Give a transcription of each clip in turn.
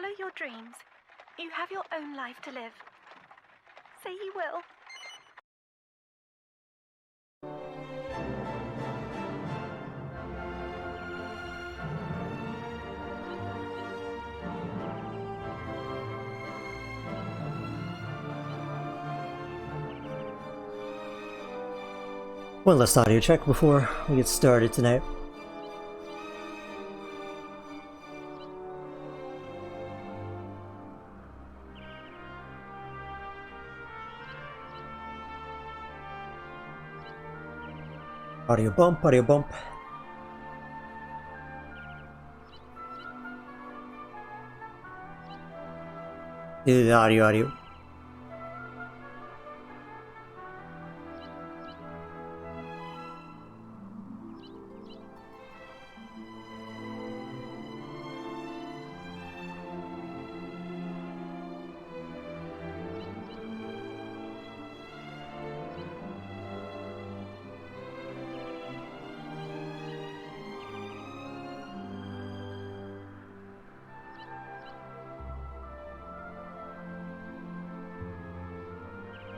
Follow your dreams. You have your own life to live. Say you will. One last audio check before we get started tonight. Audio bump, audio bump. Audio.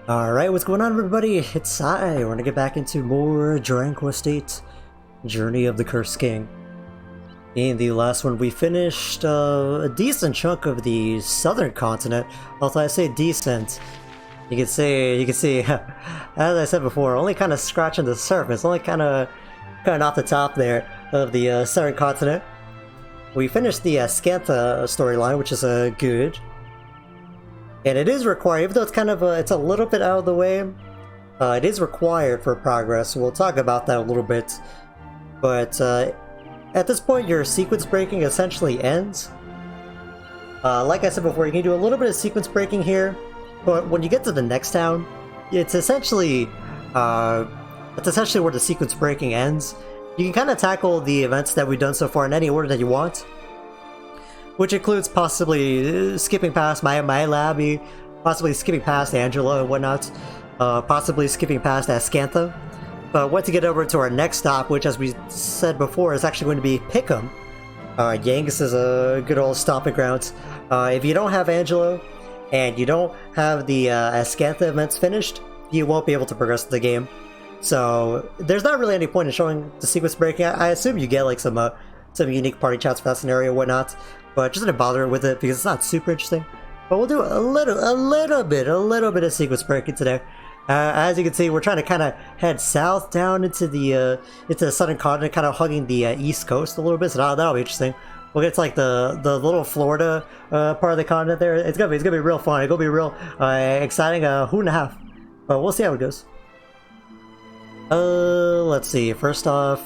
Alright, what's going on everybody? It's Sai. We're gonna get back into more Dragon Quest VIII, Journey of the Cursed King. In the last one we finished a decent chunk of the southern continent. Although I say decent, you can see, as I said before, only kind of scratching the surface, only kind of off the top there of the southern continent. We finished the Scantha storyline, which is good. And it is required, even though it's kind of it's a little bit out of the way, it is required for progress. We'll talk about that a little bit. But at this point, your sequence breaking essentially ends. Like I said before, you can do a little bit of sequence breaking here, but when you get to the next town, it's essentially where the sequence breaking ends. You can kind of tackle the events that we've done so far in any order that you want. Which includes possibly skipping past my Labby, possibly skipping past Angela and whatnot, possibly skipping past Scantha. But once you get over to our next stop, which as we said before is actually going to be Pickham. Yangus is a good old stomping ground. If you don't have Angela, and you don't have the Scantha events finished, you won't be able to progress the game. So there's not really any point in showing the sequence breaking. I assume you get like some unique party chats for that scenario and whatnot. But just didn't bother with it because it's not super interesting. But we'll do a little bit of sequence breaking today. As you can see, we're trying to kind of head south down into the southern continent, kind of hugging the east coast a little bit. So that'll be interesting. We'll get to like the little Florida part of the continent there. It's gonna be real fun. It's gonna be real exciting. Hoot and a half. But we'll see how it goes. Let's see. First off,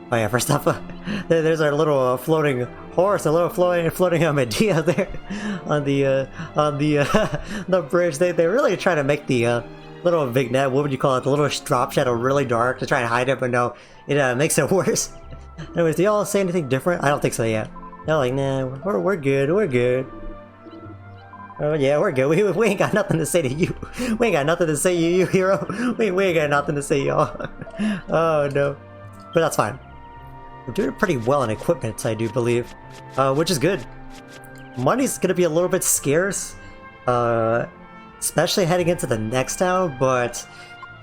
there's our little floating horse, a little floating Medea there on the bridge. They really try to make the little vignette, what would you call it, the little drop shadow really dark to try and hide it, but no, it makes it worse. Anyways, do y'all say anything different? I don't think so yet. They're like, nah, we're good. Oh yeah, we're good. We ain't got nothing to say to you. We ain't got nothing to say to you, hero. We ain't got nothing to say, y'all. Oh no, but that's fine. We're doing pretty well in equipment, I do believe, which is good. Money's gonna be a little bit scarce, especially heading into the next town, but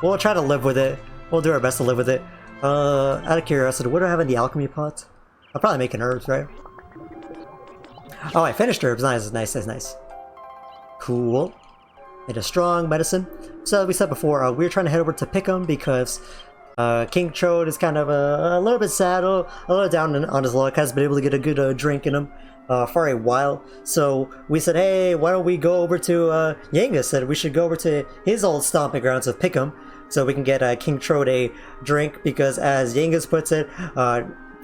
we'll try to live with it. We'll do our best to live with it. Out of curiosity, what do I have in the alchemy pot? I'll probably make an herbs, right? Oh, I finished herbs. Nice. Cool. Made a strong medicine. So, as we said before, we were trying to head over to Pickham because King Trode is kind of a little bit sad, a little down on his luck, hasn't been able to get a good drink in him for a while. So we said, hey, why don't we go over to Yangus said we should go over to his old stomping grounds of Pickham so we can get King Trode a drink, because as Yangus puts it,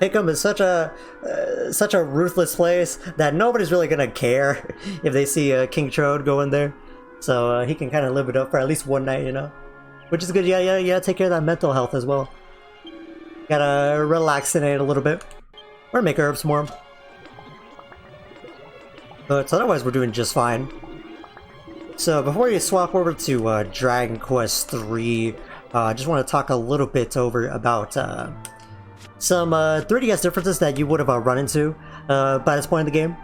Pickham is such a ruthless place that nobody's really gonna care if they see King Trode go in there. So he can kind of live it up for at least one night, you know? Which is good. Yeah, take care of that mental health as well. Gotta relax in it a little bit. Or make herbs more. But otherwise we're doing just fine. So before you swap over to Dragon Quest III, I just want to talk a little bit about some 3DS differences that you would have run into by this point in the game.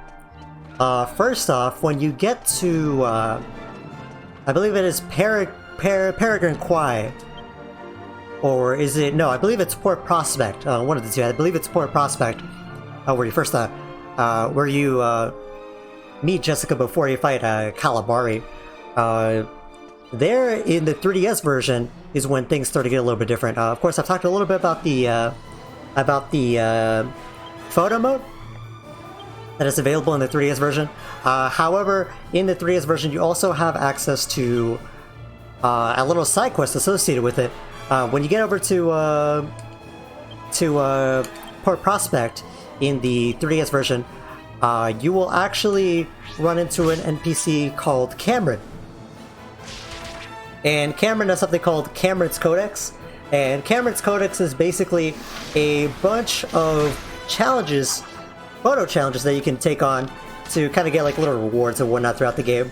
First off, when you get to, I believe it is Peregrine Quay, or is it, no, I believe it's Port Prospect, one of the two, I believe it's Port Prospect, where you first, where you, meet Jessica before you fight, Calibari. There, in the 3DS version, is when things start to get a little bit different. Of course, I've talked a little bit about the photo mode that is available in the 3DS version. However, in the 3DS version, you also have access to a little side quest associated with it. When you get over to Port Prospect in the 3DS version, you will actually run into an NPC called Cameron. And Cameron has something called Cameron's Codex. And Cameron's Codex is basically a bunch of challenges, photo challenges that you can take on to kind of get like little rewards and whatnot throughout the game.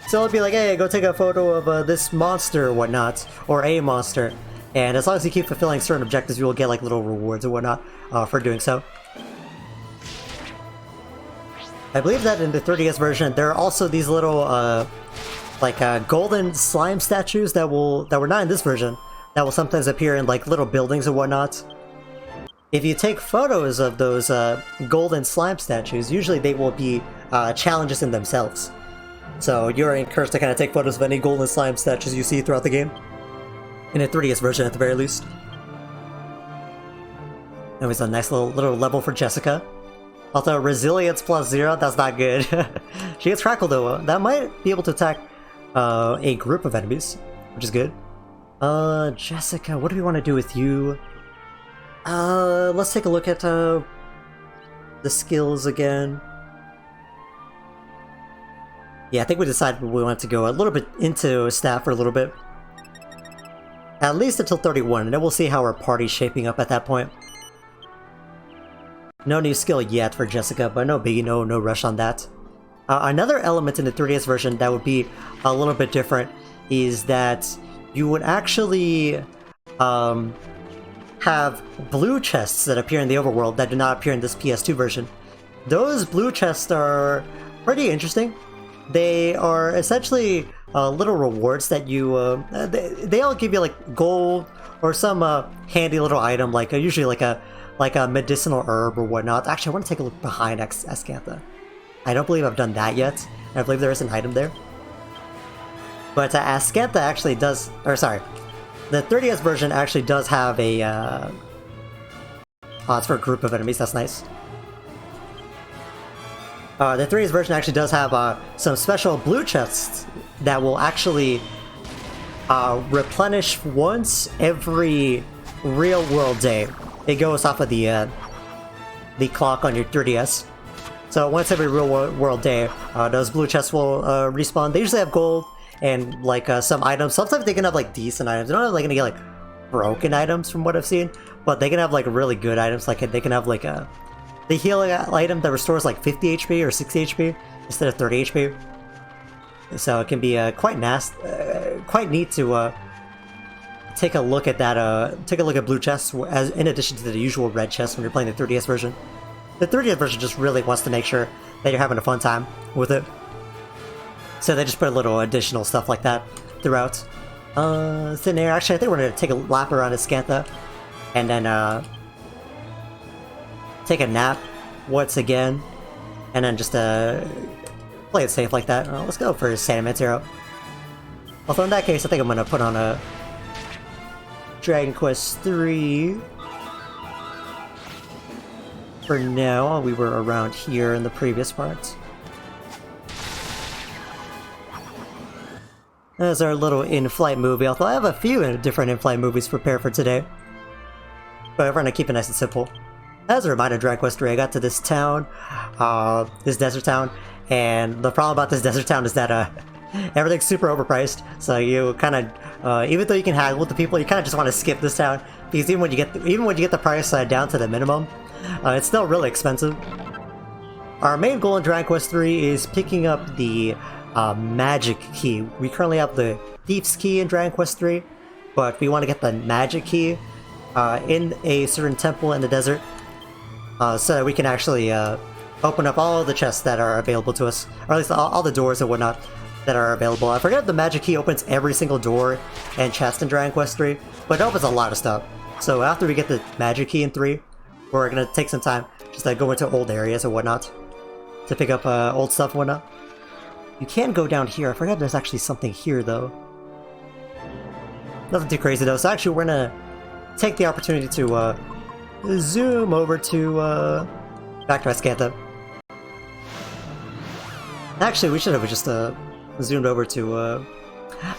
So it'll be like, hey, go take a photo of this monster or whatnot, or a monster. And as long as you keep fulfilling certain objectives, you will get like little rewards and whatnot for doing so. I believe that in the 3DS version, there are also these little golden slime statues that were not in this version, that will sometimes appear in like little buildings and whatnot. If you take photos of those golden slime statues, usually they will be challenges in themselves. So you're encouraged to kind of take photos of any golden slime statues you see throughout the game. In a 3DS version at the very least. That was a nice little level for Jessica. Although resilience +0, that's not good. She gets Crackle though. That might be able to attack a group of enemies, which is good. Jessica, what do we want to do with you? Let's take a look at the skills again. Yeah, I think we decided we want to go a little bit into staff for a little bit. At least until 31, and then we'll see how our party's shaping up at that point. No new skill yet for Jessica, but no biggie, no rush on that. Another element in the 3DS version that would be a little bit different is that you would actually have blue chests that appear in the overworld that do not appear in this PS2 version. Those blue chests are pretty interesting. They are essentially little rewards that you they all give you like gold or some handy little item, like usually like a medicinal herb or whatnot. Actually, I want to take a look behind Ascantha. I don't believe I've done that yet. I believe there is an item there. But Ascantha actually does, or sorry, the 3DS version actually does have a oh, it's for a group of enemies. That's nice. The 3DS version actually does have some special blue chests that will actually replenish once every real-world day. It goes off of the clock on your 3DS. So once every real-world day, those blue chests will respawn. They usually have gold and like some items. Sometimes they can have like decent items. They're not like gonna get like broken items from what I've seen, but they can have like really good items. Like they can have like the healing item that restores like 50 HP or 60 HP instead of 30 HP. So it can be quite neat to take a look at that. Take a look at blue chests as in addition to the usual red chests when you're playing the 3DS version. The 3DS version just really wants to make sure that you're having a fun time with it. So they just put a little additional stuff like that throughout. Thin air. Actually, I think we're gonna take a lap around Ascantha, and then take a nap once again, and then just play it safe like that. Let's go for San Mateo. Although in that case, I think I'm gonna put on a Dragon Quest III. For now, we were around here in the previous parts. That's our little in-flight movie, although I have a few different in-flight movies prepared for today. But we're gonna keep it nice and simple. As a reminder, Dragon Quest III, I got to this town, this desert town, and the problem about this desert town is that everything's super overpriced, so you kind of, even though you can haggle with the people, you kind of just want to skip this town, because even when you get the price down to the minimum, it's still really expensive. Our main goal in Dragon Quest III is picking up the magic key. We currently have the Thief's Key in Dragon Quest III, but we want to get the magic key in a certain temple in the desert, so that we can actually open up all the chests that are available to us, or at least all the doors and whatnot that are available. I forget if the magic key opens every single door and chest in Dragon Quest III, but it opens a lot of stuff. So after we get the magic key in 3, we're gonna take some time just to go into old areas and whatnot to pick up old stuff and whatnot. You can go down here. I forgot if there's actually something here though. Nothing too crazy though. So actually we're gonna take the opportunity to zoom over to back to Ascanta. Actually, we should have just zoomed over to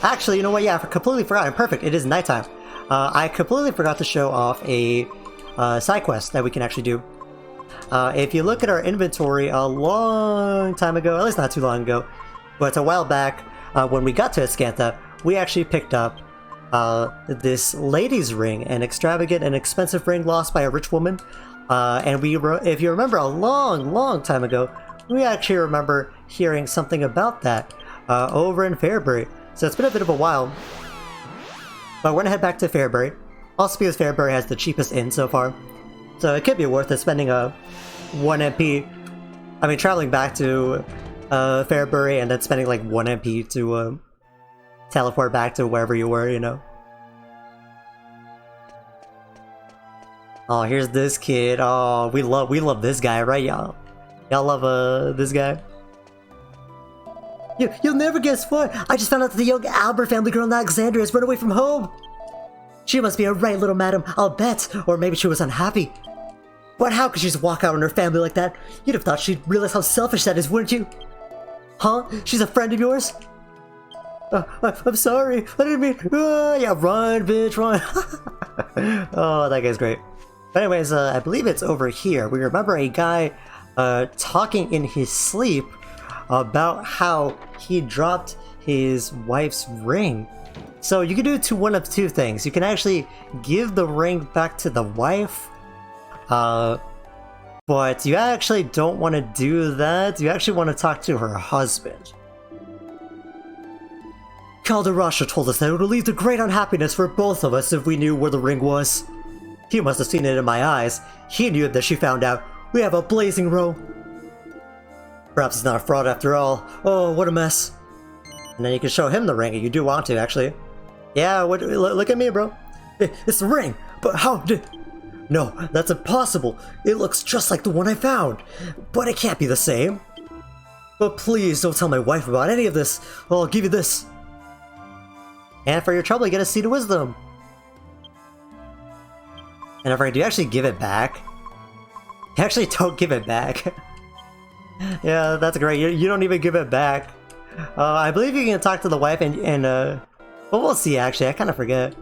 actually, you know what? Yeah, I completely forgot. Perfect. It is nighttime. I completely forgot to show off a side quest that we can actually do. If you look at our inventory a long time ago, at least not too long ago, but a while back, when we got to Ascanta, we actually picked up this lady's ring, an extravagant and expensive ring lost by a rich woman. And if you remember a long time ago, we actually remember hearing something about that over in Farebury. So it's been a bit of a while. But we're gonna head back to Farebury. Also because Farebury has the cheapest inn so far. So it could be worth it spending a 1 MP. I mean, traveling back to Farebury and then spending like 1 MP to teleport back to wherever you were, you know. Oh, here's this kid. Oh, we love this guy, right, y'all? Y'all love this guy? You'll never guess what? I just found out that the young Albert family girl in Alexandria has run away from home. She must be a right little madam, I'll bet. Or maybe she was unhappy. But how could she just walk out on her family like that? You'd have thought she'd realize how selfish that is, wouldn't you? Huh? She's a friend of yours? I'm sorry. I didn't mean... yeah, run, bitch, run. Oh, that guy's great. But anyways, I believe it's over here. We remember a guy talking in his sleep about how he dropped his wife's ring. So you can do one of two things. You can actually give the ring back to the wife, but you actually don't want to do that. You actually want to talk to her husband. Calderasha told us that it would lead to great unhappiness for both of us if we knew where the ring was. He must have seen it in my eyes. He knew that she found out. We have a blazing row. Perhaps it's not a fraud after all. Oh, what a mess. And then you can show him the ring if you do want to, actually. Yeah, look at me, bro. It's the ring, but how did... No, that's impossible. It looks just like the one I found. But it can't be the same. But please don't tell my wife about any of this. I'll give you this. And for your trouble, you get a seed of wisdom. And if do you actually give it back? You actually don't give it back. Yeah, that's great. You don't even give it back. I believe you can talk to the wife and well, we'll see actually. I kind of forget.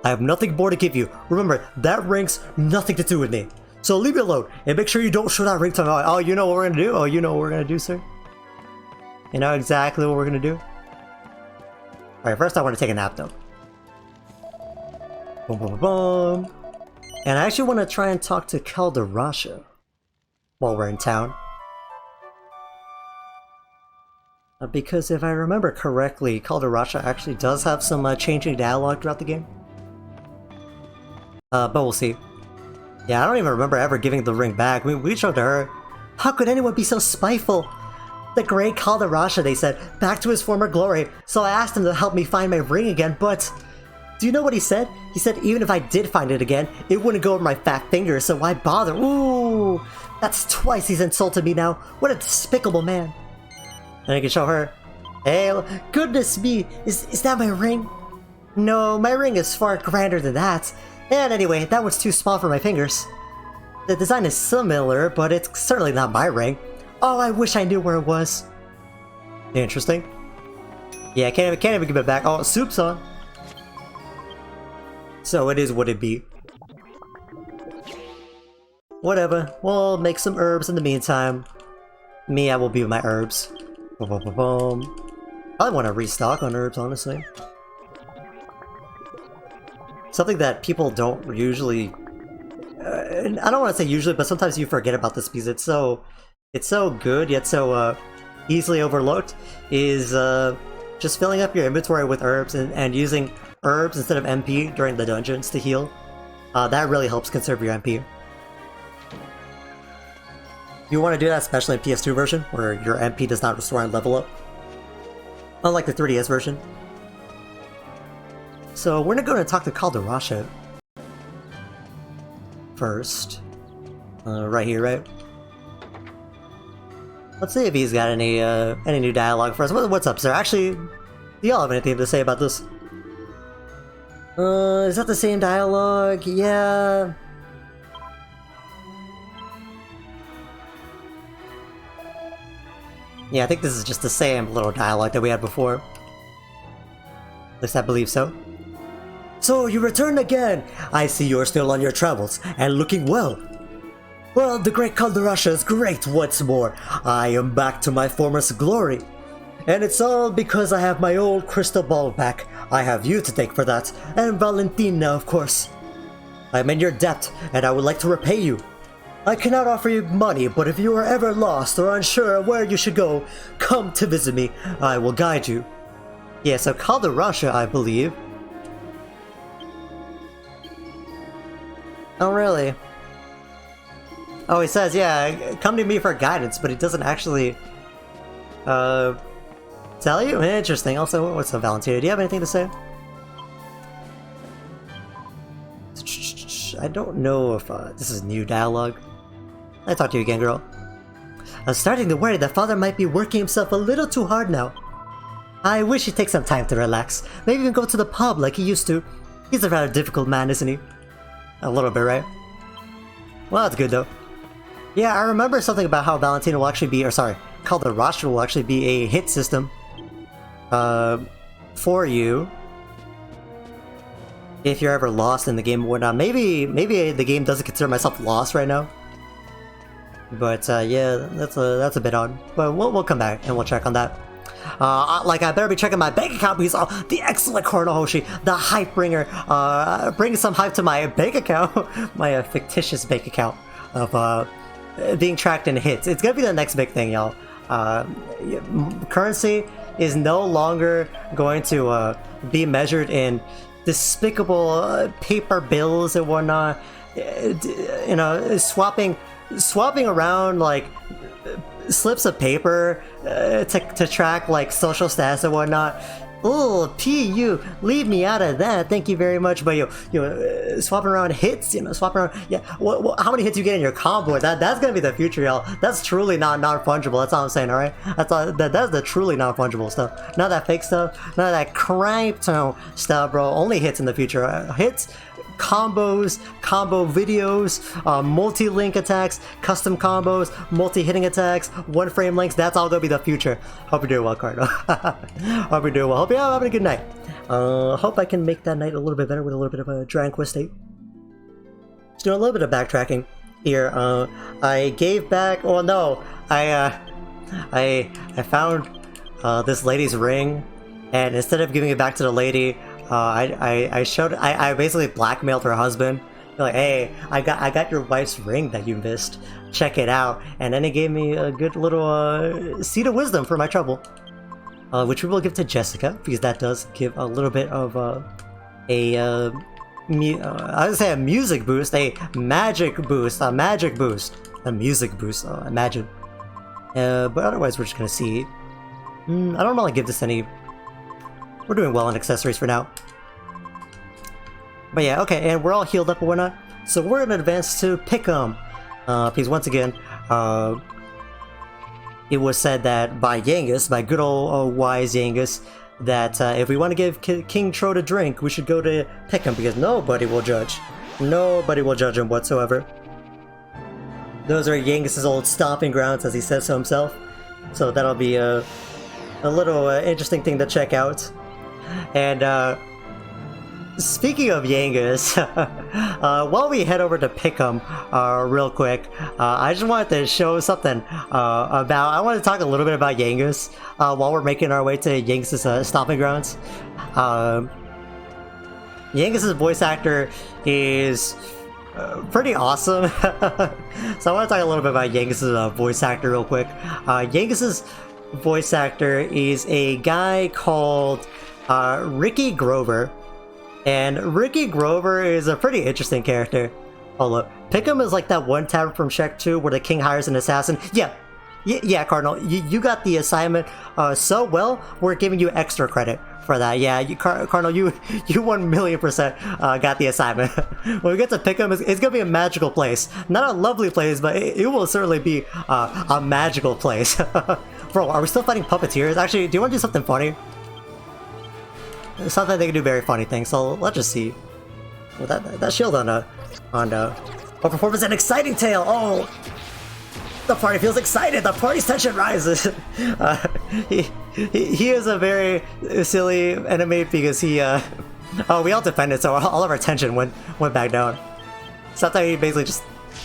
I have nothing more to give you. Remember, that ring's nothing to do with me. So leave me alone and make sure you don't show that ring to my... Oh, you know what we're gonna do? Oh, you know what we're gonna do, sir? You know exactly what we're gonna do? Alright, first I want to take a nap though. Boom, boom, boom. And I actually want to try and talk to Calderasha while we're in town. Because if I remember correctly, Calderasha actually does have some changing dialogue throughout the game. But we'll see. Yeah, I don't even remember ever giving the ring back. We showed to her. How could anyone be so spiteful? The great Calderasha, they said, back to his former glory, so I asked him to help me find my ring again, but... Do you know what he said? He said even if I did find it again, it wouldn't go over my fat fingers, so why bother? Ooh! That's twice he's insulted me now. What a despicable man. And I can show her. Hey, goodness me, is that my ring? No, my ring is far grander than that. And anyway, that one's too small for my fingers. The design is similar, but it's certainly not my ring. Oh, I wish I knew where it was. Interesting. Yeah, can't even give it back. Oh, soup's on. So it is what it be. Whatever, we'll make some herbs in the meantime. Me, I will be with my herbs. Boom, boom, boom, boom. I want to restock on herbs, honestly. Something that people don't usually... I don't want to say usually, but sometimes you forget about this because it's so good, yet so easily overlooked, is just filling up your inventory with herbs and using herbs instead of MP during the dungeons to heal. That really helps conserve your MP. You want to do that, especially in PS2 version, where your MP does not restore and level up. Unlike the 3DS version. So we're gonna go and talk to Calderasha first. Right here, right? Let's see if he's got any new dialogue for us. What's up, sir? Actually, do y'all have anything to say about this? Is that the same dialogue? Yeah. Yeah, I think this is just the same little dialogue that we had before. At least I believe so. So, you return again! I see you're still on your travels, and looking well. Well, the great Calderasha is great once more. I am back to my former glory. And it's all because I have my old crystal ball back. I have you to thank for that, and Valentina, of course. I'm in your debt, and I would like to repay you. I cannot offer you money, but if you are ever lost or unsure of where you should go, come to visit me. I will guide you. Yeah, so Calderasha, I believe. Oh, really? Oh, he says, yeah, come to me for guidance, but he doesn't actually, tell you? Interesting. Also, what's up, Valentina? Do you have anything to say? I don't know if, this is new dialogue. I talk to you again, girl. I'm starting to worry that father might be working himself a little too hard now. I wish he'd take some time to relax. Maybe even go to the pub like he used to. He's a rather difficult man, isn't he? A little bit, right? Well, that's good, though. Yeah, I remember something about how Valentina will actually be, or sorry, Calderasha will actually be a hit system. For you. If you're ever lost in the game or whatnot. Maybe the game doesn't consider myself lost right now. But yeah, that's a bit odd. But we'll come back and we'll check on that. Like, I better be checking my bank account because the excellent Koronohoshi, the hype bringer, bringing some hype to my bank account, my fictitious bank account of being tracked in hits. It's gonna be the next big thing, y'all. Currency is no longer going to be measured in despicable paper bills and whatnot. You know, swapping around like slips of paper to track like social status and whatnot. Oh, PU, leave me out of that. Thank you very much. But swapping around hits, swapping around. Yeah, how many hits you get in your combo? That's gonna be the future, y'all. That's truly not fungible. That's all I'm saying. All right, that's the truly non fungible stuff. Not that fake stuff. None of that crypto stuff, bro. Only hits in the future. Hits. Combos, combo videos, multi-link attacks, custom combos, multi-hitting attacks, one frame links, that's all gonna be the future. Hope you're doing well, Cardo. Hope you're doing well. Hope you're having a good night. Hope I can make that night a little bit better with a little bit of a Dragon Quest VIII. Just doing a little bit of backtracking here. I gave back, oh no, I found this lady's ring, and instead of giving it back to the lady, I basically blackmailed her husband. Like, hey, I got your wife's ring that you missed. Check it out. And then he gave me a good little seed of wisdom for my trouble, which we will give to Jessica because that does give a little bit of I would say a music boost, a magic boost, a music boost. Imagine. But otherwise, we're just gonna see. I don't really give this any. We're doing well on accessories for now. But yeah, okay, and we're all healed up and whatnot. So we're gonna advance to Pickham. Because once again, it was said that by Yangus, by good old wise Yangus, that if we want to give King Trode a drink, we should go to Pickham because nobody will judge. Nobody will judge him whatsoever. Those are Yangus's old stomping grounds, as he says so himself. So that'll be a little interesting thing to check out. And speaking of Yangus, while we head over to Pickham real quick, I just wanted to show something I wanted to talk a little bit about Yangus while we're making our way to Yangus's stomping grounds. Yangus's voice actor is pretty awesome. So I want to talk a little bit about Yangus's voice actor real quick. Yangus's voice actor is a guy called Ricky Grover, and Ricky Grover is a pretty interesting character. Oh look, Pickham is like that one tavern from Shrek 2 where the king hires an assassin. Yeah, Cardinal, you got the assignment so well, we're giving you extra credit for that. Yeah, Cardinal, you 1,000,000% got the assignment. When we get to Pickham, it's gonna be a magical place. Not a lovely place, but it will certainly be a magical place. Bro, are we still fighting puppeteers? Actually, do you want to do something funny? Something they can do very funny things, so let's just see. Well, that shield on performance an exciting tale. Oh, the party feels excited. The party's tension rises. He is a very silly enemy because he oh, we all defended, so all of our tension went back down. Sometimes he basically just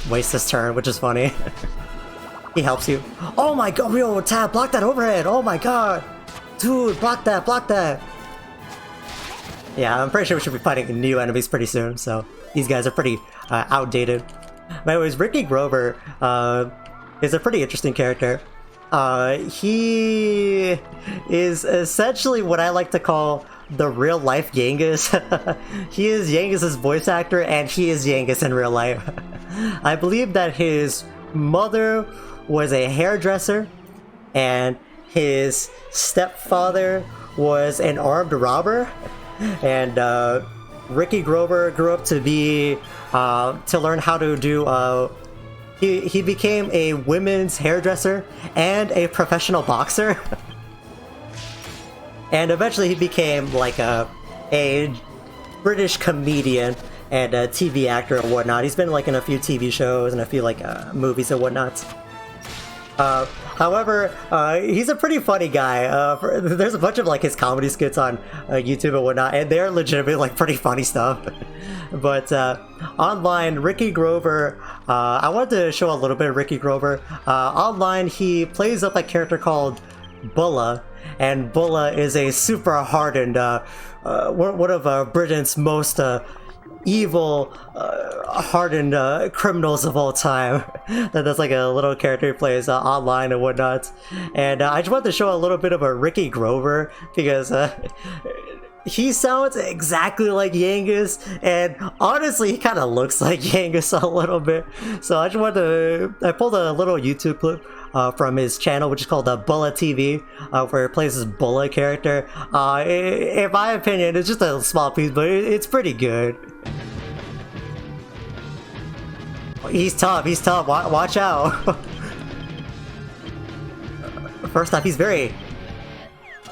wastes his turn, which is funny. He helps you. Oh my god, Rio, tab, block that overhead. Oh my god, dude, block that. Yeah, I'm pretty sure we should be fighting new enemies pretty soon, so these guys are pretty outdated. But anyways, Ricky Grover is a pretty interesting character. He is essentially what I like to call the real-life Yangus. He is Yangus's voice actor, and he is Yangus in real life. I believe that his mother was a hairdresser, and his stepfather was an armed robber. And Ricky Grover grew up to be to learn how to do he became a women's hairdresser and a professional boxer. And eventually he became like a British comedian and a TV actor and whatnot. He's been like in a few TV shows and a few like movies and whatnot. However, he's a pretty funny guy. There's a bunch of like his comedy skits on YouTube and whatnot, and they're legitimately like pretty funny stuff. But online, Ricky Grover, I wanted to show a little bit of Ricky Grover. Online, he plays up a character called Bulla, and Bulla is a super hardened, one of Britain's most evil, hardened criminals of all time. That's like a little character he plays online and whatnot. And I just wanted to show a little bit of a Ricky Grover because he sounds exactly like Yangus, and honestly he kind of looks like Yangus a little bit. So I just wanted to, I pulled a little YouTube clip from his channel, which is called Bulla TV, where he plays this Bulla character. In my opinion, it's just a small piece, but it's pretty good. He's tough, watch out. First off, he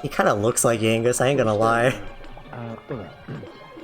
kind of looks like Yangus, I ain't gonna lie. Bulla,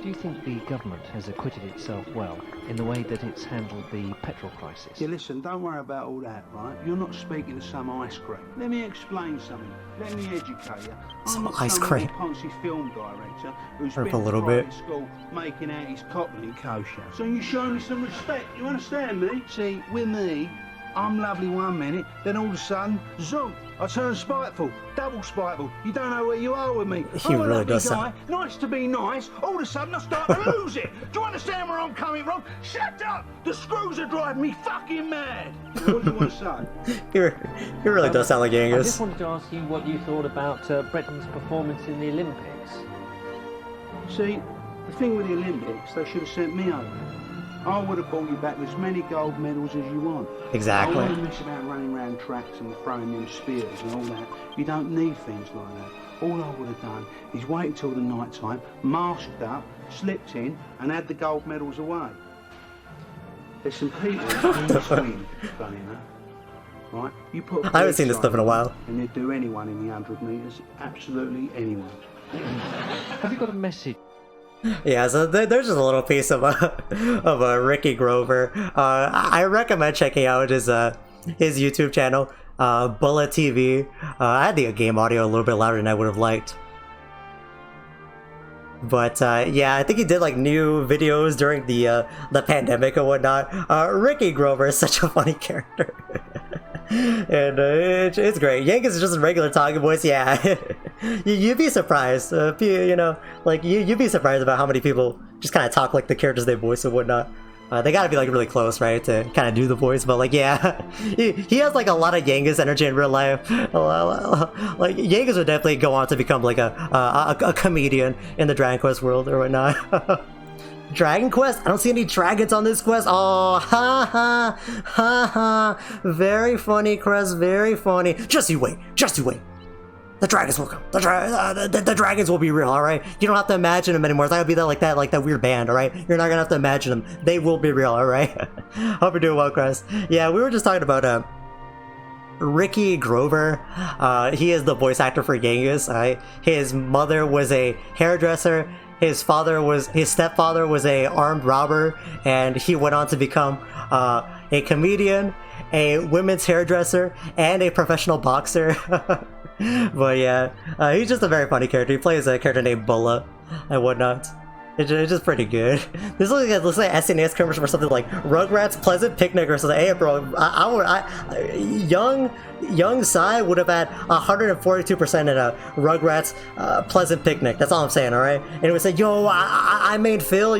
do you think the government has acquitted itself well in the way that it's handled the petrol crisis? Yeah, listen, don't worry about all that, right? You're not speaking to some ice cream. Let me explain something. Let me educate you. Some ice cream. Poncy film director who's Herb been a little to bit. private school making out his cockney kosher. So you show me some respect, you understand me? See, with me, I'm lovely one minute, then all of a sudden, zoom, I turn spiteful, double spiteful. You don't know where you are with me. He I'm a really lovely does guy, sound... nice to be nice, all of a sudden I start to lose it. Do you understand where I'm coming from? Shut up! The screws are driving me fucking mad. What do you want to say? He really does sound like I just Yangus. wanted to ask you what you thought about Britain's performance in the Olympics. See, the thing with the Olympics, they should have sent me over. I would have brought you back as many gold medals as you want. Exactly. I wouldn't miss about running around tracks and throwing them spears and all that. You don't need things like that. All I would have done is wait until the night time, masked up, slipped in, and had the gold medals away. There's some people in the swing, funny enough. Right? You put I haven't seen this stuff in a while. And they'd do anyone in the 100 metres, absolutely anyone. Have you got a message? Yeah, so there's just a little piece of Ricky Grover. I recommend checking out his YouTube channel, Bulla TV. I had the game audio a little bit louder than I would have liked. But yeah, I think he did like new videos during the pandemic and whatnot. Ricky Grover is such a funny character. And it's great. Yangus is just a regular talking voice. Yeah, you'd be surprised. You know, like you'd be surprised about how many people just kind of talk like the characters they voice and whatnot. They gotta be like really close, right, to kind of do the voice. But like, yeah, he has like a lot of Yangus energy in real life. Like Yangus would definitely go on to become like a comedian in the Dragon Quest world or whatnot. Dragon Quest? I don't see any dragons on this quest. Oh, ha ha ha ha. Very funny, Crest. Very funny. Just you wait. Just you wait. The dragons will come. The dragons will be real. All right. You don't have to imagine them anymore. It's not gonna be like that weird band. All right. You're not gonna have to imagine them. They will be real. All right. Hope you're doing well, Crest. Yeah, we were just talking about Ricky Grover. He is the voice actor for Yangus. His mother was a hairdresser. His stepfather was a armed robber, and he went on to become a comedian, a women's hairdresser, and a professional boxer. But yeah, he's just a very funny character. He plays a character named Bulla and whatnot. It's just pretty good. This looks like an SNES commercial for something like Rugrats Pleasant Picnic or something. Hey, bro, young Sai would have had 142% in a Rugrats Pleasant Picnic. That's all I'm saying, all right? And it would say, yo, I made Phil,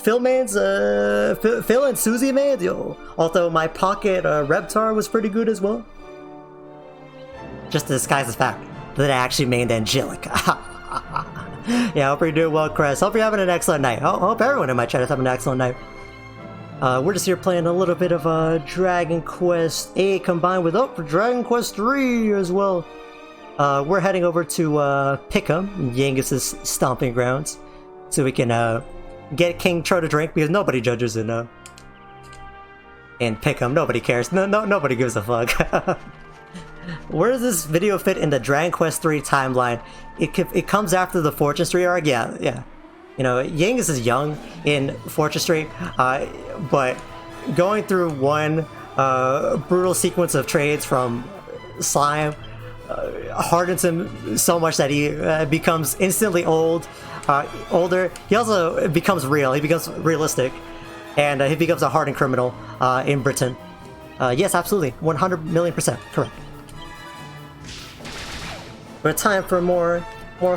Phil mains, Phil and Susie mains, yo. Although my pocket Reptar was pretty good as well. Just to disguise the fact that I actually mained Angelica. Yeah, hope you're doing well, Chris. Hope you're having an excellent night. Hope everyone in my chat is having an excellent night. We're just here playing a little bit of Dragon Quest VIII combined with Dragon Quest III as well. We're heading over to Pickham, Yangus' stomping grounds, so we can get King Trode a drink, because nobody judges in Pickham. Nobody cares. Nobody gives a fuck. Where does this video fit in the Dragon Quest III timeline? It comes after the Fortune Street arc. Yeah. You know, Yangus is young in Fortune Street, but going through one brutal sequence of trades from Slime hardens him so much that he becomes instantly older. He also becomes real. He becomes realistic, and he becomes a hardened criminal in Britain. Yes, absolutely, 100,000,000% correct. But time for more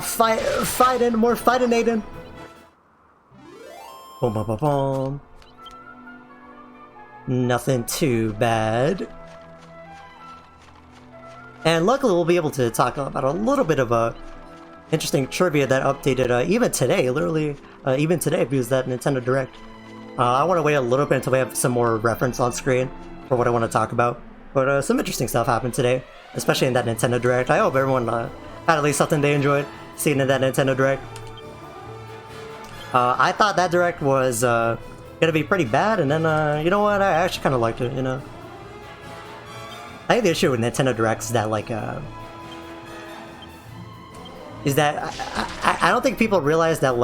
fighting, more fighting. Boom, boom, boom, boom. Nothing too bad. And luckily we'll be able to talk about a little bit of interesting trivia that updated even today, literally even today, because that Nintendo Direct. I want to wait a little bit until we have some more reference on screen for what I want to talk about. But some interesting stuff happened today, especially in that Nintendo Direct. I hope everyone had at least something they enjoyed seeing in that Nintendo Direct. I thought that Direct was gonna be pretty bad, and then you know what? I actually kind of liked it. You know, I think the issue with Nintendo Directs is that I don't think people realize that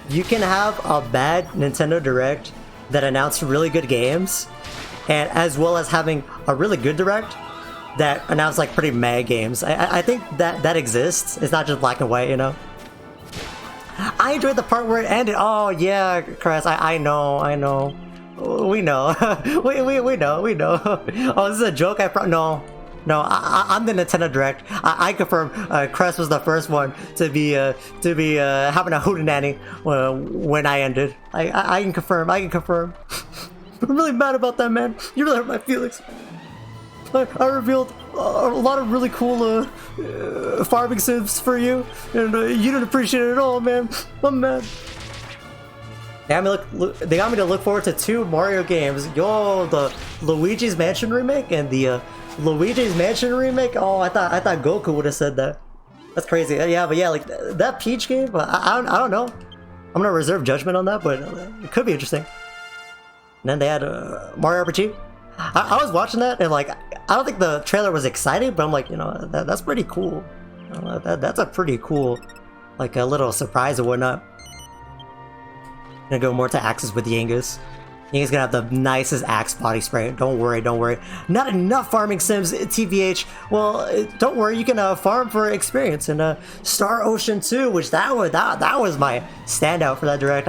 you can have a bad Nintendo Direct that announced really good games, and as well as having a really good Direct that announced pretty meh games. I think that exists. It's not just black and white, you know. I enjoyed the part where it ended. Oh yeah, Chris, I know. We know. we know. Oh, this is a joke. No. I'm the Nintendo Direct. I confirm. Crest was the first one to be having a hootenanny when I ended. I can confirm. I'm really mad about that, man. You really hurt my feelings. I revealed a lot of really cool farming sims for you, and you didn't appreciate it at all, man. I'm mad. They got me to look forward to 2 Mario games. Yo, the Luigi's Mansion remake and the Luigi's Mansion remake. Oh, I thought Goku would have said that. That's crazy. Yeah, but yeah, that Peach game. I don't know. I'm gonna reserve judgment on that, but it could be interesting. And then they had Mario RPG. I was watching that, and I don't think the trailer was exciting, but I'm like, you know, that's pretty cool. You know, that's a pretty cool, a little surprise and whatnot. Gonna go more to axes with Yangus. Yangus gonna have the nicest axe body spray. Don't worry. Not enough farming sims, TVH. Well, don't worry, you can farm for experience. And Star Ocean 2, which that was my standout for that Direct.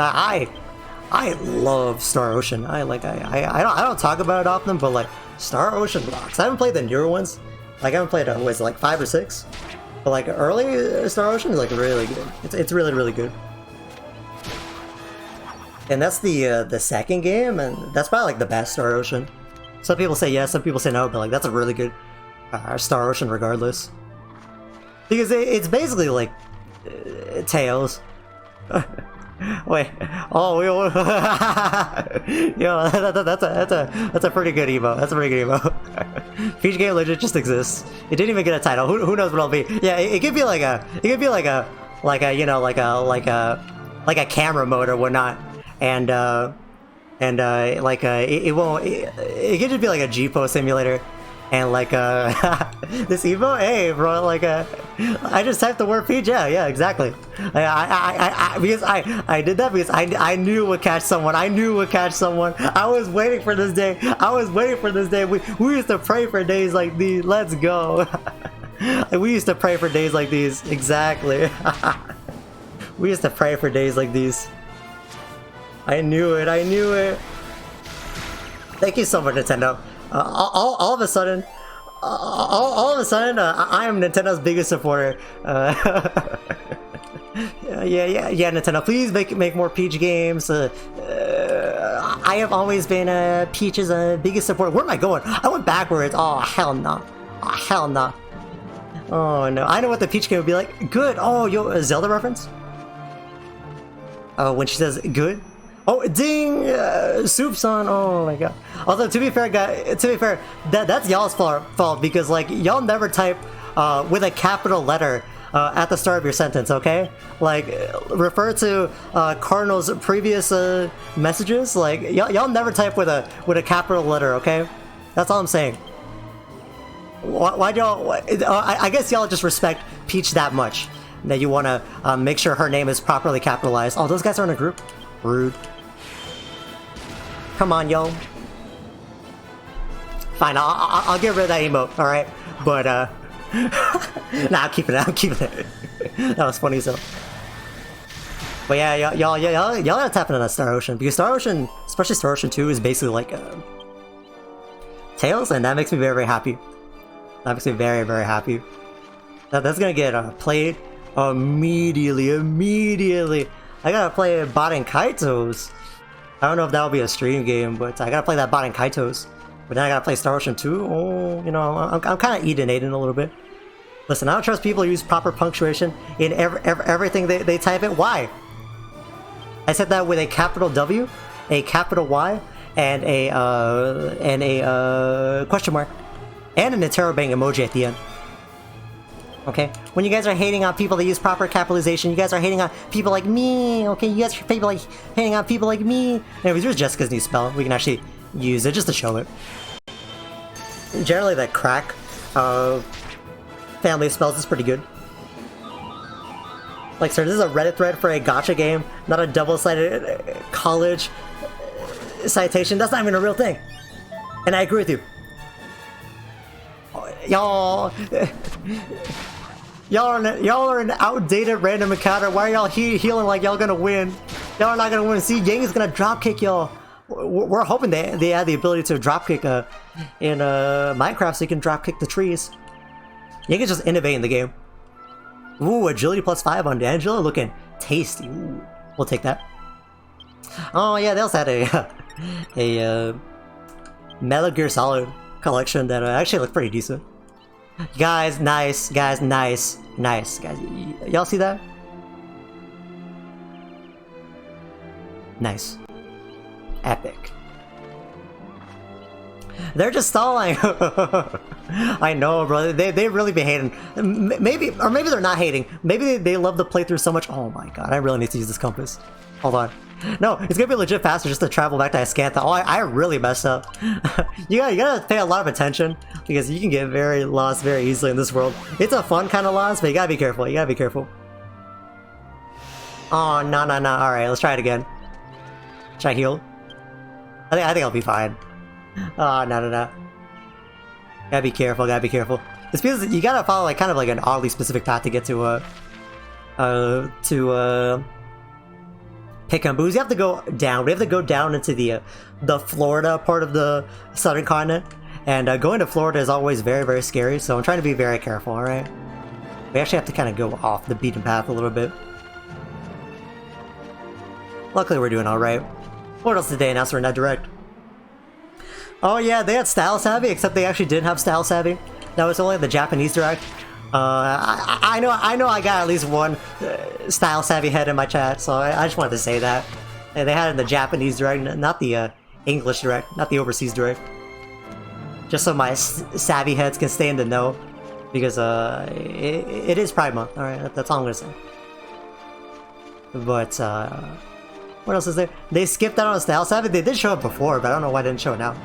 I love Star Ocean. I don't talk about it often, but Star Ocean rocks. I haven't played the newer ones. I haven't played 5 or 6. But early Star Ocean is really good. It's really good. And that's the second game, and that's probably the best Star Ocean. Some people say yes, some people say no, but that's a really good Star Ocean regardless. Because it's basically Tails. Wait. Oh, yo, that's a pretty good emo. That's a pretty good emo. Peach game legit just exists. It didn't even get a title. Who knows what it'll be? Yeah, it could be like a you know, like a camera mode or whatnot, and it won't. It could just be like a G-Post simulator. And like this Evo, hey bro, like I just typed the word peach, yeah, exactly. Because I did that because I knew it would catch someone. I was waiting for this day. We used to pray for days like these. Let's go. We used to pray for days like these. Exactly. We used to pray for days like these. I knew it. Thank you so much, Nintendo. All of a sudden, I am Nintendo's biggest supporter. Yeah, Nintendo, please make more Peach games. I have always been Peach's biggest supporter. Where am I going? I went backwards. Oh, hell no. Oh, no. I know what the Peach game would be like. Good. Oh, yo, a Zelda reference? Oh, when she says good? Oh, ding! Soup's on. Oh my god. Although, to be fair, that's y'all's fault because, like, y'all never type with a capital letter at the start of your sentence, okay? Like, refer to Cardinal's previous messages. Like, y'all never type with a capital letter, okay? That's all I'm saying. Why y'all? I guess y'all just respect Peach that much that you want to make sure her name is properly capitalized. Oh, those guys are in a group. Rude. Come on, yo. Fine, I'll get rid of that emote, alright? But, nah, I'm keeping it. That was funny, so. But yeah, y'all gotta tap into that Star Ocean, because Star Ocean, especially Star Ocean 2, is basically like, Tails, and that makes me very, very happy. That makes me very, very happy. That's gonna get, played immediately. I gotta play Bot and Kaitos. I don't know if that'll be a stream game, but I gotta play that Bot and Kaitos. But then I gotta play Star Ocean 2. Oh, you know, I'm kind of eating a little bit. Listen, I don't trust people who use proper punctuation in everything they type it. Why? I said that with a capital W, a capital Y, and a question mark, and an interrobang emoji at the end. Okay? When you guys are hating on people that use proper capitalization, you guys are hating on people like me, okay? You guys are hating on people like me. Anyways, here's Jessica's new spell. We can actually use it just to show it. Generally, that crack family of spells is pretty good. Like, sir, this is a Reddit thread for a gacha game, not a double-sided college citation. That's not even a real thing. And I agree with you. Y'all are an outdated random encounter. Why are y'all healing like y'all gonna win? Y'all are not gonna win. See, Yangus gonna dropkick y'all. We're hoping they add the ability to dropkick in Minecraft, so you can dropkick the trees. Yangus just innovating the game. Ooh, agility +5 on D'Angelo, looking tasty. Ooh, we'll take that. Oh yeah, they also had a Metal Gear Solid collection that actually looked pretty decent. Guys, nice. Guys, nice. Guys, y'all see that? Nice. Epic. They're just stalling. I know, bro. They really be hating. Maybe they're not hating. Maybe they love the playthrough so much. Oh my god, I really need to use this compass. Hold on. No, it's gonna be legit faster just to travel back to Ascantha. Oh, I really messed up. you gotta pay a lot of attention because you can get very lost very easily in this world. It's a fun kind of lost, but you gotta be careful. Oh, no. Alright, let's try it again. Should I heal? I think I'll be fine. Oh, no. Gotta be careful. It's because you gotta follow like kind of like an oddly specific path to get to Pickham. But you have to go down. We have to go down into the Florida part of the southern continent. And going to Florida is always very, very scary, so I'm trying to be very careful, alright? We actually have to kind of go off the beaten path a little bit. Luckily we're doing alright. What else did they announce for Net Direct? Oh yeah, they had Style Savvy, except they actually didn't have Style Savvy. That was only the Japanese Direct. I know I got at least one style savvy head in my chat, so I just wanted to say that. And they had it in the Japanese direct, not the English direct, not the overseas direct. Just so my savvy heads can stay in the know, because it is Pride Month. All right, that's all I'm gonna say. But what else is there? They skipped out on style savvy. They did show it before, but I don't know why they didn't show it now.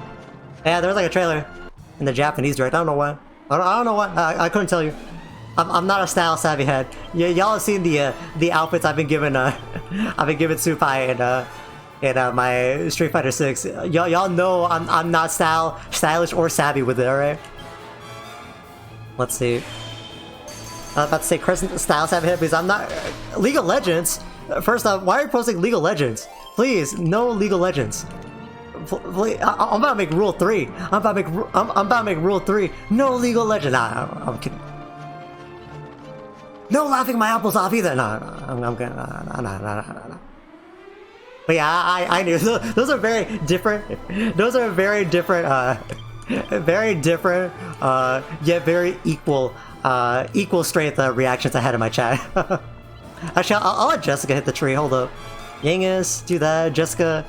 Yeah, there was like a trailer in the Japanese direct. I don't know why. I don't know why. I couldn't tell you. I'm not a style savvy head. Y'all have seen the outfits I've been given. I've been given Supai in my Street Fighter 6. Y'all know I'm not stylish or savvy with it. All right. Let's see. I was about to say Crescent style savvy head because I'm not League of Legends. First off, why are you posting League of Legends? Please, no League of Legends. Please, I'm about to make Rule 3. I'm about to make Rule 3. No League of Legends. Nah, I'm kidding. No laughing my apples off either. No, I'm kidding. No. But yeah, I knew those are very different. Those are very different. Yet very equal strength reactions I had in my chat. Actually, I'll let Jessica hit the tree. Hold up, Yangus, do that. Jessica,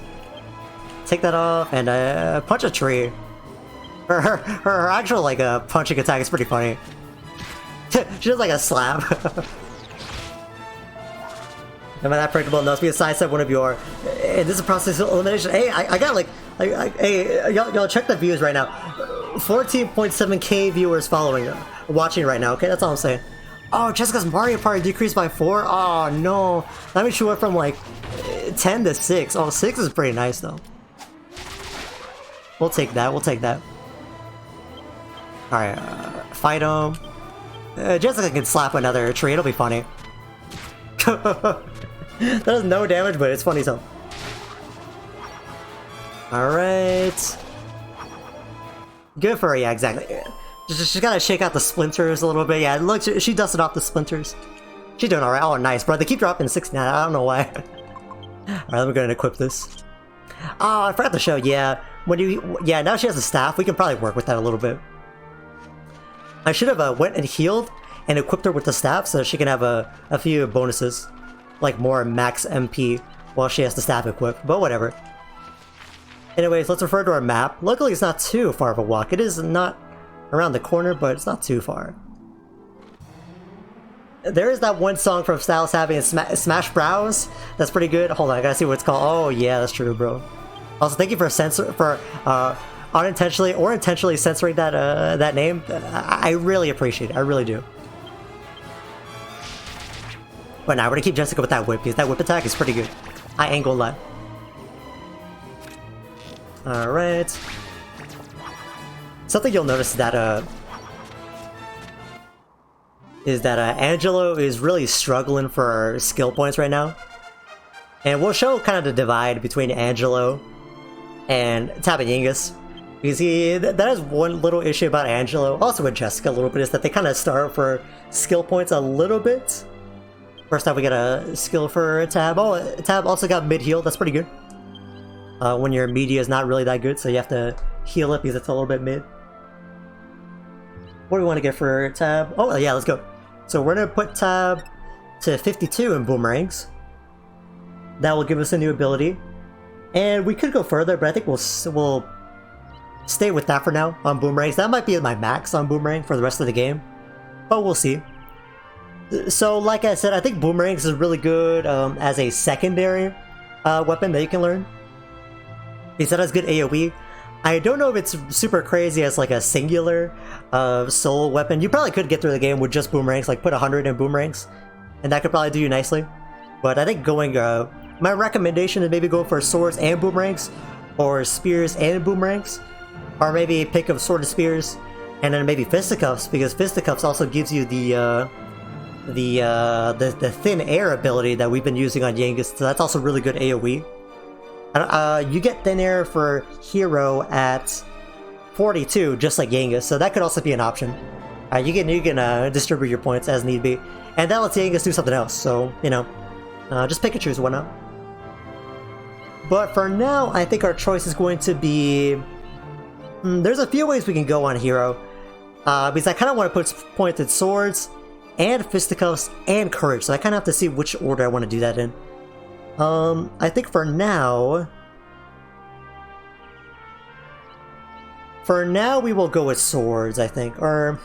take that off and punch a tree. Her actual like punching attack is pretty funny. She does like a slap. Am I that predictable? No, it's be a sidestep one of your. And this is a process of elimination. Hey, I got like, hey, y'all check the views right now. 14.7k viewers watching right now. Okay, that's all I'm saying. Oh, Jessica's Mario Party decreased by 4. Oh no, that means she went from like 10 to 6. Oh, 6 is pretty nice though. We'll take that. We'll take that. All right, fight him. Jessica can slap another tree. It'll be funny. That does no damage, but it's funny so. Alright. Good for her, yeah, exactly. She's gotta shake out the splinters a little bit. Yeah, look, she dusted off the splinters. She's doing alright. Oh, nice, bro. They keep dropping 69. I don't know why. Alright, let me go and equip this. Oh, I forgot to show. Yeah, yeah, now she has a staff. We can probably work with that a little bit. I should have went and healed and equipped her with the staff so she can have a few bonuses. Like more max MP while she has the staff equipped, but whatever. Anyways, let's refer to our map. Luckily, it's not too far of a walk. It is not around the corner, but it's not too far. There is that one song from Style Savvy and Smash Bros. That's pretty good. Hold on, I gotta see what it's called. Oh yeah, that's true, bro. Also, thank you for unintentionally or intentionally censoring that name. I really appreciate it. I really do. But now we're gonna keep Jessica with that whip because that whip attack is pretty good. I ain't gonna lie. Alright. Something you'll notice is that Angelo is really struggling for skill points right now. And we'll show kind of the divide between Angelo and Tab and Yangus. Because that is one little issue about Angelo, also with Jessica a little bit, is that they kind of start for skill points a little bit. First time we get a skill for Tab. Oh, Tab also got mid-heal, that's pretty good. When your media is not really that good, so you have to heal it because it's a little bit mid. What do we want to get for Tab? Oh, yeah, let's go. So we're going to put Tab to 52 in boomerangs. That will give us a new ability. And we could go further, but I think we'll stay with that for now on boomerangs. That might be my max on boomerang for the rest of the game, but we'll see. So, like I said, I think boomerangs is really good as a secondary weapon that you can learn. Because that has good AoE. I don't know if it's super crazy as like a singular solo weapon. You probably could get through the game with just boomerangs, like put 100 in boomerangs, and that could probably do you nicely. But I think going, my recommendation is maybe go for swords and boomerangs, or spears and boomerangs, or maybe pick up sword and spears, and then maybe fisticuffs, because fisticuffs also gives you the thin air ability that we've been using on Yangus, so that's also really good AoE. You get thin air for hero at 42, just like Yangus, so that could also be an option. You can distribute your points as need be, and that lets Yangus do something else. So you know, just pick and choose one up. But for now, I think our choice is going to be. There's a few ways we can go on hero. Because I kind of want to put pointed swords and fisticuffs and courage, so I kind of have to see which order I want to do that in. I think for now we will go with swords, I think, or...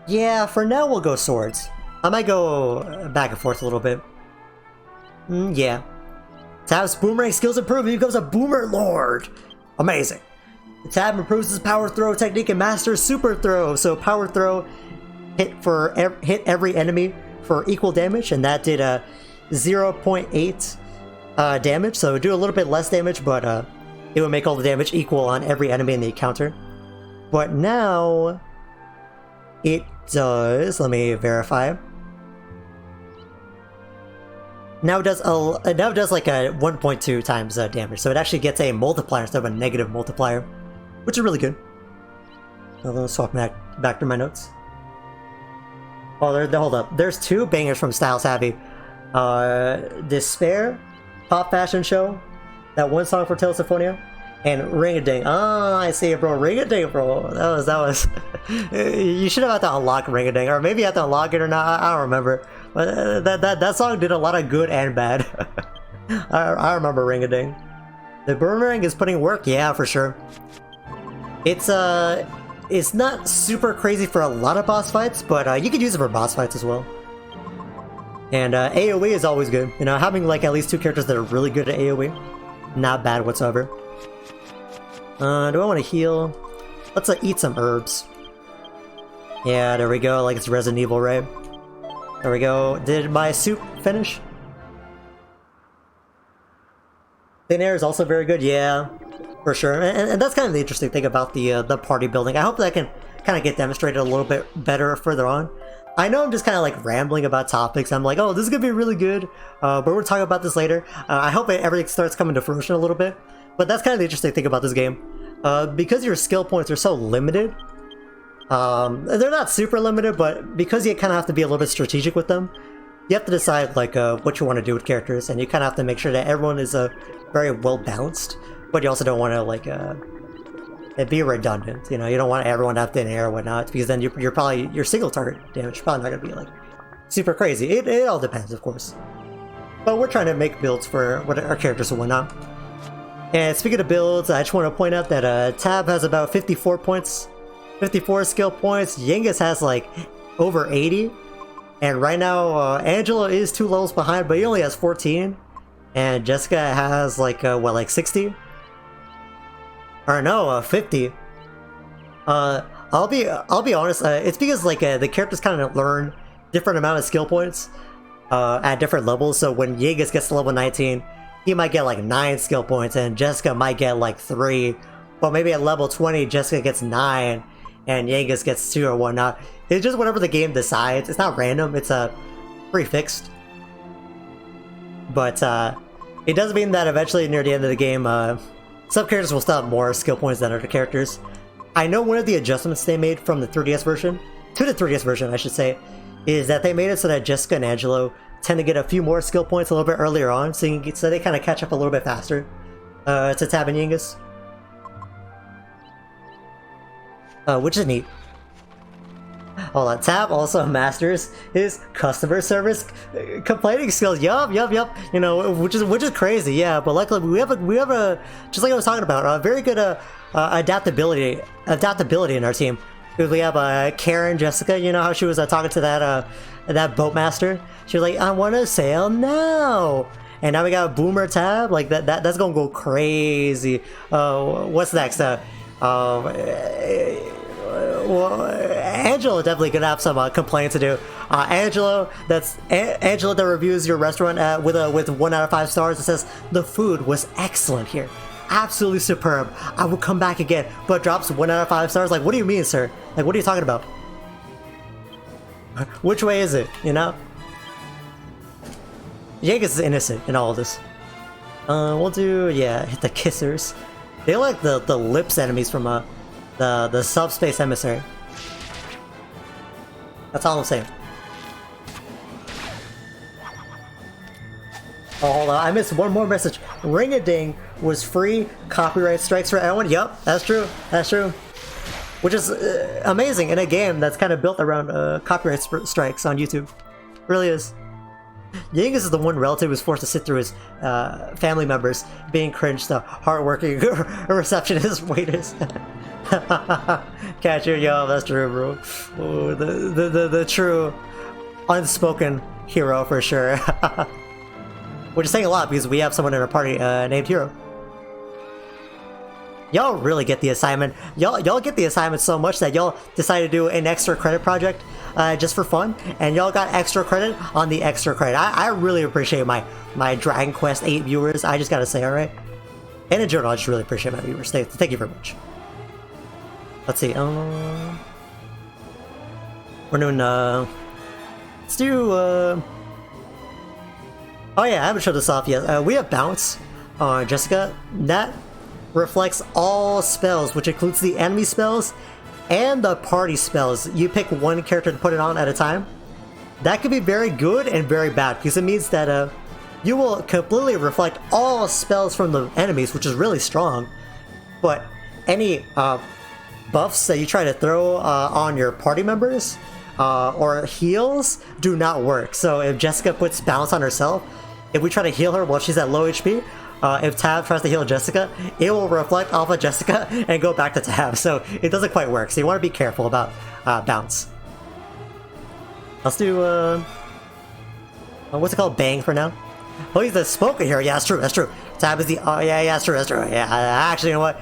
Yeah, for now we'll go swords. I might go back and forth a little bit. Yeah. Tab's boomerang skills improve, he becomes a boomer lord! Amazing. Tab improves his power throw technique and masters super throw. So power throw hit every enemy for equal damage, and that did 0.8 damage. So do a little bit less damage, but it would make all the damage equal on every enemy in the encounter. But now it does. Let me verify. Now it does like a 1.2 times damage. So it actually gets a multiplier instead of a negative multiplier, which is really good. Let's swap back to my notes. Oh, hold up. There's two bangers from Style Savvy. Despair, Pop Fashion Show, that one song for Tales Symphonia, and Ring-a-Ding. Ah, I see it, bro. Ring-a-Ding, bro. That was. You should have had to unlock Ring-a-Ding, or maybe you had to unlock it or not. I don't remember. But that song did a lot of good and bad. I remember Ring-a-Ding. The boomerang is putting work, yeah, for sure. It's not super crazy for a lot of boss fights, but you could use it for boss fights as well. And AoE is always good. You know, having like at least two characters that are really good at AoE, not bad whatsoever. Do I want to heal? Let's eat some herbs. Yeah, there we go. Like it's Resident Evil, right? There we go. Did my soup finish? Thin air is also very good. Yeah, for sure. And that's kind of the interesting thing about the party building. I hope that can kind of get demonstrated a little bit better further on. I know I'm just kind of like rambling about topics. I'm like, oh, this is gonna be really good, but we're talking about this later. I hope everything starts coming to fruition a little bit. But that's kind of the interesting thing about this game. Because your skill points are so limited, they're not super limited, but because you kind of have to be a little bit strategic with them, you have to decide like what you want to do with characters, and you kind of have to make sure that everyone is very well balanced, but you also don't want to like it be redundant. You know, you don't want everyone to have thin air or whatnot, because then you're probably your single target damage is probably not gonna be like super crazy. It all depends, of course. But we're trying to make builds for what our characters and whatnot. And speaking of builds, I just want to point out that Tab has about 54 points, 54 skill points. Yangus has like over 80, and right now Angela is 2 levels behind, but he only has 14, and Jessica has like what, like 60? Or no, 50. I'll be honest. It's because like the characters kind of learn different amount of skill points at different levels. So when Yangus gets to level 19, he might get like 9 skill points, and Jessica might get like 3. But maybe at level 20, Jessica gets 9, and Yangus gets 2 or whatnot. It's just whatever the game decides. It's not random. It's prefixed. But it does mean that eventually near the end of the game, some characters will still have more skill points than other characters. I know one of the adjustments they made from the 3DS version, to the 3DS version I should say, is that they made it so that Jessica and Angelo tend to get a few more skill points a little bit earlier on, so they kind of catch up a little bit faster to Tab and Yangus. Which is neat. Hold on, Tab also masters his customer service complaining skills. Yup. You know, which is crazy. Yeah, but luckily we have a just like I was talking about, a very good adaptability in our team. We have Karen, Jessica. You know how she was talking to that boatmaster. She was like, "I want to sail now." And now we got Boomer Tab. Like that's gonna go crazy. What's next? Well, Angela definitely gonna have some complaining to do. Angela that reviews your restaurant with 1 out of 5 stars and says the food was excellent here, absolutely superb. I will come back again, but drops 1 out of 5 stars. Like, what do you mean, sir? Like, what are you talking about? Which way is it? You know, Yangus is innocent in all of this. We'll do hit the kissers. They like the lips enemies from the subspace emissary. That's all I'm saying. Oh, hold on, I missed one more message. Ring-a-ding was free copyright strikes for everyone. Yup, that's true. That's true. Which is amazing in a game that's kind of built around copyright strikes on YouTube. Really is. Yangus is the one relative who's forced to sit through his family members being cringed to hardworking receptionist waiters. Catch you, yo, that's true, bro. Ooh, the true unspoken hero for sure. Which is saying a lot because we have someone in our party named Hero. Y'all really get the assignment. Y'all get the assignment so much that y'all decided to do an extra credit project just for fun, and y'all got extra credit on the extra credit. I really appreciate my Dragon Quest VIII viewers. I just gotta say, alright? And in general, I just really appreciate my viewers. Thank you very much. Let's see. We're doing let's do oh yeah, I haven't showed this off yet. We have Bounce on Jessica. That reflects all spells, which includes the enemy spells and the party spells. You pick one character to put it on at a time. That could be very good and very bad, because it means that you will completely reflect all spells from the enemies, which is really strong. But any buffs that you try to throw on your party members or heals do not work. So if Jessica puts Bounce on herself, if we try to heal her while she's at low HP, if Tab tries to heal Jessica, it will reflect off of Jessica and go back to Tab, so it doesn't quite work. So you want to be careful about Bounce. Let's do what's it called? Bang for now. Oh, he's the smoker here. Yeah, that's true. That's true. Tab is the. Oh yeah, that's true. That's true. Yeah, actually, you know what?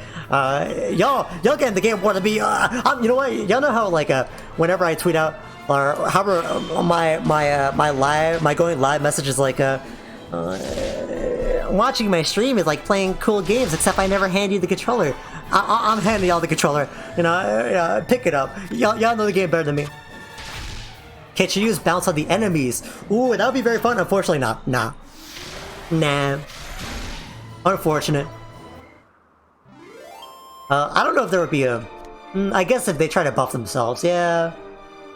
Y'all get in the game more than me. You know what? Y'all know how like whenever I tweet out or however my going live message is like watching my stream is like playing cool games, except I never hand you the controller. I'm handing y'all the controller. You know, pick it up. Y'all know the game better than me. Can't you use Bounce on the enemies? Ooh, that would be very fun. Unfortunately, not. Nah. Unfortunate. I don't know if there would be a... I guess if they try to buff themselves, yeah.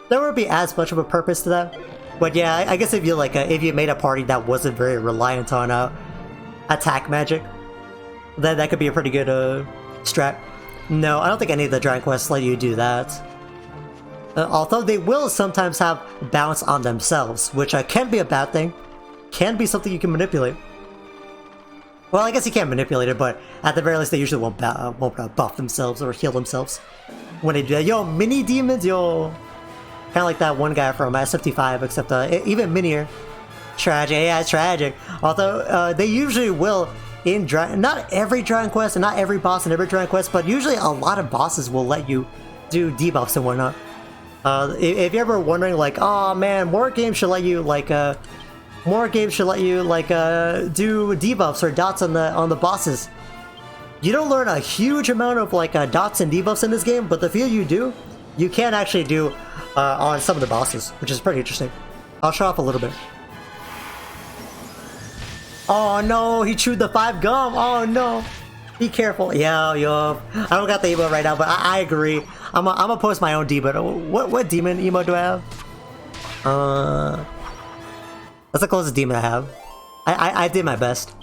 There wouldn't be as much of a purpose to that. But yeah, I guess if you like, if you made a party that wasn't very reliant on attack magic, then that could be a pretty good strat. No, I don't think any of the Dragon Quests let you do that. Although they will sometimes have Bounce on themselves, which can be a bad thing. Can be something you can manipulate. Well, I guess you can't manipulate it, but at the very least they usually won't buff themselves or heal themselves when they do that. Yo, mini demons, yo! Kind of like that one guy from S55, except even minier. Tragic, yeah, it's tragic. Although they usually will in not every Dragon Quest and not every boss in every Dragon Quest, but usually a lot of bosses will let you do debuffs and whatnot. If you're ever wondering, like, oh man, more games should let you do debuffs or dots on the bosses. You don't learn a huge amount of like dots and debuffs in this game, but the few you do, you can actually do on some of the bosses, which is pretty interesting. I'll show off a little bit. Oh no, he chewed the 5 gum. Oh no. Be careful. Yeah, yo. I don't got the emote right now, but I agree. I'm gonna post my own demon. What demon emote do I have? That's the closest demon I have. I did my best.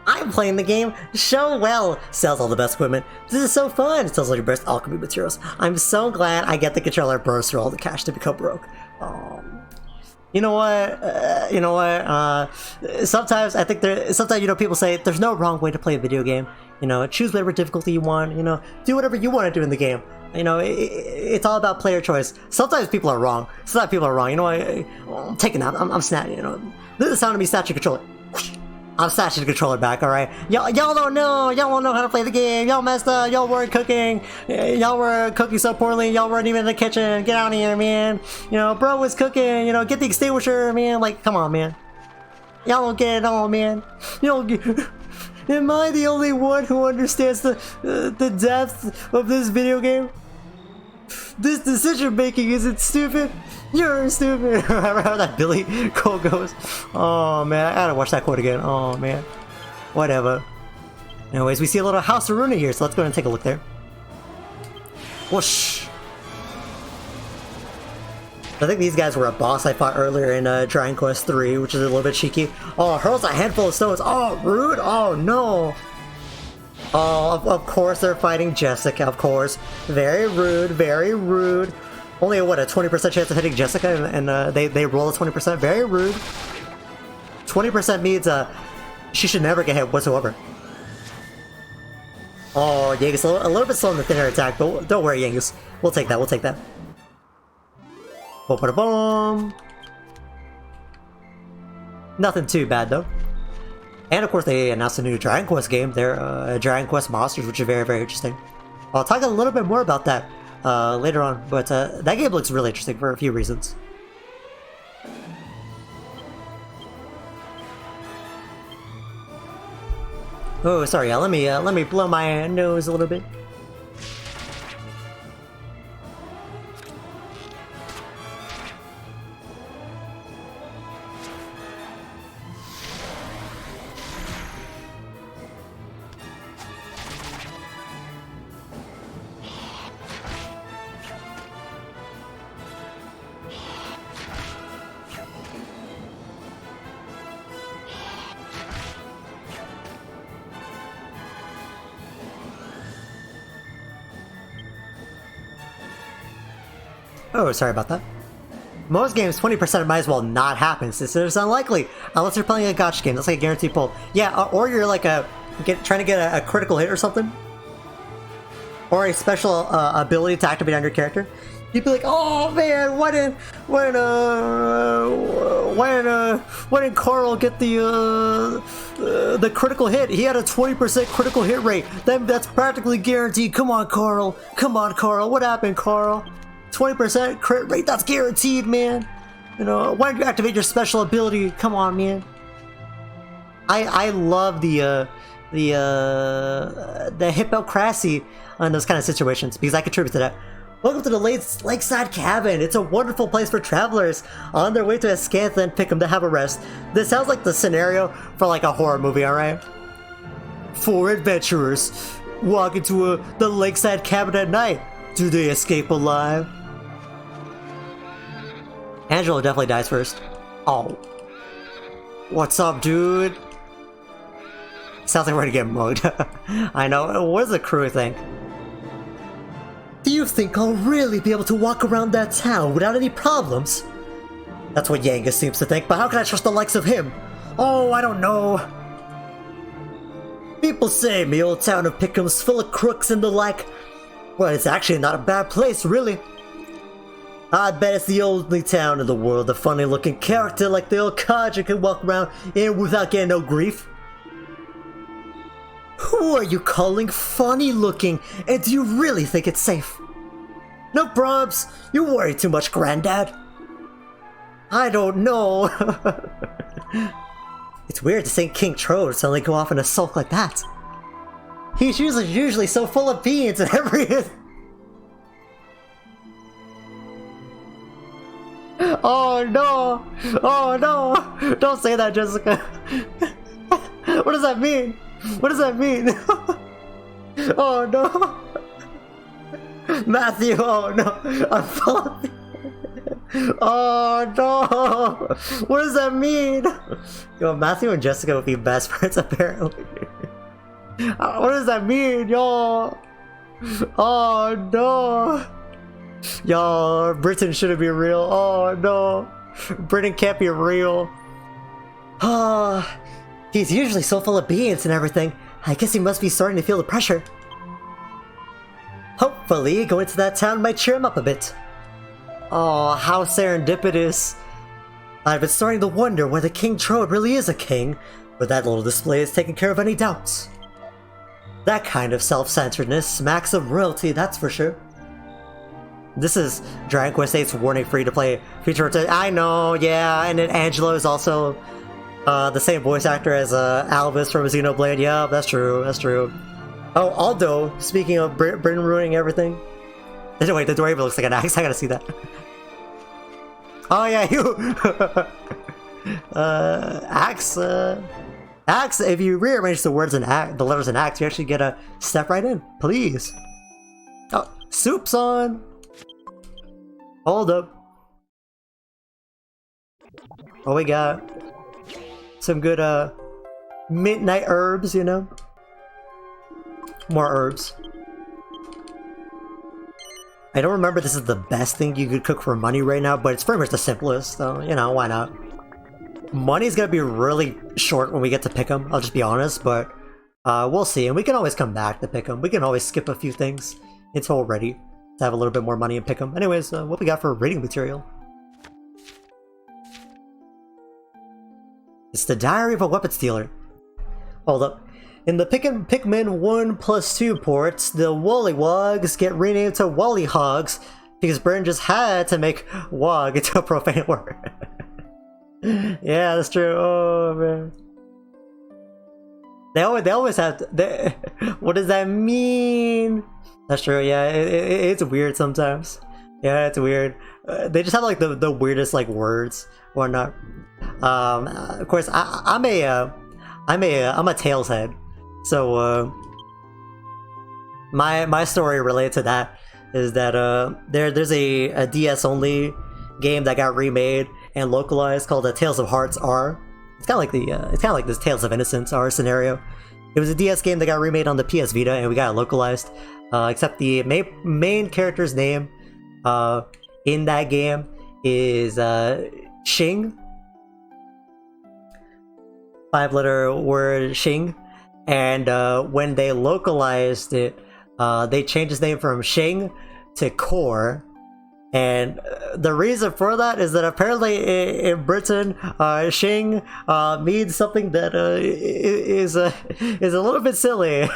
I'm playing the game so well. Sells all the best equipment. This is so fun. Sells all your best alchemy materials. I'm so glad I get the controller burst through all the cash to become broke. You know what? Sometimes I think sometimes people say there's no wrong way to play a video game. You know, choose whatever difficulty you want. You know, do whatever you want to do in the game. You know, it's all about player choice. Sometimes people are wrong. Sometimes people are wrong. You know, I'm taking out. I'm snatching. You know, this is the sound of me snatching the controller. I'm snatching the controller back. All right, y'all don't know. Y'all don't know how to play the game. Y'all messed up. Y'all weren't cooking. Y'all were cooking so poorly. Y'all weren't even in the kitchen. Get out of here, man. You know, bro was cooking. You know, get the extinguisher, man. Like, come on, man. Y'all don't get it all, man. You don't get. Am I the only one who understands the depth of this video game? This decision making isn't stupid. You're stupid. Remember how that Billy quote goes? Oh man, I gotta watch that quote again. Oh man. Whatever. Anyways, we see a little House of Runa here, so let's go ahead and take a look there. Whoosh. I think these guys were a boss I fought earlier in Dragon Quest III, which is a little bit cheeky. Oh, hurls a handful of stones. Oh, rude. Oh, no. Oh, of course they're fighting Jessica, of course. Very rude, very rude. Only, what, a 20% chance of hitting Jessica, and they roll a 20%? Very rude. 20% means she should never get hit whatsoever. Oh, Yangus, a little bit slow in the thinner attack, but don't worry, Yangus. We'll take that, we'll take that. Boom. Nothing too bad, though. And of course, they announced a new Dragon Quest game. They're Dragon Quest Monsters, which is very, very interesting. I'll talk a little bit more about that later on, but that game looks really interesting for a few reasons. Oh, sorry. Let me blow my nose a little bit. Oh, sorry about that. Most games, 20% might as well not happen, since it's unlikely, unless you're playing a gacha game. That's like a guaranteed pull. Yeah, or you're like trying to get a critical hit or something, or a special ability to activate on your character. You'd be like, oh man, why didn't Carl get the critical hit? He had a 20% critical hit rate. That's practically guaranteed. Come on, Carl. Come on, Carl. What happened, Carl? 20% crit rate, that's guaranteed, man. You know, why don't you activate your special ability? Come on, man. I love the hypocrisy on those kind of situations, because I contribute to that. Welcome to the lakeside cabin. It's a wonderful place for travelers on their way to a Scantland Pickham to have a rest. This sounds like the scenario for like a horror movie, alright? 4 adventurers walk into the lakeside cabin at night. Do they escape alive? Angelo definitely dies first. Oh. What's up, dude? Sounds like we're gonna get mugged. I know. What does the crew think? Do you think I'll really be able to walk around that town without any problems? That's what Yangus seems to think, but how can I trust the likes of him? Oh, I don't know. People say the old town of Pickham's full of crooks and the like. Well, it's actually not a bad place, really. I bet it's the only town in the world a funny-looking character like the old codger can walk around in without getting no grief. Who are you calling funny-looking, and do you really think it's safe? No probs, you worry too much, Granddad. I don't know. It's weird to see King Trode suddenly go off in a sulk like that. He's usually so full of beans and everything. Oh no! Oh no! Don't say that, Jessica. What does that mean? What does that mean? Oh no! Matthew, oh no! I'm falling. Oh no! What does that mean? Yo, Matthew and Jessica would be best friends apparently. What does that mean, y'all? Oh no! Y'all, Britain shouldn't be real. Oh no! Britain can't be real. Oh, he's usually so full of beans and everything. I guess he must be starting to feel the pressure. Hopefully, going to that town might cheer him up a bit. Oh, how serendipitous. I've been starting to wonder whether King Trode really is a king, but that little display has taken care of any doubts. That kind of self-centeredness smacks of royalty, that's for sure. This is Dragon Quest VIII's warning for you to play future. I know, yeah, and then Angelo is also the same voice actor as Albus from Xenoblade. Yeah, that's true, that's true. Oh, Aldo, speaking of Britain ruining everything. Wait, the door even looks like an axe, I gotta see that. Oh yeah, you! Axe, Axe, if you rearrange the words in the letters in Axe, you actually get a step right in, please. Oh, soup's on! Hold up. Oh, we got some good midnight herbs, you know? More herbs. I don't remember this is the best thing you could cook for money right now, but it's pretty much the simplest, so, you know, why not? Money's gonna be really short when we get to Pickham, I'll just be honest, but we'll see, and we can always come back to Pickham. We can always skip a few things until we're ready to have a little bit more money in Pickham. Anyways, what we got for reading material? It's the Diary of a Weapon Stealer. Hold up. In the Pikmin 1+2 ports, the Wollywogs get renamed to Wollyhogs because Bren just had to make Wog into a profane word. Yeah, that's true. Oh man. They always have to, what does that mean? That's true, yeah, it's weird sometimes. Yeah, it's weird. They just have like the weirdest like words or not. Of course, I'm a Tails head, so my story related to that is that there's a DS only game that got remade and localized called Tales of Hearts R. It's kind of like this Tales of Innocence R scenario. It was a DS game that got remade on the PS Vita and we got it localized. Except the main character's name in that game is Xing. 5-letter word Xing. And when they localized it, they changed his name from Xing to Core. And the reason for that is that apparently in Britain, Xing means something that is a little bit silly.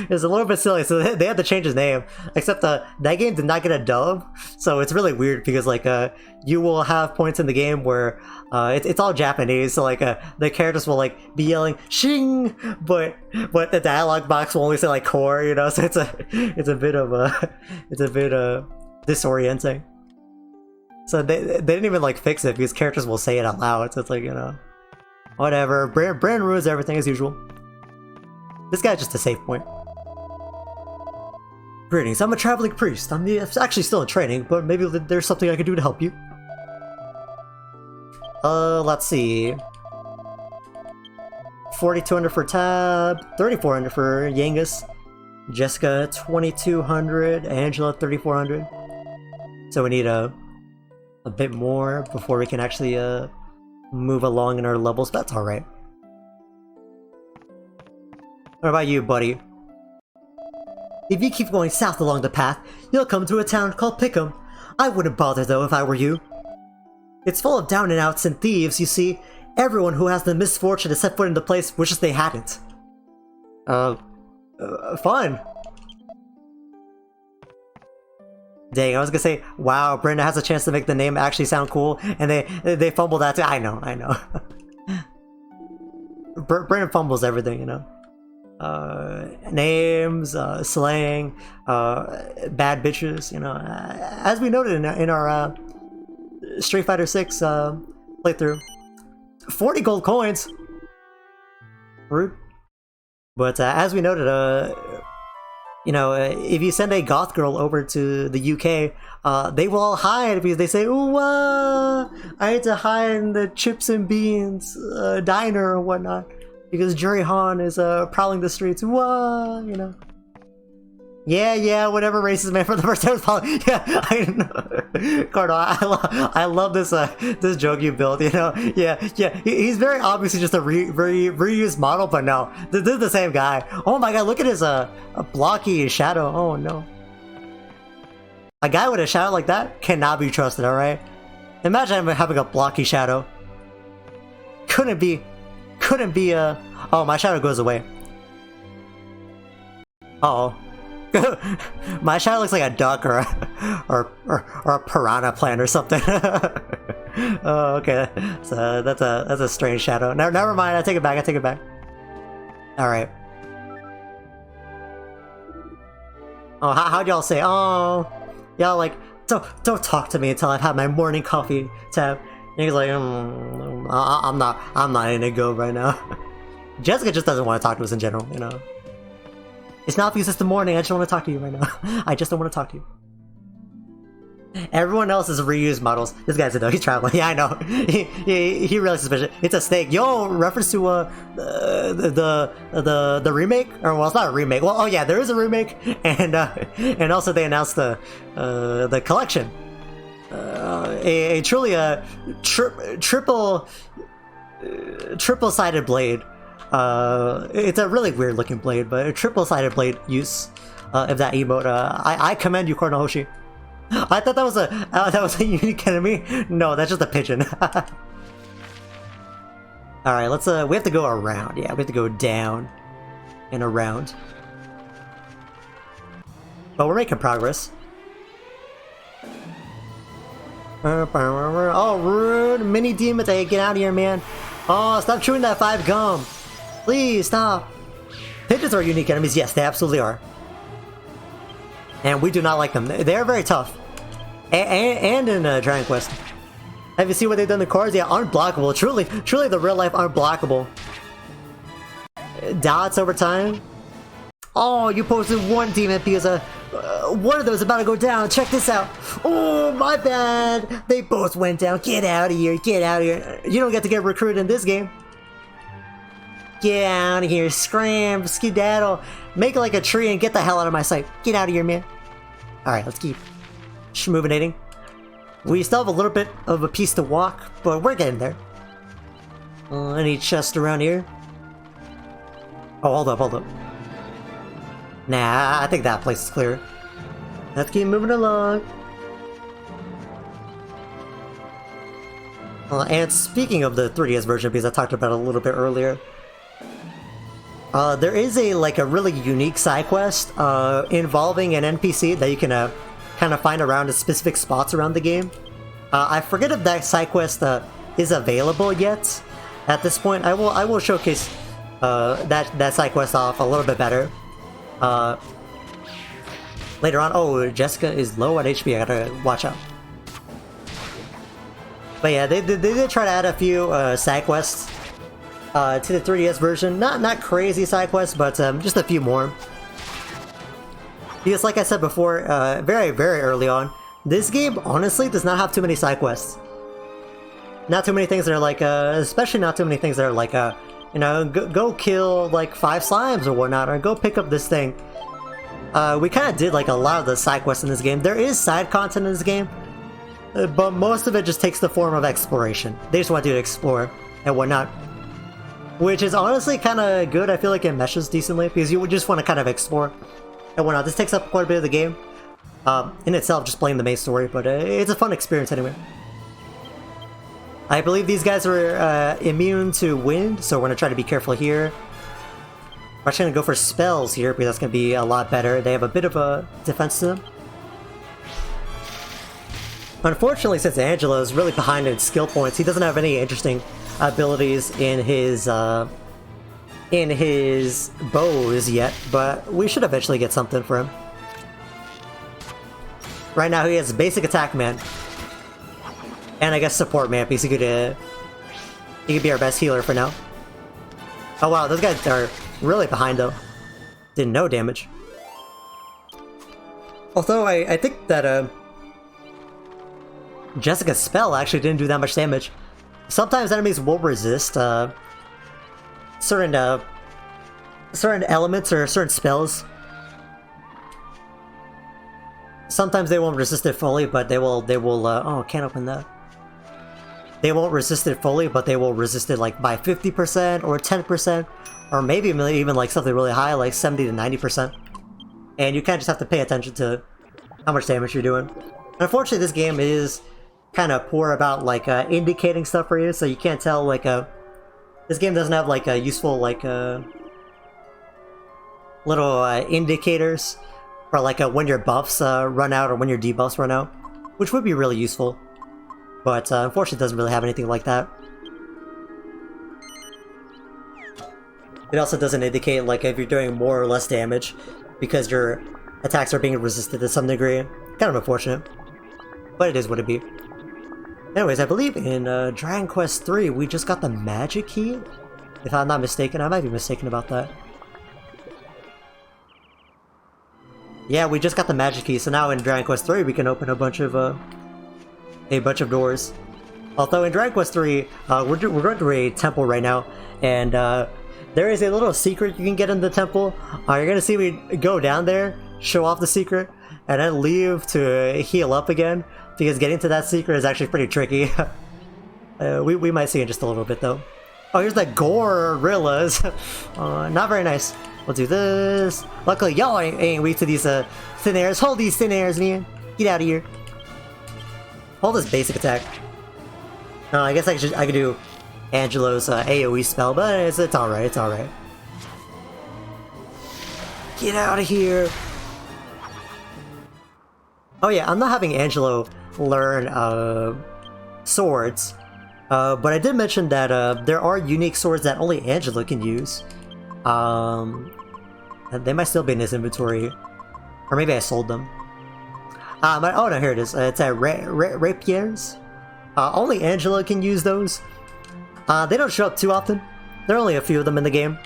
Is a little bit silly, so they had to change his name. Except that game did not get a dub, so it's really weird because like you will have points in the game where it's all Japanese, so like the characters will like be yelling Xing, but the dialogue box will only say like Core, you know. So it's a bit disorienting. So they didn't even like fix it because characters will say it out loud, so it's like, you know, whatever. Brand ruins everything as usual. This guy's just a save point. Greetings, I'm a traveling priest. I'm actually still in training, but maybe there's something I can do to help you. Let's see. 4,200 for Tab, 3,400 for Yangus, Jessica 2,200, Angela 3,400. So we need a bit more before we can actually move along in our levels, but that's alright. What about you, buddy? If you keep going south along the path, you'll come to a town called Pickham. I wouldn't bother though if I were you. It's full of down and outs and thieves, you see. Everyone who has the misfortune to set foot in the place wishes they hadn't. Fun. Dang, I was gonna say, wow, Brenda has a chance to make the name actually sound cool, and they fumbled that too. I know. Brenda fumbles everything, you know. Names, slang, bad bitches, you know. As we noted in our Street Fighter VI playthrough, 40 gold coins. Rude. But as we noted, you know, if you send a goth girl over to the UK, they will all hide because they say, "Ooh, I had to hide in the chips and beans diner or whatnot because Jerry Han is prowling the streets." You know. Yeah, whatever races man for the first time was following. Yeah, I know. Cardo, I love this this joke you built, you know. Yeah, he's very obviously just a reused model, but no, this is the same guy. Oh my god, look at his a blocky shadow. Oh no. A guy with a shadow like that cannot be trusted, alright? Imagine having a blocky shadow. Couldn't be oh, my shadow goes away. Uh-oh. My shadow looks like a duck or a piranha plant or something. Oh, okay. So that's a strange shadow. Never mind. I take it back. All right. Oh, how'd y'all say? Oh, y'all like don't talk to me until I've had my morning coffee. Tab. And he's like, I'm not in a go right now. Jessica just doesn't want to talk to us in general, you know. It's not because it's the morning, I just don't want to talk to you right now. I just don't want to talk to you. Everyone else is reused models. This guy's a dog. He's traveling. Yeah, I know. He really suspicious. It's a snake. Yo, reference to the remake, or well, it's not a remake. Well, oh yeah, there is a remake, and also they announced the collection. A truly triple-sided blade. It's a really weird looking blade, but a triple-sided blade use of that emote. I commend you, Kornohoshi. I thought that was a unique enemy. No, that's just a pigeon. All right, let's we have to go around. Yeah, we have to go down and around. But we're making progress. Oh, rude mini demons! Hey, get out of here, man! Oh, stop chewing that 5 gum! Please stop. Pigeons are unique enemies. Yes, they absolutely are. And we do not like them. They are very tough. And in Dragon Quest. Have you seen what they've done to cards? Yeah, unblockable. Truly the real life unblockable. Dots over time. Oh, you posted one demon because one of those is about to go down. Check this out. Oh, my bad. They both went down. Get out of here. Get out of here. You don't get to get recruited in this game. Get out of here. Scram. Skedaddle. Make it like a tree and get the hell out of my sight. Get out of here, man. Alright, let's keep schmoovinating. We still have a little bit of a piece to walk, but we're getting there. Any chest around here? Oh, hold up. Nah, I think that place is clear. Let's keep moving along. And speaking of the 3DS version, because I talked about it a little bit earlier, there is a really unique side quest involving an NPC that you can kind of find around in specific spots around the game. I forget if that side quest is available yet. At this point, I will showcase that side quest off a little bit better later on. Oh, Jessica is low on HP. I gotta watch out. But yeah, they did try to add a few side quests to the 3DS version. Not crazy side quests, but just a few more. Because like I said before, very early on, this game honestly does not have too many side quests. Not too many things that are like, especially not too many things that are like, you know, go kill like 5 slimes or whatnot, or go pick up this thing. We kind of did like a lot of the side quests in this game. There is side content in this game, but most of it just takes the form of exploration. They just want you to explore and whatnot. Which is honestly kind of good. I feel like it meshes decently, because you would just want to kind of explore and whatnot. This takes up quite a bit of the game in itself, just playing the main story, but it's a fun experience anyway. I believe these guys are immune to wind, so we're going to try to be careful here. We're actually going to go for spells here, because that's going to be a lot better. They have a bit of a defense to them. Unfortunately, since Angelo is really behind in skill points, he doesn't have any interesting abilities in his bows yet, but we should eventually get something for him. Right now he has basic attack man, and I guess support man, because he could be our best healer for now. Oh wow, those guys are really behind though. Did no damage. Although I think that Jessica's spell actually didn't do that much damage. Sometimes enemies will resist certain elements or certain spells. Sometimes they won't resist it fully, but they will. Oh, can't open that. They won't resist it fully, but they will resist it like by 50% or 10%, or maybe even like something really high, like 70 to 90%. And you kind of just have to pay attention to how much damage you're doing. Unfortunately, this game is kind of poor about like indicating stuff for you, so you can't tell like this game doesn't have like a useful like little indicators for like when your buffs run out or when your debuffs run out, which would be really useful, but unfortunately it doesn't really have anything like that. It also doesn't indicate like if you're doing more or less damage, because your attacks are being resisted to some degree. Kind of unfortunate, but it is what it be. Anyways, I believe in Dragon Quest III we just got the magic key, if I'm not mistaken. I might be mistaken about that. Yeah, we just got the magic key, so now in Dragon Quest III we can open a bunch of doors. Although in Dragon Quest III, we're going through a temple right now, and there is a little secret you can get in the temple. You're gonna see me go down there, show off the secret, and then leave to heal up again, because getting to that secret is actually pretty tricky. We might see in just a little bit though. Oh, here's the gorillas. Not very nice. We'll do this. Luckily, y'all ain't weak to these thin airs. Hold these thin airs, man. Get out of here. Hold this basic attack. I guess I could do Angelo's AoE spell, but it's alright, it's alright. Get out of here! Oh yeah, I'm not having Angelo learn swords, but I did mention that there are unique swords that only Angelo can use. They might still be in his inventory, or maybe I sold them. Oh no, here it is. It's at rapiers. Only Angelo can use those. They don't show up too often. There are only a few of them in the game.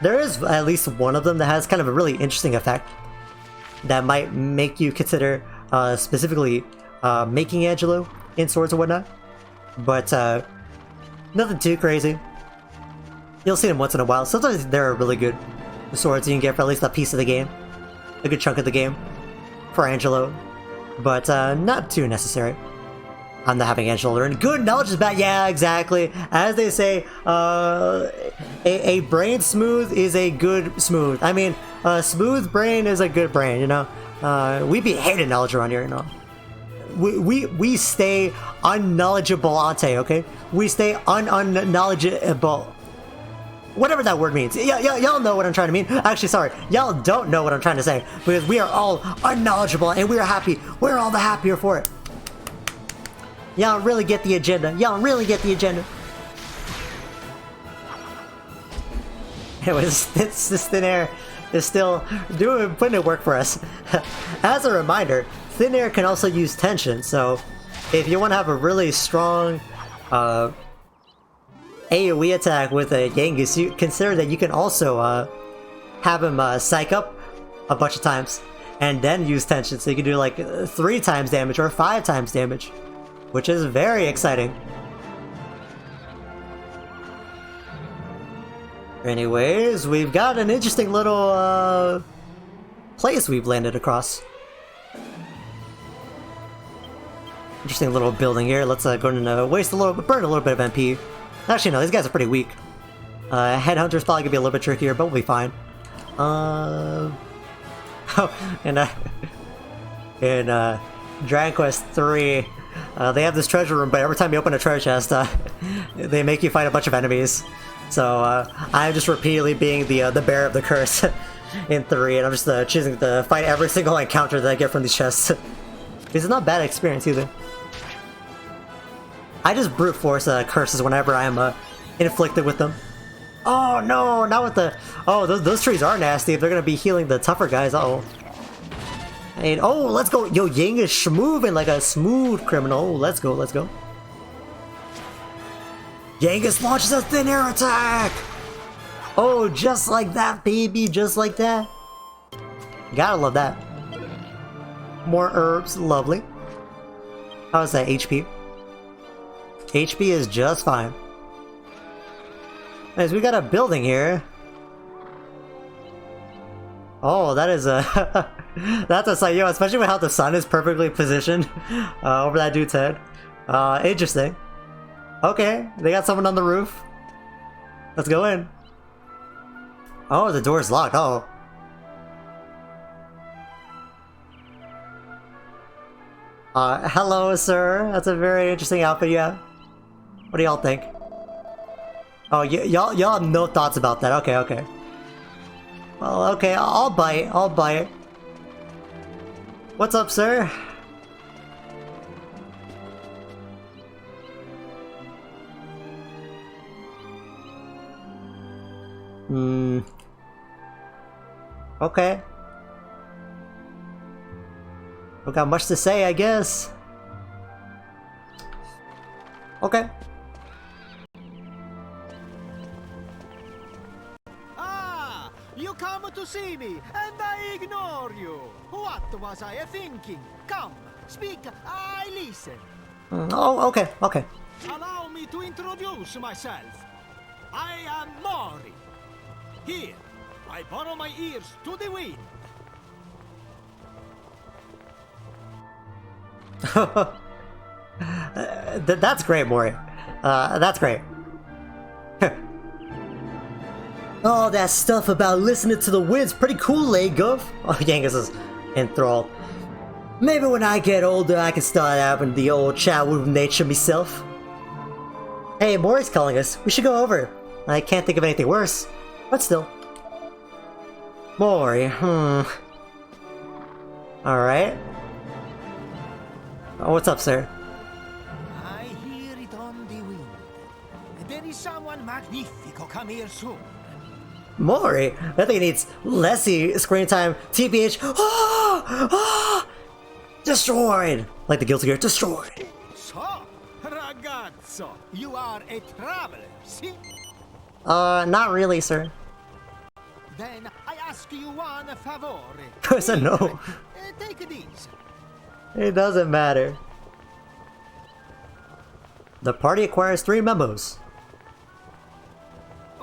There is at least one of them that has kind of a really interesting effect that might make you consider specifically making Angelo in swords or whatnot. But nothing too crazy. You'll see them once in a while. Sometimes they're really good swords you can get for at least a piece of the game. A good chunk of the game for Angelo. But not too necessary. I'm not having Angelo learn. Good knowledge is bad. Yeah, exactly. As they say, a brain smooth is a good smooth. I mean, a smooth brain is a good brain, you know? We be hating knowledge around here, you know? We stay unknowledgeable, okay? We stay unknowledgeable. Whatever that word means. Y'all know what I'm trying to mean. Actually, sorry. Y'all don't know what I'm trying to say. Because we are all unknowledgeable and we are happy. We're all the happier for it. Y'all really get the agenda. Y'all really get the agenda. Anyways, this thin air is still putting in work for us. As a reminder, thin air can also use tension, so if you want to have a really strong AoE attack with a Yangus, you consider that you can also have him psych up a bunch of times and then use tension, so you can do like 3 times damage or 5 times damage, which is very exciting. Anyways, we've got an interesting little place we've landed across. Interesting little building here. Let's go and burn a little bit of MP. Actually, no, these guys are pretty weak. Headhunter's probably gonna be a little bit trickier, but we'll be fine. Oh, and in Dragon Quest III, they have this treasure room, but every time you open a treasure chest, they make you fight a bunch of enemies. So I'm just repeatedly being the bearer of the curse in 3, and I'm just choosing to fight every single encounter that I get from these chests. It's not a bad experience either. I just brute force curses whenever I'm inflicted with them. Oh no, not with the... Oh, those trees are nasty if they're gonna be healing the tougher guys. Uh-oh. And oh, let's go. Yo, Ying is schmoving like a smooth criminal. Let's go, let's go. Yangus launches a thin air attack! Oh, just like that, baby, just like that. Gotta love that. More herbs, lovely. How's that HP? HP is just fine. Anyways, we got a building here. Oh, that is a... That's a sight, yo, especially with how the sun is perfectly positioned over that dude's head. Interesting. Okay, they got someone on the roof. Let's go in. Oh, the door's locked. Oh. Hello, sir. That's a very interesting outfit you have. What do y'all think? Oh, y'all have no thoughts about that. Okay, okay. Well, okay, I'll buy it. I'll buy it. What's up, sir? Okay. Don't got much to say, I guess. Okay. Ah, you come to see me, and I ignore you. What was I thinking? Come, speak, I listen. Oh, okay, okay. Allow me to introduce myself. I am Morrie. Here, I borrow my ears to the wind. That's great, Morrie. That's great. All that stuff about listening to the wind's pretty cool, eh, Gov? Oh, Yangus is enthralled. Maybe when I get older, I can start having the old chat with nature myself. Hey, Morrie's calling us. We should go over. I can't think of anything worse. But still. Morrie, Alright. Oh, what's up, sir? I hear it on the wind. There is someone magnifico come here soon. Morrie? I think it needs Lessie screen time. TBH. Destroyed! Like the Guilty Gear. Destroyed. So, ragazzo, you are a traveler, see? Not really, sir. Then I ask you one favor. I said no. Take these. It doesn't matter. The party acquires 3 memos.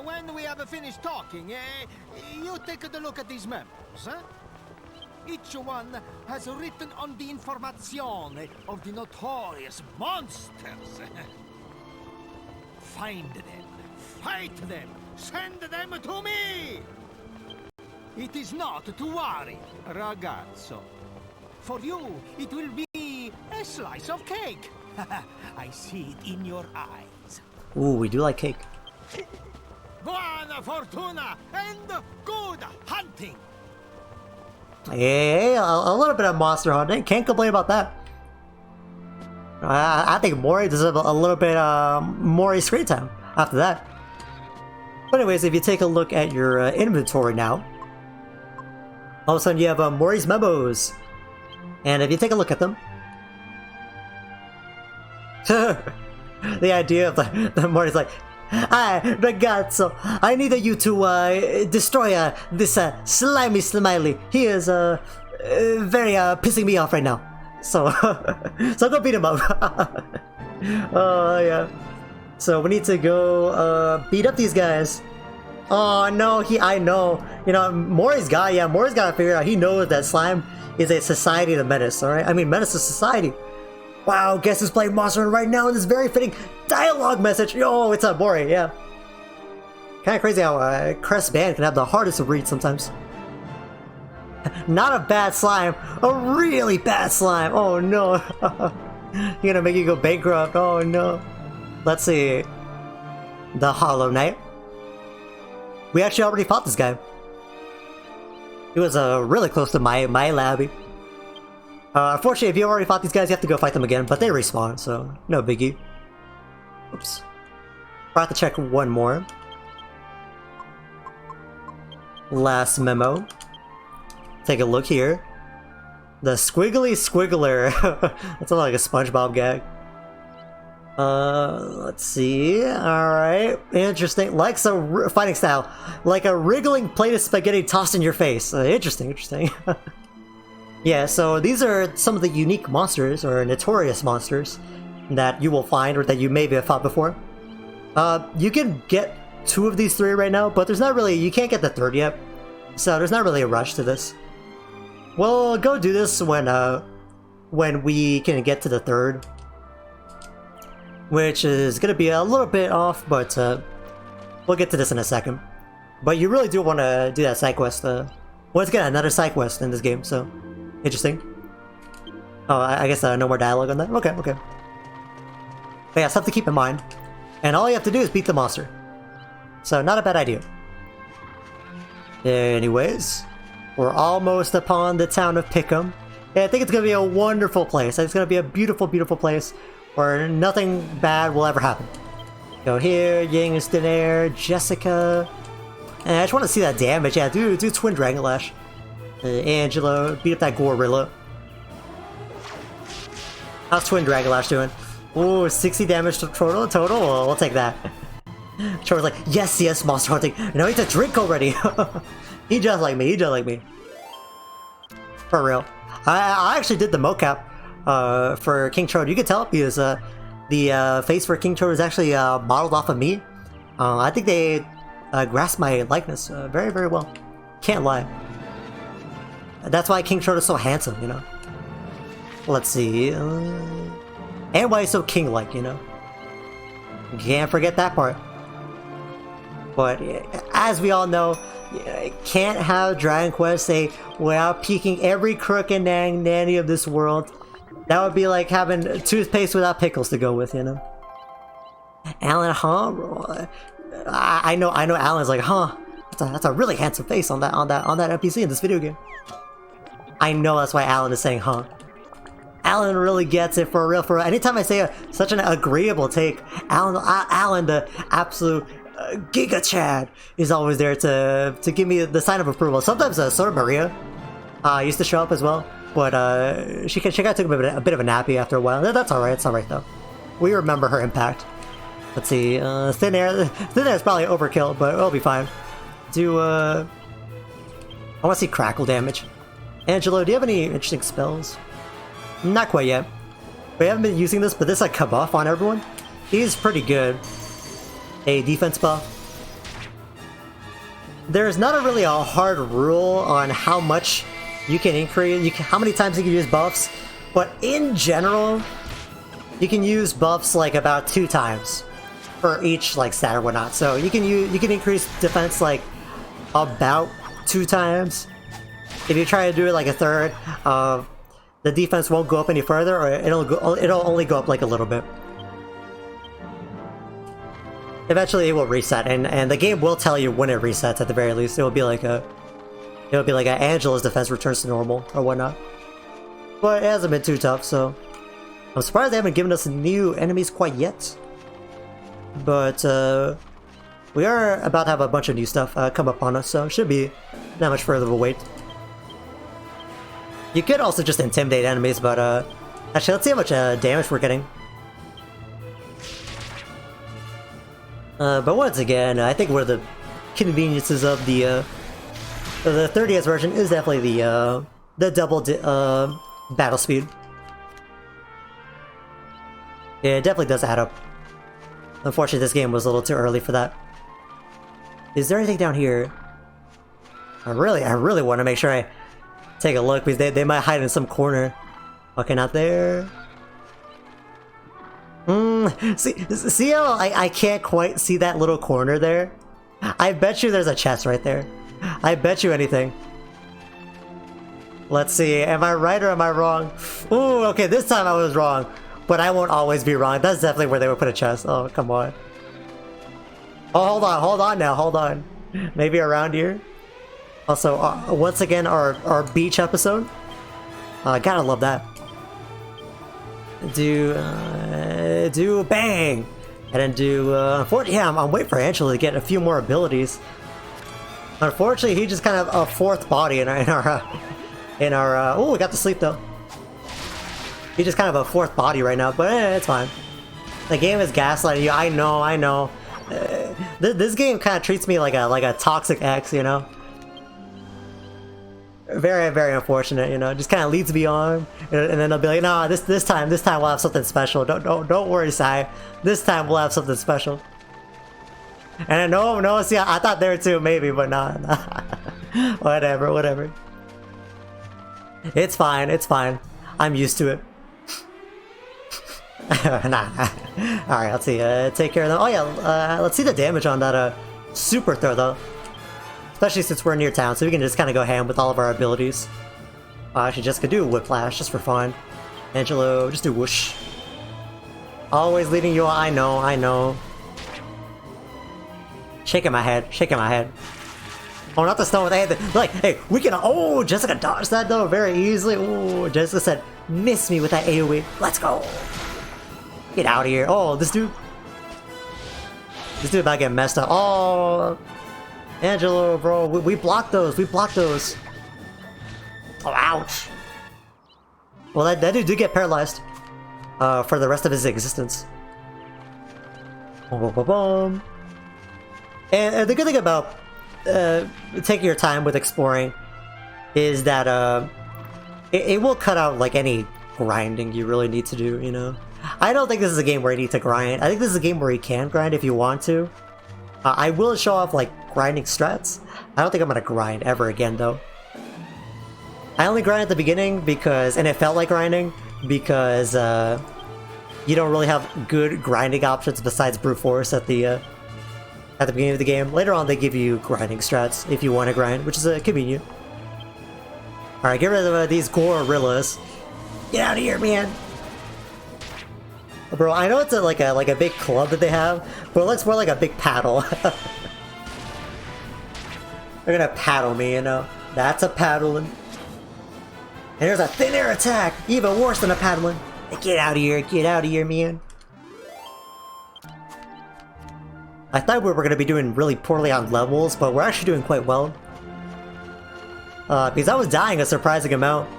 When we have finished talking, you take a look at these memos, huh? Each one has written on the information of the notorious monsters. Find them, fight them, send them to me! It is not to worry, ragazzo. For you, it will be a slice of cake. I see it in your eyes. Ooh, we do like cake. Buona fortuna and good hunting! Hey, a little bit of monster hunting. Can't complain about that. I think Morrie deserves a little bit Morrie screen time after that. But anyways, if you take a look at your inventory now, all of a sudden you have Morrie's memos. And if you take a look at them, the idea of the Morrie's like, "Hi, ragazzo, I need you to destroy this slimy smiley. He is very pissing me off right now. So, so go beat him up." Oh yeah. So we need to go beat up these guys. Oh no, I know. You know, Morrie's got to figure out. He knows that slime is a society to menace. All right, I mean menace to society. Wow, guess who's playing Monster Hunter right now in this very fitting dialogue message. Yo, it's Morrie, yeah. Kinda crazy how Crest Band can have the hardest to read sometimes. Not a bad slime, a really bad slime. Oh no. You're gonna make you go bankrupt. Oh no. Let's see. The Hollow Knight. We actually already fought this guy. He was really close to my labby. Unfortunately, if you already fought these guys, you have to go fight them again, but they respawn, so no biggie. Oops. I'll have to check one more. Last memo. Take a look here. The Squiggly Squiggler. That's like a SpongeBob gag. Let's see. Alright. Interesting. Likes a fighting style. Like a wriggling plate of spaghetti tossed in your face. Interesting, interesting. Yeah, so these are some of the unique monsters, or notorious monsters, that you will find, or that you maybe have fought before. You can get 2 of these 3 right now, but there's not really, you can't get the 3rd yet. So there's not really a rush to this. We'll go do this when we can get to the 3rd. Which is gonna be a little bit off, but we'll get to this in a second. But you really do want to do that side quest. Once again, another side quest in this game, so interesting. Oh, I guess no more dialogue on that? Okay, okay. But yeah, stuff to keep in mind. And all you have to do is beat the monster. So, not a bad idea. Anyways, we're almost upon the town of Pickham. Yeah, I think it's gonna be a wonderful place. It's gonna be a beautiful, beautiful place where nothing bad will ever happen. Go here, Yangus, Daenerys, Jessica. And I just want to see that damage. Yeah, do Twin Dragon Lash. Angela, beat up that gorilla. How's Twin Dragon Lash doing? Ooh, 60 damage to total? Well, we'll take that. Trode's like, yes, yes, monster hunting. Now I need to drink already. He just like me. He just like me. For real. I actually did the mocap for King Trode. You can tell because the face for King Trode is actually modeled off of me. I think they grasped my likeness very, very well. Can't lie. That's why King Trode is so handsome, you know. Let's see. And why he's so king-like, you know. Can't forget that part. But as we all know, you can't have Dragon Quest VIII without peeking every crook and nanny of this world. That would be like having toothpaste without pickles to go with, you know. Alan, huh? I know Alan's like, huh? That's a really handsome face on that NPC in this video game. I know that's why Alan is saying, huh? Alan really gets it for real. Anytime I say such an agreeable take, Alan, the absolute Giga Chad, is always there to give me the sign of approval. Sometimes sort of Maria used to show up as well, but she kind of took a bit of a nappy after a while. That's alright. It's alright though. We remember her impact. Let's see. Thin air is probably overkill, but it'll be fine. I want to see crackle damage. Angelo, do you have any interesting spells? Not quite yet. We haven't been using this, but this like buff on everyone. He's pretty good. A defense buff. There's not really a hard rule on how much you can increase, how many times you can use buffs, but in general, you can use buffs like about 2 times for each like stat or whatnot. So you can increase defense like about 2 times. If you try to do it like a third, the defense won't go up any further, or it'll only go up like a little bit. Eventually, it will reset, and the game will tell you when it resets. At the very least, it'll be like Angela's defense returns to normal or whatnot. But it hasn't been too tough, so I'm surprised they haven't given us new enemies quite yet. But we are about to have a bunch of new stuff come upon us, so it should be not much further of a wait. You could also just intimidate enemies, but actually, let's see how much damage we're getting. But once again, I think one of the conveniences of the 30S version is definitely the double battle speed. Yeah, it definitely does add up. Unfortunately, this game was a little too early for that. Is there anything down here? I really want to make sure I take a look, because they might hide in some corner. Okay, not there. See how I can't quite see that little corner there? I bet you there's a chest right there. I bet you anything. Let's see, am I right or am I wrong? Ooh, okay, this time I was wrong. But I won't always be wrong. That's definitely where they would put a chest. Oh, come on. Oh, hold on now, hold on. Maybe around here? Also, once again, our beach episode. Gotta love that. Do bang! And then do, unfortunately, yeah, I'm waiting for Angela to get a few more abilities. Unfortunately, he just kind of a fourth body in our oh, we got to sleep though. He's just kind of a fourth body right now, but it's fine. The game is gaslighting you, I know. This game kind of treats me like a toxic ex, you know? Very, very unfortunate, you know. Just kind of leads me on, and then they'll be like, "No, this time we'll have something special. Don't worry, Sai. This time we'll have something special." And no, see, I thought there too, maybe, but nah. Whatever. It's fine. I'm used to it. Nah. All right, let's see. Take care of them. Oh yeah, let's see the damage on that super throw though. Especially since we're near town, so we can just kind of go ham with all of our abilities. Actually, Jessica, do a whiplash, just for fun. Angelo, just do whoosh. Always leading you on, I know. Shaking my head. Oh, not the stone. Like, hey, we can. Oh, Jessica dodged that though very easily. Oh, Jessica said, "Miss me with that AoE. Let's go. Get out of here." Oh, this dude about to get messed up. Oh. Angelo, bro, we blocked those. Oh, ouch. Well, that dude did get paralyzed for the rest of his existence. Boom. And the good thing about taking your time with exploring is that it will cut out like any grinding you really need to do, you know? I don't think this is a game where you need to grind. I think this is a game where you can grind if you want to. I will show off like grinding strats. I don't think I'm gonna grind ever again though. I only grind at the beginning because, and it felt like grinding, because you don't really have good grinding options besides brute force at the beginning of the game. Later on they give you grinding strats if you want to grind, which is convenient. Alright, get rid of these gorillas. Get out of here, man! Bro, I know it's like a big club that they have, but it looks more like a big paddle. They're gonna paddle me, you know? That's a paddling. And there's a thin air attack! Even worse than a paddling! Get out of here, man! I thought we were gonna be doing really poorly on levels, but we're actually doing quite well. Because I was dying a surprising amount.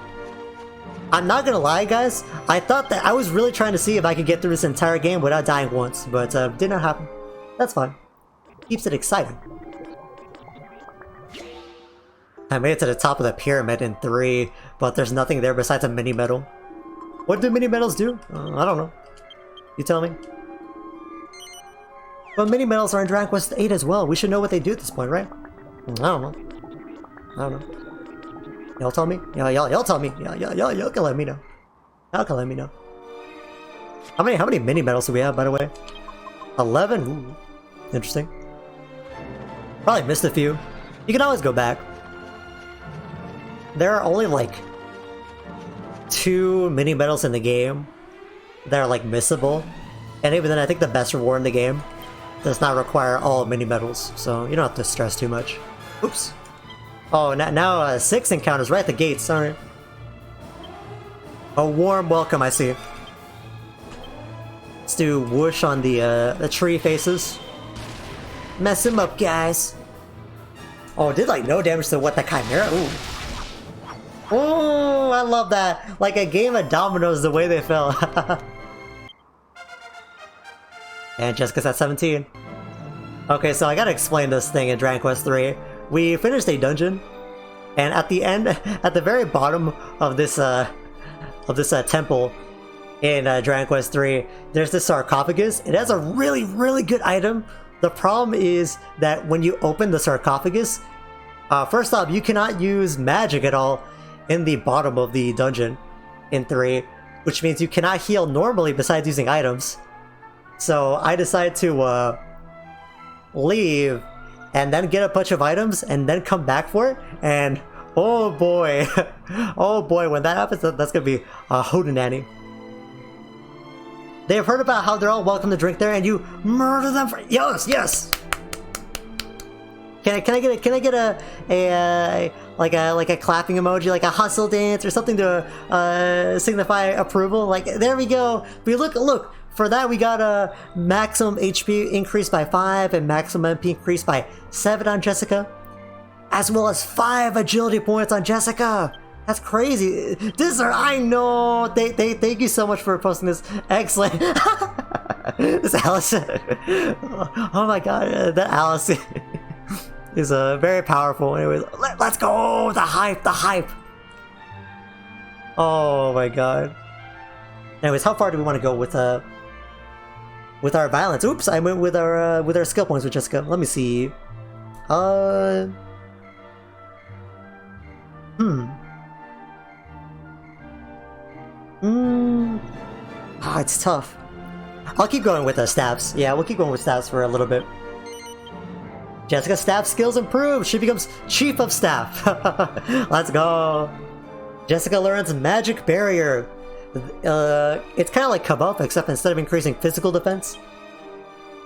I'm not gonna lie, guys, I thought that I was really trying to see if I could get through this entire game without dying once, but did not happen. That's fine. Keeps it exciting. I made it to the top of the pyramid in 3, but there's nothing there besides a mini medal. What do mini medals do? I don't know. You tell me. But mini medals are in Dragon Quest VIII as well. We should know what they do at this point, right? I don't know. I don't know. Y'all tell me? Y'all tell me. Y'all can let me know. Y'all can let me know. How many mini medals do we have, by the way? 11? Ooh. Interesting. Probably missed a few. You can always go back. There are only like 2 mini medals in the game that are like missable. And even then, I think the best reward in the game does not require all mini medals, so you don't have to stress too much. Oops. Oh, now 6 encounters right at the gate, sorry. A warm welcome, I see. Let's do whoosh on the tree faces. Mess him up, guys. Oh, it did like no damage to what, the Chimera? Ooh. Oh, I love that. Like a game of dominoes the way they fell. And Jessica's at 17. Okay, so I gotta explain this thing in Dragon Quest III. We finished a dungeon, and at the end, at the very bottom of this temple in Dragon Quest III, there's this sarcophagus. It has a really, really good item. The problem is that when you open the sarcophagus, first off, you cannot use magic at all in the bottom of the dungeon in 3, which means you cannot heal normally besides using items. So I decided to leave and then get a bunch of items and then come back for it, and oh boy, oh boy, when that happens, that's gonna be a hootenanny. They have heard about how they're all welcome to drink there, and you murder them for— yes. Can I get a like a clapping emoji, like a hustle dance or something to signify approval? Like, there we go. We look. For that, we got a maximum HP increased by 5 and maximum MP increased by 7 on Jessica, as well as 5 agility points on Jessica. That's crazy. I know. Thank you so much for posting this. Excellent. This Alice. Oh my god, that Alice is very powerful. Anyways, let's go. The hype. Oh my god. Anyways, how far do we want to go with our violence? Oops, I went with our skill points with Jessica. Let me see. It's tough. I'll keep going with the staffs. Yeah, we'll keep going with staffs for a little bit. Jessica's staff skills improved. She becomes Chief of Staff. Let's go. Jessica learns Magic Barrier. It's kind of like Kabuff, except instead of increasing physical defense,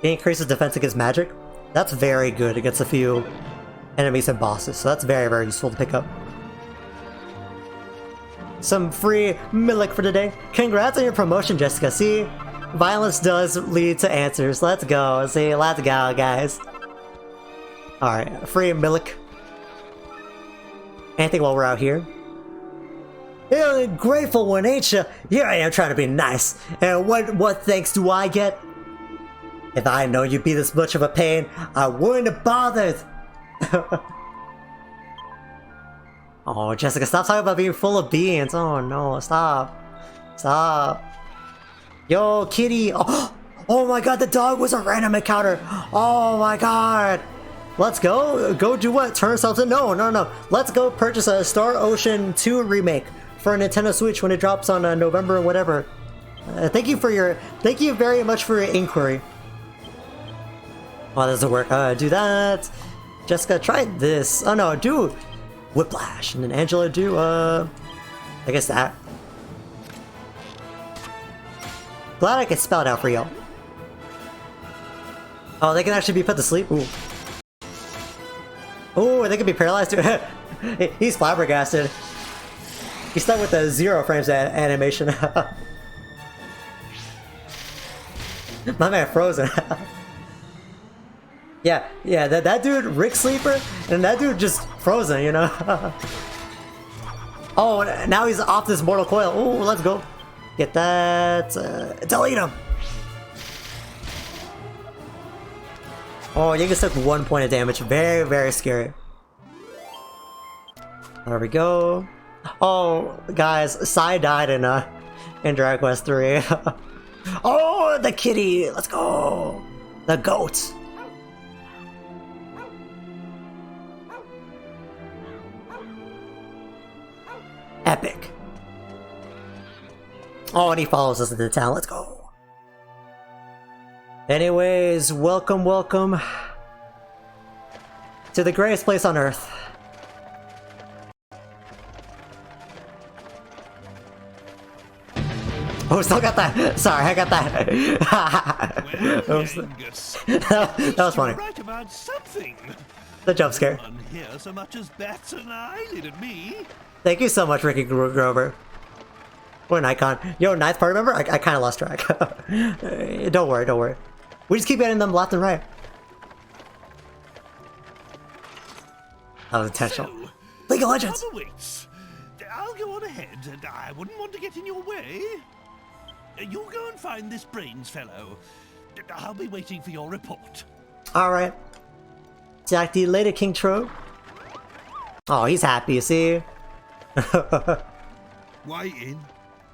it increases defense against magic. That's very good against a few enemies and bosses, so that's very, very useful to pick up. Some free Milik for today. Congrats on your promotion, Jessica. See, violence does lead to answers. Let's go. See, let's go, guys. Alright, free Milik. Anything while we're out here? You're a grateful one, ain't ya? Here I am trying to be nice. And what thanks do I get? If I know you'd be this much of a pain, I wouldn't have bothered. Oh, Jessica, stop talking about being full of beans. Oh no, stop. Stop. Yo, kitty. Oh, oh my god, the dog was a random encounter. Oh my god. Let's go. Go do what? Turn ourselves in? No, no, no. Let's go purchase a Star Ocean 2 remake for a Nintendo Switch when it drops on November or whatever. Thank you very much for your inquiry. Oh, that doesn't work. Do that. Jessica, try this. Oh no, do Whiplash. And then Angela, do, I guess that. Glad I could spell it out for y'all. Oh, they can actually be put to sleep? Ooh. Ooh, they can be paralyzed too. He's flabbergasted. He's stuck with the 0 frames animation. My man frozen. Yeah, that dude, Rick Sleeper, and that dude just frozen, you know? Oh, now he's off this mortal coil. Ooh, let's go. Get that. Delete him. Oh, Yangus took 1 point of damage. Very, very scary. There we go. Oh, guys, Sai died in Dragon Quest III. Oh, the kitty. Let's go. The goat. Epic. Oh, and he follows us into town. Let's go. Anyways, welcome to the greatest place on earth. Oh, still got that. Sorry, I got that. That was funny. Right about something. The jump scare. No one here so much as bats an eyelid at me. Thank you so much, Ricky Grover. What an icon. Yo, ninth part, remember? I kind of lost track. Don't worry, don't worry. We just keep getting them left and right. That was intentional. So, League of Legends! trouble waits. I'll go on ahead, and I wouldn't want to get in your way. You go and find this brains fellow. I'll be waiting for your report. Alright. Talk to you later, King Trode. Oh, he's happy, you see? Waiting?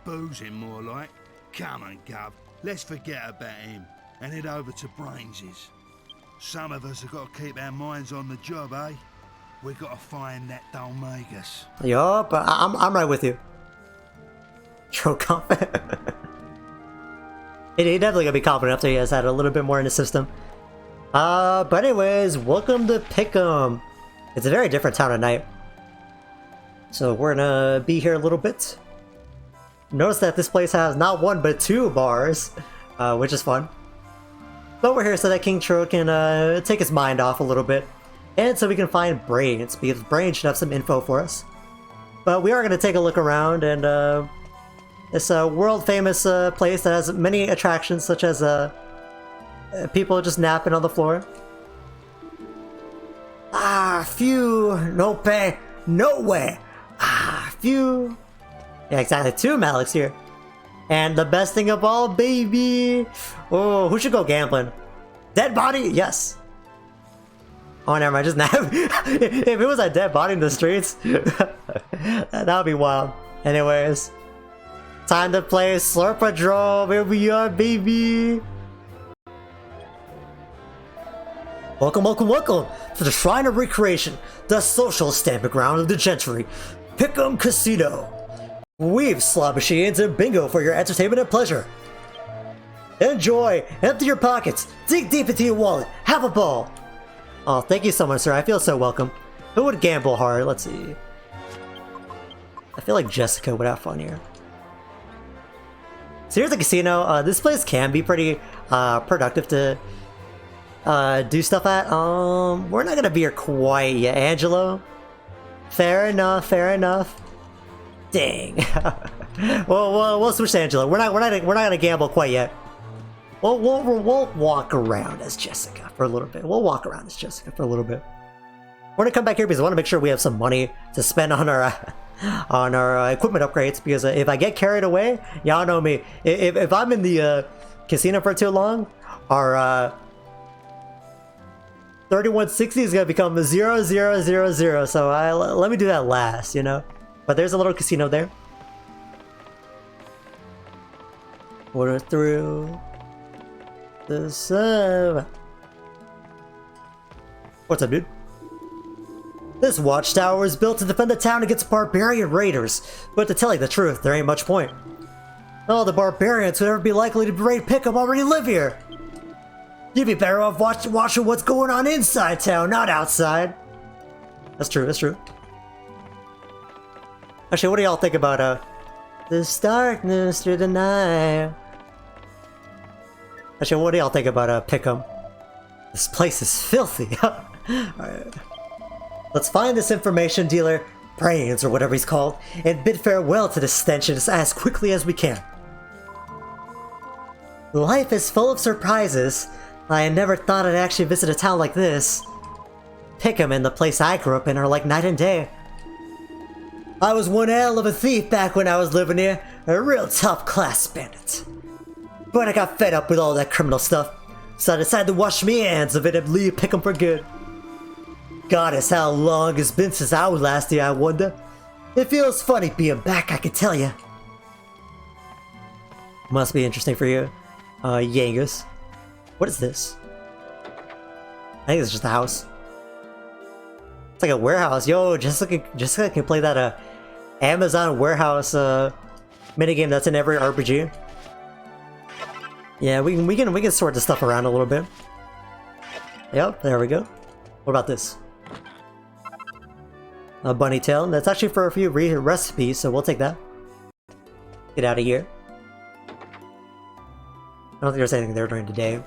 Boozing more like. Come on, Gov. Let's forget about him and head over to Brains's. Some of us have got to keep our minds on the job, eh? We've got to find that Dalmagus. Yup, I'm right with you. Trode confident. He definitely gonna be confident after he has had a little bit more in the system. But anyways, welcome to Pickham. It's a very different town at night. So we're gonna be here a little bit. Notice that this place has not 1 but 2 bars, which is fun. But we're here so that King Trode can take his mind off a little bit. And so we can find Brains, because Brains should have some info for us. But we are going to take a look around, and this world-famous place that has many attractions, such as people just napping on the floor. Ah, phew, no pay, no way. Ah, phew. Yeah, exactly, 2 Maliks here. And the best thing of all, baby. Oh, who should go gambling? Dead body? Yes. Oh, never mind, just nap. If it was a dead body in the streets, that would be wild. Anyways, time to play Slurpadrome. Here we are, baby. Welcome to the Shrine of Recreation, the social stamping ground of the gentry, Pickham Casino. We've slot machines and bingo for your entertainment and pleasure. Enjoy, empty your pockets, dig deep into your wallet, have a ball. Oh, thank you so much, sir. I feel so welcome. Who would gamble hard? Let's see. I feel like Jessica would have fun here. So here's the casino. This place can be pretty productive to do stuff at. We're not gonna be here quite yet, Angelo. Fair enough, fair enough. Dang. well, we'll switch to Angelo. We're not gonna gamble quite yet. We'll walk around as Jessica for a little bit. We'll walk around as Jessica for a little bit. We're gonna come back here because I want to make sure we have some money to spend on our equipment upgrades. Because if I get carried away, y'all know me. If I'm in the casino for too long, our 3160 is gonna become 0000, so let me do that last, you know? But there's a little casino there. Order through the sub. What's up, dude? This watchtower was built to defend the town against barbarian raiders, but to tell you the truth, there ain't much point. All the barbarians who'd ever be likely to raid Pickham already live here. You'd be better off watching what's going on inside town, not outside. That's true, that's true. Actually, what do y'all think about, this darkness through the night? Actually, what do y'all think about, Pickham? This place is filthy. Alright. Let's find this information dealer, Brains or whatever he's called, and bid farewell to this stench as quickly as we can. Life is full of surprises. I never thought I'd actually visit a town like this. Pickham and the place I grew up in are like night and day. I was one hell of a thief back when I was living here, a real top-class bandit. But I got fed up with all that criminal stuff, so I decided to wash my hands of it and leave Pickham for good. Goddess, how long it's been since I was last here, I wonder. It feels funny being back, I can tell you. Must be interesting for you, Yangus. What is this? I think it's just a house. It's like a warehouse. Yo, just like I can play that Amazon warehouse minigame that's in every RPG. Yeah, we can sort this stuff around a little bit. Yep, there we go. What about this? A bunny tail. That's actually for a few recipes, so we'll take that. Get out of here. I don't think there's anything there during the day.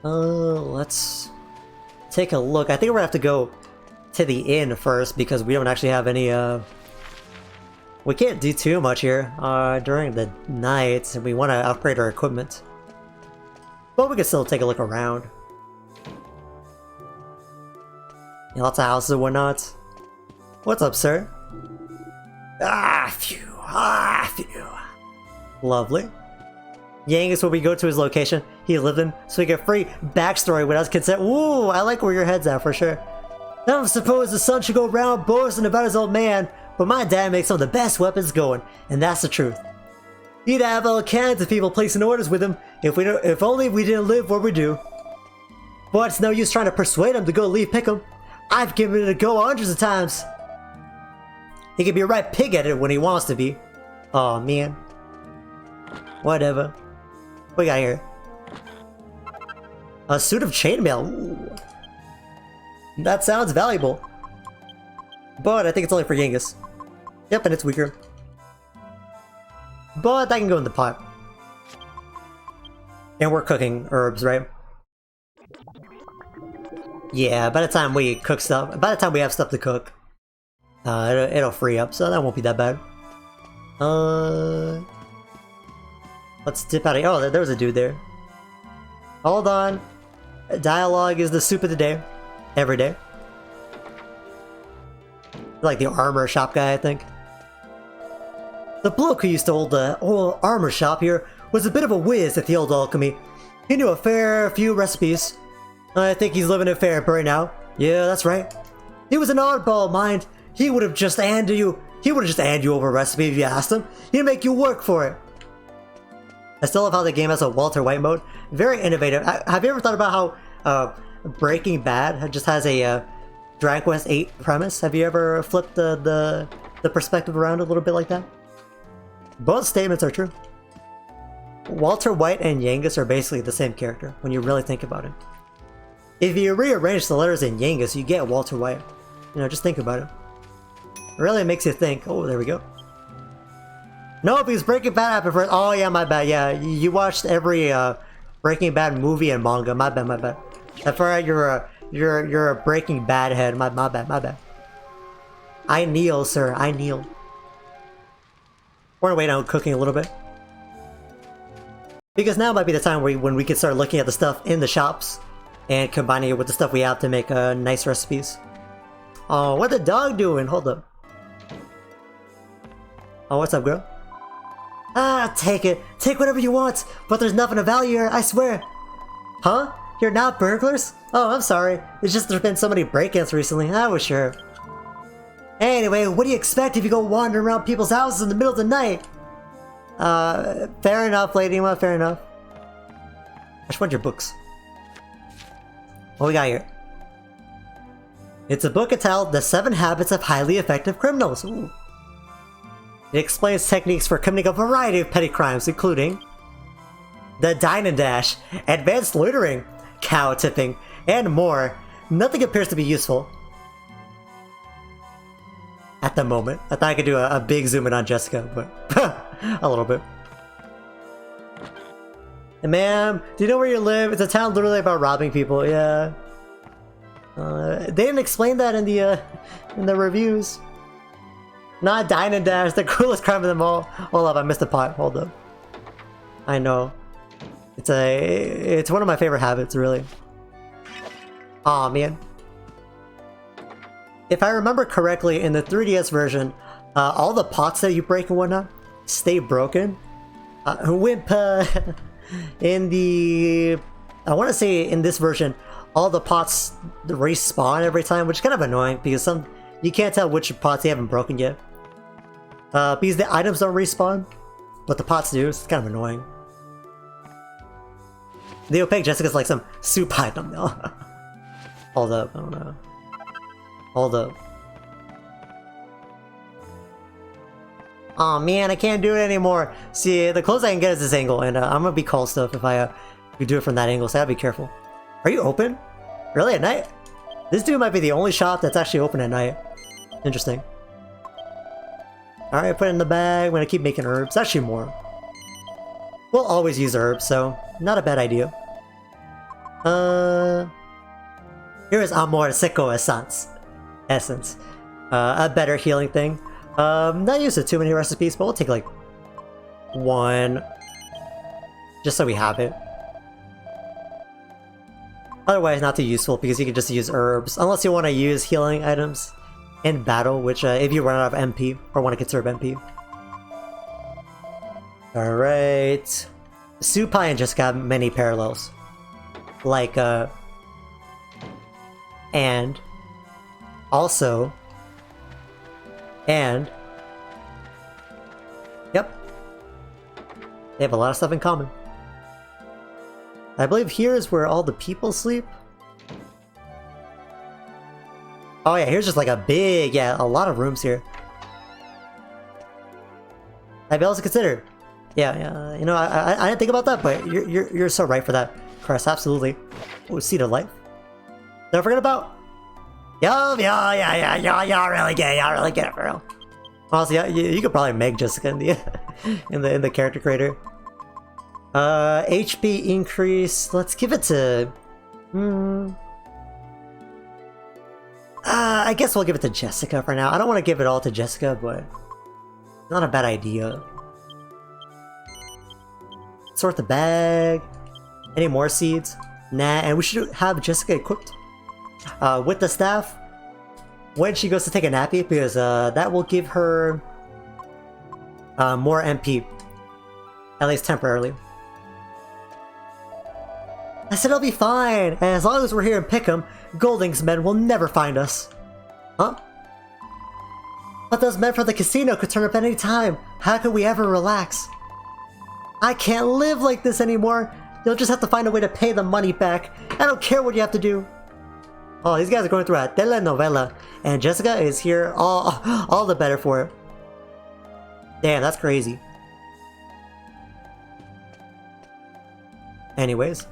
Let's take a look. I think we're gonna have to go to the inn first because we don't actually have any, we can't do too much here, during the night, and we want to upgrade our equipment. But we can still take a look around. Yeah, lots of houses and whatnot. What's up, sir? Phew. Lovely. Yangus, when we go to his location he lived in, so we get free backstory without consent. Ooh, I like where your head's at for sure. I don't suppose the son should go around boasting about his old man, but my dad makes some of the best weapons going, and that's the truth. He'd have all kinds of people placing orders with him if only we didn't live where we do. But it's no use trying to persuade him to go leave Pickham. I've given it a go hundreds of times. He can be a right pig at it when he wants to be. Aw, man. Whatever. What we got here? A suit of chainmail. Ooh. That sounds valuable. But I think it's only for Yangus. Yep, and it's weaker. But that can go in the pot. And we're cooking herbs, right? Yeah, by the time we cook stuff, by the time we have stuff to cook, it'll free up, so that won't be that bad. Let's dip out of here. Oh, there was a dude there. Hold on. Dialogue is the soup of the day. Every day. Like the armor shop guy, I think. The bloke who used to hold the old armor shop here was a bit of a whiz at the old alchemy. He knew a fair few recipes. I think he's living in Farebury now. Yeah, that's right. He was an oddball, mind. He would have just handed you over a recipe if you asked him. He'd make you work for it. I still love how the game has a Walter White mode. Very innovative. Have you ever thought about how Breaking Bad just has a Dragon Quest VIII premise? Have you ever flipped the perspective around a little bit like that? Both statements are true. Walter White and Yangus are basically the same character when you really think about it. If you rearrange the letters in Yangus, you get Walter White. You know, just think about it. It really makes you think. Oh, there we go. No, because Breaking Bad happened first. Oh yeah, my bad. Yeah, you watched every Breaking Bad movie and manga. My bad, my bad. That's right. You're a Breaking Bad head. My bad, my bad. I kneel, sir. I kneel. We're gonna wait on cooking a little bit. Because now might be the time when we can start looking at the stuff in the shops and combining it with the stuff we have to make nice recipes. Oh, what the dog doing? Hold up. Oh, what's up, girl? Ah, take it. Take whatever you want, but there's nothing of value here, I swear. Huh? You're not burglars? Oh, I'm sorry. It's just there's been so many break-ins recently. I was sure. Anyway, what do you expect if you go wandering around people's houses in the middle of the night? Fair enough, Lady Emma, fair enough. I just want your books. What we got here? It's a book entitled The 7 Habits of Highly Effective Criminals. Ooh. It explains techniques for committing a variety of petty crimes, including the dine and dash, advanced loitering, cow tipping, and more. Nothing appears to be useful. At the moment. I thought I could do a big zoom in on Jessica, but a little bit. Hey, ma'am, do you know where you live? It's a town literally about robbing people, yeah. They didn't explain that in the reviews. Not dine and dash, the coolest crime of them all. Hold up, I missed a pot. Hold up. I know. It's one of my favorite habits, really. Aw, man. If I remember correctly, in the 3DS version, all the pots that you break and whatnot stay broken. In the... I want to say in this version, all the pots respawn every time, which is kind of annoying because you can't tell which pots you haven't broken yet. Because the items don't respawn, but the pots do, so it's kind of annoying. The opaque Jessica's like some soup item though. Hold up, I don't know. Hold up. Aw, man, I can't do it anymore. See, the closest I can get is this angle, and I'm gonna be call stuff if I do it from that angle, so I gotta be careful. Are you open? Really, at night? This dude might be the only shop that's actually open at night. Interesting. Alright, put it in the bag. I'm gonna keep making herbs. Actually more. We'll always use herbs, so not a bad idea. Here is Amor Seco Essence. A better healing thing. Not used to too many recipes, but we'll take like one. Just so we have it. Otherwise not too useful because you can just use herbs. Unless you want to use healing items in battle, which if you run out of MP or want to conserve MP. Alright. Supai and just got many parallels. Like, and also, and yep, they have a lot of stuff in common. I believe here is where all the people sleep. Oh yeah, here's just like a big, a lot of rooms here. I'd be able to consider. Yeah, you know, I didn't think about that, but you're so right for that, Chris. Absolutely. Oh, seat of life. Did I forget about? Y'all really get it. Y'all really get it for real. Honestly, you could probably make Jessica in the in the character creator. HP increase. Let's give it to. I guess we'll give it to Jessica for now. I don't want to give it all to Jessica, but not a bad idea. Sort the bag. Any more seeds? Nah, and we should have Jessica equipped with the staff when she goes to take a nappy, because that will give her more MP, at least temporarily. I said it'll be fine, and as long as we're here in Pickham, Golding's men will never find us. Huh? But those men from the casino could turn up at any time. How could we ever relax? I can't live like this anymore. You'll just have to find a way to pay the money back. I don't care what you have to do. Oh, these guys are going through a telenovela, and Jessica is here all the better for it. Damn, that's crazy. Anyways,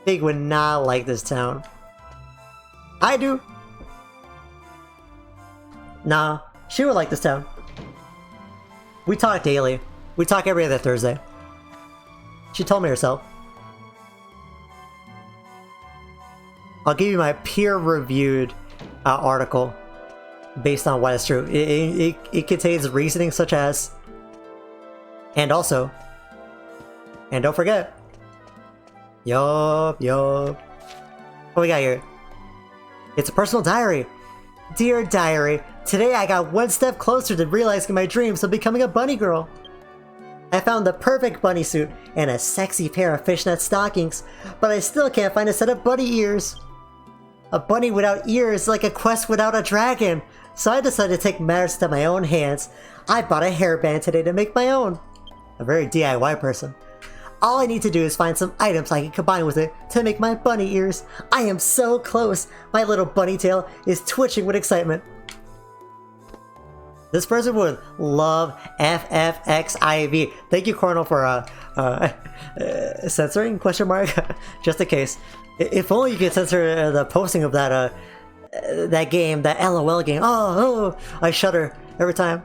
Big would not like this town. I do. Nah, she would like this town. We talk daily. We talk every other Thursday. She told me herself. I'll give you my peer-reviewed article based on why it's true. It contains reasoning such as, and also, and don't forget. Yup. What we got here? It's a personal diary. Dear diary, today I got one step closer to realizing my dreams of becoming a bunny girl. I found the perfect bunny suit and a sexy pair of fishnet stockings, but I still can't find a set of bunny ears. A bunny without ears is like a quest without a dragon, so I decided to take matters into my own hands. I bought a hairband today to make my own. A very DIY person. All I need to do is find some items I can combine with it to make my bunny ears. I am so close. My little bunny tail is twitching with excitement. This person would love FFXIV. Thank you, Cornel, for censoring, question mark, just in case. If only you could censor the posting of that that game, that LOL game. Oh, I shudder every time.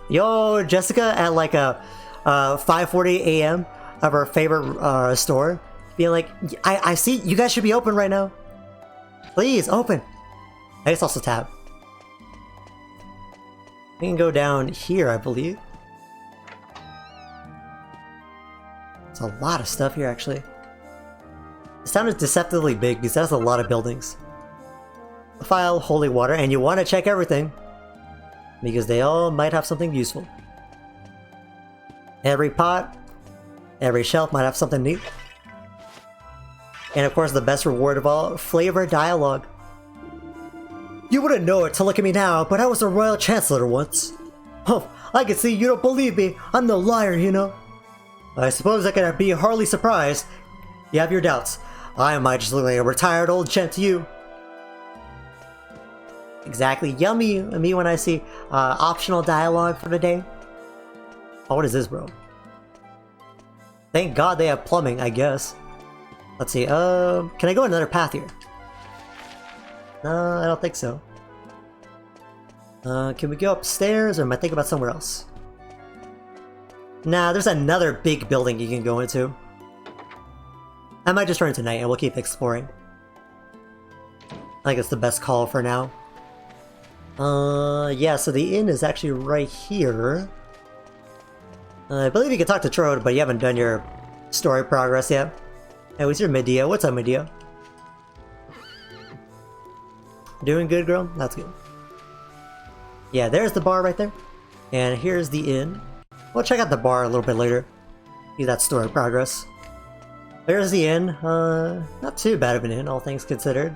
Yo, Jessica at like 5:40 a.m. of her favorite store, being like, I see you guys should be open right now. Please open. I guess also tab. We can go down here, I believe. There's a lot of stuff here, actually. This town is deceptively big because that's a lot of buildings. File, holy water, and you want to check everything because they all might have something useful. Every pot, every shelf might have something neat. And of course, the best reward of all, flavor dialogue. You wouldn't know it to look at me now, but I was a royal chancellor once. Oh, I can see you don't believe me. I'm no liar, you know. I suppose I can be hardly surprised. You have your doubts. I might just look like a retired old gent to you. Exactly. Yummy me when I see optional dialogue for the day. Oh, what is this, bro? Thank God they have plumbing, I guess. Let's see. Can I go another path here? No, I don't think so. Can we go upstairs, or am I thinking about somewhere else? Nah, there's another big building you can go into. I might just turn tonight and we'll keep exploring. I think it's the best call for now. Yeah, so the inn is actually right here. I believe you can talk to Trode, but you haven't done your story progress yet. Hey, what's your Medea? What's up, Medea? Doing good, girl? That's good. Yeah, there's the bar right there. And here's the inn. We'll check out the bar a little bit later. See that story progress. There's the inn. Not too bad of an inn, all things considered.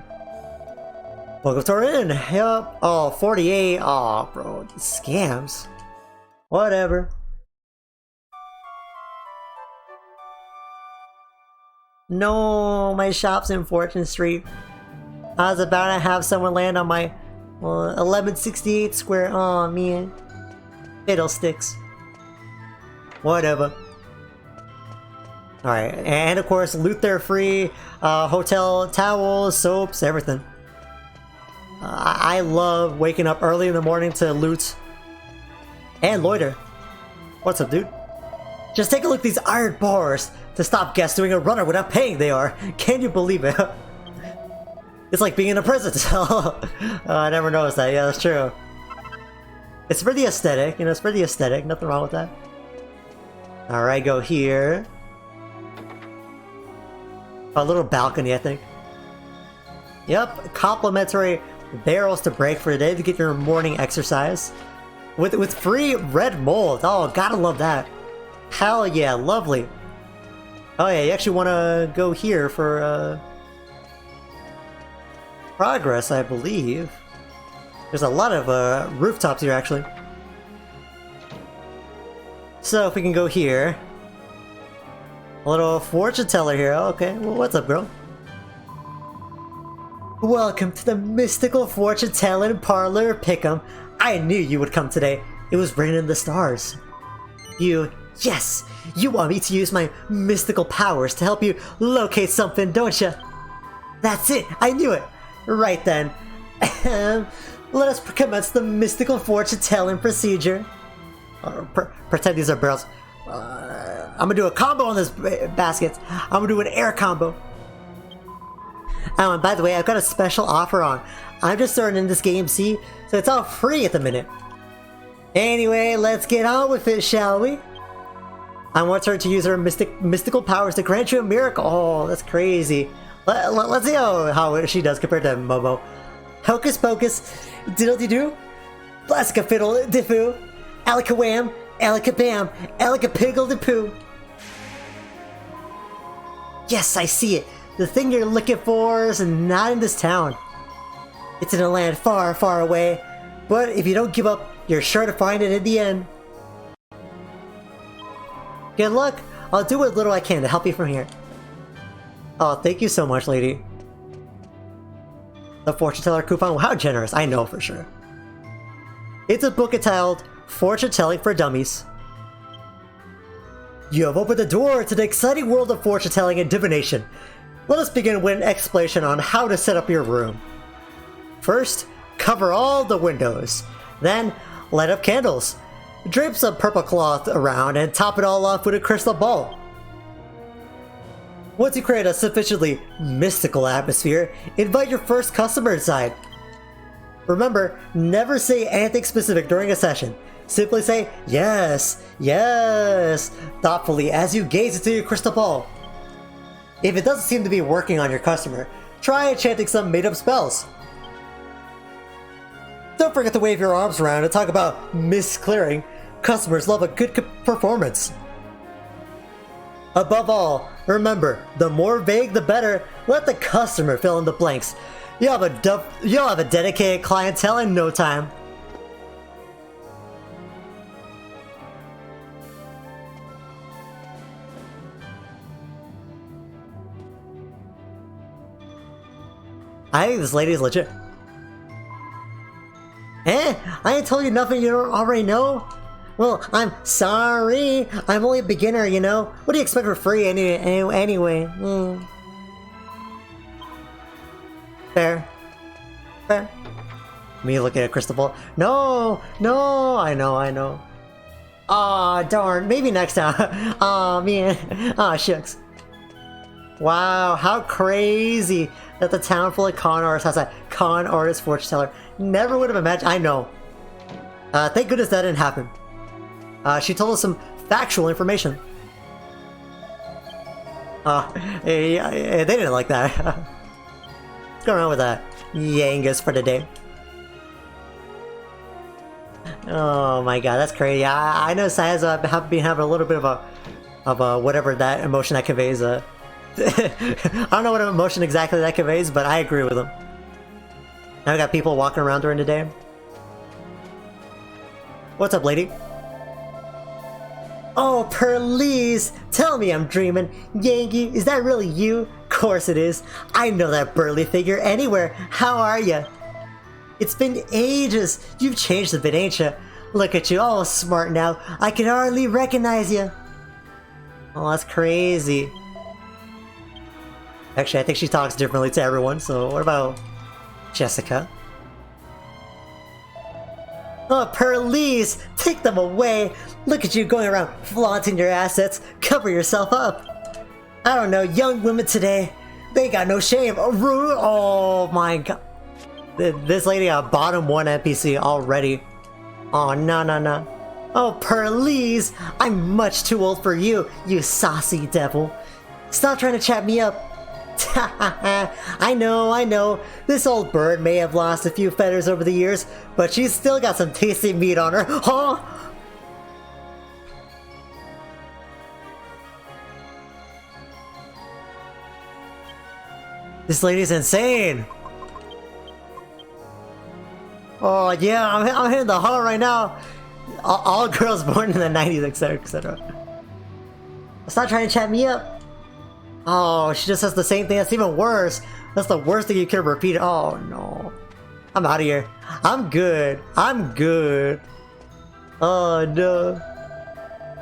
Welcome to our inn. Yup. Oh, 48. Oh, bro. These scams. Whatever. No, my shop's in Fortune Street. I was about to have someone land on my 1168 square. Oh man. Fiddlesticks. Whatever. Alright, and of course, loot there free. Hotel towels, soaps, everything. I love waking up early in the morning to loot. And loiter. What's up, dude? Just take a look at these iron bars. To stop guests doing a runner without paying, they are. Can you believe it? It's like being in a prison cell. I never noticed that. Yeah, that's true. It's for the aesthetic, you know, it's for the aesthetic. Nothing wrong with that. Alright, go here. A little balcony, I think. Yep, complimentary barrels to break for the day to get your morning exercise. With free red mold. Oh, gotta love that. Hell yeah, lovely. Oh yeah, you actually want to go here for progress, I believe. There's a lot of rooftops here, actually. So if we can go here. A little fortune teller here. Okay, well, what's up, girl? Welcome to the mystical fortune telling parlor of Pickham. I knew you would come today. It was written in the stars. Yes! You want me to use my mystical powers to help you locate something, don't you? That's it! I knew it! Right then. Let us commence the mystical fortune-telling procedure. Pretend these are barrels. I'm gonna do a combo on this basket. I'm gonna do an air combo. Oh, and by the way, I've got a special offer on. I'm just starting in this game, see? So it's all free at the minute. Anyway, let's get on with it, shall we? I want her to use her mystical powers to grant you a miracle. Oh, that's crazy. Let's see how she does compared to Momo. Hocus pocus, diddle-de-doo, Blasica fiddle-de-foo, Alakawam, Elicabam! Elicapiggle-de-poo! Yes, I see it! The thing you're looking for is not in this town. It's in a land far, far away, but if you don't give up, you're sure to find it in the end. Good luck! I'll do what little I can to help you from here. Oh, thank you so much, lady. The fortune teller coupon, how generous, I know for sure. It's a book entitled Fortune Telling for Dummies. You have opened the door to the exciting world of fortune telling and divination. Let us begin with an explanation on how to set up your room. First, cover all the windows. Then, light up candles. Drape some purple cloth around and top it all off with a crystal ball. Once you create a sufficiently mystical atmosphere, invite your first customer inside. Remember, never say anything specific during a session. Simply say, yes, yes, thoughtfully as you gaze into your crystal ball. If it doesn't seem to be working on your customer, try chanting some made-up spells. Don't forget to wave your arms around and talk about mist clearing. Customers love a good performance. Above all, remember, the more vague the better. Let the customer fill in the blanks. You'll have a dedicated clientele in no time. I think this lady is legit. Eh? I ain't told you nothing you don't already know? Well, I'm sorry. I'm only a beginner, you know? What do you expect for free anyway? Fair. Fair. Me looking at crystal ball. No! No! I know. Aw, darn. Maybe next time. Aw, man. Aw, shucks. Wow, how crazy that the town full of con artists has a con artist fortune teller. Never would have imagined. I know. Thank goodness that didn't happen. She told us some factual information. They didn't like that. What's going on with that Yangus for the day? Oh my god, that's crazy. I know Saya's been having a little bit of a whatever that emotion that conveys. I don't know what emotion exactly that conveys, but I agree with him. Now we got people walking around during the day. What's up, lady? Oh, please! Tell me I'm dreaming. Yankee, is that really you? Course it is. I know that burly figure anywhere. How are ya? It's been ages. You've changed a bit, ain't ya? Look at you, all smart now. I can hardly recognize ya. Oh, that's crazy. Actually, I think she talks differently to everyone, so what about Jessica? Oh, please! Take them away! Look at you going around flaunting your assets. Cover yourself up. I don't know, young women today, they got no shame. Oh my god. This lady got bottom 1 NPC already. Oh, no. Oh, please! I'm much too old for you, you saucy devil. Stop trying to chat me up. I know. This old bird may have lost a few feathers over the years, but she's still got some tasty meat on her. Huh? This lady's insane. Oh yeah, I'm hitting the hall right now. All girls born in the 90s, etc., etc. Stop trying to chat me up. Oh, she just says the same thing. That's even worse. That's the worst thing you could repeat. Oh no. I'm out of here. I'm good. Oh no.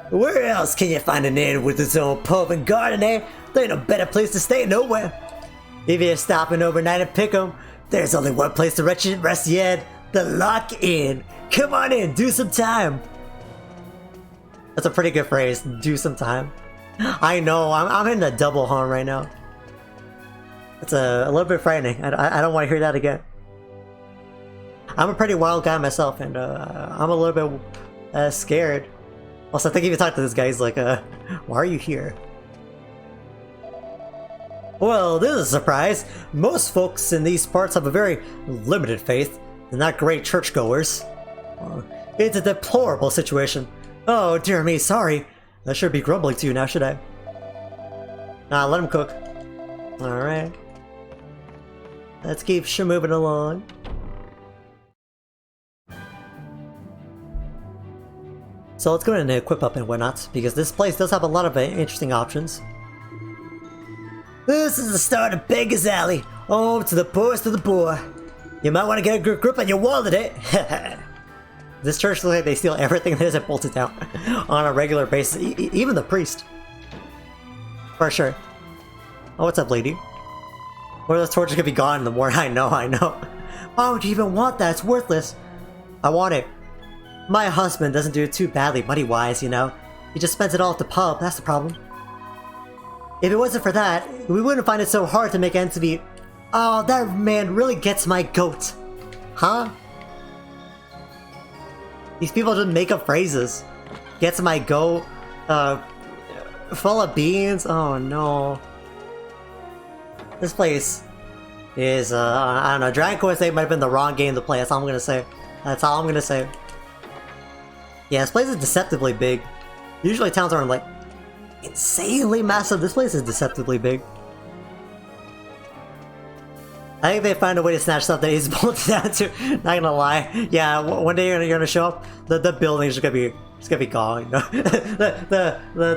Where else can you find an inn with its own pub and garden, eh? There ain't a better place to stay nowhere. If you're stopping overnight at Pickham, there's only one place to rest your head. The Lock Inn. Come on in, do some time. That's a pretty good phrase. Do some time. I know, I'm in the double horn right now. It's a little bit frightening. I don't want to hear that again. I'm a pretty wild guy myself, and I'm a little bit scared. Also, I think if you talk to this guy, he's like, why are you here? Well, this is a surprise. Most folks in these parts have a very limited faith. They're not great churchgoers. It's a deplorable situation. Oh, dear me, sorry. I should be grumbling to you now, should I? Nah, let him cook. Alright. Let's keep moving along. So let's go ahead and equip up and whatnot, because this place does have a lot of interesting options. This is the start of Beggar's Alley, home to the poorest of the poor. You might want to get a good grip on your wallet, eh? This church looks like they steal everything that isn't bolted down on a regular basis, even the priest. For sure. Oh, what's up, lady? More of those torches could be gone the more I know. Why would you even want that? It's worthless. I want it. My husband doesn't do it too badly money-wise, you know. He just spends it all at the pub, that's the problem. If it wasn't for that, we wouldn't find it so hard to make ends meet. Oh, that man really gets my goat. Huh? These people just make up phrases. Gets my goat, full of beans, oh no. This place is, I don't know, Dragon Quest VIII might have been the wrong game to play, that's all I'm gonna say. That's all I'm gonna say. Yeah, this place is deceptively big. Usually towns aren't like insanely massive. This place is deceptively big. I think they find a way to snatch stuff that he's bolted down to. Not gonna lie. Yeah, one day you're gonna show up. The building's just gonna be gone. You know?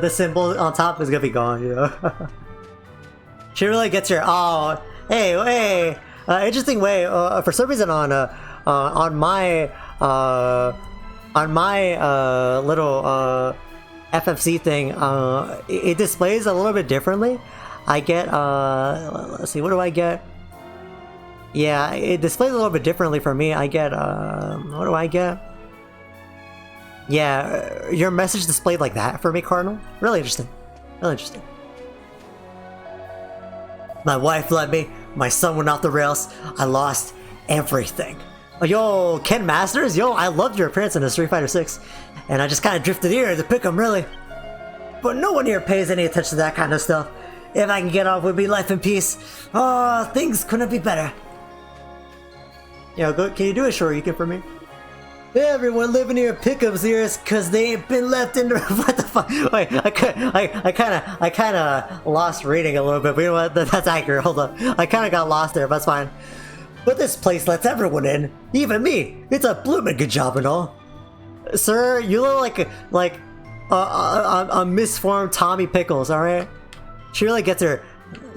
the symbol on top is gonna be gone. You know. She really gets your hey. Interesting way. For some reason on my little FFC thing, it displays a little bit differently. I get let's see, what do I get? Yeah, it displays a little bit differently for me. I get what do I get? Yeah, your message displayed like that for me, Cardinal. Really interesting. Really interesting. My wife left me. My son went off the rails. I lost everything. Yo, Ken Masters, yo, I loved your appearance in the Street Fighter VI, and I just kind of drifted here to Pickham, really. But no one here pays any attention to that kind of stuff. If I can get off with me life in peace, oh, things couldn't be better. Yo, can you do a Shoryuken for me? Everyone living here at Pickham's ears, cause they ain't been left in the. What the fuck? Wait, I kind of lost reading a little bit, but you know what? That's accurate. Hold up, I kind of got lost there, but that's fine. But this place lets everyone in, even me. It's a bloomin' good job and all. Sir, you look like a misformed Tommy Pickles. All right. She really gets her.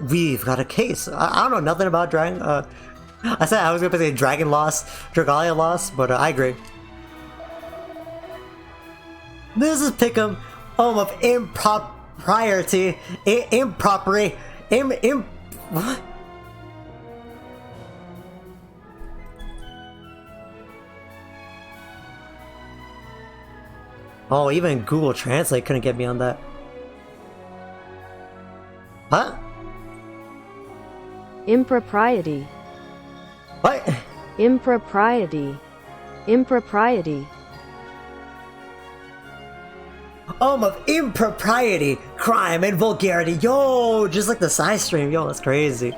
We've got a case. I don't know nothing about Dragon. I said I was gonna say Dragon Lost, Dragalia Lost, but I agree. This is Pickham, home of impropriety, what? Oh, even Google Translate couldn't get me on that. Huh? Impropriety. What? Impropriety. Impropriety. Of impropriety, crime, and vulgarity. Yo, just like the side stream. Yo, that's crazy.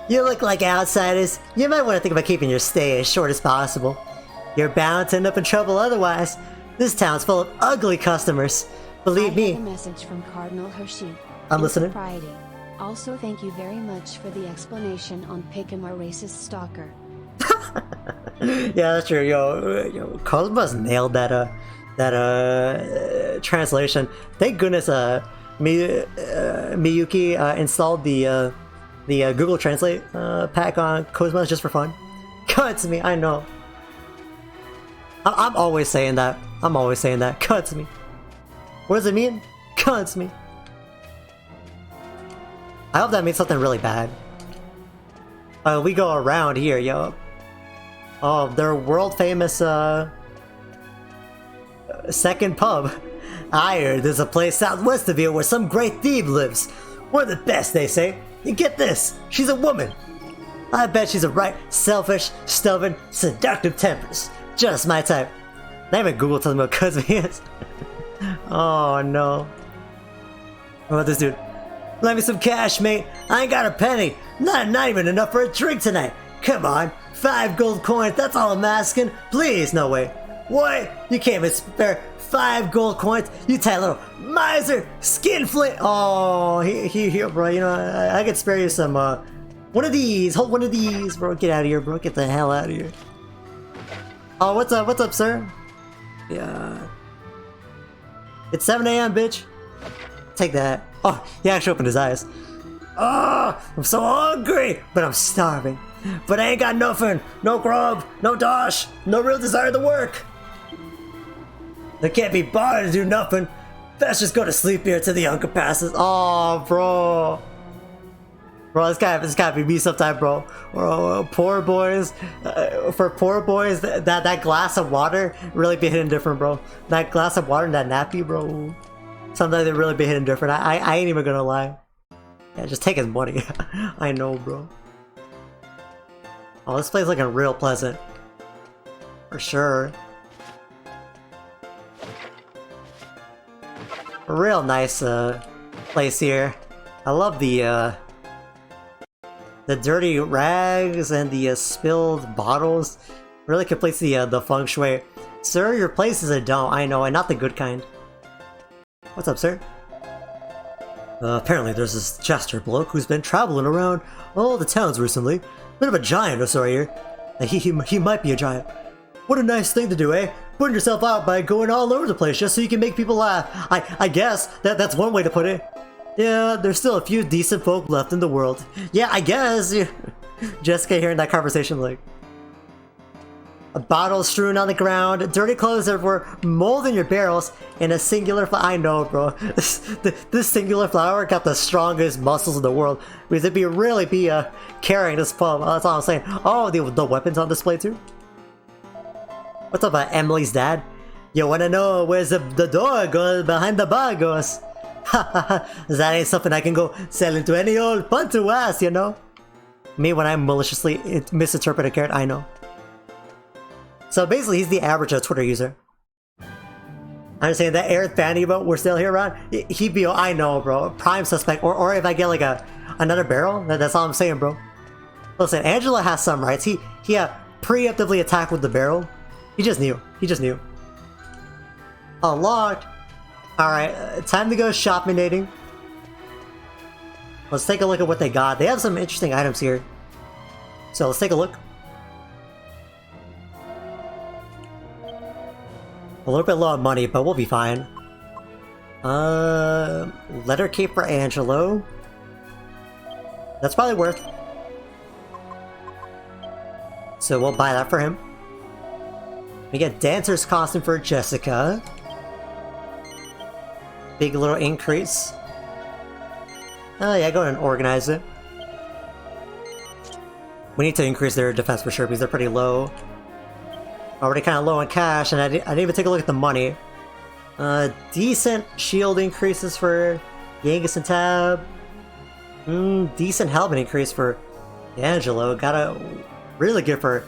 You look like outsiders. You might want to think about keeping your stay as short as possible. You're bound to end up in trouble otherwise. This town's full of ugly customers. Believe me. I have a message from Cardinal Hershey. I'm listening. Impropriety. Also, thank you very much for the explanation on Pickham, a racist stalker. Yeah, that's true. Yo, Cosmos nailed that translation. Thank goodness Miyuki installed the Google Translate pack on Cosmos just for fun. Cuts me, I know. I'm always saying that. Cuts me. What does it mean? Cuts me. I hope that means something really bad. We go around here, yo. Oh, their world famous second pub. I heard there's a place southwest of here where some great thief lives. One of the best, they say. And get this, she's a woman. I bet she's a right selfish, stubborn, seductive tempers. Just my type. Not even Google tells me what Cosme is. Oh no. What about this dude? Lend me some cash, mate. I ain't got a penny. Not even enough for a drink tonight. Come on, 5 gold coins, that's all I'm asking. Please, no way. What? You can't even spare 5 gold coins. You tight little miser, skinflint. Oh, here, bro. You know, I could spare you some. One of these. Hold one of these, bro. Get out of here, bro. Get the hell out of here. Oh, what's up? What's up, sir? Yeah. It's 7 a.m., bitch. Take that. Oh, he actually opened his eyes. Oh, I'm so hungry, but I'm starving. But I ain't got nothing. No grub, no dosh, no real desire to work. I can't be bothered to do nothing. Let's just go to sleep here till the hunger passes. Oh, bro. Bro, this gotta be me sometime, bro. Poor boys. For poor boys, that glass of water really be hitting different, bro. That glass of water and that nappy, bro. Sometimes they really be hitting different. I ain't even gonna lie. Yeah, just take his money. I know, bro. Oh, this place looking real pleasant. For sure. A real nice place here. I love the dirty rags and the spilled bottles. Really completes the feng shui. Sir, your place is a dump. I know, and not the good kind. What's up, sir? Apparently there's this Chester bloke who's been traveling around all the towns recently. Bit of a giant, or so I hear. He might be a giant. What a nice thing to do, eh? Putting yourself out by going all over the place just so you can make people laugh. I guess that's one way to put it. Yeah, there's still a few decent folk left in the world. Yeah, I guess. Jessica hearing that conversation like... A bottle strewn on the ground, dirty clothes everywhere, mold in your barrels, and a singular flower. I know, bro. This singular flower got the strongest muscles in the world. Because it'd really be carrying this pub. That's all I'm saying. Oh, the weapons on display too? What's up, Emily's dad? You wanna know where's the door goes behind the bar goes? That ain't something I can go sell into any old punter ass, you know? Me when I maliciously misinterpret a character, I know. So basically, he's the average Twitter user. I'm saying that Eric Fanny boat, we're still here around. He'd be, I know, bro, prime suspect. Or if I get like another barrel, that's all I'm saying, bro. Listen, Angela has some rights. He preemptively attacked with the barrel. He just knew. Unlocked. All right, time to go shopminating. Let's take a look at what they got. They have some interesting items here. So let's take a look. A little bit low on money, but we'll be fine. Letter cape for Angelo. That's probably worth. So we'll buy that for him. We get dancer's costume for Jessica. Big little increase. Oh yeah, go ahead and organize it. We need to increase their defense for sure because they're pretty low. Already kind of low on cash, and I didn't even take a look at the money. Decent shield increases for Yangus and Tab. Decent helmet increase for Angelo. Really good for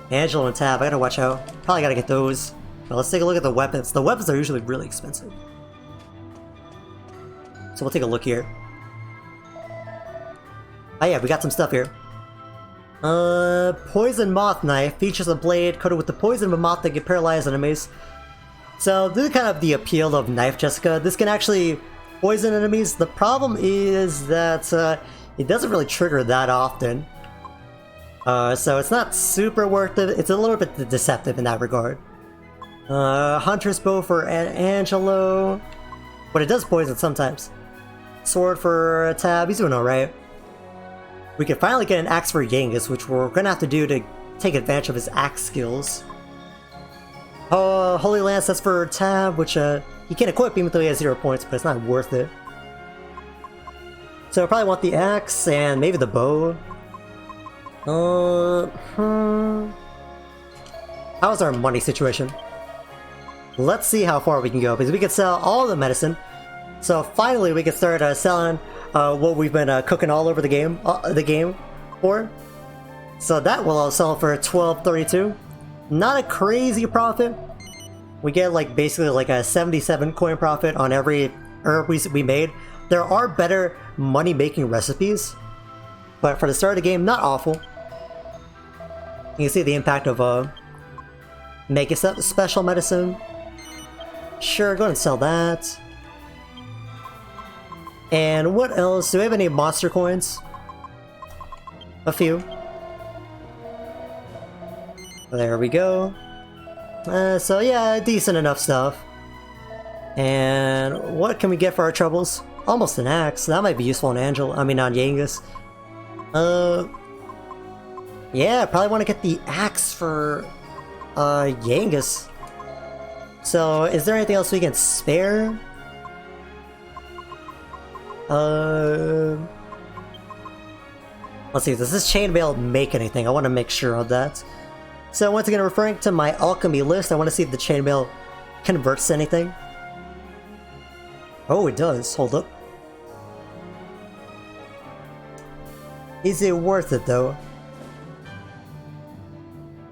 Angelo and Tab. I gotta watch out. Probably gotta get those. But let's take a look at the weapons. The weapons are usually really expensive. So we'll take a look here. Oh yeah, we got some stuff here. Poison Moth Knife features a blade coated with the poison of a moth that can paralyze enemies. So this is kind of the appeal of Knife Jessica. This can actually poison enemies. The problem is that it doesn't really trigger that often. So it's not super worth it. It's a little bit deceptive in that regard. Hunter's Bow for Angelo. But it does poison sometimes. Sword for Tab. He's doing alright. We can finally get an axe for Yangus, which we're gonna have to do to take advantage of his axe skills. Holy Lance, that's for Tab, which he can equip even though he has 0 points, but it's not worth it. So I probably want the axe and maybe the bow. How's our money situation? Let's see how far we can go, because we can sell all the medicine. So finally we can start selling what we've been cooking all over the game for. So that will all sell for 1232. Not a crazy profit. We get like basically like a 77 coin profit on every herb we made. There are better money making recipes, but for the start of the game, not awful. You can see the impact of making special medicine. Sure, go ahead and sell that. And what else? Do we have any monster coins? A few. There we go. So yeah, decent enough stuff. And what can we get for our troubles? Almost an axe. That might be useful on Yangus. Yeah, probably want to get the axe for Yangus. So, is there anything else we can spare? Let's see, does this chainmail make anything? I want to make sure of that. So once again, referring to my alchemy list, I want to see if the chainmail converts to anything. Oh, it does. Hold up. Is it worth it, though?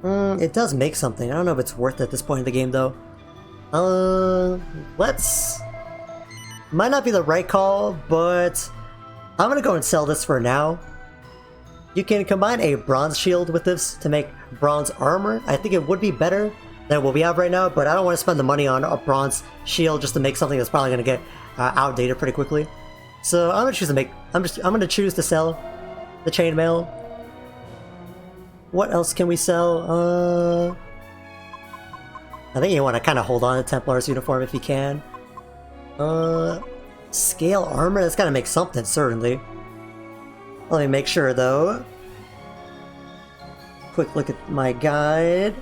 It does make something. I don't know if it's worth it at this point in the game, though. Let's... Might not be the right call, but I'm gonna go and sell this for now. You can combine a bronze shield with this to make bronze armor. I think it would be better than what we have right now, but I don't want to spend the money on a bronze shield just to make something that's probably gonna get outdated pretty quickly. So I'm gonna choose to make. I'm gonna choose to sell the chainmail. What else can we sell? I think you want to kind of hold on to Templar's uniform if you can. Scale armor? That's gotta make something, certainly. Let me make sure, though. Quick look at my guide.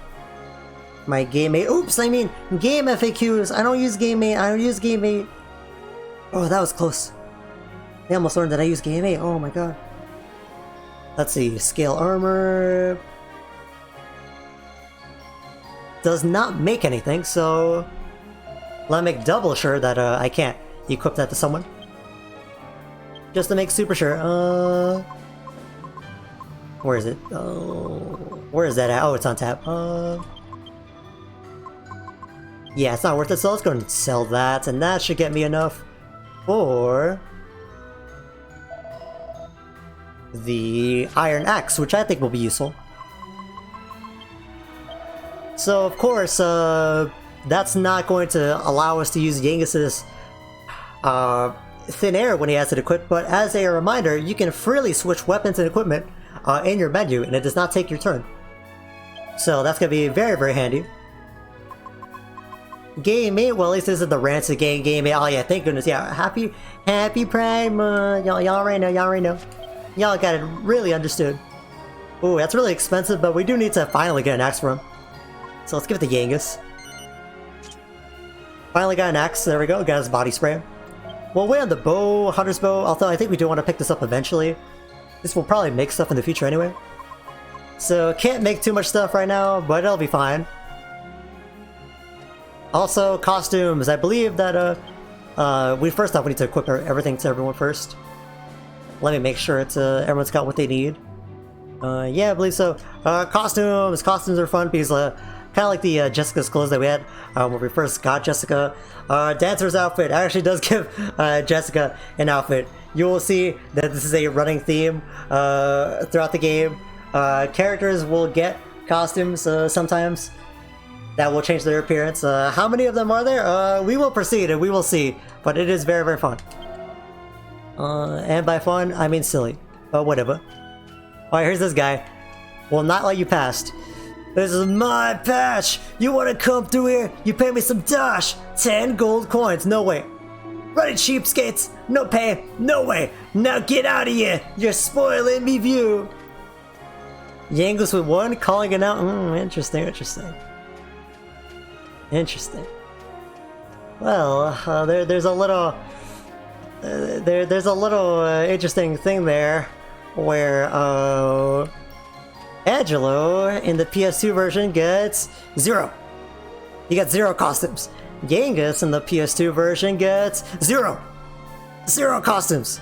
My game aid. Oops, I mean game FAQs. I don't use game aid. I don't use game aid. Oh, that was close. I almost learned that I use game aid. Oh my god. Let's see. Scale armor. Does not make anything, so... Let me make double sure that I can't equip that to someone. Just to make super sure. Where is it? Where is that at? Oh, it's on tap. Yeah, it's not worth it, so let's go and sell that, and that should get me enough for the iron axe, which I think will be useful. So, of course, that's not going to allow us to use Yangus's thin air when he has it equipped, but as a reminder, you can freely switch weapons and equipment in your menu, and it does not take your turn. So that's going to be very, very handy. Game 8, well, at least this is the rancid game 8. Oh yeah, thank goodness, yeah. Happy Prime, y'all already know. Y'all got it really understood. Ooh, that's really expensive, but we do need to finally get an axe for him. So let's give it to Yangus. Finally got an axe, there we go, got his body spray. We'll wait on the bow, hunter's bow, although I think we do want to pick this up eventually. This will probably make stuff in the future anyway. So can't make too much stuff right now, but it'll be fine. Also, costumes. I believe that first off we need to equip everything to everyone first. Let me make sure it's everyone's got what they need. Yeah, I believe so. Costumes. Costumes are fun because kind of like the Jessica's clothes that we had when we first got Jessica. Dancer's outfit actually does give Jessica an outfit. You will see that this is a running theme throughout the game. Characters will get costumes sometimes that will change their appearance. How many of them are there? We will proceed and we will see, but it is very, very fun. And by fun, I mean silly, but whatever. Alright, here's this guy. Will not let you past. This is my patch! You wanna come through here? You pay me some dash! 10 gold coins, no way. Running cheapskates! No pay, no way! Now get out of here! You're spoiling me view! Yangus with 1, calling it out. Interesting. Well, there's a little... there's a little interesting thing there where Angelo in the PS2 version gets 0. He gets 0 costumes. Yangus in the PS2 version gets 0 costumes.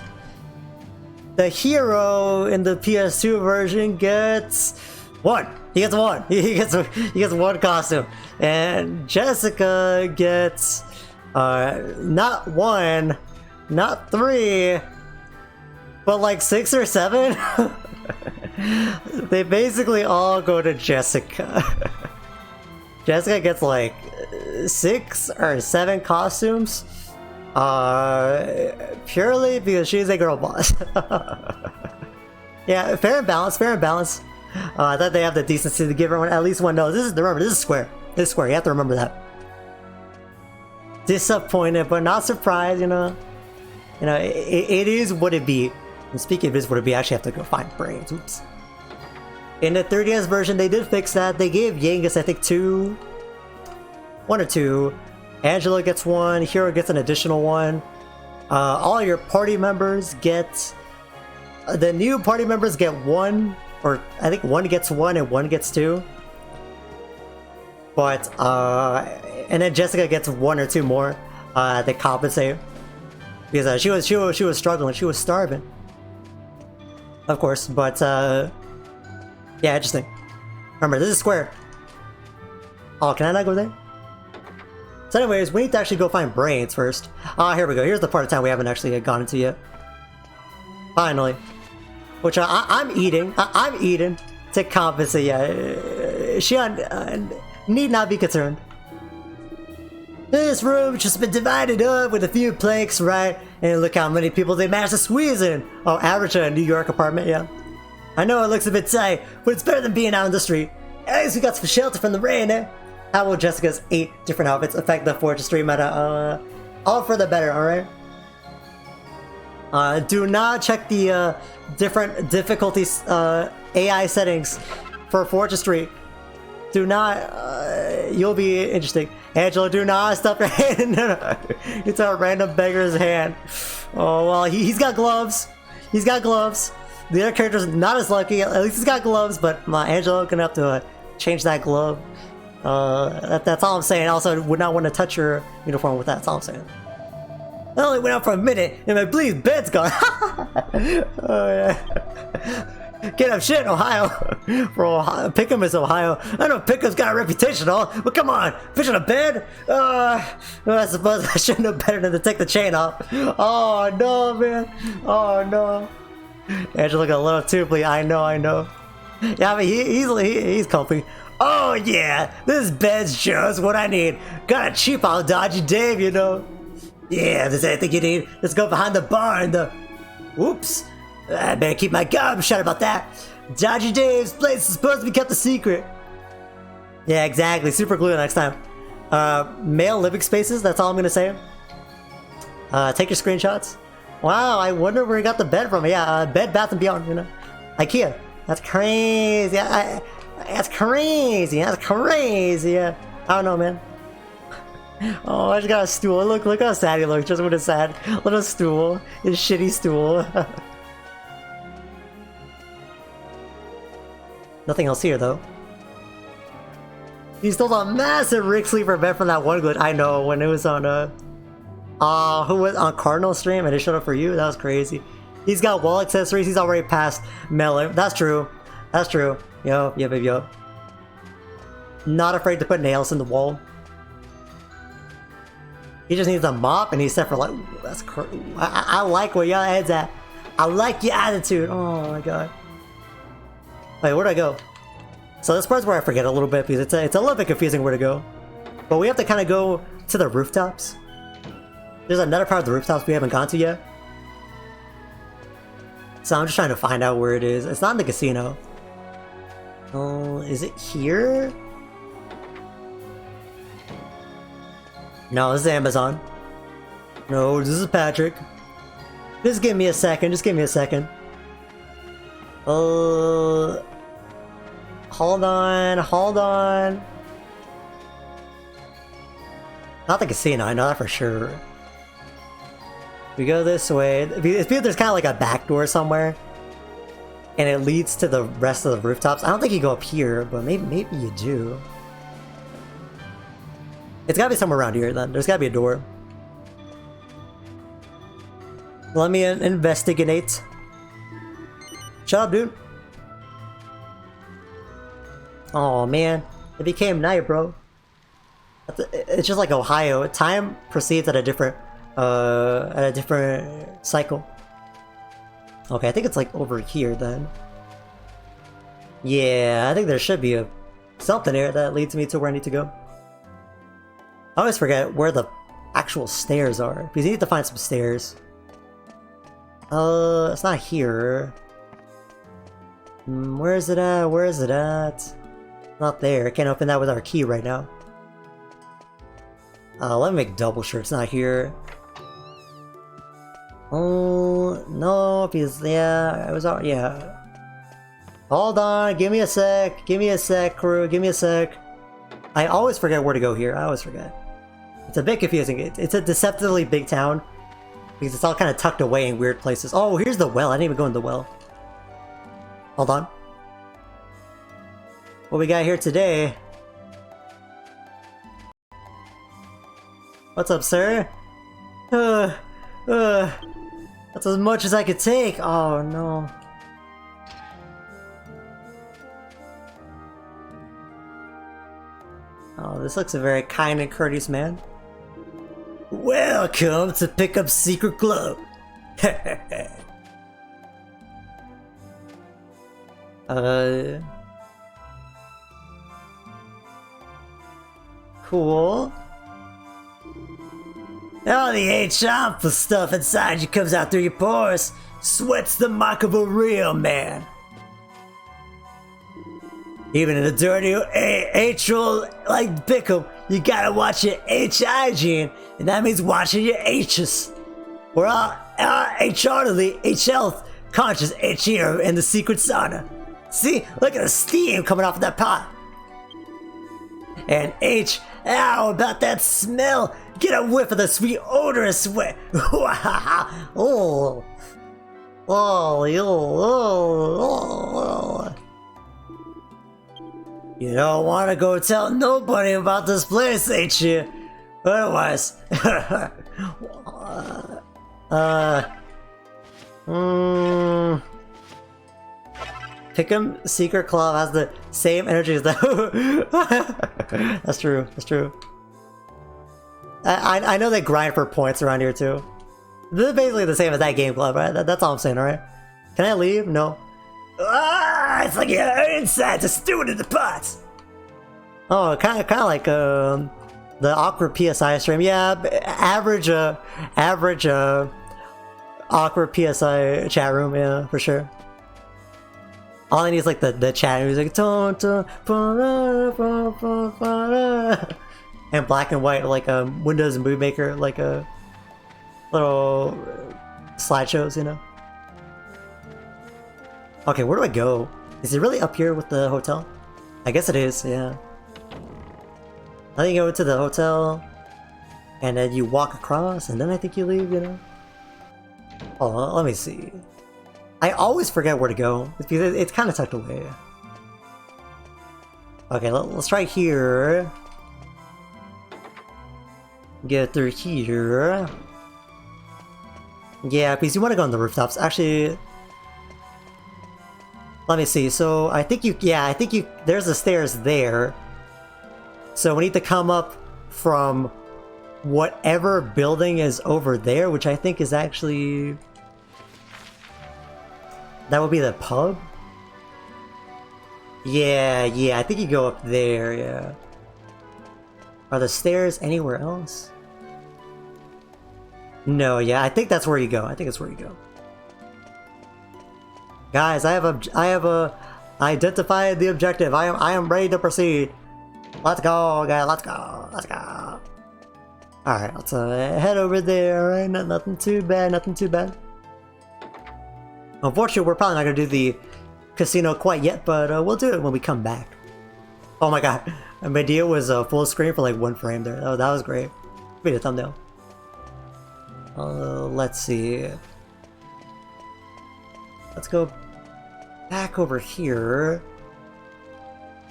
The hero in the PS2 version gets 1. He gets 1. He gets 1 costume. And Jessica gets not 1, not 3, but like 6 or 7. They basically all go to Jessica. Jessica gets like 6 or 7 costumes. Purely because she's a girl boss. Yeah, fair and balanced, fair and balanced. I thought they have the decency to give everyone at least one nose. Remember, this is square. This is square, you have to remember that. Disappointed, but not surprised, you know. You know, it is what it be. And speaking of it is what it be, I actually have to go find brains. Oops. In the 3DS version, they did fix that. They gave Yangus, I think, 1 or 2. Angela gets 1. Hero gets an additional 1. All your party members get... the new party members get 1. Or, I think 1 gets 1 and 1 gets 2. But, and then Jessica gets 1 or 2 more. They compensate. Because she was struggling. She was starving. Of course, but, yeah, interesting. Remember, this is square. Oh, can I not go there? So anyways, we need to actually go find brains first. Ah, here we go. Here's the part of town we haven't actually gone into yet. Finally. Which I'm eating. I'm eating to compensate. Yeah, she need not be concerned. This room's just been divided up with a few planks, right? And look how many people they managed to squeeze in. Oh, average a New York apartment, yeah. I know it looks a bit tight, but it's better than being out in the street. At least we got some shelter from the rain, eh? How will Jessica's 8 different outfits affect the Fortress meta? All for the better, alright? Do not check the different difficulties AI settings for Fortress 3. Do not, you'll be interesting. Angela, do not stuff your hand. No. It's a random beggar's hand. Oh, well, he's got gloves. He's got gloves. The other character's not as lucky. At least he's got gloves, but Angela gonna have to change that glove. That's all I'm saying. Also, would not want to touch your uniform with that. That's all I'm saying. I only went out for a minute, and my bleed bed's gone. Oh, yeah. Get up shit, Ohio. For Ohio. Pickham is Ohio. I know Pickham's got a reputation, all, but come on, fish on a bed? I suppose I should know better than to take the chain off. Oh no, man. Oh no. Angela looking a little too bleak. I know. Yeah, I mean he's comfy. Oh yeah, this bed's just what I need. Got a cheap out Dodgy Dave, you know. Yeah, if there's anything you need, let's go behind the bar and the... Whoops. I better keep my gob shut about that. Dodgy Dave's place is supposed to be kept a secret. Yeah, exactly. Super glue next time. Male living spaces, that's all I'm gonna say. Take your screenshots. Wow, I wonder where he got the bed from. Yeah, Bed Bath & Beyond, you know. IKEA. That's crazy. That's crazy. Yeah. I don't know, man. Oh, I just got a stool. Look how sad he looks. Just with his sad little stool. His shitty stool. Nothing else here, though. He stole a massive Rick Sleeper bed from that one glitch. I know, when it was on, who was on Cardinal stream and it showed up for you? That was crazy. He's got wall accessories. He's already past Melon. That's true. Yo, yeah, baby, yo. Not afraid to put nails in the wall. He just needs a mop and he's set for like, that's crazy. I like where your head's at. I like your attitude. Oh my god. Wait, where'd I go? So this part's where I forget a little bit because it's a little bit confusing where to go. But we have to kind of go to the rooftops. There's another part of the rooftops we haven't gone to yet. So I'm just trying to find out where it is. It's not in the casino. Oh, is it here? No, this is Amazon. No, this is Patrick. Just give me a second. Hold on. Not the casino, I know that for sure. We go this way. It's because there's kind of like a back door somewhere. And it leads to the rest of the rooftops. I don't think you go up here, but maybe you do. It's gotta be somewhere around here then. There's gotta be a door. Let me investigate. Shut up, dude. Oh man, it became night, bro. It's just like Ohio. Time proceeds at a different cycle. Okay, I think it's like over here then. Yeah, I think there should be something here that leads me to where I need to go. I always forget where the actual stairs are, because you need to find some stairs. It's not here. Where is it at? Where is it at? Not there. I can't open that with our key right now. Let me make double sure it's not here. Oh, no, because, yeah, it was all, yeah. Hold on, give me a sec, crew, give me a sec. I always forget where to go here, I always forget. It's a bit confusing. It's a deceptively big town, because it's all kind of tucked away in weird places. Oh, here's the well, I didn't even go in the well. Hold on. What we got here today? What's up, sir? That's as much as I could take. Oh no. Oh, this looks a very kind and courteous man. Welcome to Pickham's Secret Club. Cool. All the H-ample stuff inside you comes out through your pores. Sweat's the mark of a real man. Even in a dirty H-roll like Pickham, you gotta watch your H-hygiene, and that means watching your H's. We're all H-ardly, H-health, conscious H-ear in the secret sauna. See, look at the steam coming off of that pot. And H, ow, about that smell. Get a whiff of the sweet odorous sweat. Oh. You don't want to go tell nobody about this place, ain't you? Otherwise, Pickham Secret Club has the same energy as the. That's true. That's true. I know they grind for points around here too. This is basically the same as that game club, right? That's all I'm saying, alright? Can I leave? No. Ah, it's like you're inside to stew it in the pots. Oh, kind of like the awkward PSI stream. Yeah, average awkward PSI chat room. Yeah, for sure. All I need is like the chat music, and black and white, like Windows Movie Maker, like a little slideshows, you know. Okay, where do I go? Is it really up here with the hotel? I guess it is, yeah. I think you go to the hotel, and then you walk across, and then I think you leave, you know? Oh, let me see. I always forget where to go. It's because it's kind of tucked away. Okay, let's try here. Get through here. Yeah, because you want to go on the rooftops. Actually, let me see. So I think you, there's the stairs there. So we need to come up from whatever building is over there, which I think is actually, that would be the pub? Yeah, I think you go up there, yeah. Are the stairs anywhere else? No, yeah, I think that's where you go. I think it's where you go. Guys, I have identified the objective. I am ready to proceed. Let's go, guys. Let's go. Let's go. All right, let's head over there. All right, nothing too bad. Nothing too bad. Unfortunately, we're probably not gonna do the casino quite yet, but we'll do it when we come back. Oh my god, my deal was full screen for like 1 frame there. Oh, that was great. Made a thumbnail. Let's see. Let's go back over here.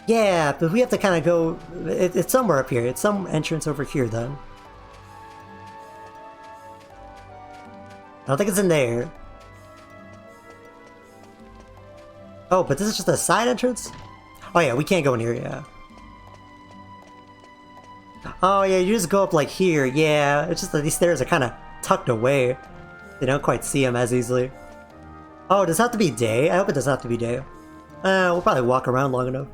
Yeah, but we have to kind of go. It's somewhere up here. It's some entrance over here, though. I don't think it's in there. Oh, but this is just a side entrance? Oh yeah, we can't go in here, yeah. Oh yeah, you just go up like here, yeah. It's just that these stairs are kind of tucked away. They don't quite see them as easily. Oh, does it have to be day? I hope it doesn't have to be day. We'll probably walk around long enough.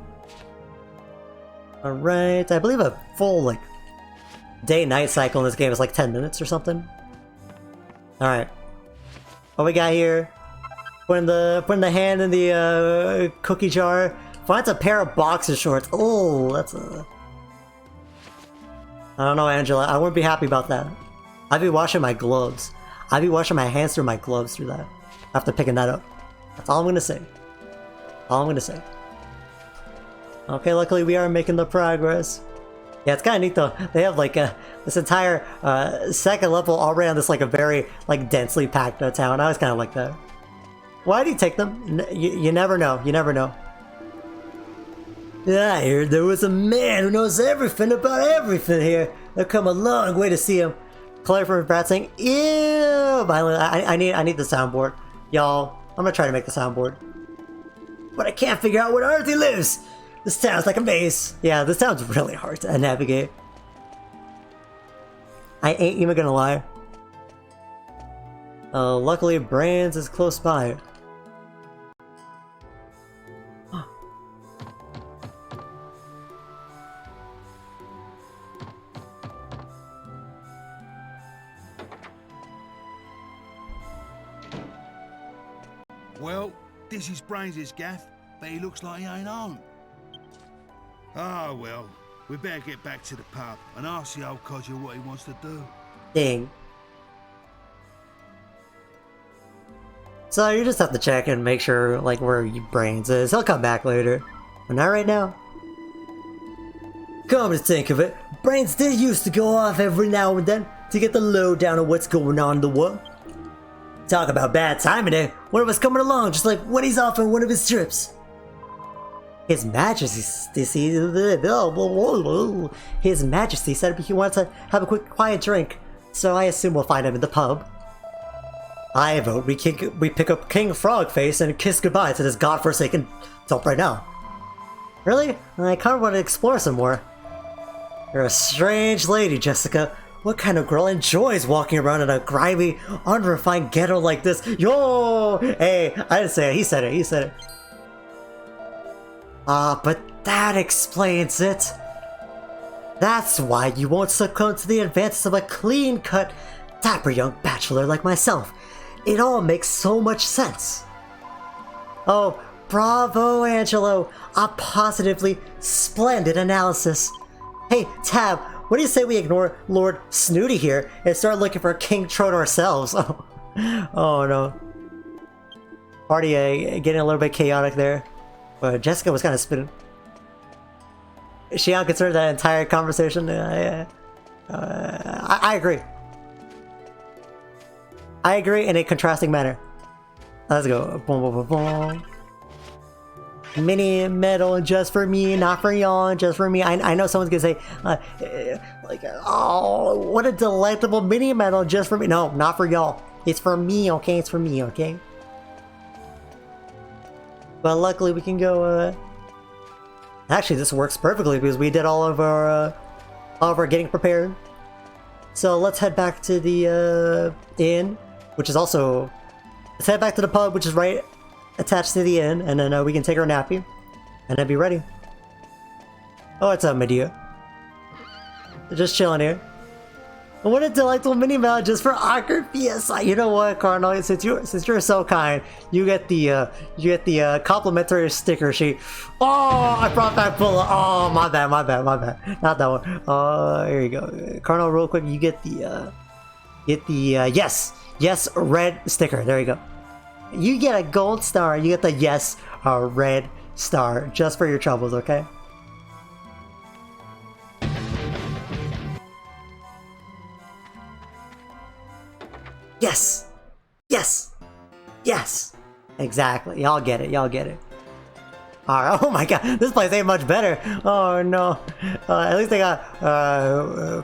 Alright, I believe a full, like, day-night cycle in this game is like 10 minutes or something. Alright. What we got here? Putting the hand in the cookie jar. Finds a pair of boxer shorts. Oh, that's a... I don't know, Angela. I wouldn't be happy about that. I'd be washing my gloves. I'd be washing my hands through my gloves through that. After picking that up. That's all I'm gonna say. All I'm gonna say. Okay, luckily we are making the progress. Yeah, it's kind of neat though. They have like this entire second level already on this like a very like densely packed town. I always kind of like that. Why do you take them? You never know. You never know. I heard there was a man who knows everything about everything here. I've come a long way to see him. Claire from Brat saying, ew! I need the soundboard. Y'all, I'm gonna try to make the soundboard. But I can't figure out where ardly lives! This town's like a maze. Yeah, this town's really hard to navigate. I ain't even gonna lie. Luckily, Brands is close by. Well, this is Brains' gaff, but he looks like he ain't on. Ah, well, we better get back to the pub and ask the old codger what he wants to do. Ding. So you just have to check and make sure, like, where Brains is. He'll come back later, but not right now. Come to think of it, Brains did used to go off every now and then to get the lowdown on what's going on in the world. Talk about bad timing there. One of us coming along just like when he's off on one of his trips. His Majesty said he wants to have a quick quiet drink, so I assume we'll find him in the pub. I vote we pick up King Frogface and kiss goodbye to this godforsaken dope right now. Really? I kind of want to explore some more. You're a strange lady, Jessica. What kind of girl enjoys walking around in a grimy, unrefined ghetto like this? Yo! Hey, I didn't say it. He said it. He said it. But that explains it. That's why you won't succumb to the advances of a clean-cut, dapper young bachelor like myself. It all makes so much sense. Oh, bravo, Angelo. A positively splendid analysis. Hey, Tab. What do you say we ignore Lord Snooty here and start looking for King Trode ourselves? Oh, oh no. Party getting a little bit chaotic there. But Jessica was kind of spinning. Is she unconcerned that entire conversation? I agree. I agree in a contrasting manner. Let's go. Boom, boom, boom, boom. Mini medal just for me, not for y'all, just for me. I know someone's gonna say, like, oh, what a delectable mini medal just for me. No, not for y'all. It's for me, okay? It's for me, okay? But luckily we can go, actually, this works perfectly because we did all of our getting prepared. So let's head back to the, inn, which is also... Let's head back to the pub, which is right attached to the inn, and then we can take our nappy, and then be ready. Oh, what's up, Medea? Just chilling here. What a delightful mini mount just for awkward PSI. You know what, Cardinal? Since you're so kind, you get the complimentary sticker sheet. Oh, I brought back Bulla. Oh, my bad. Not that one. Here you go, Cardinal. Real quick, you get the yes red sticker. There you go. You get a gold star. You get the yes red star just for your troubles. Okay. Yes! Yes! Yes! Exactly. Y'all get it. Y'all get it. Alright. Oh my god. This place ain't much better. Oh no. At least they got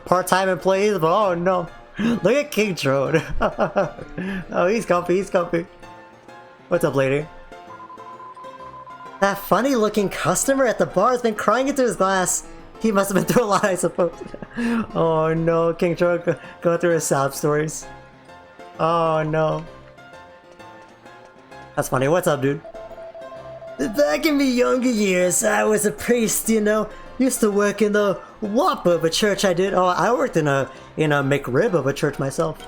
part-time employees, but oh no. Look at King Trode. Oh, he's comfy. He's comfy. What's up, lady? That funny-looking customer at the bar has been crying into his glass. He must have been through a lot, I suppose. Oh no. King Trode going through his sob stories. Oh no. That's funny. What's up, dude? Back in my younger years, I was a priest, you know. Used to work in the whop of a church I did. Oh, I worked in a McRib of a church myself.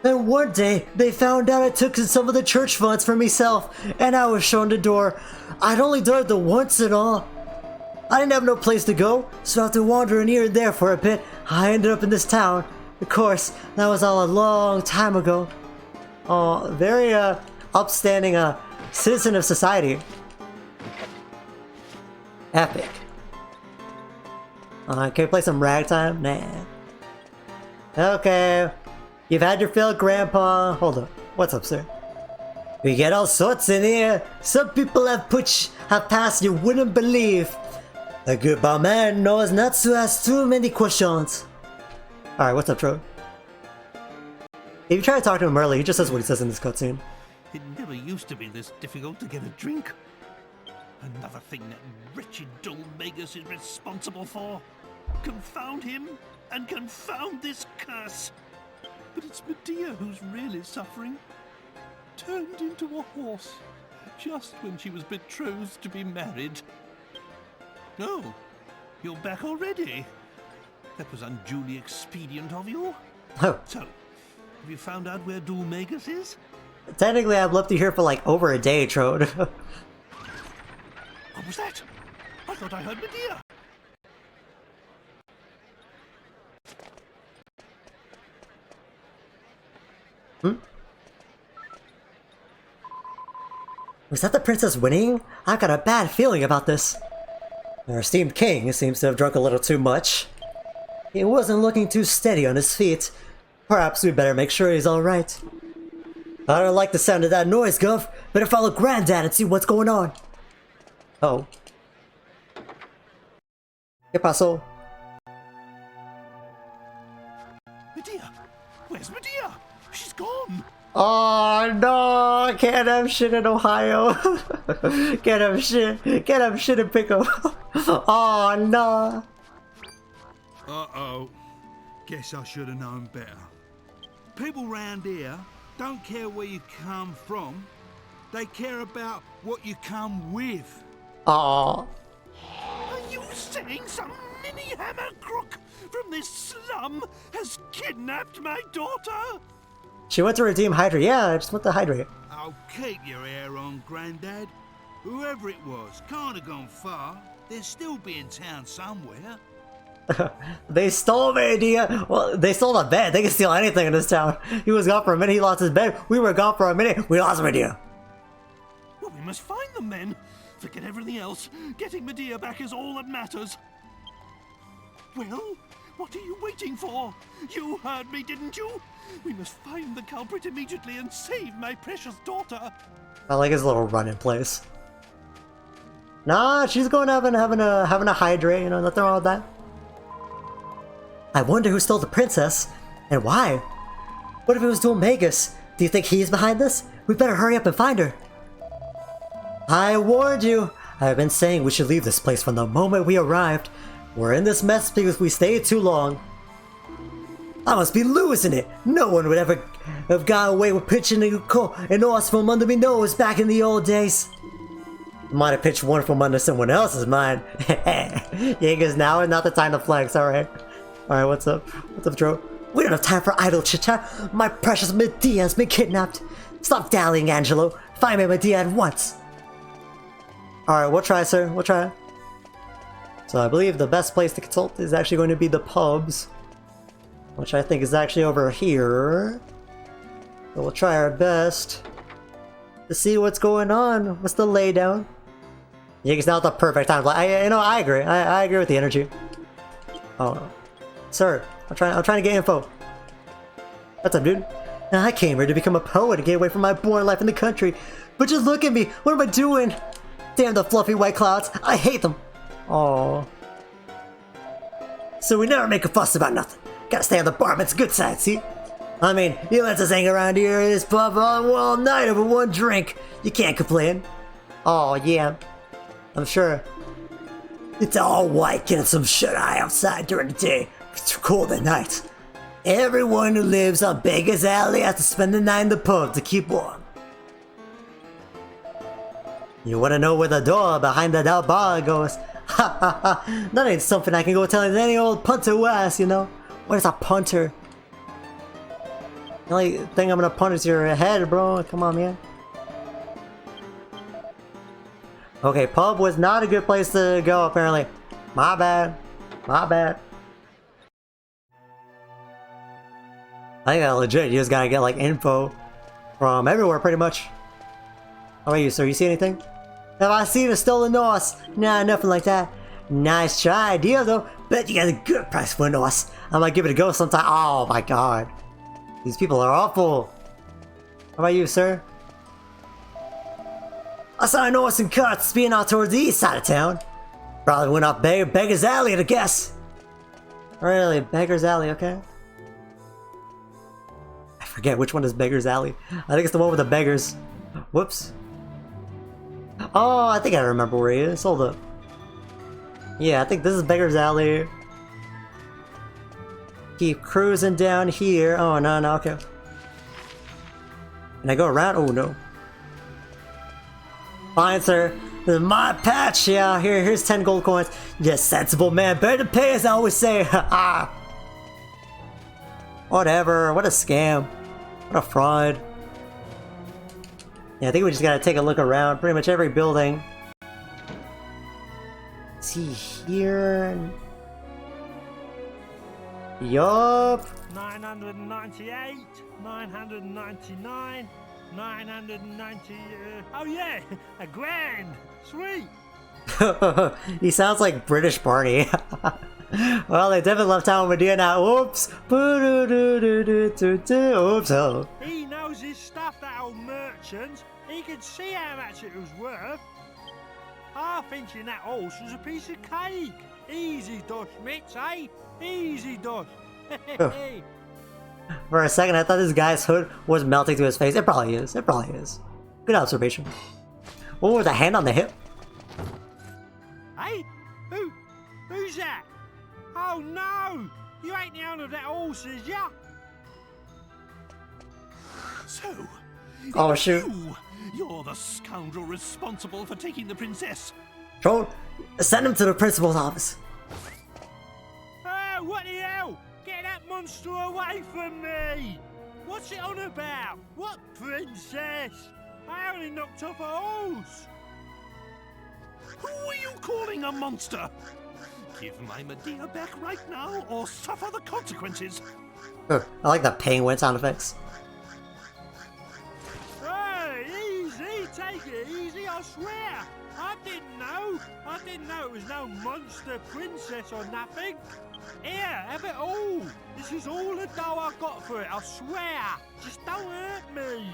Then one day, they found out I took some of the church funds for myself, and I was shown the door. I'd only done it the once and all. I didn't have no place to go, so after wandering here and there for a bit, I ended up in this town. Of course, that was all a long time ago. Oh, very upstanding citizen of society. Epic. Can we play some ragtime? Nah. Okay. You've had your fill, Grandpa. Hold up. What's up, sir? We get all sorts in here. Some people have passed you wouldn't believe. A good barman knows not to ask too many questions. Alright, what's up, Trode? If you try to talk to him early, he just says what he says in this cutscene. It never used to be this difficult to get a drink. Another thing that wretched Dulmagus is responsible for. Confound him, and confound this curse. But it's Medea who's really suffering. Turned into a horse, just when she was betrothed to be married. Oh, you're back already. That was unduly expedient of you. Oh. So, have you found out where Dulmagus is? Technically, I've left you here for like over a day, Trode. What was that? I thought I heard Medea. Was that the princess winning? I've got a bad feeling about this. Our esteemed king seems to have drunk a little too much. He wasn't looking too steady on his feet. Perhaps we better make sure he's alright. I don't like the sound of that noise, Gov. Better follow Granddad and see what's going on. Oh. ¿Qué pasó? Medea! Where's Medea? She's gone! Oh no! Can't have shit in Ohio. Can't have shit. Can't have shit in Pickham. Oh no! Uh-oh. Guess I should have known better. People round here don't care where you come from. They care about what you come with. Oh. Are you saying some mini-hammer crook from this slum has kidnapped my daughter? She went to redeem Hydra. Yeah, I just went to Hydra. Oh, keep your hair on, Grandad. Whoever it was can't have gone far. They'll still be in town somewhere. They stole my idea. Well, they stole a bed. They can steal anything in this town. He was gone for a minute. He lost his bed. We were gone for a minute. We lost Medea. Well, we must find them then. Forget everything else. Getting Medea back is all that matters. Well, what are you waiting for? You heard me, didn't you? We must find the culprit immediately and save my precious daughter. I like his little run in place. Nah, she's going having a Hydra. You know, nothing wrong with that. I wonder who stole the princess, and why? What if it was Dulmagus? Do you think he's behind this? We better hurry up and find her. I warned you. I've been saying we should leave this place from the moment we arrived. We're in this mess because we stayed too long. I must be losing it. No one would ever have got away with pitching an horse from under me nose back in the old days. Might have pitched one from under someone else's mind. Yangus, now is not the time to flex, alright? Alright, what's up? What's up, Trode? We don't have time for idle chit-chat. My precious Medea has been kidnapped. Stop dallying, Angelo. Find me Medea at once. Alright, we'll try, sir. We'll try. So I believe the best place to consult is actually going to be the pubs, which I think is actually over here. So we'll try our best to see what's going on. What's the laydown? Yeah, it's not the perfect time. I agree. I agree with the energy. Oh, sir, I'm trying to get info. What's up, dude? Now, I came here to become a poet and get away from my boring life in the country. But just look at me. What am I doing? Damn the fluffy white clouds. I hate them. Oh. So we never make a fuss about nothing. Gotta stay on the barman's good side, see? I mean, he lets us hang around here in this pub all night over one drink. You can't complain. Oh, yeah. I'm sure. It's all white getting some shut-eye outside during the day. It's too cold at night. Everyone who lives on Beggar's Alley has to spend the night in the pub to keep warm. You wanna know where the door behind the bar goes? That ain't something I can go tell any old punter ass, you know? What is a punter? The only thing I'm gonna punt is your head, bro. Come on, man. Okay, pub was not a good place to go, apparently. My bad. My bad. I think that legit, you just gotta get like info from everywhere pretty much. How about you, sir? You see anything? Have I seen a stolen horse? Nah, nothing like that. Nice try, deal though. Bet you got a good price for a horse. I might give it a go sometime. Oh my god. These people are awful. How about you, sir? I saw an horse and cart speeding out towards the east side of town. Probably went off Beggar's Alley, I guess. Really, Beggar's Alley, okay. I forget which one is Beggar's Alley. I think it's the one with the beggars. Whoops. Oh, I think I remember where he is. Hold up. Yeah, I think this is Beggar's Alley. Keep cruising down here. Oh, no, no, okay. Can I go around? Oh, no. Fine, sir. This is my patch. Yeah, here's 10 gold coins. Yes, sensible man. Better to pay, as I always say. Whatever. What a scam. What a fraud. Yeah, I think we just gotta take a look around pretty much every building. See here. Yup. 998, 999, 990. Oh yeah, a grand. Sweet. He sounds like British Barney. Well, they definitely left town with you now. Oops. Oops. Oh. He knows his stuff, that old merchant. He could see how much it was worth. I thinking that horse was a piece of cake. Easy dosh, Mitch, eh? Easy dosh. For a second, I thought this guy's hood was melting to his face. It probably is. It probably is. Good observation. Oh, with a hand on the hip. Hey? Who's that? Oh no! You ain't the owner of that horse, is ya? So, Oh shoot. you're the scoundrel responsible for taking the princess. Trode, send him to the principal's office. Oh, what the hell? Get that monster away from me! What's it on about? What princess? I only knocked off a horse. Who are you calling a monster? Give my Medea back right now, or suffer the consequences. I like the penguin sound effects. Hey, easy, take it easy, I swear. I didn't know it was no monster princess or nothing. Here, have it all. This is all the dough I got for it, I swear. Just don't hurt me.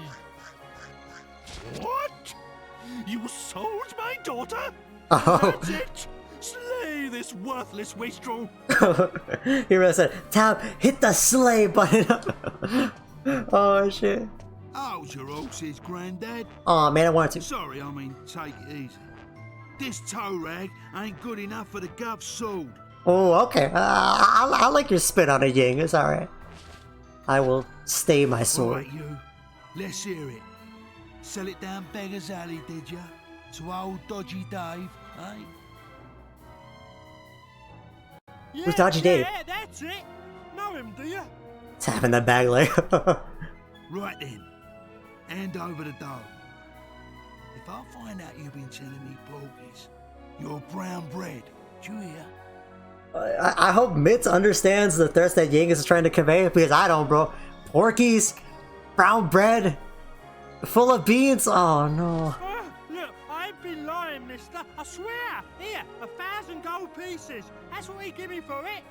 What? You sold my daughter? Oh. That's it! Slay this worthless wastrel! He really said, "Tab, hit the slay button." Oh shit. How's your horses, Grandad? Oh man, I wanted to. Sorry, I mean, take it easy. This tow rag ain't good enough for the gov's sword. Oh, okay. I like your spit on it, Ying. It's alright. I will stay my sword. Right, you. Let's hear it. Sell it down Beggar's Alley, did ya? To old Dodgy Dave, eh? Yeah, Who's Dodgy Dave? Yeah, that's it. Know him, do you? Tapping the bag like. Right then. Hand over the dough. If I find out you've been telling me porkies, you're brown bread. Do you hear? I hope Mitz understands the thirst that Yangus is trying to convey, because I don't, bro. Porkies, brown bread, full of beans. Oh no. Look, I ain't been lying, mister. I swear. Here, 1,000 gold pieces. That's what he give me for it.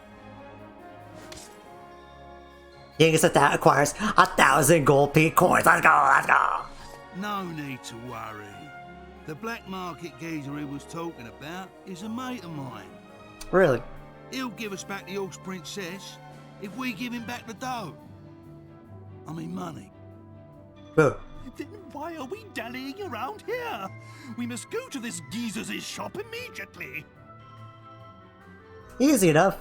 Yangus acquires 1,000 gold coins. Let's go, let's go. No need to worry. The black market geezer he was talking about is a mate of mine. Really? He'll give us back the horse princess if we give him back the dough. I mean money. Oh. Then why are we dallying around here? We must go to this geezer's shop immediately. Easy enough.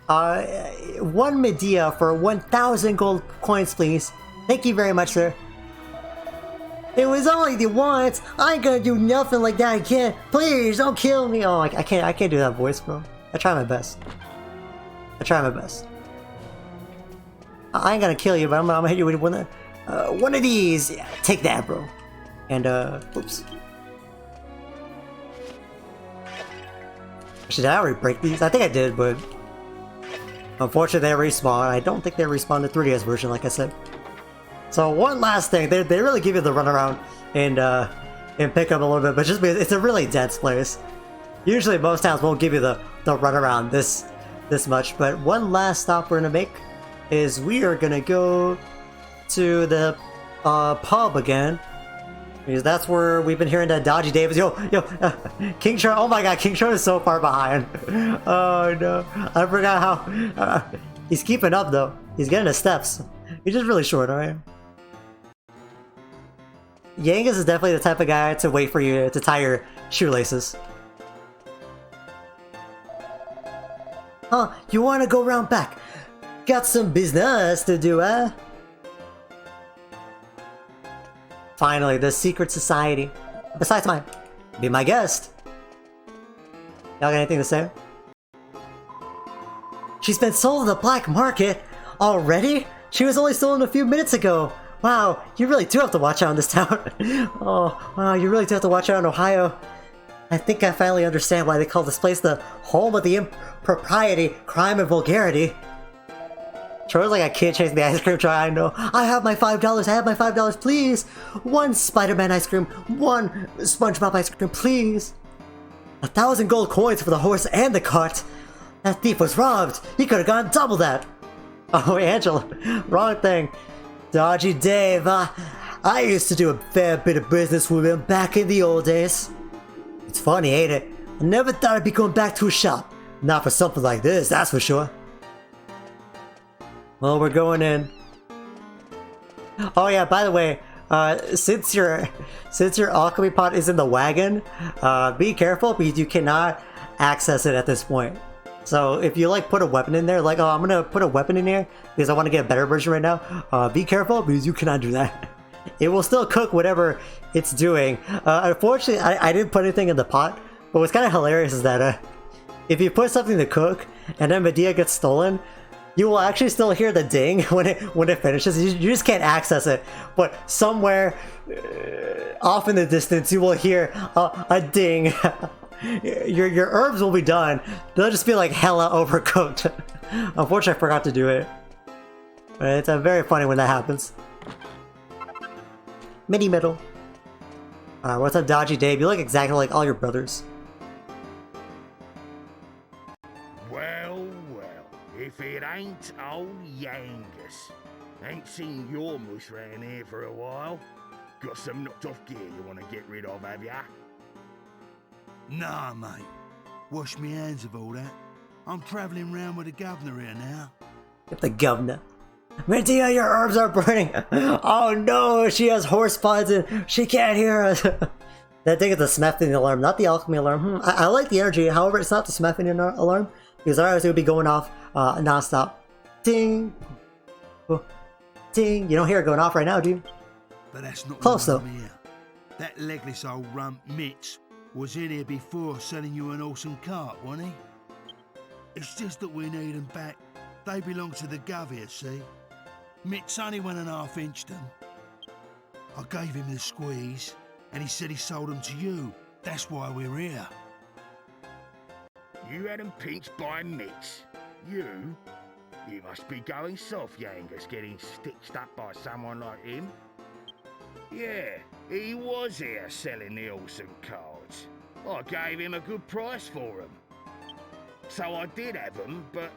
1 Medea for 1,000 gold coins, please. Thank you very much, sir. It was only the once. I ain't gonna do nothing like that again. Please don't kill me. Oh, I can't do that voice, bro. I try my best. I try my best. I ain't gonna kill you, but I'm gonna hit you with one of these. Yeah, take that, bro. And oops. Did I already break these? I think I did, but unfortunately they respawn. I don't think they respawn the 3DS version, like I said. So one last thing, they really give you the runaround and pick up a little bit, but just because it's a really dense place. Usually most towns won't give you the runaround this much, but one last stop we're gonna make is we are gonna go to the pub again. Because that's where we've been hearing that Dodgy Davis. King Trode. Oh my god, King Trode is so far behind. Oh no. I forgot how. He's keeping up though. He's getting his steps. He's just really short, alright? Yangus is definitely the type of guy to wait for you to tie your shoelaces. Huh, you wanna go round back? Got some business to do, huh? Finally, the secret society. Besides mine. Be my guest. Y'all got anything to say? She's been sold on the black market? Already? She was only stolen a few minutes ago. Wow, you really do have to watch out in this town. Oh, wow, you really do have to watch out in Ohio. I think I finally understand why they call this place the home of the impropriety, crime, and vulgarity. Troy's like a kid chasing the ice cream truck. I know. I have my $5. I have my $5, please. One Spider-Man ice cream. One SpongeBob ice cream, please. 1,000 gold coins for the horse and the cart. That thief was robbed. He could have gotten double that. Oh, Angela. Wrong thing. Dodgy Dave. I used to do a fair bit of business with him back in the old days. It's funny, ain't it? I never thought I'd be going back to a shop. Not for something like this, that's for sure. Well, we're going in. Oh yeah, by the way, since your alchemy pot is in the wagon, be careful because you cannot access it at this point. So if you like put a weapon in there, like, oh, I'm gonna put a weapon in here because I want to get a better version right now, be careful because you cannot do that. It will still cook whatever it's doing. Unfortunately, I didn't put anything in the pot, but what's kind of hilarious is that if you put something to cook and then Medea gets stolen, you will actually still hear the ding when it finishes. You just can't access it, but somewhere off in the distance you will hear a ding. Your herbs will be done. They'll just be like hella overcooked. Unfortunately, I forgot to do it. But it's very funny when that happens. Mini middle. What's up, Dodgy Dave? You look exactly like all your brothers. Well, if it ain't old Yangus. Ain't seen your mush round here for a while. Got some knocked off gear you want to get rid of, have ya? Nah, mate. Wash me hands of all that. I'm travelling round with the governor here now. Get the governor. Medea, your herbs are burning! Oh no, she has horse pods and she can't hear us! That thing is the smething alarm, not the alchemy alarm. I like the energy, however, it's not the smething alarm, because otherwise it would be going off non-stop. Ding! Oh, ding! You don't hear it going off right now, dude. But that's not close though. Here. That legless old rump Mitch was in here before selling you an awesome cart, wasn't he? It's just that we need them back. They belong to the gov here, see? Mitch only went and half-inched them. I gave him the squeeze, and he said he sold them to you. That's why we're here. You had them pinched by Mitch? You? You must be going soft, Yangus, getting stitched up by someone like him. Yeah, he was here selling the awesome cards. I gave him a good price for them. So I did have them, but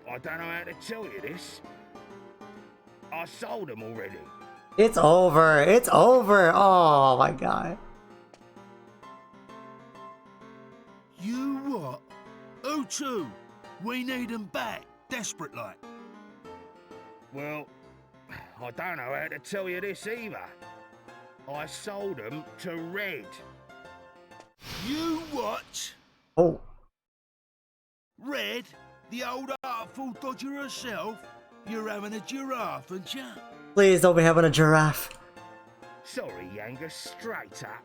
I don't know how to tell you this. I sold them already. It's over. It's over. Oh my god. You what? Who to? We need them back. Desperate like. Well, I don't know how to tell you this either. I sold them to Red. You what? Oh. Red? The old artful dodger herself? You're having a giraffe, aren't you? Please don't be having a giraffe. Sorry, Yangus, straight up.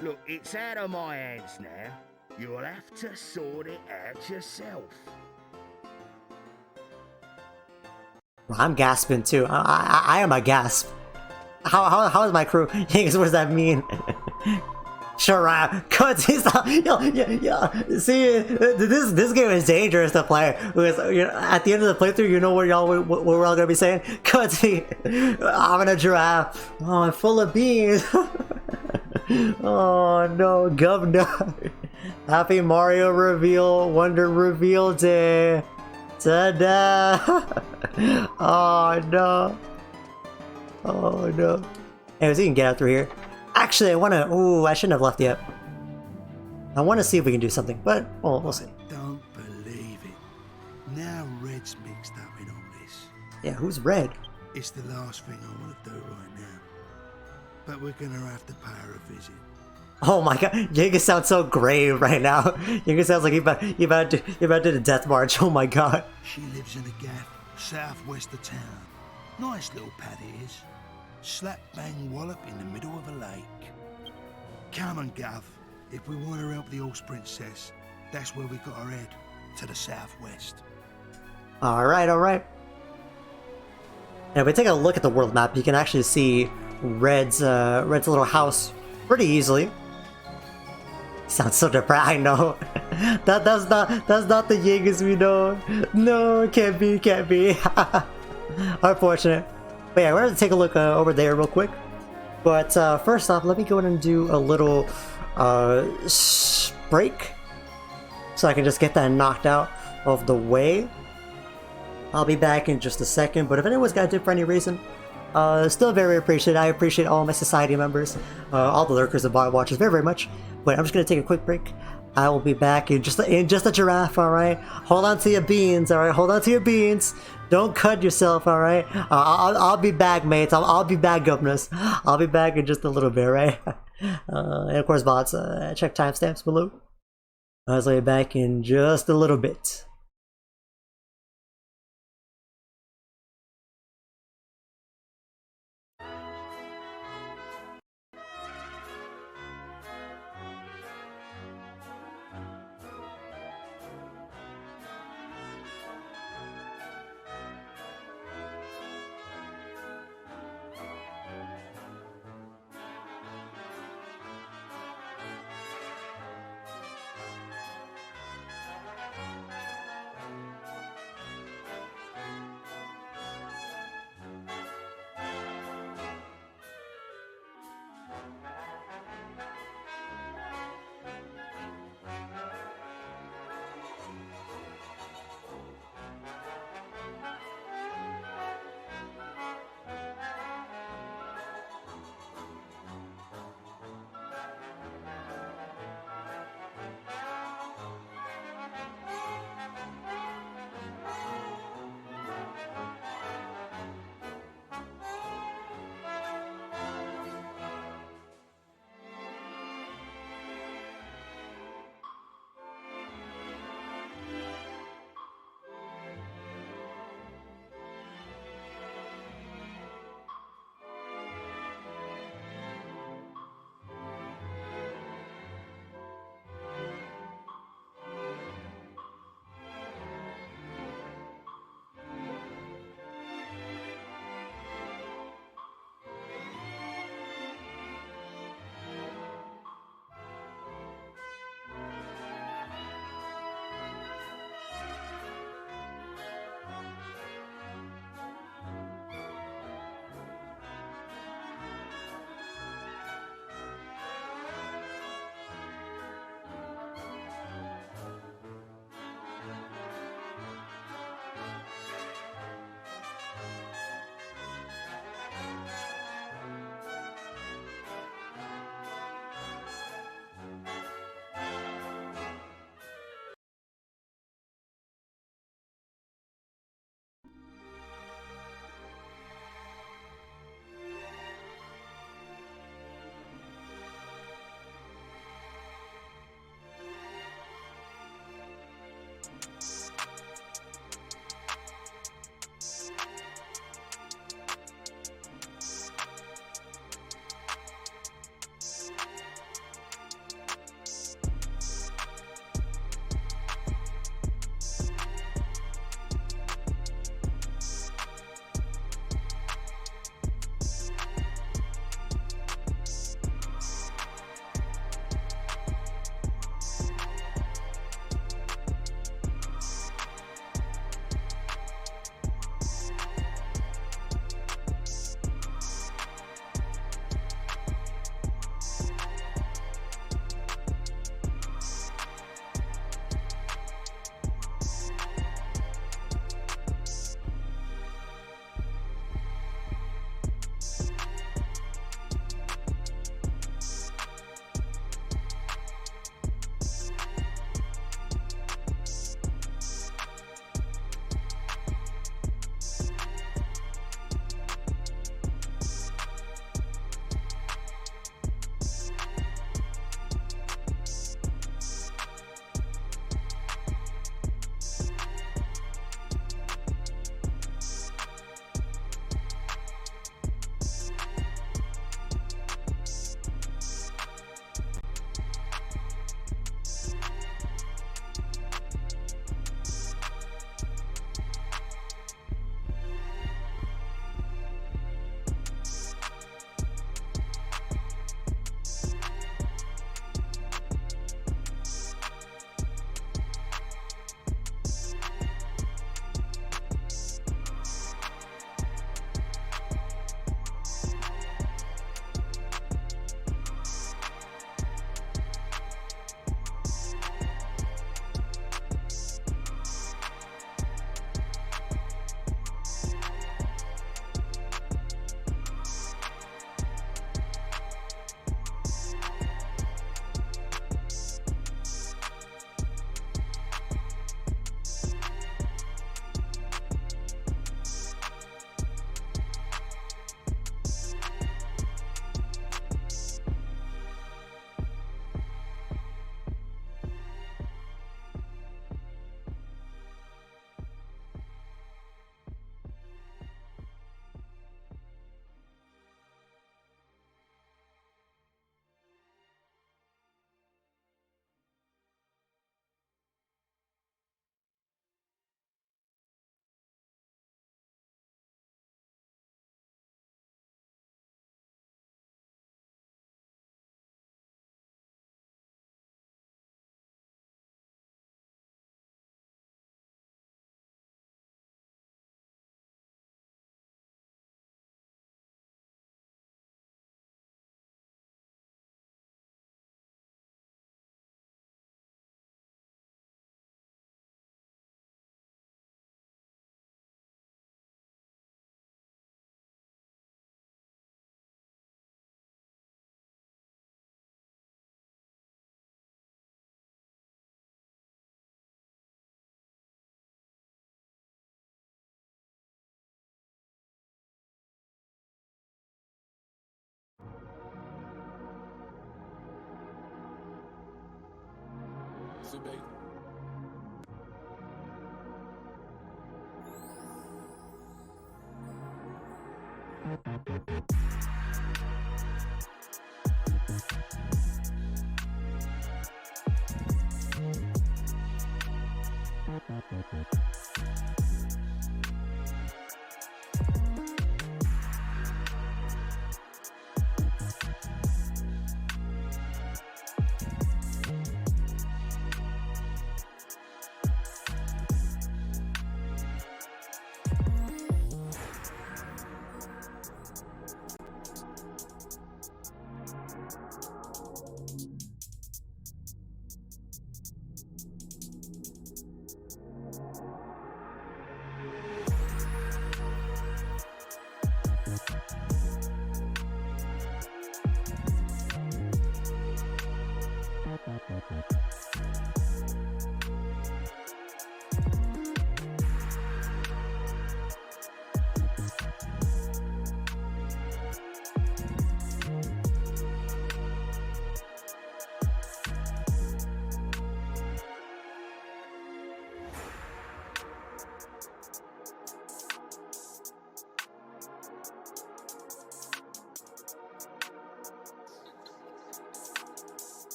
Look, it's out of my hands now. You'll have to sort it out yourself. I'm gasping too. I am a gasp. How is my crew? Yangus, what does that mean? Sure, cuts. He's not. Yo. See, this game is dangerous to play because at the end of the playthrough, you know what what we're all gonna be saying. Cuts. I'm in a giraffe. Oh, I'm full of beans. Oh no, governor. Happy Mario reveal, Wonder reveal day. Ta-da! Oh no. Oh no. Anyways, you can get out through here. Actually, I wanna. Ooh, I shouldn't have left yet. I wanna see if we can do something, but we'll see. I don't believe it. Now Red's mixed up in all this. Yeah, who's Red? It's the last thing I want to do right now. But we're gonna have to pay her a visit. Oh my god, Yangus sounds so grave right now. Yangus sounds like he about to do the death march. Oh my god. She lives in a gap southwest of town. Nice little pad it is. Slap bang wallop in the middle of a lake. Come on, Gov. If we want to help the horse princess, that's where we got our head, to the southwest. Alright. And if we take a look at the world map, you can actually see Red's little house pretty easily. Sounds so depressed. I know. That's not the Yangus we know. No, it can't be. Unfortunate. But yeah, we're gonna take a look over there real quick. But first off, let me go ahead and do a little break, so I can just get that knocked out of the way. I'll be back in just a second. But if anyone's got a tip for any reason, still very appreciated. I appreciate all my society members, all the lurkers and bot watchers very much. But I'm just gonna take a quick break. I will be back in just a giraffe. All right, hold on to your beans. All right, hold on to your beans. Don't cut yourself. All right, I'll be back, mates. I'll be back, governors. I'll be back in just a little bit, right? And of course, bots. Check timestamps below. I'll be back in just a little bit.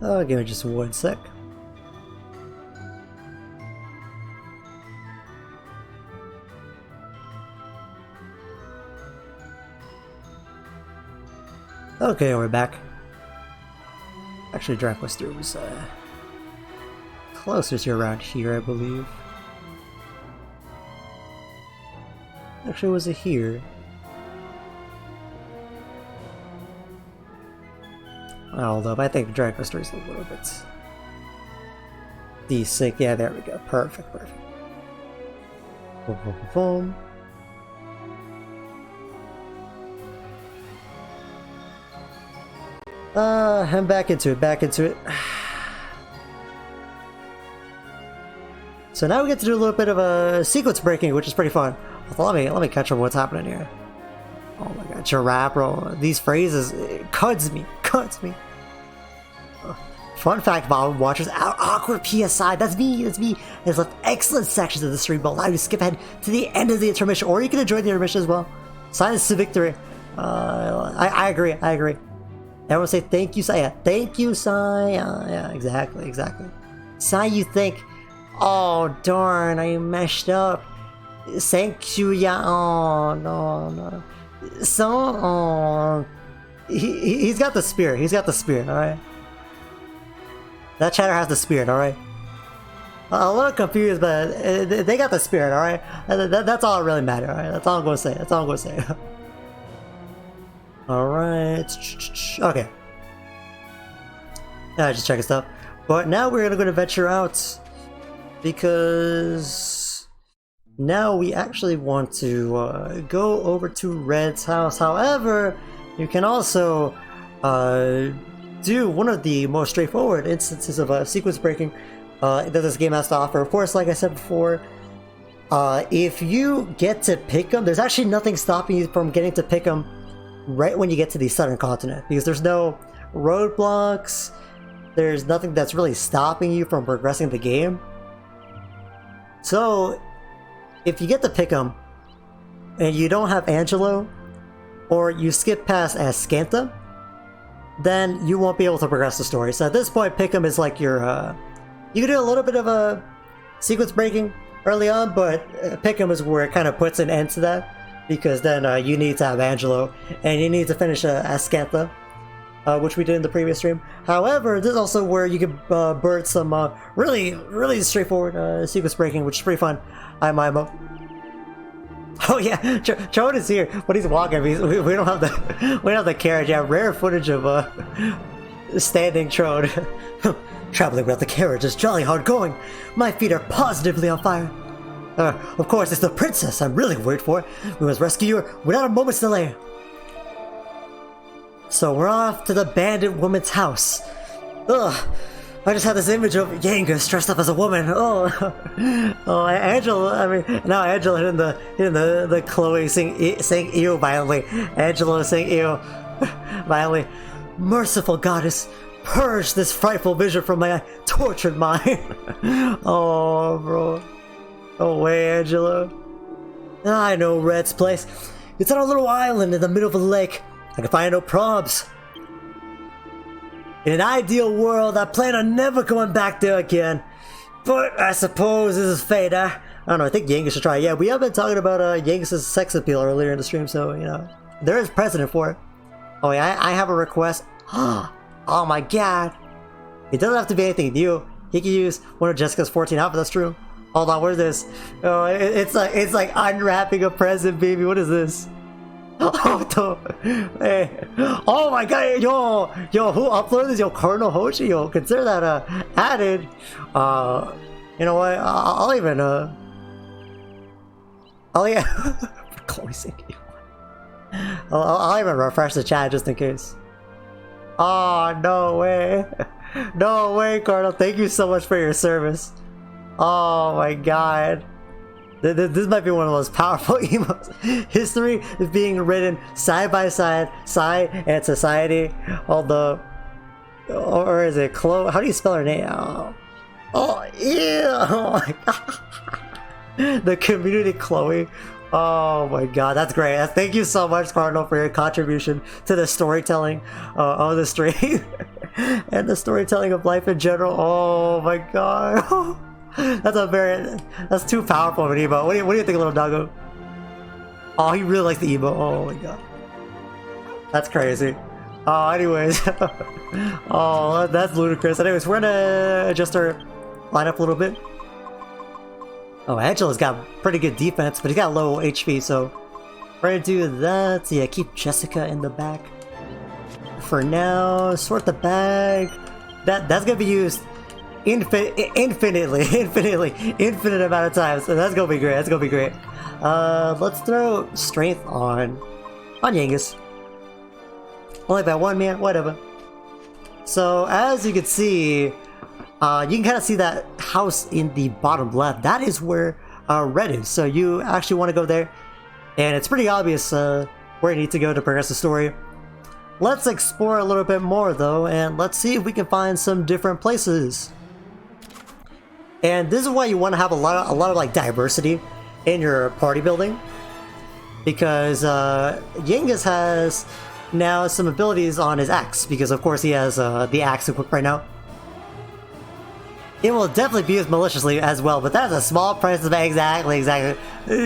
Oh, give me just 1 sec. Okay, we're back. Actually, Dragon Quest VIII was closer to around here, I believe. Actually, was it here? Although I think Dragon Quest VIII is a little bit decent. Yeah, there we go. Perfect, perfect. Boom, boom, boom, boom. I'm back into it. So now we get to do a little bit of a sequence breaking, which is pretty fun. Let me catch up what's happening here. Oh my god, giraffe roll. These phrases, it cuts me. Fun fact about watchers, awkward PSI, that's me. There's left excellent sections of the stream, but allow you to skip ahead to the end of the intermission, or you can enjoy the intermission as well. Silence to victory. I agree. Everyone say thank you, Saya. Thank you, Saya. Yeah, exactly. Saya, you think, oh darn, I messed up. Thank you, yeah. Oh no. So, he's got the spirit. All right. That chatter has the spirit. All right. A little confused, but they got the spirit. All right. That's all that really matters. All right. That's all I'm gonna say. Alright. Okay. Just checking stuff. But now we're gonna venture out because now we actually want to go over to Red's house. However, you can also do one of the most straightforward instances of sequence breaking that this game has to offer. Of course, like I said before, if you get to Pickham, there's actually nothing stopping you from getting to Pickham right when you get to the southern continent, because there's no roadblocks, there's nothing that's really stopping you from progressing the game. So if you get to Pickham and you don't have Angelo, or you skip past Ascanta, then you won't be able to progress the story. So at this point, Pickham is like your you can do a little bit of a sequence breaking early on, but Pickham is where it kind of puts an end to that, because then you need to have Angelo and you need to finish Ascanta, which we did in the previous stream. However, this is also where you can burn some really straightforward sequence breaking, which is pretty fun. Hi, Mimo. Oh yeah, Trode is here, but he's walking. We don't have the carriage. Yeah, rare footage of standing Trode. Traveling without the carriage is jolly hard going. My feet are positively on fire. Of course, it's the princess I'm really worried for. We must rescue her without a moment's delay. So we're off to the bandit woman's house. Ugh, I just had this image of Yangus dressed up as a woman. Oh, Angela. I mean, now Angela hitting the Chloe saying ew violently. Angela saying ew violently. Merciful goddess, purge this frightful vision from my tortured mind. Oh, bro. No way, Angela. I know Red's place. It's on a little island in the middle of the lake. I can find no probs. In an ideal world, I plan on never going back there again. But I suppose this is fate, huh? I don't know, I think Yangus should try. Yeah, we have been talking about Yangus' sex appeal earlier in the stream, so, you know, there is precedent for it. Oh yeah, I have a request. Oh my god. It doesn't have to be anything new. He can use one of Jessica's 14 outfits, that's true. Hold on, what is this? Oh, it's like unwrapping a present, baby. What is this? Oh, hey. Oh my god, yo, who uploaded this? Yo, Cardinal Hoshi, yo, consider that added. You know what? I'll even Chloe sinking. I'll even refresh the chat just in case. Oh, no way. No way, Cardinal. Thank you so much for your service. Oh my god. This might be one of the most powerful emotes. History is being written side by side, Psy and Society. Although, or is it Chloe? How do you spell her name? Oh, ew! Oh my god. The community Chloe. Oh my god, that's great. Thank you so much, Cardinal, for your contribution to the storytelling of the stream and the storytelling of life in general. Oh my god. That's too powerful of an emote. What do you think, little doggo? Oh, he really likes the emote. Oh my god. That's crazy. Oh, anyways. Oh, that's ludicrous. Anyways, we're gonna adjust our lineup a little bit. Oh, Angela's got pretty good defense, but he's got low HP, so we're gonna do that. Yeah, keep Jessica in the back for now. Sort the bag. That's gonna be used infinite amount of times, so that's gonna be great. That's gonna be great. Let's throw strength on Yangus. Only by one, man. Whatever. So as you can see, you can kind of see that house in the bottom left. That is where Red is. So you actually want to go there, and it's pretty obvious where you need to go to progress the story. Let's explore a little bit more though, and let's see if we can find some different places. And this is why you want to have a lot of like diversity in your party building, because Yangus has now some abilities on his axe, because of course he has the axe equipped right now. It will definitely be used maliciously as well, but that's a small price of exactly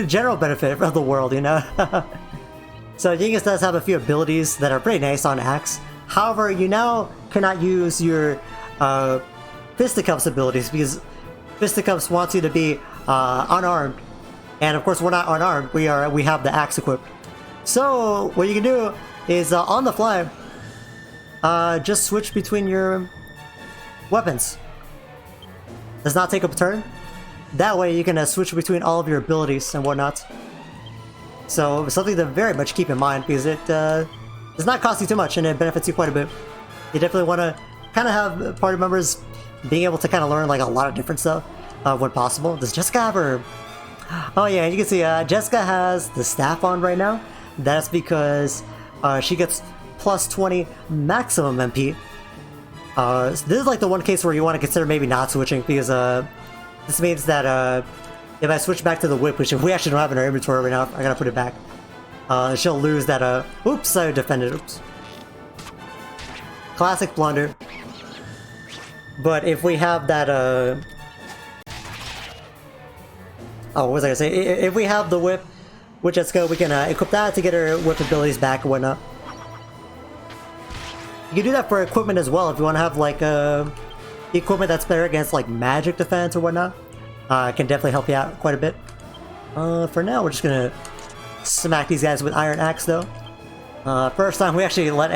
general benefit of the world, you know. So Yangus does have a few abilities that are pretty nice on axe. However, you now cannot use your fisticuffs abilities, because fisticuffs wants you to be unarmed, and of course we're not unarmed. We have the axe equipped. So what you can do is on the fly, just switch between your weapons. Does not take up a turn. That way you can switch between all of your abilities and whatnot. So something to very much keep in mind, because it does not cost you too much and it benefits you quite a bit. You definitely want to kind of have party members being able to kind of learn like a lot of different stuff when possible. Does Jessica have her... Oh yeah, you can see Jessica has the staff on right now. That's because she gets plus 20 maximum MP. So this is like the one case where you want to consider maybe not switching, because this means that if I switch back to the whip, which we actually don't have in our inventory right now, I gotta put it back. She'll lose that, oops, I defended, oops. Classic blunder. But if we have that, oh, what was I gonna say? If we have the whip with Jessica, we can equip that to get her whip abilities back and whatnot. You can do that for equipment as well if you want to have like equipment that's better against like magic defense or whatnot. Can definitely help you out quite a bit. For now, we're just gonna smack these guys with Iron Axe though. First time we actually let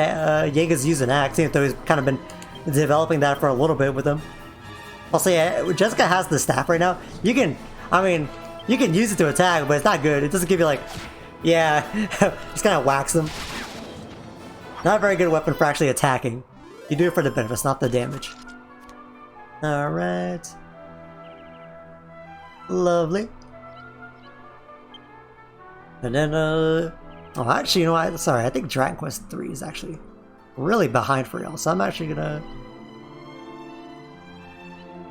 Yangus use an axe, even though he's kind of been developing that for a little bit with him. Also, yeah, Jessica has the staff right now. You can, I mean, you can use it to attack, but it's not good. It doesn't give you like, yeah, just kind of whacks them. Not a very good weapon for actually attacking. You do it for the benefits, not the damage. Alright. Lovely. And then, oh, actually, you know what? Sorry, I think Dragon Quest III is actually really behind for y'all, so I'm actually gonna...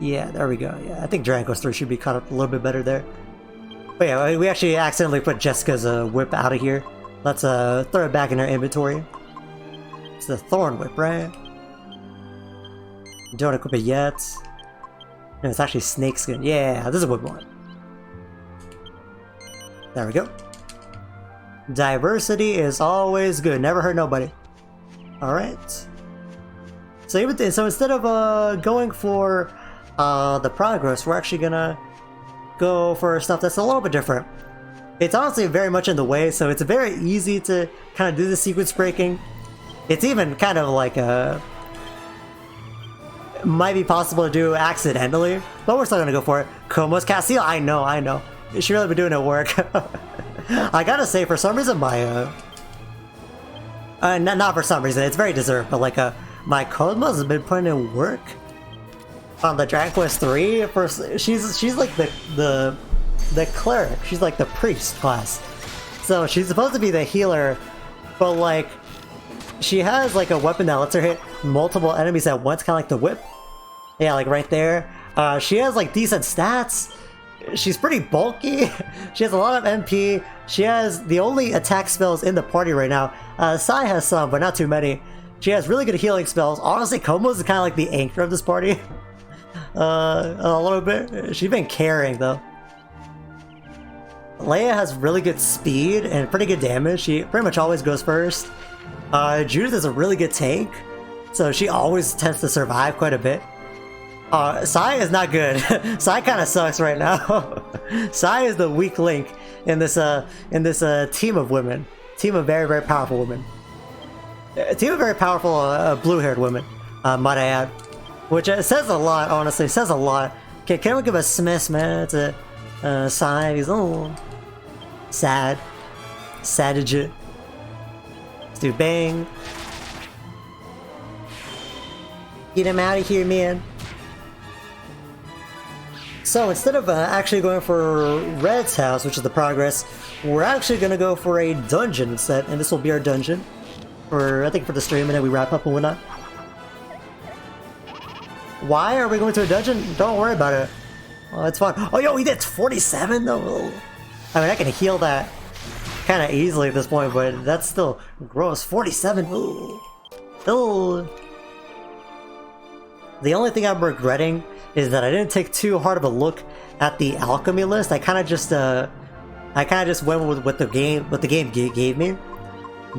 Yeah, there we go. Yeah, I think Dragon Quest III should be caught up a little bit better there. But yeah, we actually accidentally put Jessica's whip out of here. Let's throw it back in our inventory. It's the Thorn Whip, right? Don't equip it yet. No, it's actually Snakeskin. Yeah, this is what we want. There we go. Diversity is always good. Never hurt nobody. Alright. So instead of going for the progress, we're actually gonna go for stuff that's a little bit different. It's honestly very much in the way, so it's very easy to kind of do the sequence breaking. It's even kind of like might be possible to do accidentally, but we're still gonna go for it. Como's Castile, I know. She really been doing it work. I gotta say, for some reason, my not for some reason, it's very deserved, but like my Cosmos has been putting in work on the Dragon Quest III. She's like the cleric. She's like the priest class. So she's supposed to be the healer, but like she has like a weapon that lets her hit multiple enemies at once, kind of like the whip. Yeah, like right there. She has like decent stats. She's pretty bulky. She has a lot of MP. She has the only attack spells in the party right now. Sai has some, but not too many. She has really good healing spells. Honestly, Komos is kind of like the anchor of this party. A little bit. She's been carrying though. Leia has really good speed and pretty good damage. She pretty much always goes first. Judith is a really good tank, so she always tends to survive quite a bit. Sai is not good. Sai kind of sucks right now. Sai is the weak link in this team of women. Team of very, very powerful women. A team of very powerful blue-haired women, might I add. Which says a lot, honestly. It says a lot. Okay, can we give a Smith, man? It's a Sai. He's sad. Sadage. Let's do bang. Get him out of here, man. So instead of actually going for Red's house, which is the progress, we're actually going to go for a dungeon instead, and this will be our dungeon for, I think, for the stream, and then we wrap up and whatnot. Why are we going to a dungeon? Don't worry about it. Oh, it's fun. Oh, yo, he did 47 though. I mean, I can heal that kind of easily at this point, but that's still gross. 47. Ooh. Ooh. The only thing I'm regretting is that I didn't take too hard of a look at the alchemy list. I kind of just went with what the game gave me.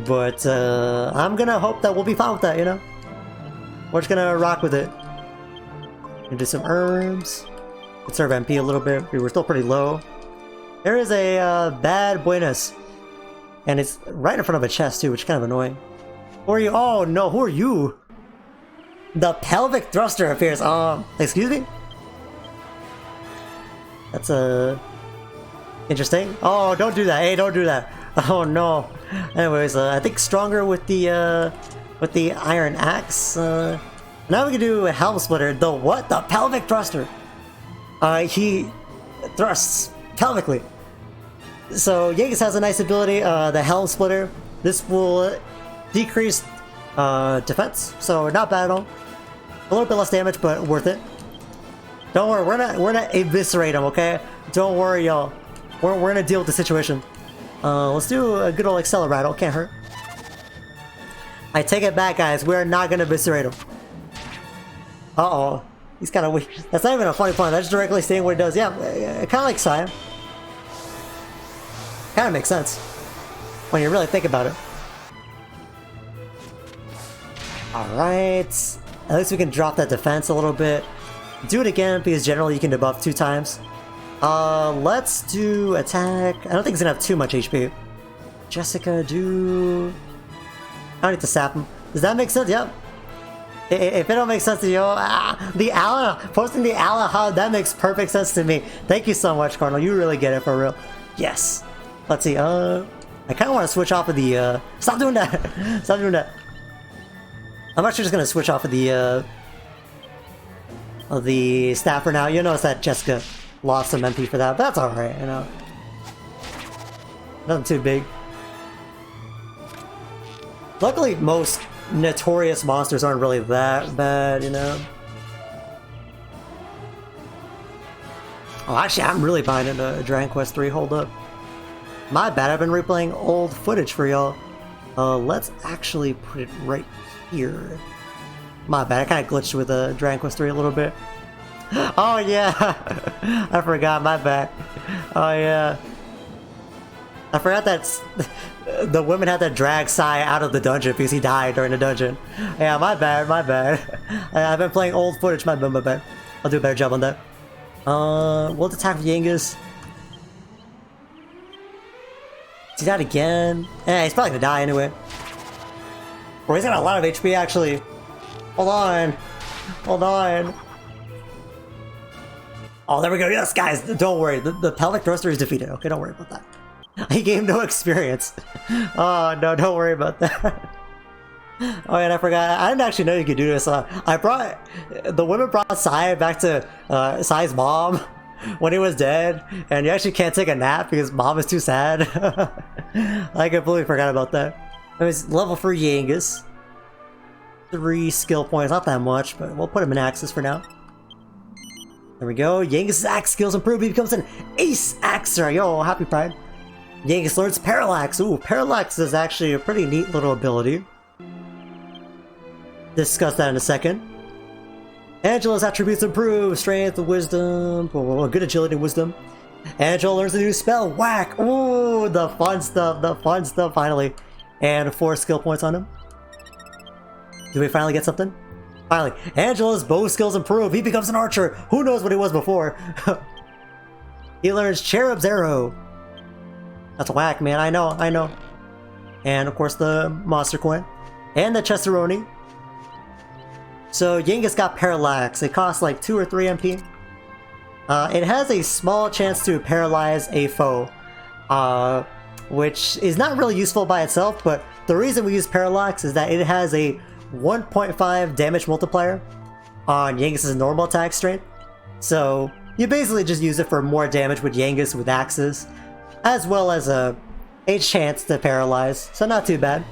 But I'm gonna hope that we'll be fine with that, you know. We're just gonna rock with it. And do some herbs. Conserve MP a little bit. We were still pretty low. There is a bad buenas, and it's right in front of a chest too, which is kind of annoying. Who are you? Oh no, who are you? The pelvic thruster appears. Excuse me? That's interesting. Oh, don't do that. Hey, don't do that. Oh no. Anyways, I think stronger with the iron axe. Now we can do a helm splitter. The what? The pelvic thruster. He thrusts pelvically. So Yangus has a nice ability, the helm splitter. This will decrease defense, so not bad at all. A little bit less damage, but worth it. Don't worry, we're not eviscerate him, okay? Don't worry, y'all. We're gonna deal with the situation. Let's do a good old accelerate. Can't hurt. I take it back, guys. We're not gonna eviscerate him. Uh-oh. He's kind of weak. That's not even a funny point. That's directly saying what he does. Yeah, kind of like Sai. Kind of makes sense when you really think about it. Alright. At least we can drop that defense a little bit. Do it again, because generally you can debuff 2 times. Let's do attack. I don't think he's gonna have too much HP. Jessica, do... I don't need to sap him. Does that make sense? Yep. If it don't make sense to you, the Ala, posting the Ala, how that makes perfect sense to me. Thank you so much, Cardinal. You really get it for real. Yes. Let's see. I kind of want to switch off of the. Stop doing that. Stop doing that. I'm actually just gonna switch off of the staff for now. You notice that Jessica lost some MP for that, but that's all right. You know, nothing too big. Luckily, most notorious monsters aren't really that bad, you know. Oh, actually, I'm really buying into Dragon Quest III. Hold up. My bad, I've been replaying old footage for y'all. Let's actually put it right here. My bad, I kind of glitched with Dragon Quest III a little bit. Oh yeah, I forgot, my bad. Oh yeah. I forgot that the women had to drag Sai out of the dungeon because he died during the dungeon. Yeah, my bad, my bad. I've been playing old footage, my bad, my bad. I'll do a better job on that. We'll attack with Yangus. Do that again. Eh, he's probably gonna die anyway. Or he's got a lot of HP actually. Hold on. Hold on. Oh, there we go. Yes, guys, don't worry. The pelvic thruster is defeated. Okay, don't worry about that. He gained no experience. Oh, no, don't worry about that. Oh, and I forgot. I didn't actually know you could do this. The women brought Sai back to Sai's mom when he was dead, and you actually can't take a nap because mom is too sad. I completely forgot about that. It was level 3 Yangus. 3 skill points, not that much, but we'll put him in axes for now. There we go. Yangus' axe skills improve. He becomes an ace axer. Yo, happy pride. Yangus learns Parallax. Ooh, Parallax is actually a pretty neat little ability. Discuss that in a second. Angela's attributes improve. Strength, wisdom, good agility and wisdom. Angela learns a new spell. Whack. Ooh, the fun stuff. The fun stuff, finally. And 4 skill points on him. Do we finally get something? Finally. Angela's bow skills improve. He becomes an archer. Who knows what he was before? He learns Cherub's Arrow. That's whack, man. I know, I know. And of course the monster coin. And the Chestaroni. So Yangus got Parallax. It costs like 2 or 3 MP. It has a small chance to paralyze a foe. Which is not really useful by itself, but the reason we use Parallax is that it has a 1.5 damage multiplier on Yangus' normal attack strength. So you basically just use it for more damage with Yangus with axes, as well as a chance to paralyze, so not too bad.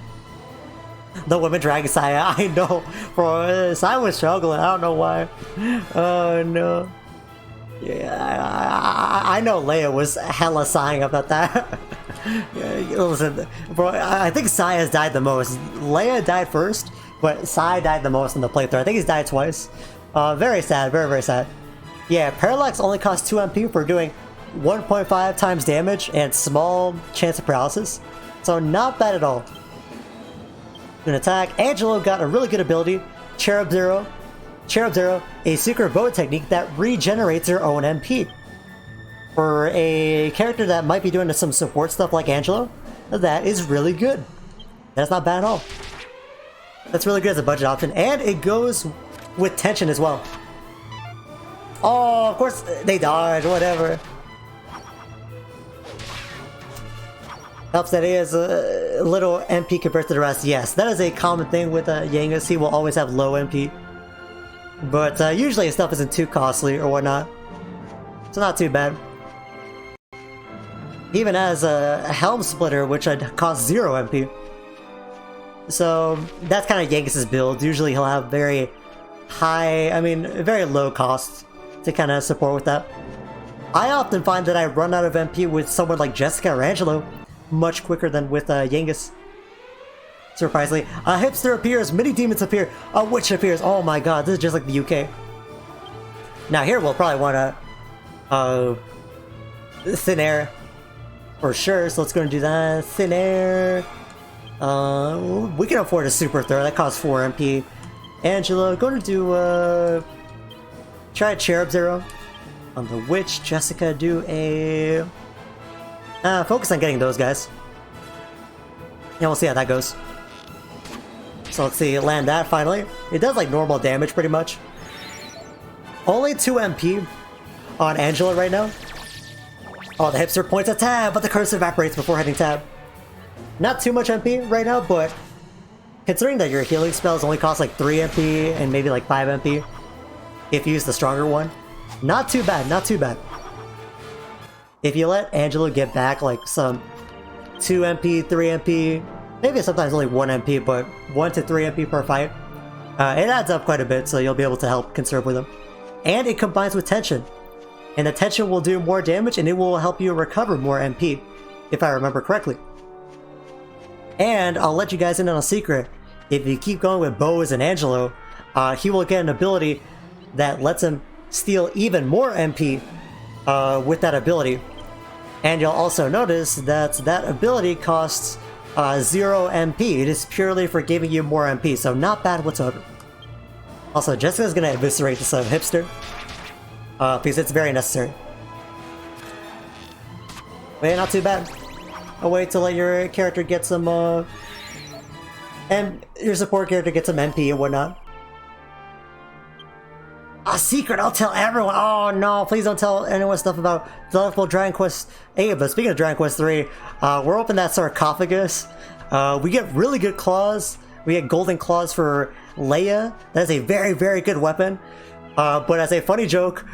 The women dragging Sai, I know, bro, Sai was struggling, I don't know why. Oh no. Yeah, I know Leia was hella sighing about that. Yeah, listen, bro, I think Sai has died the most. Leia died first, but Sai died the most in the playthrough. I think he's died twice. Very sad, very, very sad. Yeah, Parallax only costs 2 MP for doing 1.5 times damage and small chance of paralysis. So not bad at all. An attack. Angelo got a really good ability, Cherub Zero. Cherub Zero, a secret bow technique that regenerates your own MP. For a character that might be doing some support stuff like Angelo, that is really good. That's not bad at all. That's really good as a budget option, and it goes with tension as well. Oh, of course they dodge, whatever. Helps that he has a little MP compared to the rest. Yes, that is a common thing with Yangus. He will always have low MP. But usually his stuff isn't too costly or whatnot. So not too bad. He even has a Helm Splitter, which costs 0 MP. So that's kind of Yangus's build. Usually he'll have very high, very low costs to kind of support with that. I often find that I run out of MP with someone like Jessica or Angelo much quicker than with Yangus. Surprisingly. A hipster appears, mini demons appear, a witch appears. Oh my god, this is just like the UK. Now here we'll probably want to thin air for sure, so let's go and do that. Thin air. We can afford a super throw, that costs 4 MP. Angelo, going to do try a Cherub Zero on the witch. Jessica, do a focus on getting those guys. Yeah, we'll see how that goes. So let's see, land that finally. It does like normal damage pretty much. Only 2 MP on Angela right now. Oh, the hipster points at tab, but the curse evaporates before hitting tab. Not too much MP right now, but considering that your healing spells only cost like 3 MP and maybe like 5 MP if you use the stronger one, not too bad, not too bad. If you let Angelo get back like some 2 MP, 3 MP, maybe sometimes only 1 MP, but 1 to 3 MP per fight, it adds up quite a bit, so you'll be able to help conserve with them. And it combines with tension. And the tension will do more damage and it will help you recover more MP, if I remember correctly. And I'll let you guys in on a secret. If you keep going with Bose and Angelo, he will get an ability that lets him steal even more MP with that ability. And you'll also notice that that ability costs 0 MP. It is purely for giving you more MP, so not bad whatsoever. Also, Jessica's gonna eviscerate this hipster. Because it's very necessary. But yeah, not too bad. I'll wait to let your character get some, and your support character get some MP and whatnot. A secret, I'll tell everyone! Oh no, please don't tell anyone stuff about delightful Dragon Quest VIII, but speaking of Dragon Quest III, we're opening that sarcophagus. We get really good claws. We get golden claws for Leia. That is a very, very good weapon. But as a funny joke,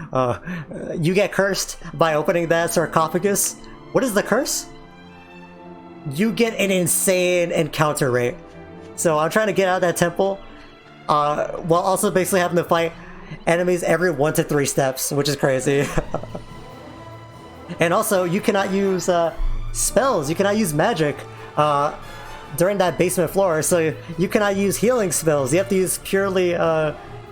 you get cursed by opening that sarcophagus. What is the curse? You get an insane encounter rate. So I'm trying to get out of that temple, while also basically having to fight enemies every 1 to 3 steps, which is crazy. And also, you cannot use spells, you cannot use magic during that basement floor, so you cannot use healing spells. You have to use purely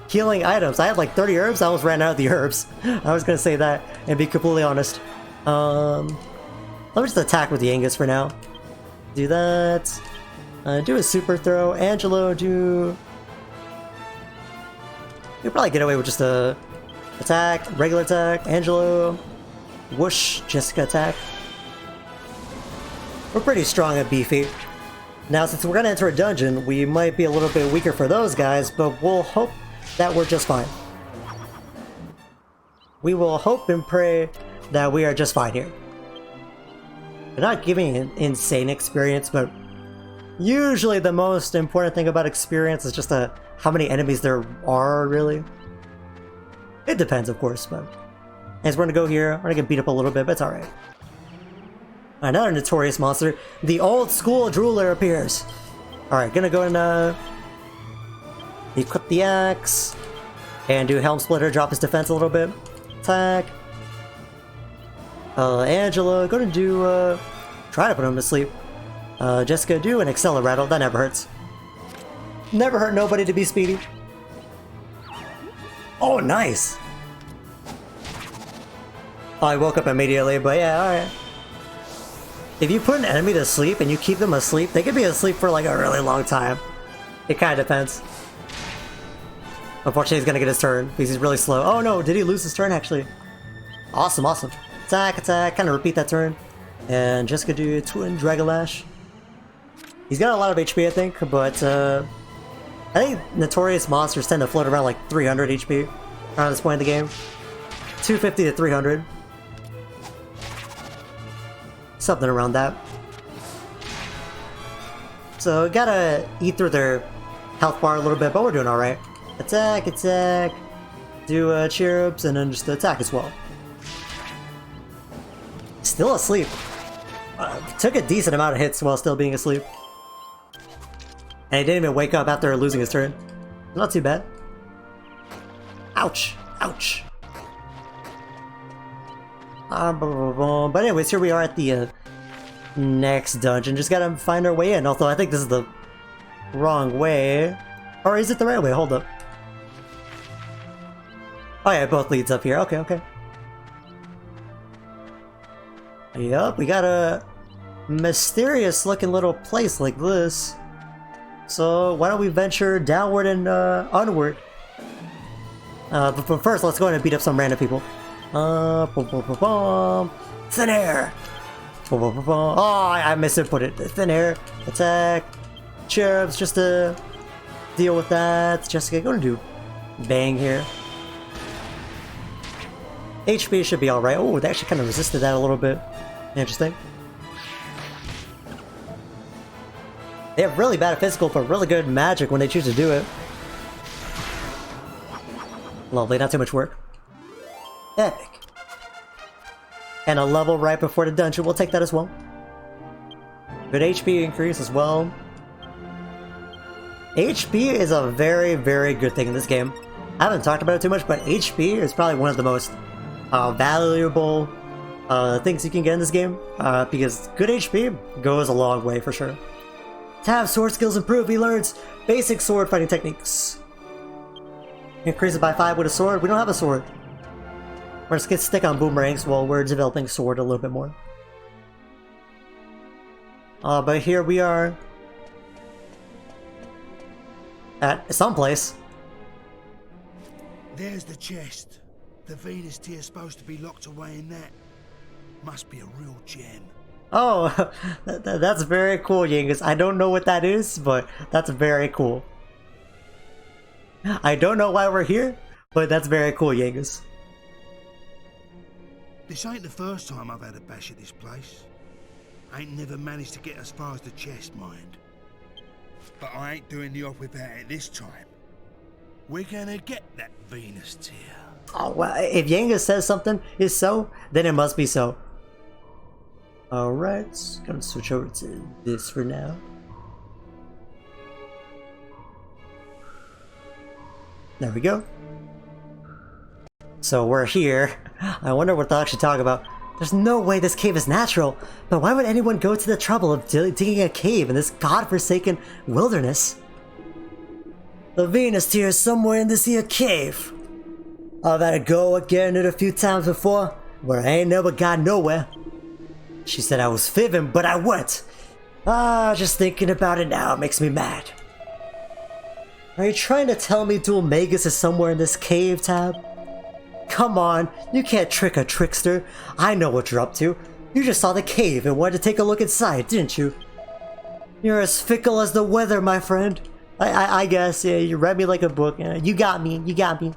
healing items. I had like 30 herbs, I almost ran out of the herbs. I was gonna say that and be completely honest. Let me just attack with the Yangus for now. Do that. Do a super throw. Angelo, do... You'll probably get away with just a attack, regular attack. Angelo, whoosh, Jessica attack. We're pretty strong and beefy. Now, since we're gonna enter a dungeon, we might be a little bit weaker for those guys, but we'll hope that we're just fine. We will hope and pray that we are just fine here. They're not giving an insane experience, but usually the most important thing about experience is just how many enemies there are, really. It depends, of course, but... As we're gonna go here, we're gonna get beat up a little bit, but it's alright. Another notorious monster. The old school drooler appears. Alright, gonna go and equip the axe. And do Helm Splitter, drop his defense a little bit. Attack. Angela, gonna do, try to put him to sleep. Jessica, do an Accelerator, that never hurts. Never hurt nobody to be speedy. Oh, nice! Oh, I woke up immediately, but yeah, alright. If you put an enemy to sleep and you keep them asleep, they could be asleep for like a really long time. It kinda depends. Unfortunately, he's gonna get his turn because he's really slow. Oh no, did he lose his turn actually? Awesome, awesome. Attack, attack, kind of repeat that turn. And Jessica do Twin Dragon Lash. He's got a lot of HP, I think, but I think notorious monsters tend to float around like 300 HP around this point in the game. 250 to 300. Something around that. So gotta eat through their health bar a little bit, but we're doing alright. Attack, attack. Do cheer-ups and then just attack as well. Still asleep. Took a decent amount of hits while still being asleep. And he didn't even wake up after losing his turn. Not too bad. Ouch! Ouch! But anyways, here we are at the next dungeon. Just gotta find our way in. Although I think this is the wrong way. Or is it the right way? Hold up. Oh yeah, it both leads up here. Okay, okay. Yup, we got a mysterious looking little place like this. So why don't we venture downward and onward? But first, let's go ahead and beat up some random people. Thin air! Oh, I misinput it. Thin air, attack, cherubs, just to deal with that. Jessica, gonna do bang here. HP should be alright. Oh, they actually kind of resisted that a little bit. Interesting. They have really bad physical, but really good magic when they choose to do it. Lovely, not too much work. Epic. And a level right before the dungeon, we'll take that as well. Good HP increase as well. HP is a very, very good thing in this game. I haven't talked about it too much, but HP is probably one of the most valuable things you can get in this game. Because good HP goes a long way for sure. To have sword skills improve, he learns basic sword fighting techniques. Increase it by 5 with a sword. We don't have a sword. We're just gonna stick on boomerangs while we're developing sword a little bit more. But here we are at someplace. There's the chest. The Venus tear's supposed to be locked away in that. Must be a real gem. Oh, that's very cool, Yangus. I don't know what that is, but that's very cool. I don't know why we're here, but that's very cool, Yangus. This ain't the first time I've had a bash at this place. I ain't never managed to get as far as the chest, mind. But I ain't doing the off without it this time. We're gonna get that Venus tear. Oh, well, if Yangus says something is so, then it must be so. Alright, gonna switch over to this for now. There we go. So we're here. I wonder what they'll actually talk about. There's no way this cave is natural, but why would anyone go to the trouble of digging a cave in this godforsaken wilderness? The Venus tear is somewhere in this here cave. I've had to go again it a few times before, but I ain't never got nowhere. She said I was fibbing, but I went. Just thinking about it now makes me mad. Are you trying to tell me Dual Magus is somewhere in this cave, Tab? Come on, you can't trick a trickster. I know what you're up to. You just saw the cave and wanted to take a look inside, didn't you? You're as fickle as the weather, my friend. I guess, yeah, you read me like a book. You got me, you got me.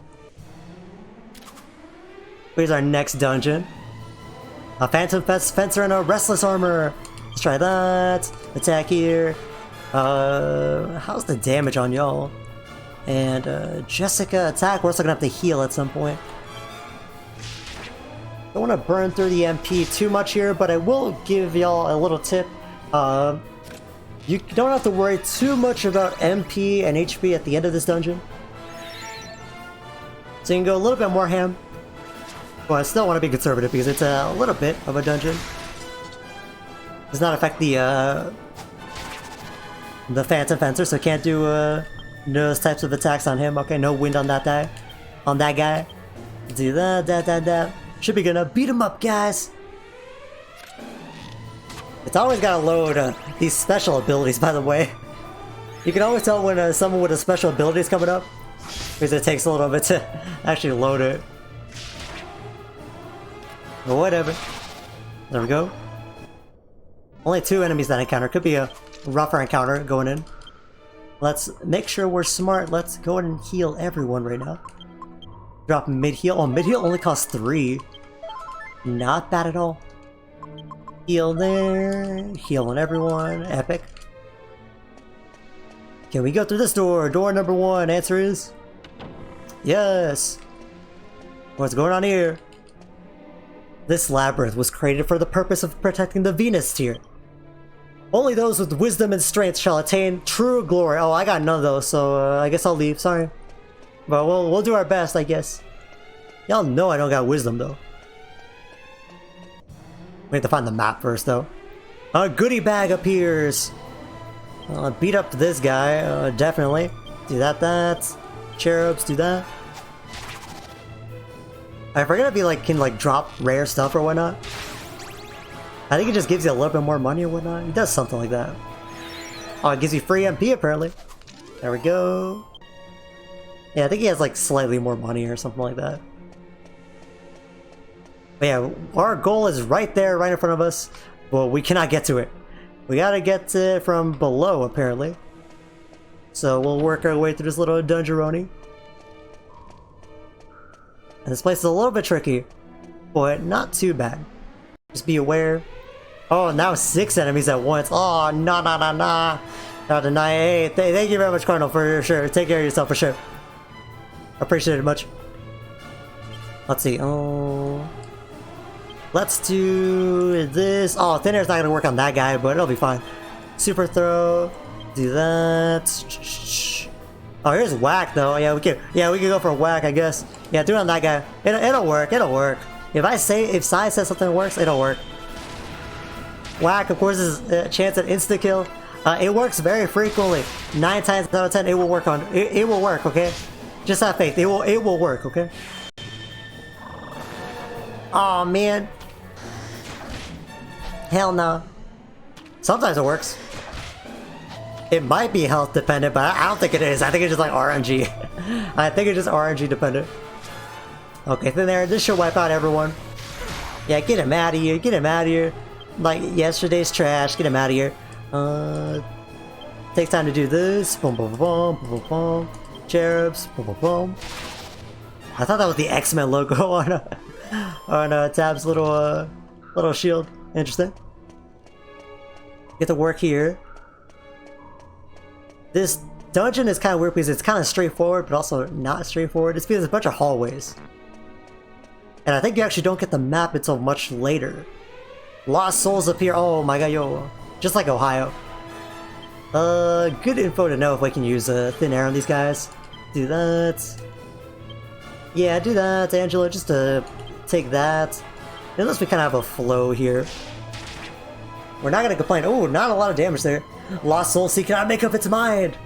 Here's our next dungeon. A Phantom Fencer and a Restless Armor. Let's try that. Attack here. How's the damage on y'all? And Jessica, attack. We're also gonna have to heal at some point. Don't want to burn through the MP too much here, but I will give y'all a little tip. You don't have to worry too much about MP and HP at the end of this dungeon. So you can go a little bit more ham. Well, I still want to be conservative because it's a little bit of a dungeon. Does not affect the Phantom Fencer, so can't do those types of attacks on him. Okay, no wind on that guy. On that guy. Do that. Should be gonna beat him up, guys. It's always gotta load these special abilities, by the way. You can always tell when someone with a special ability is coming up, because it takes a little bit to actually load it. But whatever. There we go. Only 2 enemies that encounter. Could be a rougher encounter going in. Let's make sure we're smart. Let's go ahead and heal everyone right now. Drop mid-heal. Oh, mid-heal only costs 3. Not bad at all. Heal there. Heal on everyone. Epic. Can we go through this door? Door number 1. Answer is... yes. What's going on here? This labyrinth was created for the purpose of protecting the Venus tier. Only those with wisdom and strength shall attain true glory. Oh, I got none of those, so I guess I'll leave. Sorry. But we'll do our best, I guess. Y'all know I don't got wisdom, though. We have to find the map first, though. A goodie bag appears. Beat up this guy, definitely. Do that. Cherubs, do that. I forget if he can drop rare stuff or whatnot. I think it just gives you a little bit more money or whatnot. He does something like that. Oh, it gives you free MP apparently. There we go. Yeah, I think he has slightly more money or something like that. But yeah, our goal is right there, right in front of us. Well, we cannot get to it. We gotta get to it from below, apparently. So we'll work our way through this little dungeon-roni. And this place is a little bit tricky, but not too bad. Just be aware. Oh, now 6 enemies at once. Oh, no. Not deny. Hey, thank you very much, Cardinal, for sure. Take care of yourself, for sure. Appreciate it much. Let's see. Oh, let's do this. Oh, thin air's not gonna work on that guy, but it'll be fine. Super throw. Do that. Oh, here's whack though. Yeah, we can go for a whack, I guess. Yeah, do it on that guy. It'll work. If Sai says something works, it'll work. Whack, of course, is a chance at insta kill. It works very frequently. 9 times out of 10, it will work on. It will work. Okay, just have faith. It will work. Okay. Oh man. Hell no. Sometimes it works. It might be health dependent, but I don't think it is. I think it's just RNG. I think it's just RNG dependent. Okay, thin air. This should wipe out everyone. Yeah, get him out of here. Get him out of here. Like yesterday's trash. Get him out of here. Takes time to do this. Boom, boom, boom, boom, boom, boom. Cherubs. Boom, boom, boom. I thought that was the X-Men logo on Tab's little shield. Interesting. Get to work here. This dungeon is kind of weird because it's kind of straightforward, but also not straightforward. It's because there's a bunch of hallways. And I think you actually don't get the map until much later. Lost souls appear. Oh my god, yo. Just like Ohio. Good info to know if we can use thin air on these guys. Do that. Yeah, do that, Angela, just to take that. Unless we kind of have a flow here. We're not gonna complain. Oh, not a lot of damage there. Lost soul, see, cannot make up its mind.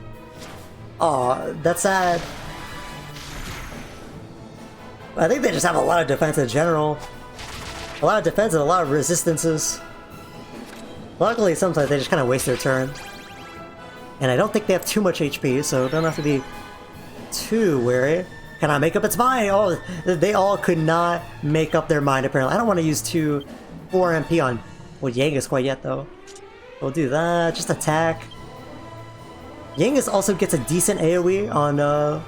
Aw, that's sad. I think they just have a lot of defense in general. A lot of defense and a lot of resistances. Luckily, sometimes they just kind of waste their turn. And I don't think they have too much HP, so don't have to be too wary. Cannot make up its mind! Oh, they all could not make up their mind, apparently. I don't want to use 4 MP on Yangus quite yet, though. We'll do that. Just attack. Yangus also gets a decent AoE on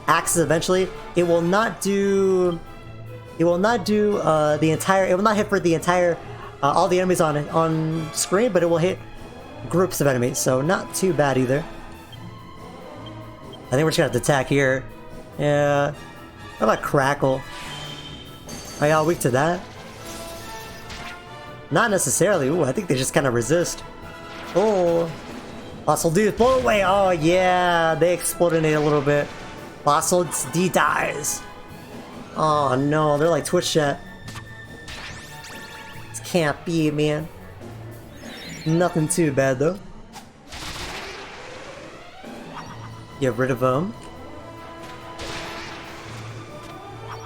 axes eventually. It will not do... It will not do the entire... It will not hit for the entire... all the enemies on screen, but it will hit groups of enemies, so not too bad either. I think we're just gonna have to attack here. Yeah. How about Crackle? Are y'all weak to that? Not necessarily. Ooh, I think they just kind of resist. Oh. Fossil D, blow away! Oh yeah, they exploded a little bit. Fossil D dies. Oh no, they're like Twitch chat. This can't be, man. Nothing too bad though. Get rid of them.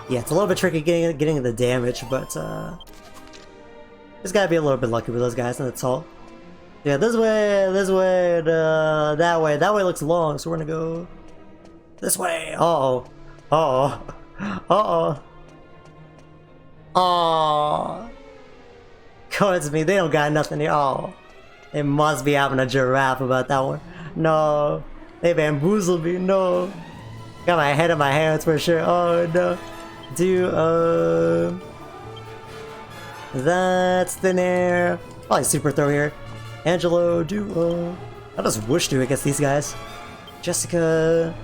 Yeah, it's a little bit tricky getting the damage, but just gotta be a little bit lucky with those guys, and that's all. Yeah, this way, that way. That way looks long, so we're gonna go this way. Uh-oh. Uh-oh. Uh-oh. Aww. Towards me, they don't got nothing here. Oh. They must be having a giraffe about that one. No. They bamboozled me, no. Got my head in my hands for sure. Oh no. That's thin air. Probably super throw here. Angelo, I'll just whoosh do against these guys. Jessica.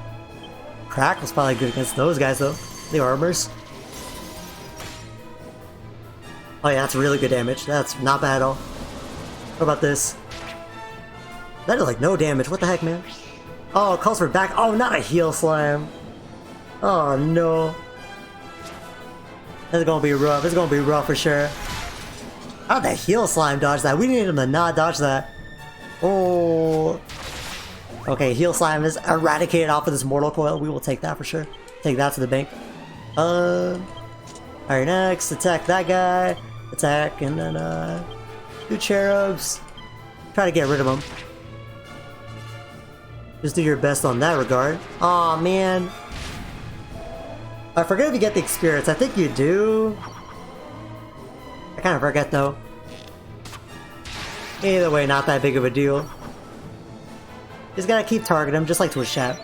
Crack was probably good against those guys though. The armors. Oh yeah, that's really good damage. That's not bad at all. What about this? That is like no damage. What the heck, man? Oh, it calls for back. Oh, not a heal slime. Oh no. This is gonna be rough. This is gonna be rough for sure. How'd that heal slime dodge that? We needed him to not dodge that. Oh. Okay, heal slime is eradicated off of this mortal coil. We will take that for sure. Take that to the bank. Alright, next, attack that guy. Attack, and then, do cherubs. Try to get rid of them. Just do your best on that regard. Aw, man. I forget if you get the experience. I think you do. I kind of forget, though. Either way, not that big of a deal. Just gotta keep targeting him, just like Twitch chat.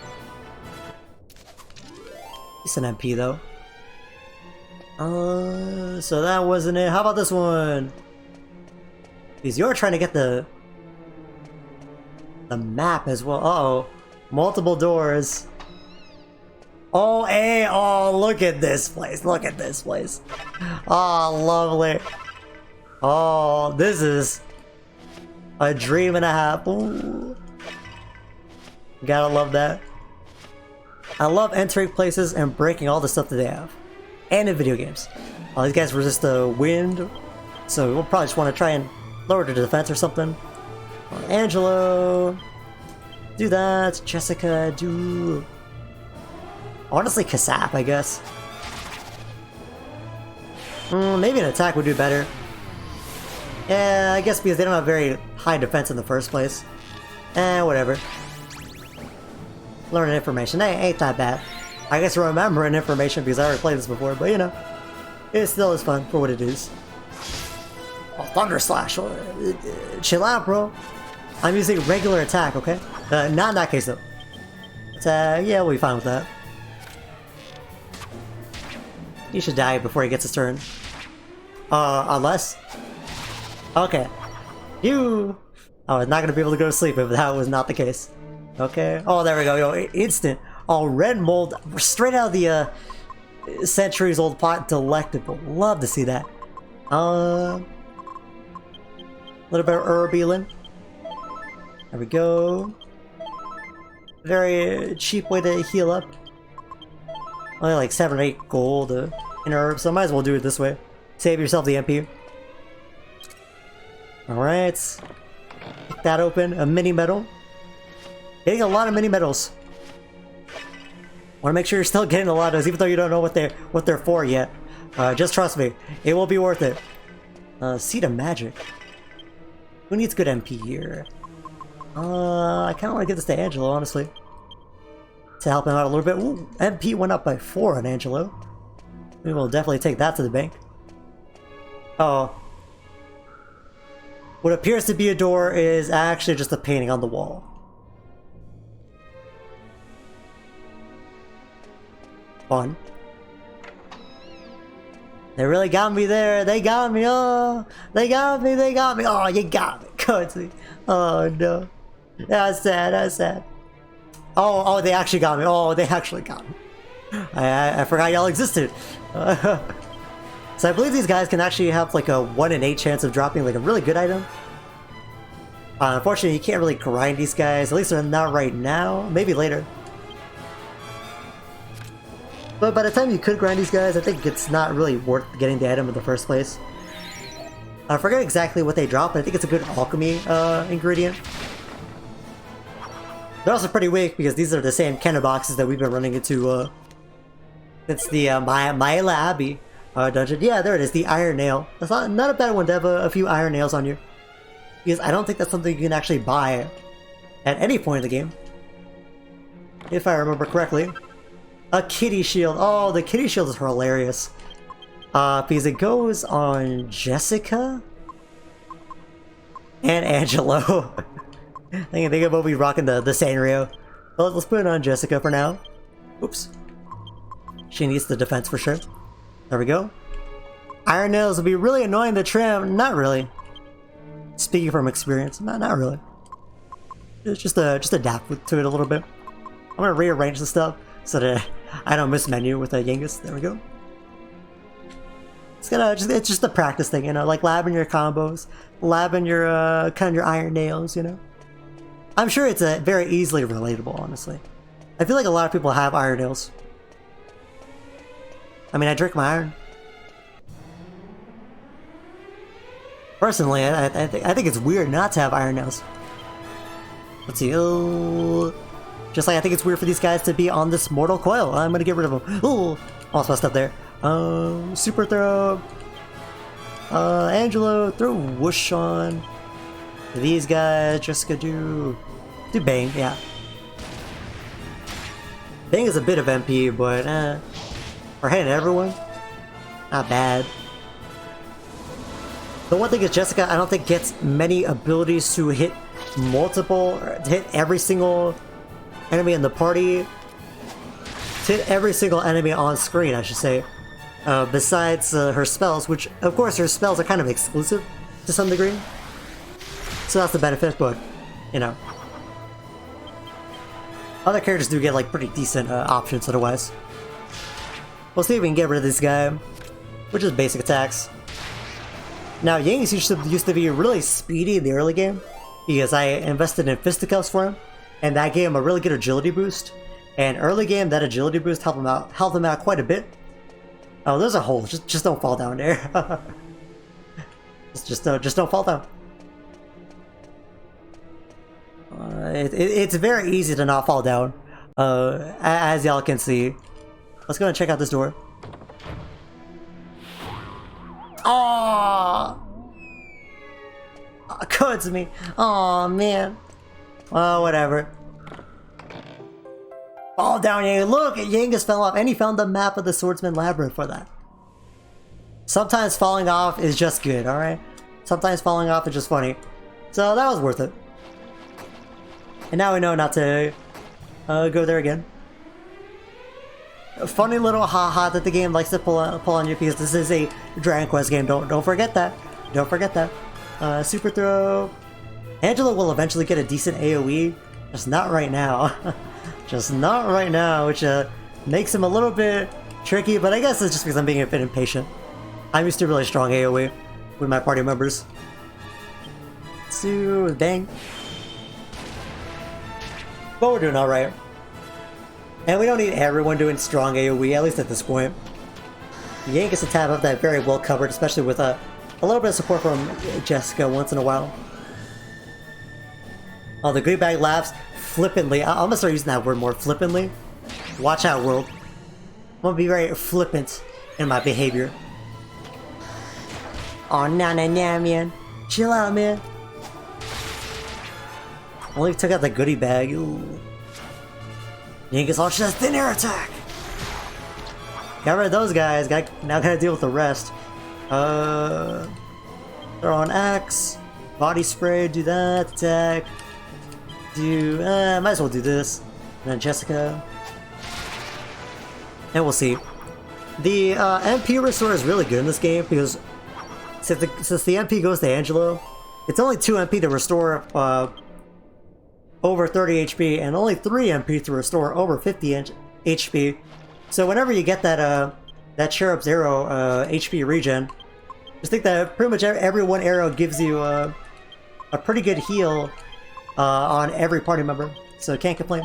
He's an MP, though. So that wasn't it. How about this one? Because you're trying to get the map as well. Uh-oh. Multiple doors. Oh, hey, oh, look at this place. Look at this place. Oh, lovely. Oh, this is a dream and a half. Ooh. Gotta love that. I love entering places and breaking all the stuff that they have. And in video games. These guys resist the wind, so we'll probably just want to try and lower the defense or something. Angelo, do that. Jessica, do... honestly, Kasap, I guess. Maybe an attack would do better. Yeah, I guess because they don't have very high defense in the first place. Whatever. Learning information, ain't that bad. I guess remembering information because I already played this before, but you know, it still is fun for what it is. Oh, Thunder Slash. Chill out, bro. I'm using regular attack, okay? Not in that case, though. Yeah, we'll be fine with that. He should die before he gets his turn. Unless... okay. You... I was not going to be able to go to sleep if that was not the case. Okay. Oh, there we go. Yo, instant. Oh, red mold. Straight out of the, centuries old pot. Delectable. Love to see that. A little bit of herbulin. There we go. Very cheap way to heal up. Only like 7 or 8 gold in herbs, so I might as well do it this way. Save yourself the MP. Alright. Pick that open. A mini medal. Getting a lot of mini medals. Want to make sure you're still getting a lot of those, even though you don't know what they're for yet. Just trust me, it will be worth it. Seed of Magic. Who needs good MP here? I kind of want to give this to Angelo, honestly, to help him out a little bit. Ooh, MP went up by 4 on Angelo. We will definitely take that to the bank. Oh. What appears to be a door is actually just a painting on the wall. Fun. They really got me there. They got me. Oh, they got me. They got me. Oh, you got me. Cozy. Oh no. That's sad. That's sad. Oh, they actually got me. Oh, they actually got me. I forgot y'all existed. So I believe these guys can actually have like a 1 in 8 chance of dropping like a really good item. Unfortunately, you can't really grind these guys. At least they're not right now. Maybe later. But by the time you could grind these guys, I think it's not really worth getting the item in the first place. I forget exactly what they drop, but I think it's a good alchemy ingredient. They're also pretty weak because these are the same kind of boxes that we've been running into since the Myla Abbey dungeon. Yeah, there it is, the Iron Nail. That's not a bad one to have a few Iron Nails on you. Because I don't think that's something you can actually buy at any point in the game. If I remember correctly. A kitty shield. Oh, the kitty shield is hilarious. Because it goes on Jessica and Angelo. I think they'll both be rocking the Sanrio. Well, let's put it on Jessica for now. Oops. She needs the defense for sure. There we go. Iron nails will be really annoying to trim. Not really. Speaking from experience, not really. Just adapt to it a little bit. I'm gonna rearrange the stuff so that I don't miss menu with a Yangus. There we go. It's just a practice thing, you know, like labbing your combos, labbing your kind of your iron nails, you know. I'm sure it's very easily relatable, honestly. I feel like a lot of people have iron nails. I mean, I drink my iron. Personally, I think it's weird not to have iron nails. Let's see. Oh, just like I think it's weird for these guys to be on this mortal coil. I'm gonna get rid of them. Oh, almost messed up there. Super throw. Angelo, throw whoosh on. These guys, Jessica, do bang, yeah. Bang is a bit of MP, but for hitting everyone, not bad. The one thing is Jessica, I don't think gets many abilities to hit multiple, or to hit every single enemy in the party. To hit every single enemy on screen, I should say. Besides her spells, which of course her spells are kind of exclusive to some degree. So that's the benefit, but you know. Other characters do get like pretty decent options otherwise. We'll see if we can get rid of this guy, which is basic attacks. Now, Yangus used to be really speedy in the early game because I invested in fisticuffs for him, and that gave him a really good agility boost. And early game, that agility boost helped him out quite a bit. Oh, there's a hole. Just don't fall down there. just don't fall down. It's very easy to not fall down, as y'all can see. Let's go and check out this door. Oh, cuts me. Oh man. Oh, whatever. Fall down, Yangus. Look, Yangus fell off, and he found the map of the Swordsman Labyrinth for that. Sometimes falling off is just good, alright? Sometimes falling off is just funny. So that was worth it. And now we know not to go there again. A funny little haha that the game likes to pull on you because this is a Dragon Quest game. Don't forget that. Don't forget that. Super throw. Angela will eventually get a decent AoE, just not right now. Just not right now, which makes him a little bit tricky, but I guess it's just because I'm being a bit impatient. I'm used to really strong AoE with my party members. So, bang. But we're doing alright. And we don't need everyone doing strong AoE, at least at this point. Yangus and Tab have that very well covered, especially with a little bit of support from Jessica once in a while. Oh, the goodie bag laughs flippantly. I'm gonna start using that word more flippantly. Watch out, world. I'm gonna be very flippant in my behavior. Oh, nah, man. Chill out, man. Only took out the goodie bag. Ooh. Yangus launches a thin air attack. Got rid of those guys. Now gotta deal with the rest. Throw on axe. Body spray. Do that. Attack. Might as well do this. And then Jessica. And we'll see. The MP restore is really good in this game because since the MP goes to Angelo, it's only 2 MP to restore over 30 HP and only 3 MP to restore over 50 HP. So whenever you get that Cherub's Arrow HP regen, just think that pretty much every one arrow gives you a pretty good heal on every party member, so can't complain.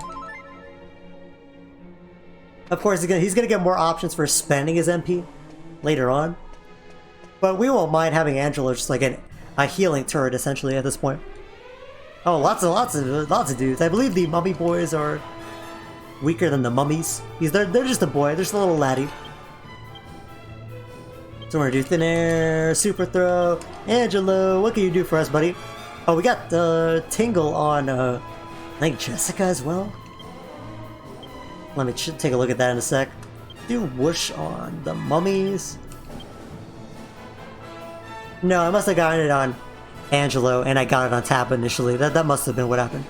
Of course, he's gonna get more options for spending his MP later on, but we won't mind having Angelo just like a healing turret essentially at this point. Oh, lots of dudes. I believe the mummy boys are weaker than the mummies. They're just a boy. They're just a little laddie. So we're gonna do thin air, super throw. Angelo, what can you do for us, buddy? Oh, we got the tingle on, I think Jessica as well. Let me take a look at that in a sec. Do whoosh on the mummies. No, I must have gotten it on Angelo, and I got it on tap initially. That must have been what happened.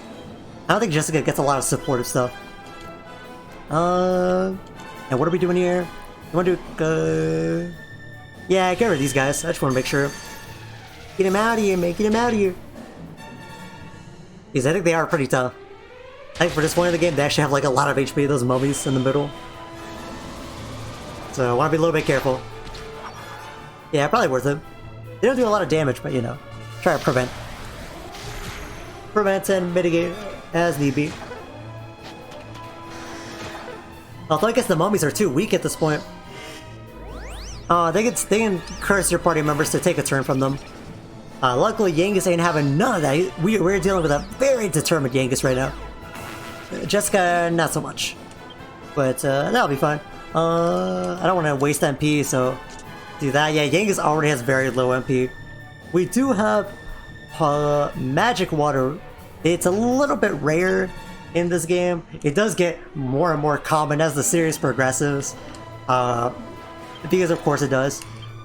I don't think Jessica gets a lot of supportive stuff. And what are we doing here? I want to yeah, get rid of these guys. I just want to make sure. Get him out of here, man. Get him out of here. Because I think they are pretty tough. I think for this point in the game, they actually have like a lot of HP, those mummies in the middle. So I want to be a little bit careful. Yeah, probably worth it. They don't do a lot of damage, but you know, try to prevent. Prevent and mitigate as need be. Although I guess the mummies are too weak at this point. They can curse your party members to take a turn from them. Luckily, Yangus ain't having none of that. We're dealing with a very determined Yangus right now. Jessica, not so much. But that'll be fine. I don't want to waste MP, so do that. Yeah, Yangus already has very low MP. We do have magic water. It's a little bit rare in this game. It does get more and more common as the series progresses. Because of course it does.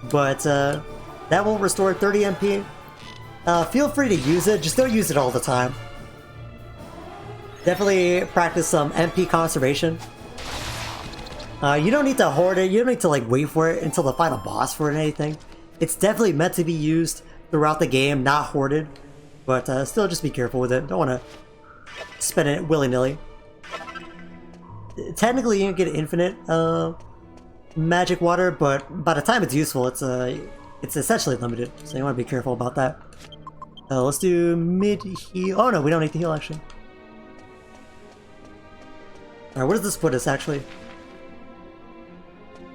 But that will restore 30 MP. Feel free to use it, just don't use it all the time. Definitely practice some MP conservation. You don't need to hoard it, you don't need to like wait for it until the final boss for it or anything. It's definitely meant to be used throughout the game, not hoarded. But still just be careful with it, don't want to spend it willy-nilly. Technically you can get infinite magic water, but by the time it's useful, it's essentially limited, so you want to be careful about that. Let's do mid-heal. Oh no, we don't need to heal actually. Alright, where does this put us actually?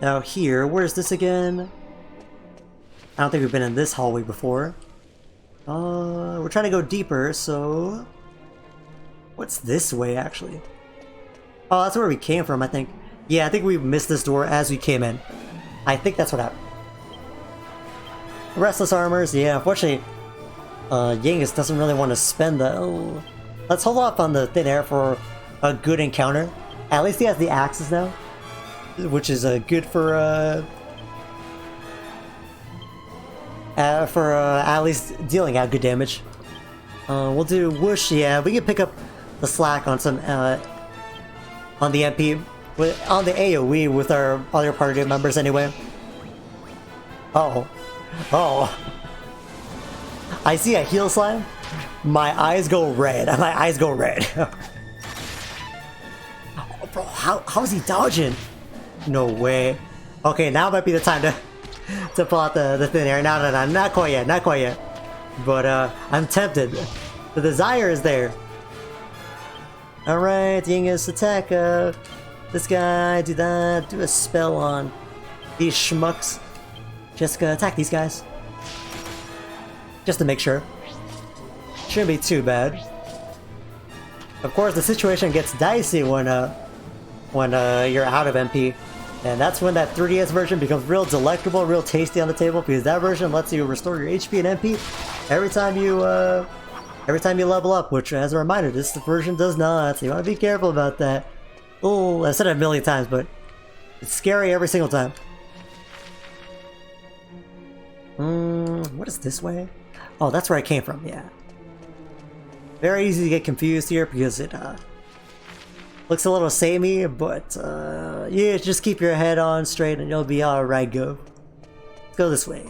Now here, where's this again? I don't think we've been in this hallway before. We're trying to go deeper, so... What's this way actually? Oh, that's where we came from, I think. Yeah, I think we missed this door as we came in. I think that's what happened. Restless Armors, yeah, unfortunately, Yangus doesn't really want to spend the... Oh, let's hold off on the thin air for a good encounter. At least he has the axes now, which is good for at least dealing out good damage. We'll do Whoosh, yeah, we can pick up the slack on some on the MP, on the AoE with our other party members anyway. Uh-oh. Oh. I see a heal slime. My eyes go red. My eyes go red. Oh, bro, how is he dodging? No way. Okay, now might be the time to pull out the thin air. No, not quite yet, not quite yet. But I'm tempted. The desire is there. Alright, Yangus, attack this guy, do that, do a spell on these schmucks. Jessica, attack these guys. Just to make sure. Shouldn't be too bad. Of course, the situation gets dicey when you're out of MP. And that's when that 3DS version becomes real delectable, real tasty on the table, because that version lets you restore your HP and MP every time you level up, which, as a reminder, this version does not, so you want to be careful about that. Oh, I've said it a million times, but it's scary every single time. What is this way? Oh, that's where I came from, yeah. Very easy to get confused here because it looks a little samey, but yeah, just keep your head on straight and you'll be alright, go. Let's go this way.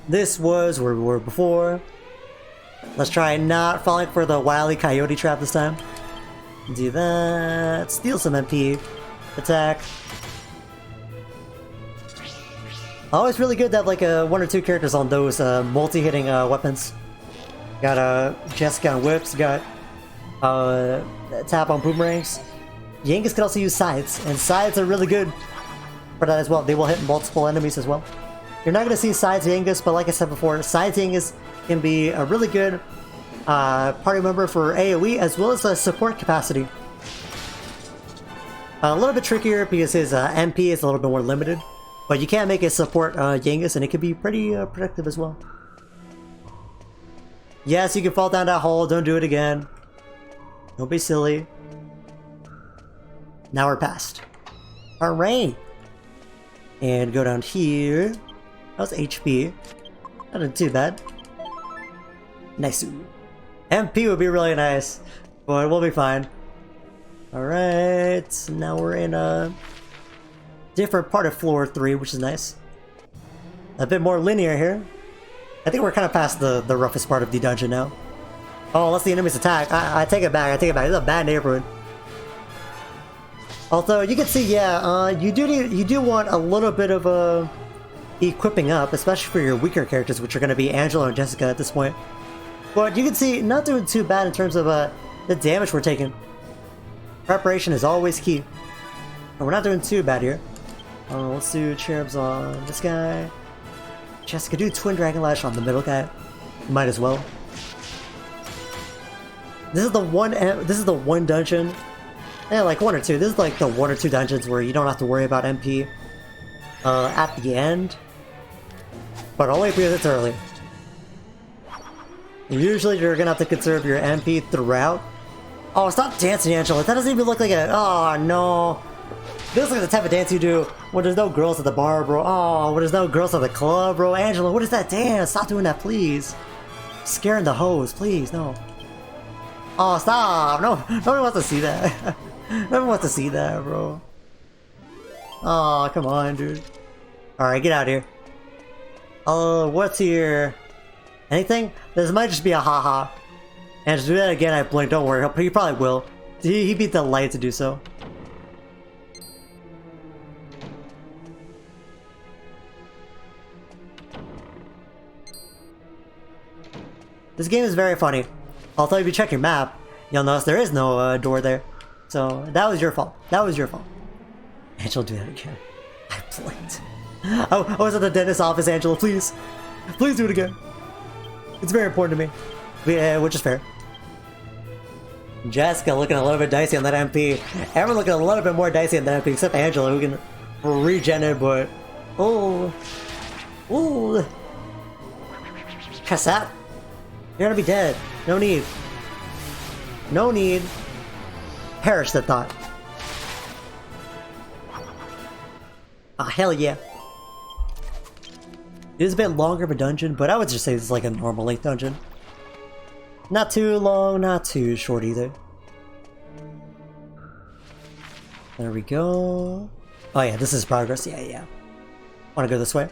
This was where we were before. Let's try not falling for the wily coyote trap this time. Do that. Steal some MP. Attack. Always really good to have like one or two characters on those multi-hitting weapons. Got Jessica on whips, got tap on boomerangs. Yangus can also use scythes, and scythes are really good for that as well. They will hit multiple enemies as well. You're not going to see scythes Yangus, but like I said before, scythes Yangus can be a really good party member for AoE as well as a support capacity. A little bit trickier because his MP is a little bit more limited, but you can make it support Yangus and it can be pretty productive as well. Yes, you can fall down that hole, don't do it again. Don't be silly. Now we're past. Alright. And go down here. That was HP. Not doing too bad. Nice. MP would be really nice, but we'll be fine. Alright, now we're in a different part of floor 3, which is nice. A bit more linear here. I think we're kind of past the roughest part of the dungeon now. Oh, unless the enemies attack. I take it back, I take it back. This is a bad neighborhood. Although, you can see, yeah, you do want a little bit of equipping up, especially for your weaker characters, which are going to be Angela and Jessica at this point. But you can see, not doing too bad in terms of the damage we're taking. Preparation is always key. And we're not doing too bad here. Let's do cherubs on this guy. Jessica, do Twin Dragon Lash on the middle guy. Might as well. This is the one dungeon. Yeah, like 1 or 2. This is like the 1 or 2 dungeons where you don't have to worry about MP at the end. But only because it's early. Usually you're gonna have to conserve your MP throughout. Oh, stop dancing, Angela. That doesn't even look like a... Oh, no. This looks like the type of dance you do when there's no girls at the bar, bro. Oh, when there's no girls at the club, bro. Angela, what is that dance? Stop doing that, please. Scaring the hoes, please, no. Oh, stop. No, nobody wants to see that. Nobody wants to see that, bro. Oh, come on, dude. Alright, get out of here. Oh, what's here? Anything? This might just be a haha. And to do that again, I blink. Don't worry. He probably will. He beat the light to do so. This game is very funny. Although if you check your map, you'll notice there is no door there. So that was your fault. That was your fault. Angela, do that again. I blinked. I was at the dentist's office, Angela. Please. Please do it again. It's very important to me. Yeah, which is fair. Jessica looking a little bit dicey on that MP. Everyone looking a little bit more dicey on that MP, except Angela, who can regen it, but... Oh. Ooh. Press that. You're gonna be dead. No need. No need. Perish the thought. Ah, hell yeah. It is a bit longer of a dungeon, but I would just say this is like a normal length dungeon. Not too long, not too short either. There we go. Oh yeah, this is progress. Yeah. Wanna go this way?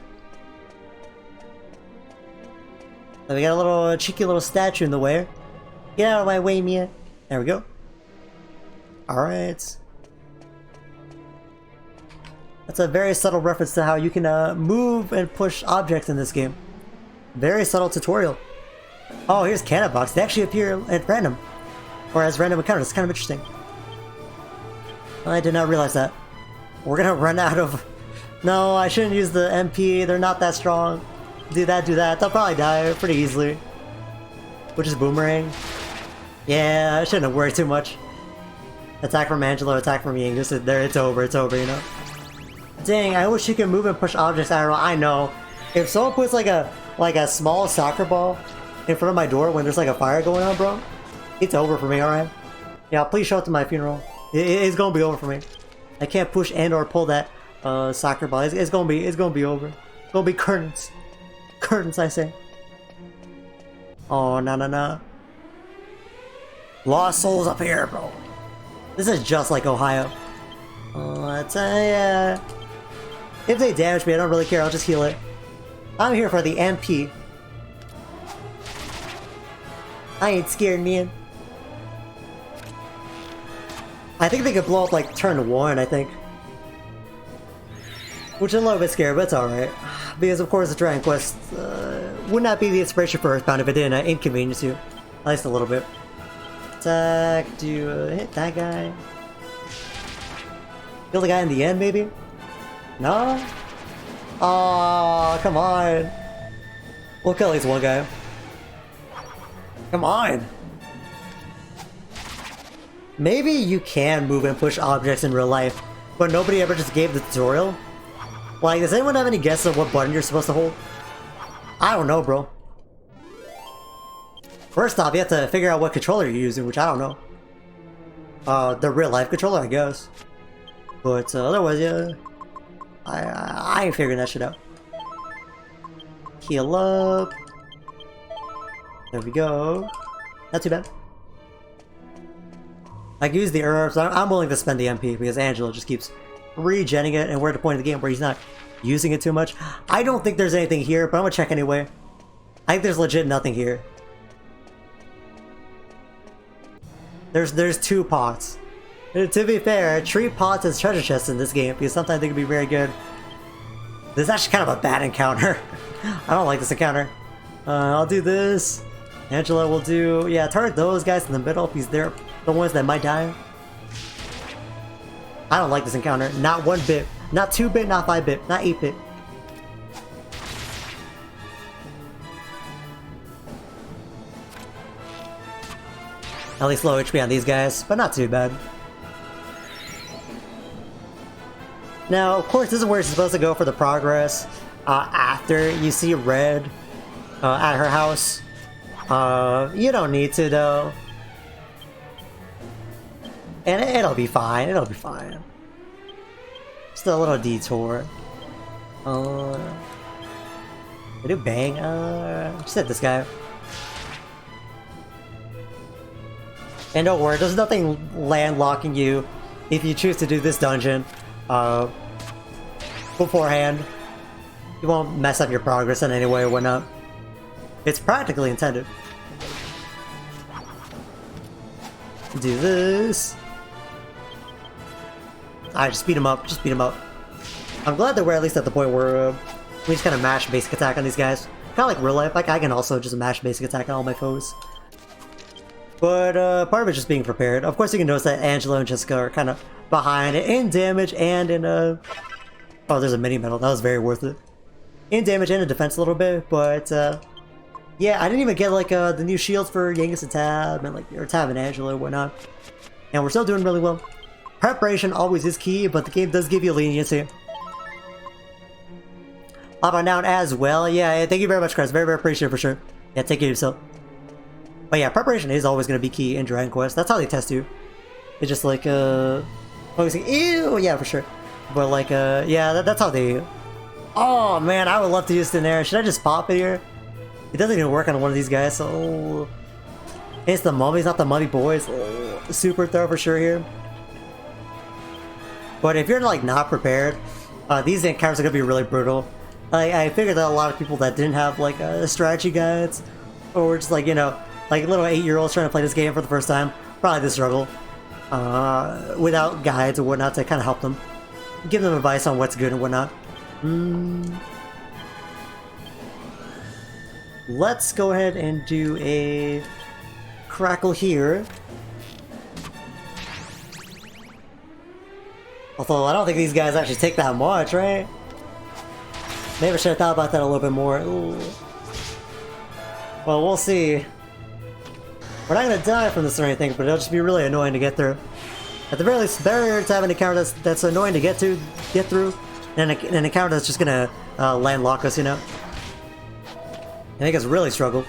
So we got a little cheeky little statue in the way. Get out of my way, Mia. There we go. Alright. That's a very subtle reference to how you can move and push objects in this game. Very subtle tutorial. Oh, here's cannon box. They actually appear at random. Or as random encounters. It's kind of interesting. I did not realize that. We're gonna run out of... No, I shouldn't use the MP. They're not that strong. Do that, do that. They'll probably die pretty easily. Which is boomerang. Yeah, I shouldn't have worried too much. Attack from Angelo, attack from Yangus. It's over, you know? Dang, I wish you could move and push objects. I know. If someone puts like a small soccer ball in front of my door when there's like a fire going on, bro, it's over for me, alright? Yeah, please show up to my funeral. It's gonna be over for me. I can't push and or pull that soccer ball. It's gonna be over. It's gonna be curtains. Curtains, I say. Oh, no. Lost souls up here, bro. This is just like Ohio. If they damage me, I don't really care. I'll just heal it. I'm here for the MP. I ain't scared, man. I think they could blow up like turn 1, I think. Which is a little bit scary, but it's alright. Because of course the Dragon Quest would not be the inspiration for Earthbound if it didn't inconvenience you. At least a little bit. Attack, do hit that guy. Kill the guy in the end, maybe? No? Oh, come on. We'll kill at least one guy. Come on. Maybe you can move and push objects in real life, but nobody ever just gave the tutorial? Like, does anyone have any guesses of what button you're supposed to hold? I don't know, bro. First off, you have to figure out what controller you're using, which I don't know. The real life controller, I guess. But otherwise, yeah. I ain't figuring that shit out. Heal up. There we go. Not too bad. I can use the herbs. I'm willing to spend the MP because Angelo just keeps regenning it, and we're at a point in the game where he's not using it too much. I don't think there's anything here, but I'm gonna check anyway. I think there's legit nothing here. There's 2 pots. To be fair, treat pots as treasure chests in this game because sometimes they can be very good. This is actually kind of a bad encounter. I don't like this encounter. I'll do this. Angela will do... Yeah, target those guys in the middle because they're the ones that might die. I don't like this encounter. Not 1 bit. Not 2 bit, not 5 bit, not 8 bit. At least low HP on these guys, but not too bad. Now, of course, this is where you're supposed to go for the progress after you see Red at her house. You don't need to, though. And it'll be fine, it'll be fine. Just a little detour. They do bang? Just hit this guy. And don't worry, there's nothing landlocking you if you choose to do this dungeon beforehand. You won't mess up your progress in any way or whatnot. It's practically intended. Do this. Alright, just beat him up, just beat him up. I'm glad that we're at least at the point where we just kind of mash basic attack on these guys. Kind of like real life, like I can also just mash basic attack on all my foes. But part of it's just being prepared. Of course you can notice that Angela and Jessica are kind of behind in damage and in oh, there's a mini medal, that was very worth it. In damage and in defense a little bit, but yeah, I didn't even get like the new shields for Yangus and Tab and like or Tab and Angela and whatnot. And we're still doing really well. Preparation always is key, but the game does give you leniency. Up and down as well. Yeah, thank you very much, Chris. Very, very appreciative for sure. Yeah, take care of yourself. But yeah, preparation is always going to be key in Dragon Quest. That's how they test you. It's just like, focusing. Ew! Yeah, for sure. But like, yeah, that's how they... Oh man, I would love to use it in there. Should I just pop it here? It doesn't even work on one of these guys, so... It's the mummies, not the mummy boys. Oh, super throw for sure here. But if you're like not prepared, these encounters are going to be really brutal. I figured that a lot of people that didn't have like strategy guides, or just like, you know, like little 8-year-olds trying to play this game for the first time, probably did struggle without guides or whatnot to kind of help them, give them advice on what's good and whatnot. Let's go ahead and do a crackle here. Although I don't think these guys actually take that much, right? Maybe I should have thought about that a little bit more. Ooh. Well, we'll see. We're not gonna die from this or anything, but it'll just be really annoying to get through. At the very least, better to have an encounter that's annoying to get through, and an encounter that's just gonna landlock us, you know? I think it's really struggle.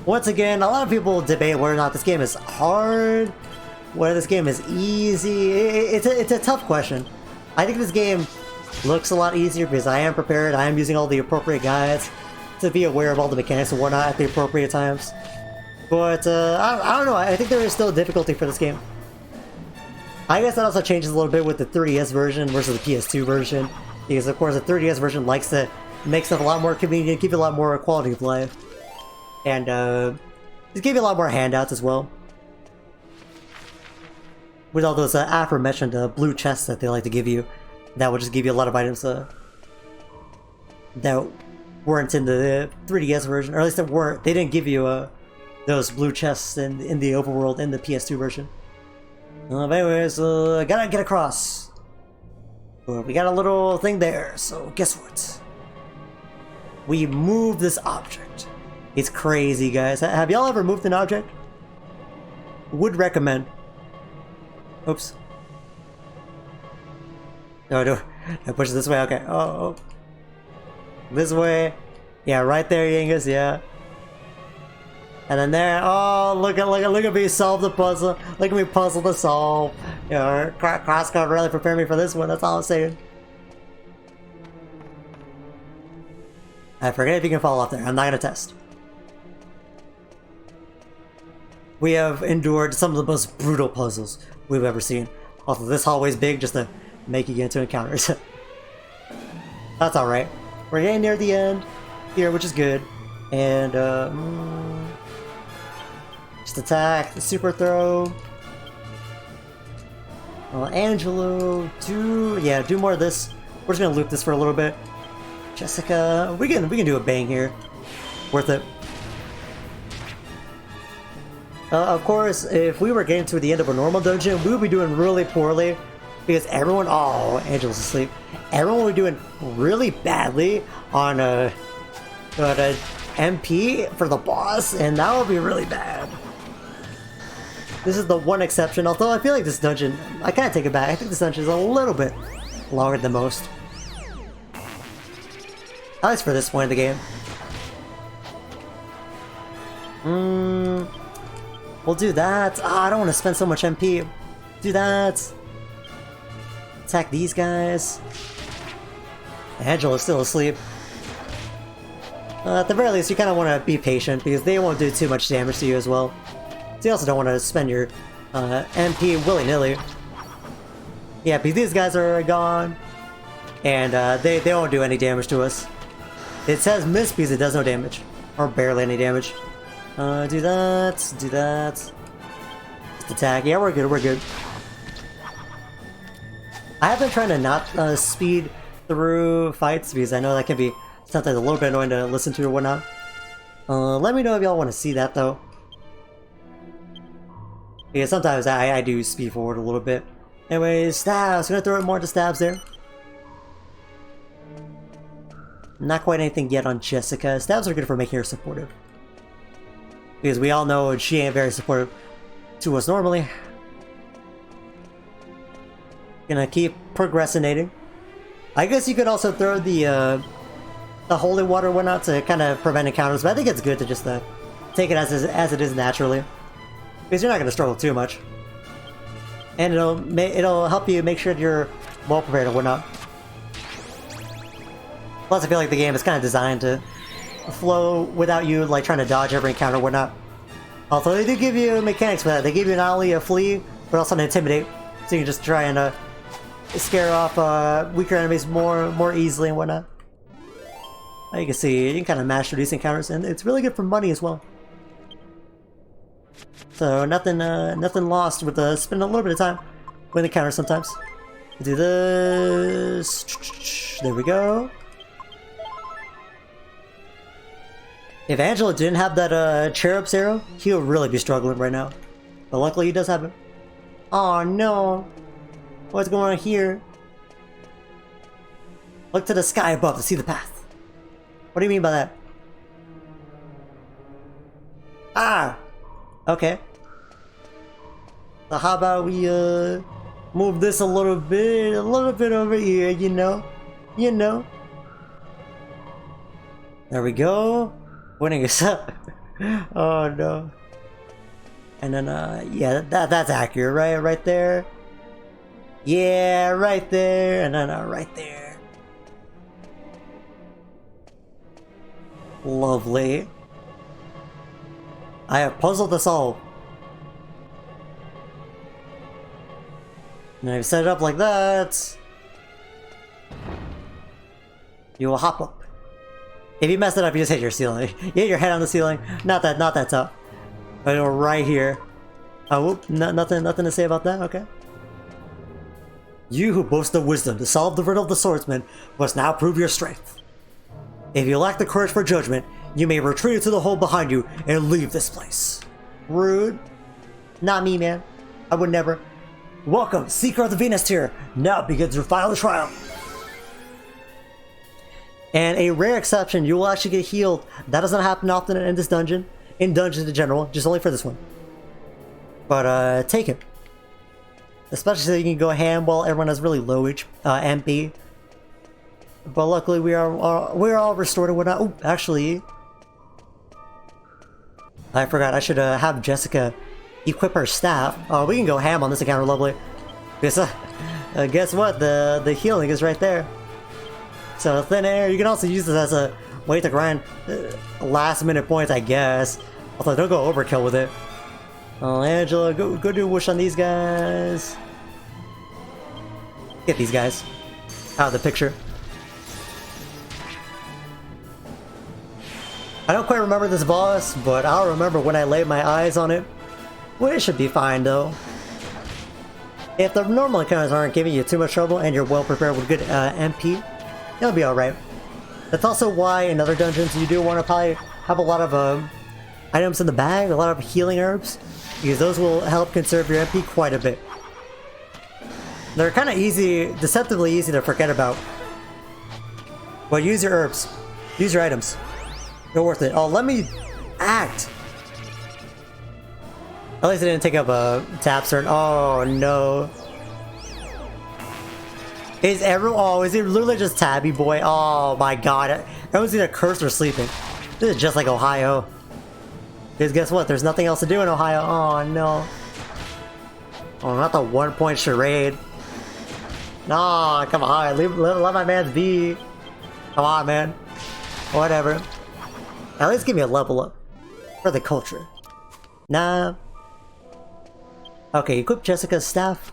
Once again, a lot of people debate whether or not this game is hard, whether this game is easy. It's a tough question. I think this game looks a lot easier because I am prepared. I am using all the appropriate guides to be aware of all the mechanics and whatnot at the appropriate times. But I don't know. I think there is still difficulty for this game. I guess that also changes a little bit with the 3DS version versus the PS2 version, because of course the 3DS version likes to make stuff a lot more convenient, give you a lot more quality of life, and just give you a lot more handouts as well. With all those aforementioned blue chests that they like to give you, that will just give you a lot of items that weren't in the 3DS version, or at least they didn't give you those blue chests in the overworld in the PS2 version. But anyways, gotta get across. We got a little thing there, so guess what? We move this object. It's crazy, guys. Have y'all ever moved an object? Would recommend. Oops. No, I push it this way. Okay. Oh. This way. Yeah, right there, Yangus. Yeah. And then there. Oh, look at me solve the puzzle. Look at me puzzle to solve. You know, CrossCode really prepared me for this one. That's all I'm saying. I forget if you can fall off there. I'm not gonna test. we have endured some of the most brutal puzzles we've ever seen. Also, this hallway's big just to make you get into encounters. That's alright. We're getting near the end here, which is good. And, just attack, the super throw. Angelo, do more of this. We're just gonna loop this for a little bit. Jessica, we can do a bang here. Worth it. Of course, if we were getting to the end of a normal dungeon, we would be doing really poorly because everyone. Oh, Angelo's asleep. Everyone would be doing really badly on a MP for the boss, and that would be really bad. This is the one exception, although I feel like this dungeon, I kind of take it back, I think this dungeon is a little bit longer than most. At least for this point in the game. We'll do that. I don't want to spend so much MP. Do that. Attack these guys. Angela's still asleep. At the very least, you kind of want to be patient because they won't do too much damage to you as well. So you also don't want to spend your MP willy-nilly. Yeah, because these guys are gone. And they won't do any damage to us. It says miss because it does no damage. Or barely any damage. Do that. Do that. Just attack. Yeah, we're good. We're good. I have been trying to not speed through fights because I know that can be sometimes a little bit annoying to listen to or whatnot. Let me know if y'all want to see that though. Yeah, sometimes I do speed forward a little bit. Anyways, stabs. I'm gonna throw it more into stabs there. Not quite anything yet on Jessica. Stabs are good for making her supportive. Because we all know she ain't very supportive to us normally. Gonna keep progressinating. I guess you could also throw the holy water whatnot to kind of prevent encounters, but I think it's good to just take it as it is naturally. Because you're not gonna struggle too much. And it'll help you make sure that you're well prepared and whatnot. Plus I feel like the game is kind of designed to flow without you like trying to dodge every encounter and whatnot. Although they do give you mechanics for that. They give you not only a flee, but also an intimidate. So you can just try and scare off weaker enemies more easily and whatnot. You can see, you can kind of master these encounters, and it's really good for money as well. So nothing lost with spending a little bit of time with encounters sometimes. Do this. There we go. If Angelo didn't have that cherub's arrow, he would really be struggling right now. But luckily he does have it. Oh no! What's going on here? Look to the sky above to see the path. What do you mean by that? Ah! Okay. So how about we move this a little bit over here, you know? You know. There we go. Winning us up. Oh no. And then yeah, that's accurate, right? Right there. Yeah, right there. And then right there. Lovely. I have puzzled us all. And I've set it up like that. You will hop up. If you mess it up, you just hit your ceiling. You hit your head on the ceiling. Not that tough. But right here. Oh, whoop, nothing to say about that. Okay. You who boast the wisdom to solve the riddle of the swordsman must now prove your strength. If you lack the courage for judgment, you may retreat into the hole behind you and leave this place. Rude. Not me, man. I would never. Welcome, Seeker of the Venus tier. Now begins your final trial. And a rare exception, you will actually get healed. That doesn't happen often in this dungeon. In dungeons in general, just only for this one. But take it. Especially so you can go ham while everyone has really low MP. But luckily we are all restored and whatnot. Oh, actually, I forgot. I should have Jessica equip her staff. Oh, we can go ham on this encounter, lovely. Because guess what? The healing is right there. So thin air. You can also use this as a way to grind last minute points, I guess. Although don't go overkill with it. Oh, Angela, go do a wish on these guys. Get these guys out of the picture. I don't quite remember this boss, but I'll remember when I lay my eyes on it. Well, it should be fine though. If the normal encounters aren't giving you too much trouble and you're well prepared with good MP, it'll be alright. That's also why in other dungeons you do want to probably have a lot of items in the bag, a lot of healing herbs, because those will help conserve your MP quite a bit. They're kind of easy, deceptively easy to forget about. But use your herbs. Use your items. They're worth it. Oh, let me act! At least I didn't take up a tap turn. Oh no. Is everyone? Oh, is it literally just Tabby Boy? Oh my god. Everyone's either cursed or sleeping. This is just like Ohio. Because guess what? There's nothing else to do in Ohio. Oh no. Oh, not the 1 point charade. Nah, come on. Let my man be. Come on, man. Whatever. At least give me a level up. For the culture. Nah. Okay, equip Jessica's staff.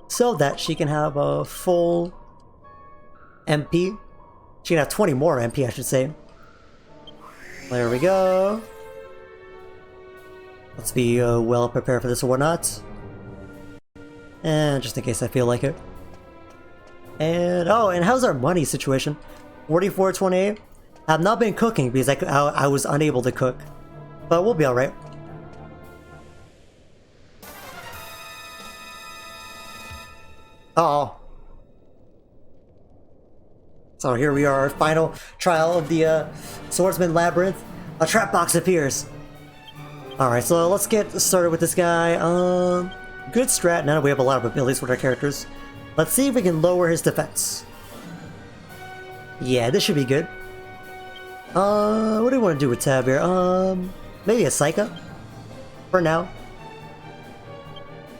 So that she can have a full MP. She can have 20 more MP, I should say. There we go. Let's be well prepared for this or whatnot. And just in case I feel like it. And oh, and how's our money situation? 44.28. I've not been cooking because I was unable to cook, but we'll be all right. Uh-oh. So here we are, our final trial of the Swordsman Labyrinth. A trap box appears. Alright, so let's get started with this guy. Good strat. Now we have a lot of abilities with our characters. Let's see if we can lower his defense. Yeah, this should be good. What do we want to do with Tab here? Maybe a Psycho? For now.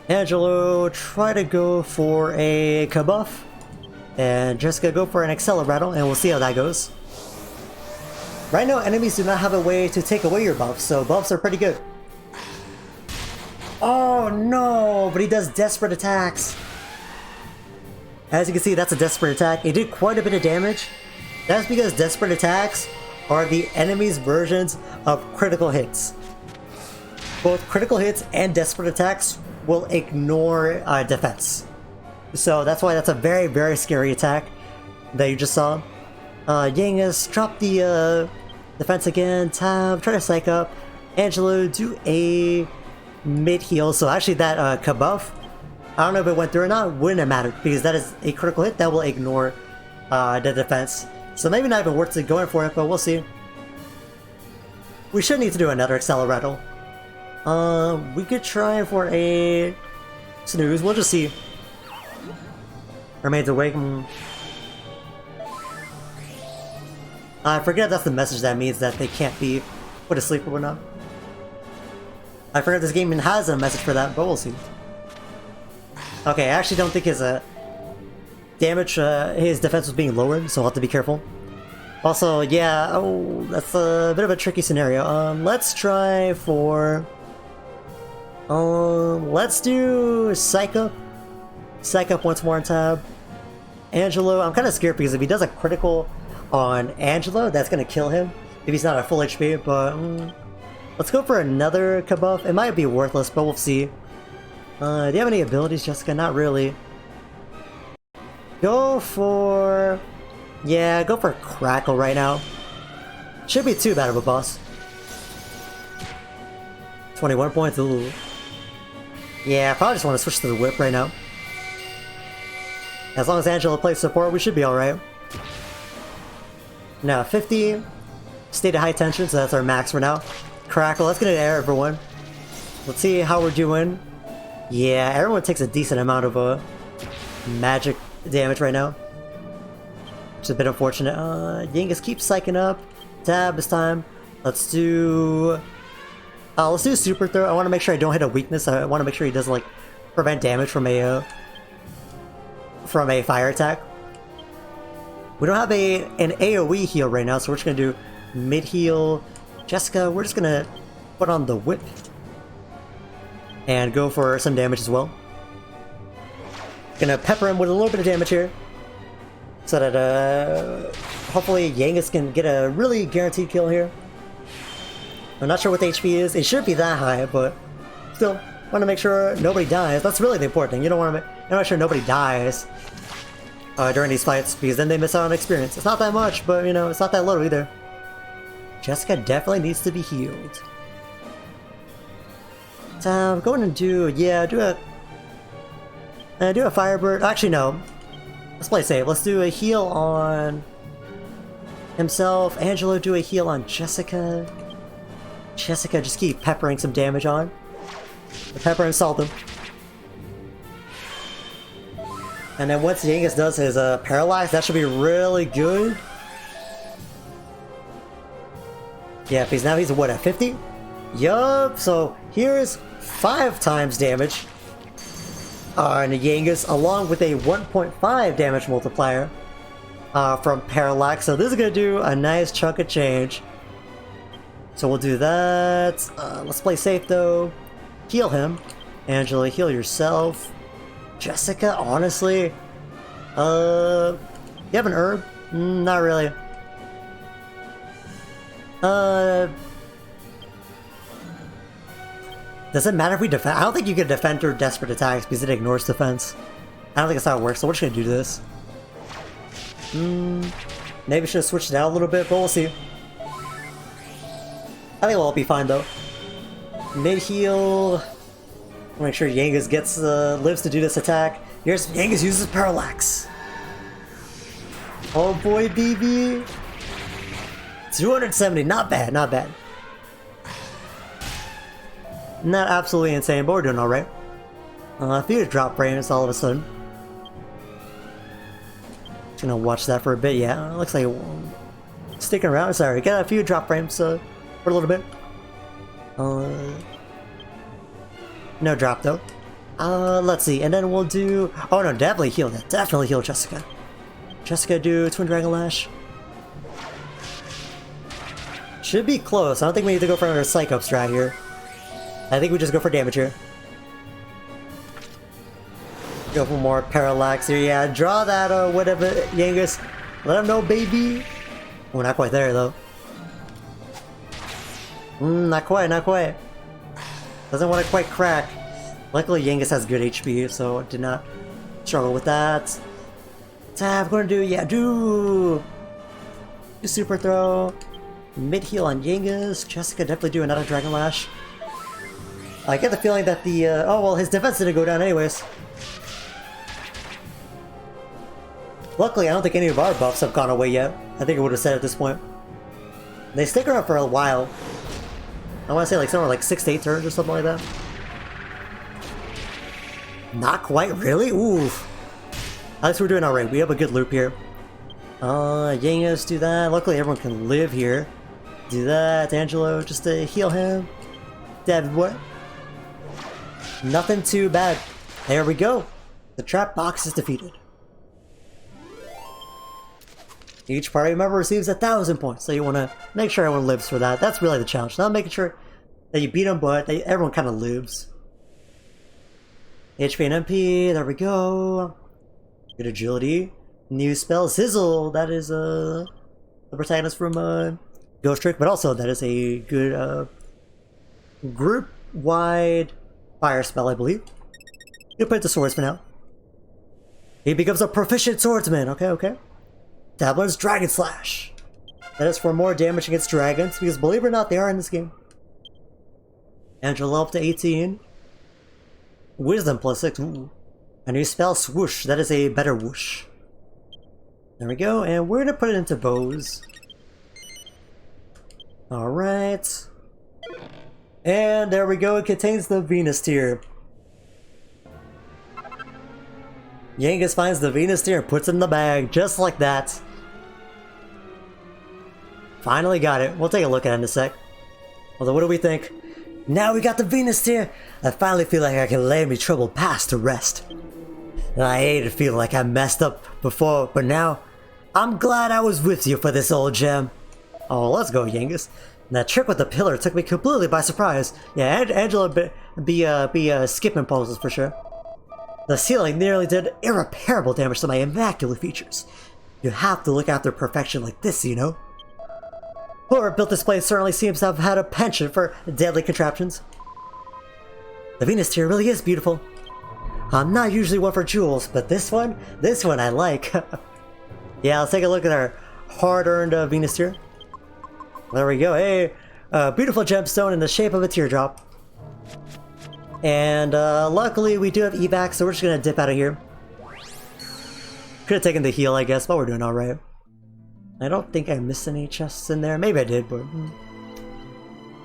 Angelo, try to go for a Kabuff. And Jessica, go for an Accelerator, and we'll see how that goes. Right now, enemies do not have a way to take away your buffs, so buffs are pretty good. Oh no, but he does desperate attacks. As you can see, that's a desperate attack. It did quite a bit of damage. That's because desperate attacks are the enemy's versions of critical hits. Both critical hits and desperate attacks will ignore defense. So that's why that's a very, very scary attack that you just saw. Yangus, drop the defense again. Tab, try to psych up. Angelo, do a mid-heal. So actually that Kabuff, I don't know if it went through or not, wouldn't have mattered because that is a critical hit that will ignore the defense. So maybe not even worth it going for it, but we'll see. We should need to do another Accelerator. We could try for a snooze. We'll just see. Remains awake. I forget that's the message that means that they can't be put to sleep or whatnot. I forget this game even has a message for that, but we'll see. Okay, I actually don't think his damage, his defense was being lowered, so I'll have to be careful. Also, yeah, oh, that's a bit of a tricky scenario. Let's try for... let's do Psych Up. Psych Up once more on Tab. Angelo, I'm kind of scared because if he does a critical on Angelo, that's going to kill him. If he's not at full HP, but... let's go for another Kabuff. It might be worthless, but we'll see. Do you have any abilities, Jessica? Not really. Go for... yeah, go for Crackle right now. Shouldn't be too bad of a boss. 21 points, ooh. Yeah, I probably just want to switch to the whip right now. As long as Angela plays support, we should be alright. Now, 50. Stay to high tension, so that's our max for now. Crackle, let's get an air, everyone. Let's see how we're doing. Yeah, everyone takes a decent amount of magic damage right now. Which is a bit unfortunate. Yangus keeps psyching up. Tab this time. Let's do Super Throw. I want to make sure I don't hit a weakness. I want to make sure he doesn't like prevent damage from a fire attack. We don't have an AoE heal right now, so we're just gonna do mid heal. Jessica, we're just gonna put on the whip. and go for some damage as well. Gonna pepper him with a little bit of damage here, so that hopefully Yangus can get a really guaranteed kill here. I'm not sure what the HP is. It shouldn't be that high, but still want to make sure nobody dies. That's really the important thing. You don't want to make sure nobody dies during these fights, because then they miss out on experience. It's not that much, but you know, it's not that little either. Jessica definitely needs to be healed. So I'm going to do a Firebird. Actually, no. Let's play safe. Let's do a heal on himself. Angelo, do a heal on Jessica. Jessica, just keep peppering some damage on. Pepper and salt him. And then once Yangus does his paralyze, that should be really good. Yeah, because now he's what, at 50? Yup, so here's 5 times damage on Yangus, along with a 1.5 damage multiplier from Parallax. So this is going to do a nice chunk of change. So we'll do that. Let's play safe though. Heal him. Angela, heal yourself. Jessica, honestly, you have an herb? Not really. Does it matter if we defend? I don't think you can defend through desperate attacks because it ignores defense. I don't think that's how it works, so we're just gonna do this. Maybe should have switched it out a little bit, but we'll see. I think we'll all be fine though. Mid heal. Make sure Yangus gets lives to do this attack. Here's Yangus uses Parallax. Oh boy, BB. 270, not bad, not bad. Not absolutely insane, but we're doing alright. A few drop frames all of a sudden. Just gonna watch that for a bit, yeah. Looks like sticking around. Sorry, got a few drop frames for a little bit. No drop though. Let's see, and then we'll do. Oh no, definitely heal that. Definitely heal Jessica. Jessica, do Twin Dragon Lash. Should be close. I don't think we need to go for another Psycho strat here. I think we just go for damage here. Go for more Parallax here. Yeah, draw that whatever, Yangus. Let him know, baby. Oh, not quite there though. Not quite, not quite. Doesn't want to quite crack. Luckily, Yangus has good HP, so I did not struggle with that. I'm going to do Super Throw. Mid heal on Yangus. Jessica, definitely do another Dragon Lash. I get the feeling that the oh well, his defense didn't go down anyways. Luckily, I don't think any of our buffs have gone away yet. I think it would have said at this point. They stick around for a while. I want to say like somewhere like 6 to 8 turns or something like that. Not quite, really? Oof. At least we're doing alright. We have a good loop here. Yangus, do that. Luckily, everyone can live here. Do that, Angelo, just to heal him. Dead what? Nothing too bad. There we go. The trap box is defeated. Each party member receives 1,000 points, so you want to make sure everyone lives for that. That's really the challenge. Not making sure that you beat them, but everyone kind of lives. HP and MP, there we go. Good agility. New spell, Sizzle. That is the protagonist from Ghost Trick, but also that is a good group-wide fire spell, I believe. You put the Swordsman out. He becomes a proficient swordsman. Okay, okay. Dabbler's Dragon Slash. That is for more damage against dragons, because believe it or not, they are in this game. Angela up to 18. Wisdom plus 6. Ooh. A new spell, Swoosh. That is a better whoosh. There we go, and we're gonna put it into bows. Alright. And there we go, it contains the Venus tier. Yangus finds the Venus tier and puts it in the bag, just like that. Finally got it. We'll take a look at it in a sec. Although, what do we think? Now we got the Venus tier! I finally feel like I can lay me troubled past to rest. And I hated feeling like I messed up before, but now, I'm glad I was with you for this old gem. Oh, let's go, Yangus. That trick with the pillar took me completely by surprise. Yeah, Angela be skipping poses for sure. The ceiling nearly did irreparable damage to my immaculate features. You have to look after perfection like this, you know? Whoever built this place certainly seems to have had a penchant for deadly contraptions. The Venus tier really is beautiful. I'm not usually one for jewels, but this one I like. Yeah, let's take a look at our hard-earned Venus tier. There we go. Hey, beautiful gemstone in the shape of a teardrop. And luckily we do have evac, so we're just gonna dip out of here. Could have taken the heal, I guess, but we're doing alright. I don't think I missed any chests in there. Maybe I did, but...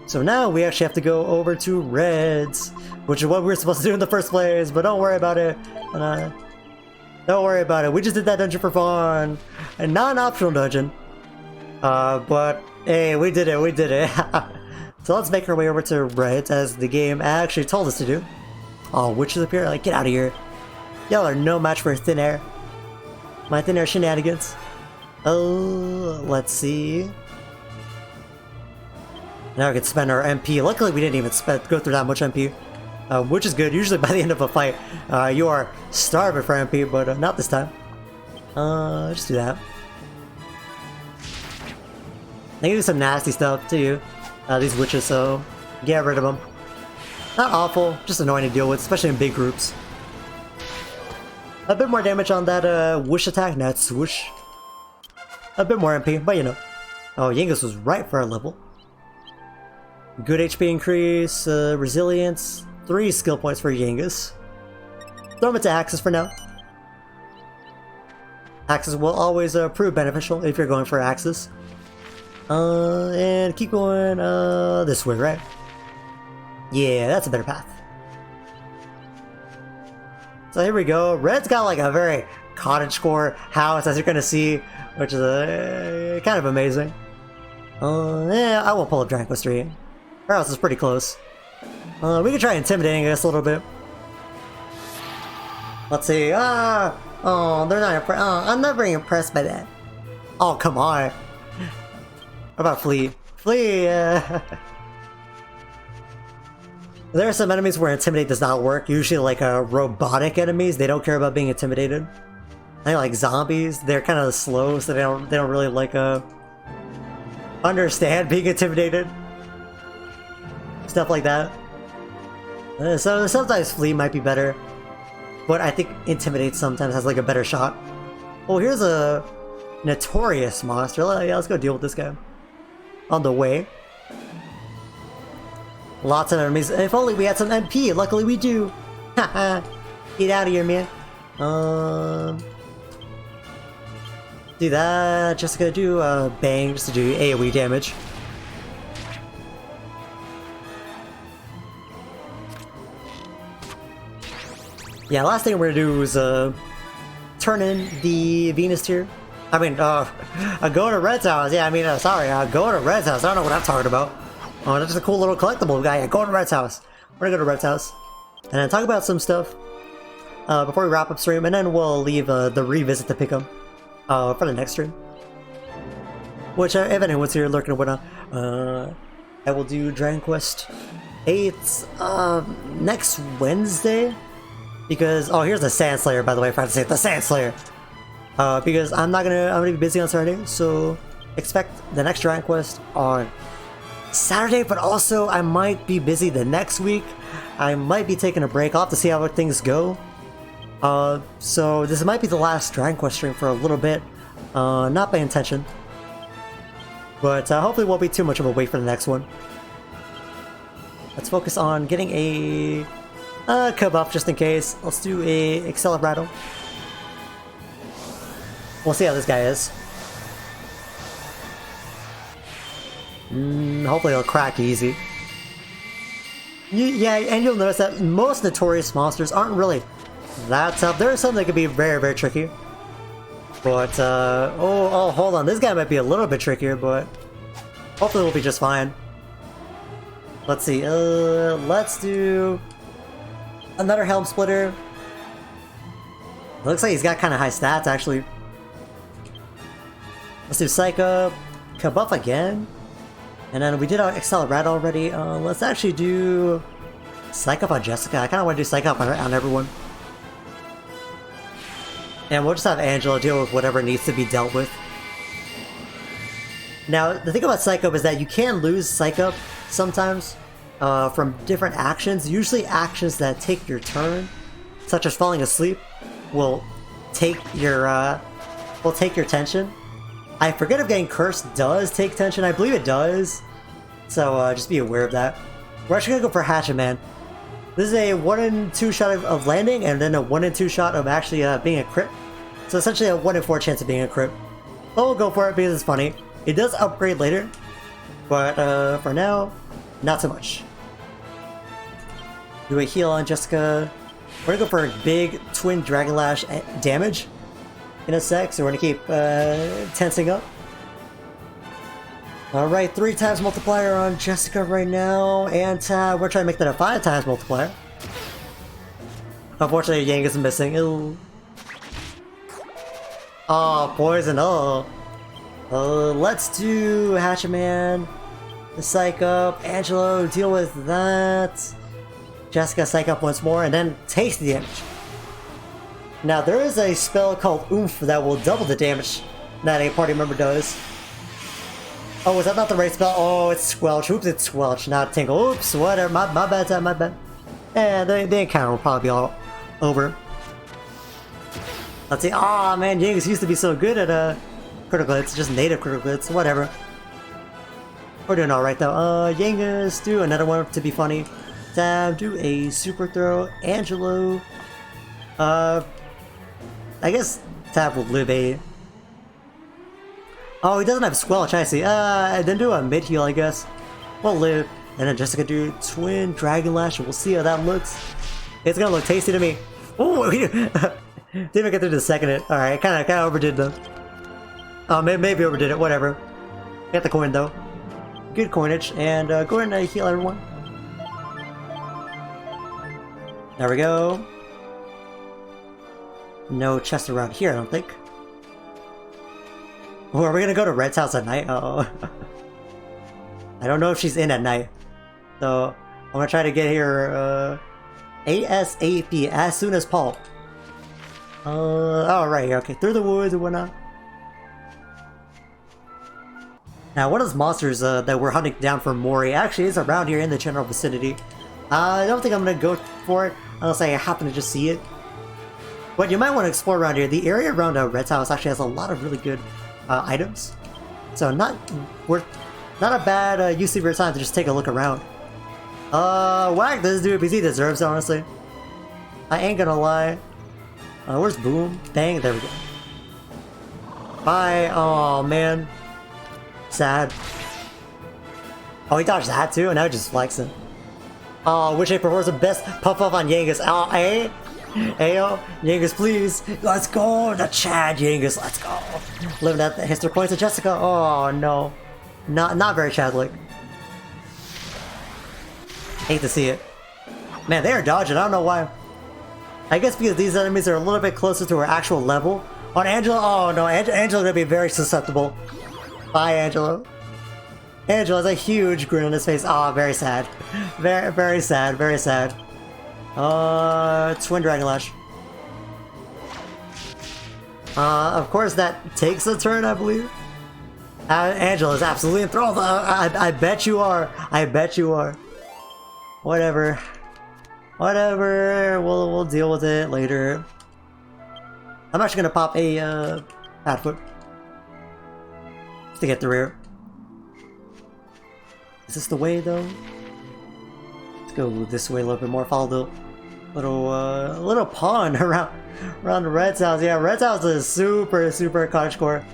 So now we actually have to go over to Reds, which is what we were supposed to do in the first place, but don't worry about it. Don't worry about it. We just did that dungeon for fun. A non-optional dungeon. But, hey, we did it. So let's make our way over to Reds, as the game actually told us to do. Oh, witches appear? Like, get out of here. Y'all are no match for thin air. My thin air shenanigans. Oh, let's see. Now we can spend our MP. Luckily, we didn't even go through that much MP, which is good. Usually, by the end of a fight, you are starving for MP, but not this time. Just do that. They can do some nasty stuff to you, these witches. So get rid of them. Not awful, just annoying to deal with, especially in big groups. A bit more damage on that whoosh attack. Not swoosh. A bit more MP, but you know. Oh, Yangus was right for our level. Good HP increase, resilience, 3 skill points for Yangus. Throw him into Axis for now. Axis will always prove beneficial if you're going for Axis. And keep going this way, right? Yeah, that's a better path. So here we go. Red's got like a very cottagecore house, as you're gonna see, which is kind of amazing. Yeah, I won't pull up Dragon Quest VIII. Our house is pretty close. We can try intimidating us a little bit. Let's see. Oh, they're not impressed. I'm not very impressed by that. Oh, come on. What about Flea? Flea, There are some enemies where intimidate does not work. Usually like robotic enemies, they don't care about being intimidated. I think like zombies, they're kind of slow, so they don't really like understand being intimidated. Stuff like that. So sometimes Flea might be better, but I think Intimidate sometimes has like a better shot. Oh, here's a notorious monster. Yeah, let's go deal with this guy. On the way. Lots of enemies. If only we had some MP. Luckily we do. Haha. Get out of here, man. Do that. Just gonna do bang just to do AoE damage. Yeah, last thing we're gonna do is turn in the Venus tier. I mean, go to Red's house. Yeah, I mean, sorry, go to Red's house. I don't know what I'm talking about. Oh, that's just a cool little collectible guy. Yeah, go to Red's house. We're gonna go to Red's house and then talk about some stuff before we wrap up stream, and then we'll leave the revisit to Pickham for the next stream. Which, if anyone's here lurking or whatnot, I will do Dragon Quest VIII next Wednesday. Because, oh, here's the Sand Slayer, by the way, I forgot to say it, the Sand Slayer. Because I'm gonna be busy on Saturday, so expect the next Dragon Quest on Saturday, but also I might be busy the next week. I might be taking a break. I'll have to see how things go. So this might be the last Dragon Quest stream for a little bit. Not by intention. But hopefully it won't be too much of a wait for the next one. Let's focus on getting a buff just in case. Let's do a Accelerato. We'll see how this guy is. Hopefully he'll crack easy. Yeah, and you'll notice that most notorious monsters aren't really that tough. There are some that can be very, very tricky. But, oh, hold on. This guy might be a little bit trickier, but hopefully we'll be just fine. Let's see. Let's do another Helm Splitter. Looks like he's got kind of high stats, actually. Let's do Psych Up. Kabuff again. And then we did our Excel Rat already. Let's actually do Psych Up on Jessica. I kind of want to do Psych Up on everyone. And we'll just have Angela deal with whatever needs to be dealt with. Now, the thing about Psych Up is that you can lose Psych Up sometimes from different actions. Usually actions that take your turn, such as falling asleep, will take your tension. I forget if getting cursed does take tension. I believe it does. So just be aware of that. We're actually gonna go for Hatchet Man. This is a 1 in 2 shot of landing, and then a 1 in 2 shot of actually being a crit. So essentially a 1 in 4 chance of being a crit. But we'll go for it because it's funny. It does upgrade later, but for now, not so much. Do a heal on Jessica. We're gonna go for big twin Dragon Lash damage in a sec, so we're gonna keep tensing up. Alright, 3 times multiplier on Jessica right now, and we're trying to make that a 5 times multiplier. Unfortunately, Yangus is missing. Ew. Oh, poison, oh. Let's do Hatchet Man, the Psych Up, Angelo, deal with that. Jessica, Psych Up once more, and then taste the damage. Now, there is a spell called Oomph that will double the damage that a party member does. Oh, was that not the right spell? Oh, it's Squelch. Oops, it's Squelch, not Tingle. Oops, whatever. My bad, my bad. Yeah, the encounter will probably be all over. Let's see. Aw, oh, man, Yangus used to be so good at critical hits, just native critical hits, whatever. We're doing alright though. Yangus, do another one to be funny. Tab, do a super throw. Angelo. I guess Tab will live a... Oh, he doesn't have Squelch, I see. Then do a mid heal, I guess. We'll live. And then Jessica do twin Dragon Lash, and we'll see how that looks. It's gonna look tasty to me. Ooh, didn't even get through the second hit. Alright, kinda overdid them. Oh, maybe overdid it, whatever. Get the coin though. Good coinage, and go ahead and heal everyone. There we go. No chest around here, I don't think. Oh, are we gonna go to Red's house at night? Uh oh. I don't know if she's in at night. So, I'm gonna try to get here, ASAP, as soon as Paul. Alright, okay, through the woods and whatnot. Now, one of those monsters that we're hunting down for Morrie actually is around here in the general vicinity. I don't think I'm gonna go for it unless I happen to just see it. But you might want to explore around here. The area around Red's house actually has a lot of really good items. So not a bad use of your time to just take a look around. Whack this dude because he deserves it, honestly. I ain't gonna lie. Where's Boom? Bang, there we go. Bye. Oh man. Sad. Oh, he dodged that too, and now he just flexing. Oh, wish I performs the best puff up on Yangus. Oh, eh? Ayo, Yangus, please. Let's go. The Chad Yangus, let's go. Living at the history points of Jessica. Oh no. Not very Chad-like. Hate to see it. Man, they are dodging. I don't know why. I guess because these enemies are a little bit closer to our actual level. On Angela, oh no, Angela's gonna be very susceptible. Bye, Angela. Angela has a huge grin on his face. Oh, very sad. Very, very sad, very sad. Twin Dragon Lash. Of course that takes a turn, I believe. Angela's absolutely enthralled. I bet you are. I bet you are. Whatever. Whatever. We'll deal with it later. I'm actually gonna pop a bad foot to get the rear. Is this the way though? Let's go this way a little bit more. Follow the little pond around the Red's house. Yeah, Red's house is super cottagecore.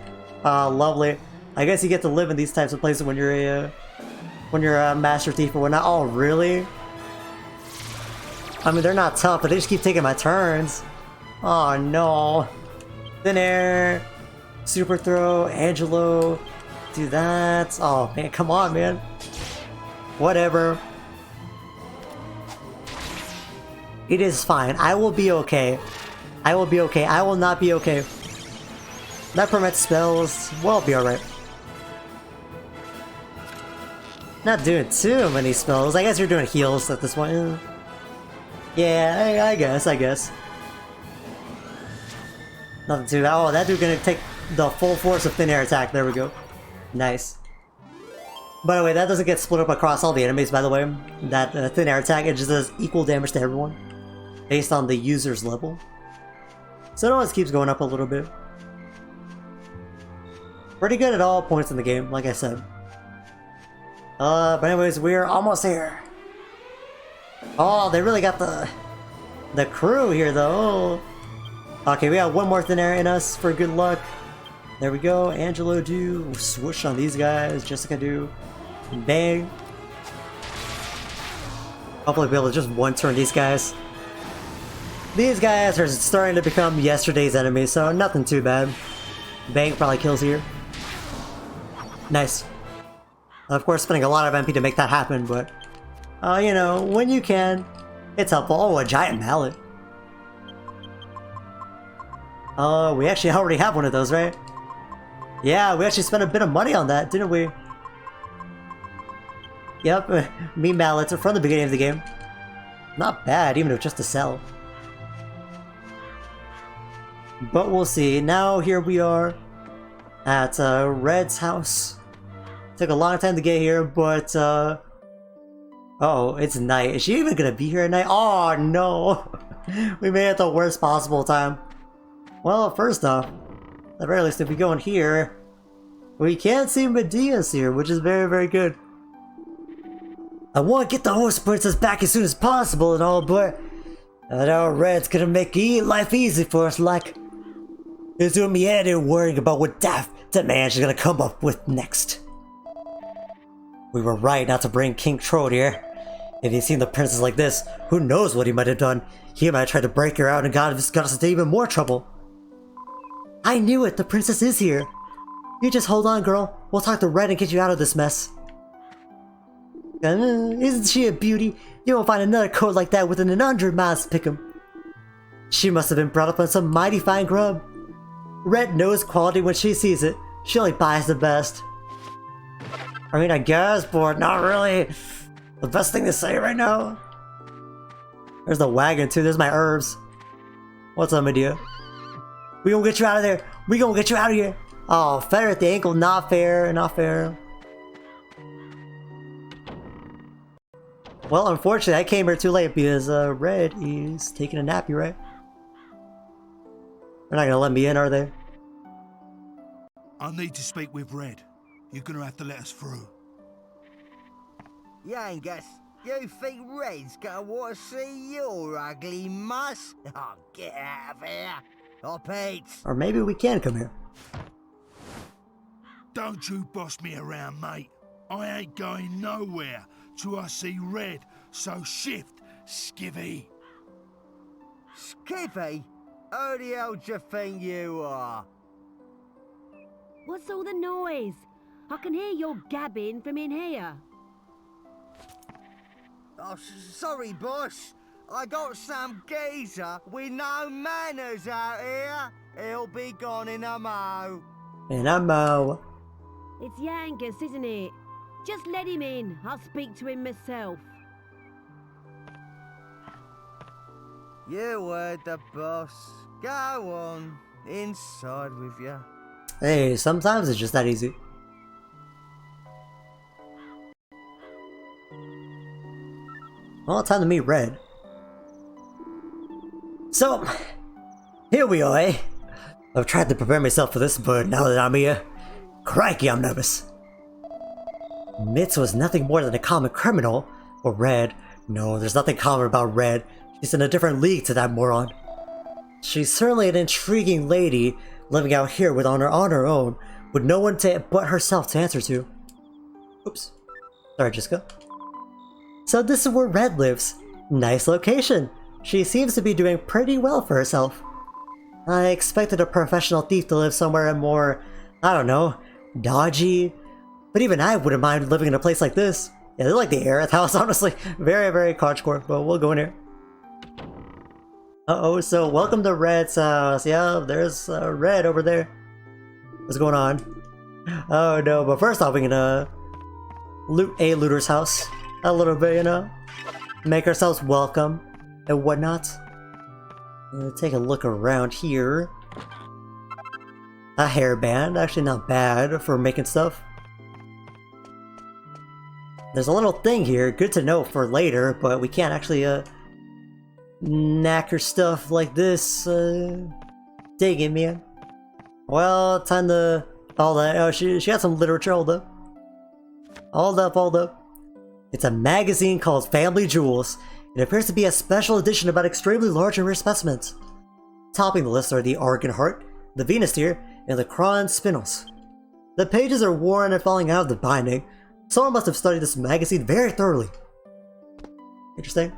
Lovely. I guess you get to live in these types of places when you're a master thief or whatnot. Oh, really? I mean, they're not tough, but they just keep taking my turns. Oh no. Thin air, super throw, Angelo, do that. Oh man, come on, man. Whatever. It is fine. I will be okay. I will be okay. I will not be okay. That permits spells. Well, I'll be alright. Not doing too many spells. I guess you're doing heals at this point. Yeah, I guess. Nothing too. Oh, that dude gonna take the full force of thin air attack. There we go. Nice. By the way, that doesn't get split up across all the enemies, by the way. That thin air attack, it just does equal damage to everyone, based on the user's level. So it always keeps going up a little bit. Pretty good at all points in the game, like I said. But anyways, we're almost here. Oh, they really got the crew here, though. Okay, we got one more thin air in us for good luck. There we go. Angelo do. Swoosh on these guys. Jessica do. Bang. Hopefully be able to just one-turn these guys. These guys are starting to become yesterday's enemies, so nothing too bad. Bang probably kills here. Nice. Of course, spending a lot of MP to make that happen, but... you know, when you can, it's helpful. Oh, a giant mallet. We actually already have one of those, right? Yeah, we actually spent a bit of money on that, didn't we? Yep, me mallets from the beginning of the game. Not bad, even if just to sell. But we'll see. Now here we are at Red's house. Took a long time to get here, but oh, it's night. Is she even gonna be here at night? Oh no! We made it the worst possible time. Well, first off, at the very least, if we go in here, we can't see Medea's here, which is very, very good. I want to get the horse princess back as soon as possible and all, but I know Red's gonna make life easy for us, like it's doing me head in worrying about what that man is gonna come up with next. We were right not to bring King Trode here. If he'd seen the princess like this, who knows what he might have done. He might have tried to break her out and got us into even more trouble. I knew it, the princess is here. You just hold on, girl. We'll talk to Red and get you out of this mess. Isn't she a beauty? You won't find another coat like that within 100 miles of Pickham. She must have been brought up on some mighty fine grub. Red knows quality when she sees it. She only buys the best. I mean, I guess, but not really the best thing to say right now. There's the wagon too, there's my herbs. What's up, Medea? We gonna get you out of there. We gonna get you out of here. Oh, feather at the ankle, not fair, not fair. Well, unfortunately, I came here too late because Red is taking a nap, you right? They're not gonna let me in, are they? I need to speak with Red. You're gonna have to let us through. Yangus, you think Red's gonna want to see your ugly muss? Oh, get out of here. Pete. Or maybe we can come here. Don't you boss me around, mate. I ain't going nowhere till I see Red, so shift, skivvy. Skivvy? Who the hell do you think you are? What's all the noise? I can hear your gabbing from in here. Oh, sorry, boss. I got some geezer with no manners out here. He'll be gone in a mo. In a mo. It's Yangus, isn't it? Just let him in. I'll speak to him myself. You heard the boss. Go on. Inside with you. Hey, sometimes it's just that easy. Well, time to meet Red. So, here we are, eh? I've tried to prepare myself for this, but now that I'm here, crikey, I'm nervous. Mitz was nothing more than a common criminal, or Red. No, there's nothing common about Red. She's in a different league to that moron. She's certainly an intriguing lady, living out here on her own, with no one but herself to answer to. Oops. Sorry, Jessica. So this is where Red lives. Nice location. She seems to be doing pretty well for herself. I expected a professional thief to live somewhere more, I don't know, dodgy. But even I wouldn't mind living in a place like this. Yeah, they like the air at the house, honestly. Very, very coachcore, but we'll go in here. Uh-oh, so welcome to Red's house. Yeah, there's Red over there. What's going on? Oh no, but first off, we loot a looter's house a little bit, you know? Make ourselves welcome and whatnot. Take a look around here. A hairband, actually not bad for making stuff. There's a little thing here, good to know for later, but we can't actually knacker stuff like this. Dig it, man. Well, time to... all that. Oh, she got some literature. Hold up. Hold up. It's a magazine called Family Jewels. It appears to be a special edition about extremely large and rare specimens. Topping the list are the Argon Heart, the Venus Tear, and the Kron Spinoffs. The pages are worn and falling out of the binding. Someone must have studied this magazine very thoroughly. Interesting.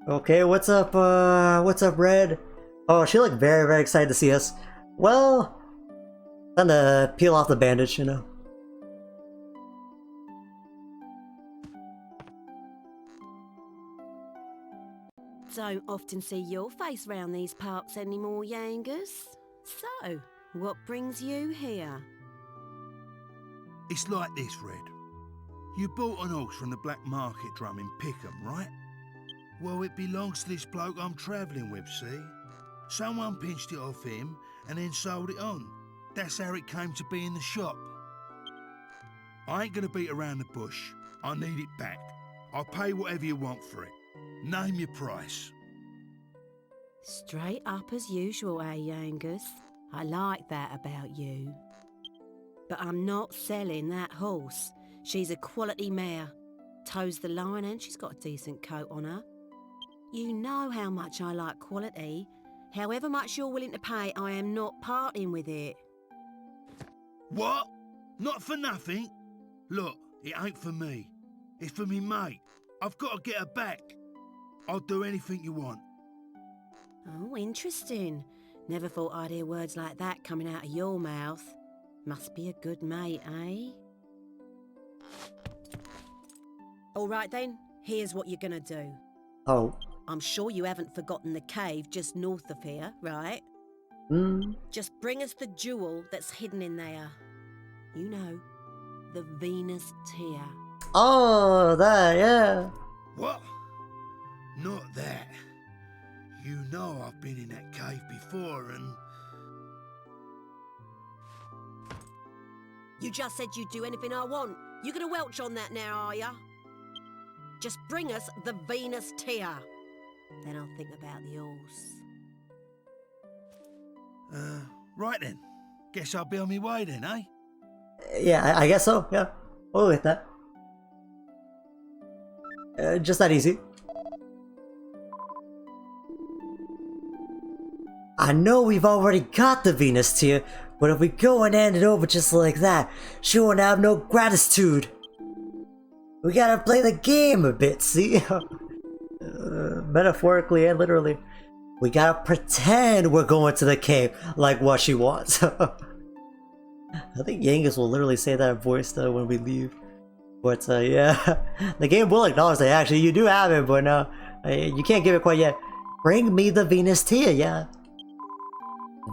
Okay, what's up, Red? Oh, she looked very, very excited to see us. Well, time to peel off the bandage, you know. Don't often see your face round these parts anymore, Yangus. So, what brings you here? It's like this, Red. You bought an horse from the black market drum in Pickham, right? Well, it belongs to this bloke I'm travelling with, see? Someone pinched it off him and then sold it on. That's how it came to be in the shop. I ain't gonna beat around the bush. I need it back. I'll pay whatever you want for it. Name your price. Straight up as usual, eh, Yangus? I like that about you. But I'm not selling that horse. She's a quality mare. Toes the line and she's got a decent coat on her. You know how much I like quality. However much you're willing to pay, I am not parting with it. What? Not for nothing? Look, it ain't for me. It's for me mate. I've got to get her back. I'll do anything you want. Oh, interesting. Never thought I'd hear words like that coming out of your mouth. Must be a good mate, eh? All right then, here's what you're gonna do. Oh. I'm sure you haven't forgotten the cave just north of here, right? Just bring us the jewel that's hidden in there. You know, the Venus Tear. Oh, that, yeah. What? Not that. You know I've been in that cave before and... You just said you'd do anything I want. You gonna welch on that now, are ya? Just bring us the Venus Tear. Then I'll think about the horse. Right then. Guess I'll be on my way then, eh? Yeah, I guess so, yeah. We'll get that. Just that easy. I know we've already got the Venus Tear, but if we go and hand it over just like that, she won't have no gratitude. We gotta play the game a bit, see? Metaphorically and literally. We gotta pretend we're going to the cave like what she wants. I think Yangus will literally say that in voice though when we leave. But yeah, the game will acknowledge that actually you do have it, but no, you can't give it quite yet. Bring me the Venus Tear, yeah.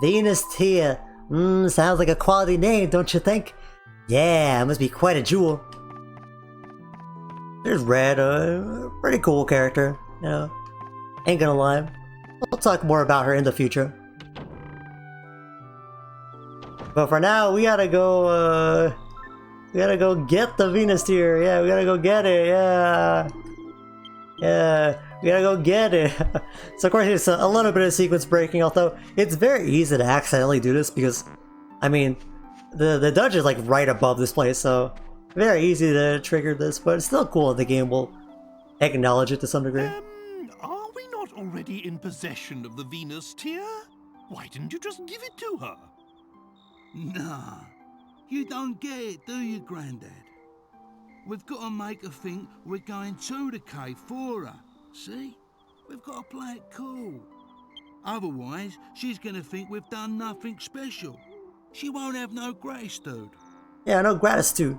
Venus Tear. Sounds like a quality name, don't you think? Yeah, it must be quite a jewel. There's Red, pretty cool character, you know. Ain't gonna lie. We'll talk more about her in the future. But for now, we gotta go, get the Venus Tear. Yeah, we gotta go get it, yeah. Yeah, we gotta go get it. So of course it's a little bit of sequence breaking, although it's very easy to accidentally do this because, I mean, the dungeon is like right above this place, so very easy to trigger this, but it's still cool that the game will acknowledge it to some degree. Are we not already in possession of the Venus Tear? Why didn't you just give it to her? Nah, you don't get it, do you, Grandad? We've got to make her think we're going to the cave for her, see? We've got to play it cool. Otherwise, she's going to think we've done nothing special. She won't have no gratitude. Yeah, no gratitude.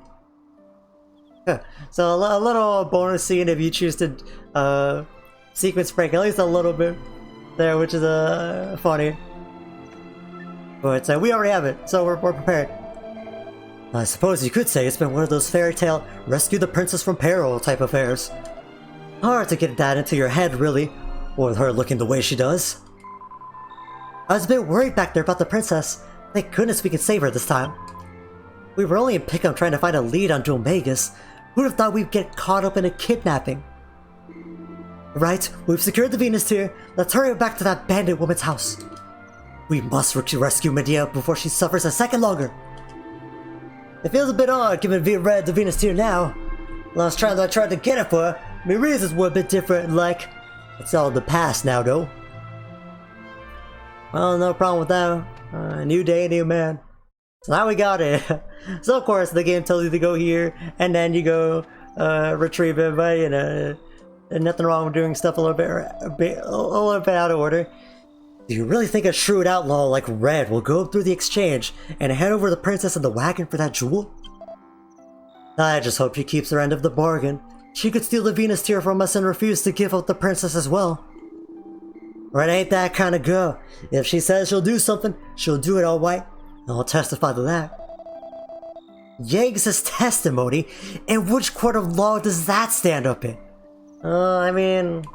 So a little bonus scene if you choose to sequence break at least a little bit there, which is funny. But we already have it, so we're prepared. I suppose you could say it's been one of those fairy tale rescue the princess from peril type affairs. Hard to get that into your head, really, with her looking the way she does. I was a bit worried back there about the princess. Thank goodness we could save her this time. We were only in Pickham trying to find a lead on Domagus. Who'd have thought we'd get caught up in a kidnapping? Right, we've secured the Venus tier. Let's hurry back to that bandit woman's house. We must rescue Medea before she suffers a second longer. It feels a bit odd giving Red the Venus tier now. Last time I tried to get it for her, my reasons were a bit different, like, it's all in the past now, though. Well, no problem with that. New day, new man. So now we got it. So of course the game tells you to go here, and then you go retrieve everybody, and nothing wrong with doing stuff a little bit out of order. Do you really think a shrewd outlaw like Red will go through the exchange and hand over the princess in the wagon for that jewel? I just hope she keeps her end of the bargain. She could steal the Venus tier from us and refuse to give up the princess as well. Red ain't that kind of girl. If she says she'll do something, she'll do it alright. I'll testify to that. Yangus' testimony? In which court of law does that stand up in? I mean,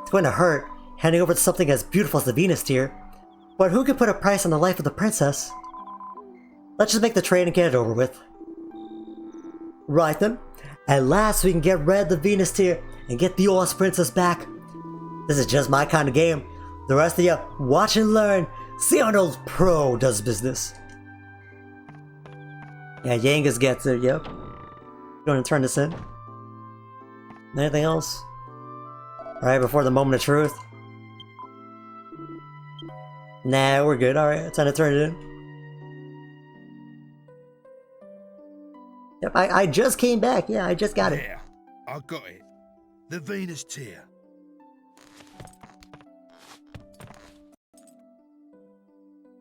it's going to hurt, handing over to something as beautiful as the Venus tier. But who could put a price on the life of the princess? Let's just make the trade and get it over with. Right then, at last we can get Red the Venus tier and get the Oz princess back. This is just my kind of game. The rest of you, watch and learn. See how an old pro does business. Yeah, Yangus gets it, yep. Going to turn this in. Anything else? Alright, before the moment of truth. Nah, we're good. Alright, time to turn it in. Yep, I just came back. Yeah, I just got it. Yeah, I got it. The Venus tier.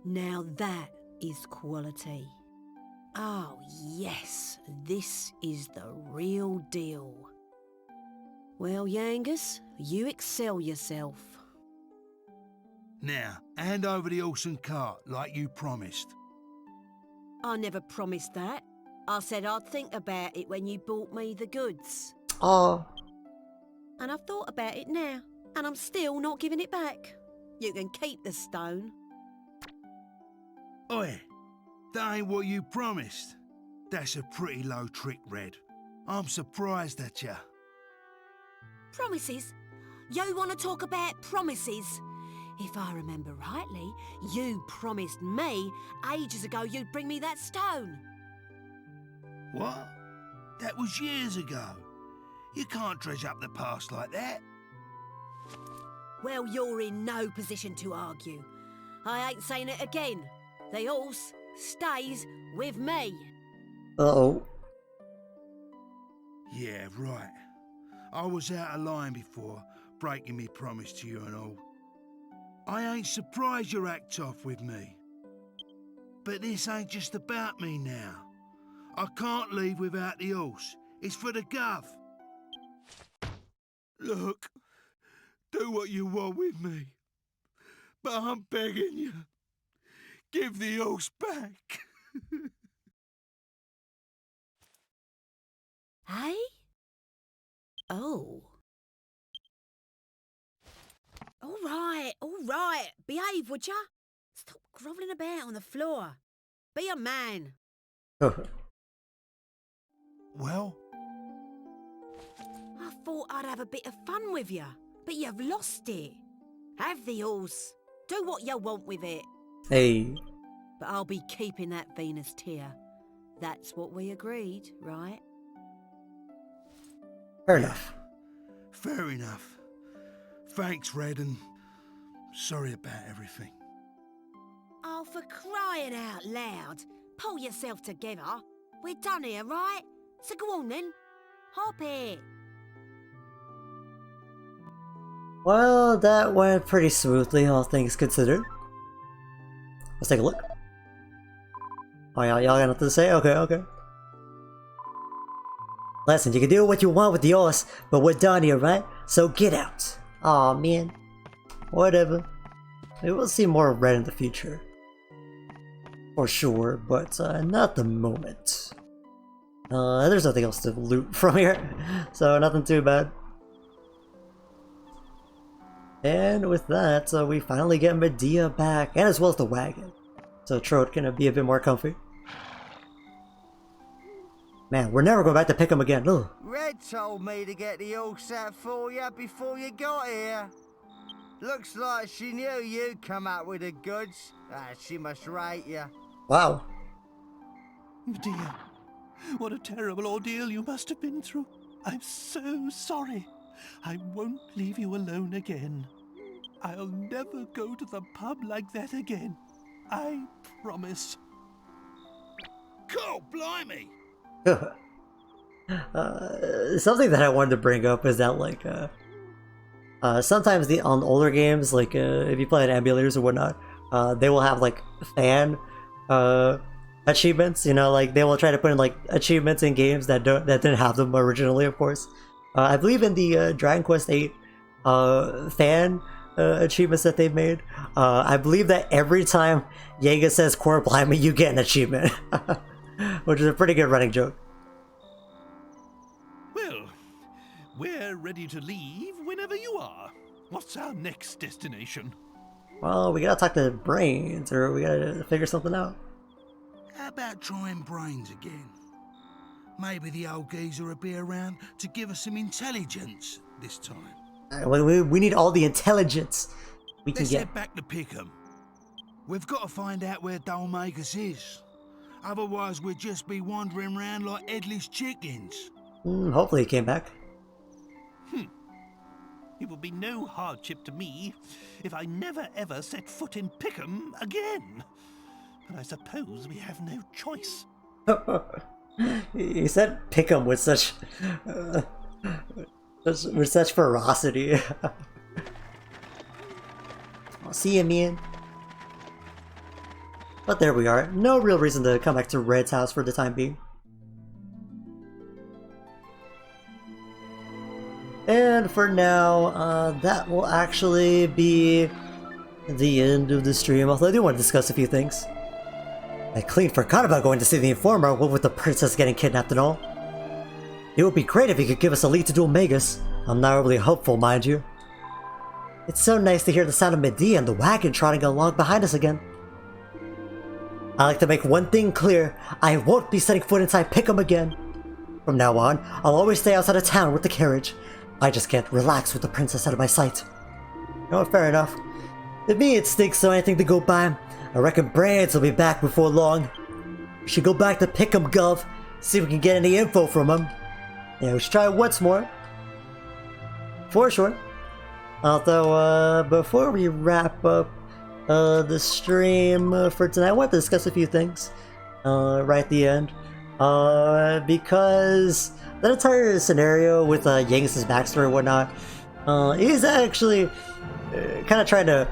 Now that is quality. Oh yes, this is the real deal. Well, Yangus, you excel yourself. Now, hand over the horse and cart like you promised. I never promised that. I said I'd think about it when you bought me the goods. Oh. And I've thought about it now, and I'm still not giving it back. You can keep the stone. Oi, that ain't what you promised. That's a pretty low trick, Red. I'm surprised at ya. Promises? You want to talk about promises? If I remember rightly, you promised me ages ago you'd bring me that stone. What? That was years ago. You can't dredge up the past like that. Well, you're in no position to argue. I ain't saying it again. The horse stays with me. Uh-oh. Yeah, right. I was out of line before, breaking me promise to you and all. I ain't surprised you act off with me. But this ain't just about me now. I can't leave without the horse. It's for the gov. Look, do what you want with me. But I'm begging you. Give the horse back. Hey? Oh. All right. Behave, would ya? Stop grovelling about on the floor. Be a man. Well? I thought I'd have a bit of fun with you, but you've lost it. Have the horse. Do what you want with it. Hey. But I'll be keeping that Venus tier. That's what we agreed, right? Fair enough. Fair enough. Thanks, Red, and sorry about everything. Oh, for crying out loud. Pull yourself together. We're done here, right? So go on then. Hop it. Well, that went pretty smoothly, all things considered. Let's take a look. Oh, y'all got nothing to say? Okay. Listen, you can do what you want with the horse, but we're done here, right? So get out. Aw, man. Whatever. Maybe we'll see more of Red in the future. for sure, but not the moment. There's nothing else to loot from here, so nothing too bad. And with that, we finally get Medea back, and as well as the wagon. So Trode can be a bit more comfy. Man, we're never going back to Pickham again. Ugh. Red told me to get the all set for you before you got here. Looks like she knew you'd come out with the goods. She must rate you. Wow. Medea, what a terrible ordeal you must have been through. I'm so sorry. I won't leave you alone again. I'll never go to the pub like that again. I promise. God blimey! Something that I wanted to bring up is that, like, sometimes on older games, like, if you play on emulators or whatnot, they will have, like, fan achievements, you know, like, they will try to put in, like, achievements in games that didn't have them originally, of course. I believe in the Dragon Quest VIII fan achievements that they've made, I believe that every time Yangus says "Core Blimey," you get an achievement, which is a pretty good running joke. Well, we're ready to leave whenever you are. What's our next destination? Well, we gotta talk to Brains, or we gotta figure something out. How about trying Brains again? Maybe the old geezer will be around to give us some intelligence this time. We need all the intelligence we can Let's get. head back to Pickham. We've got to find out where Dolmagus is. Otherwise, we'll just be wandering around like headless chickens. Hopefully he came back. It will be no hardship to me if I never ever set foot in Pickham again. But I suppose we have no choice. He said Pickham with such ferocity. I'll see you, man. But there we are. No real reason to come back to Red's house for the time being. And for now, that will actually be the end of the stream, although I do want to discuss a few things. I clean forgot about going to see the Informer, what with the princess getting kidnapped and all. It would be great if he could give us a lead to Dolmagus. I'm not overly hopeful, mind you. It's so nice to hear the sound of Medea and the wagon trotting along behind us again. I like to make one thing clear, I won't be setting foot inside Pickham again. From now on, I'll always stay outside of town with the carriage. I just can't relax with the princess out of my sight. Oh, fair enough. To me, it stinks so anything to go by. I reckon Brains will be back before long. We should go back to Pickham, Gov, see if we can get any info from him. Yeah, we should try once more. For sure. Although, before we wrap up the stream for tonight, I want to discuss a few things right at the end. Because that entire scenario with Yangus' backstory and whatnot is actually kind of trying to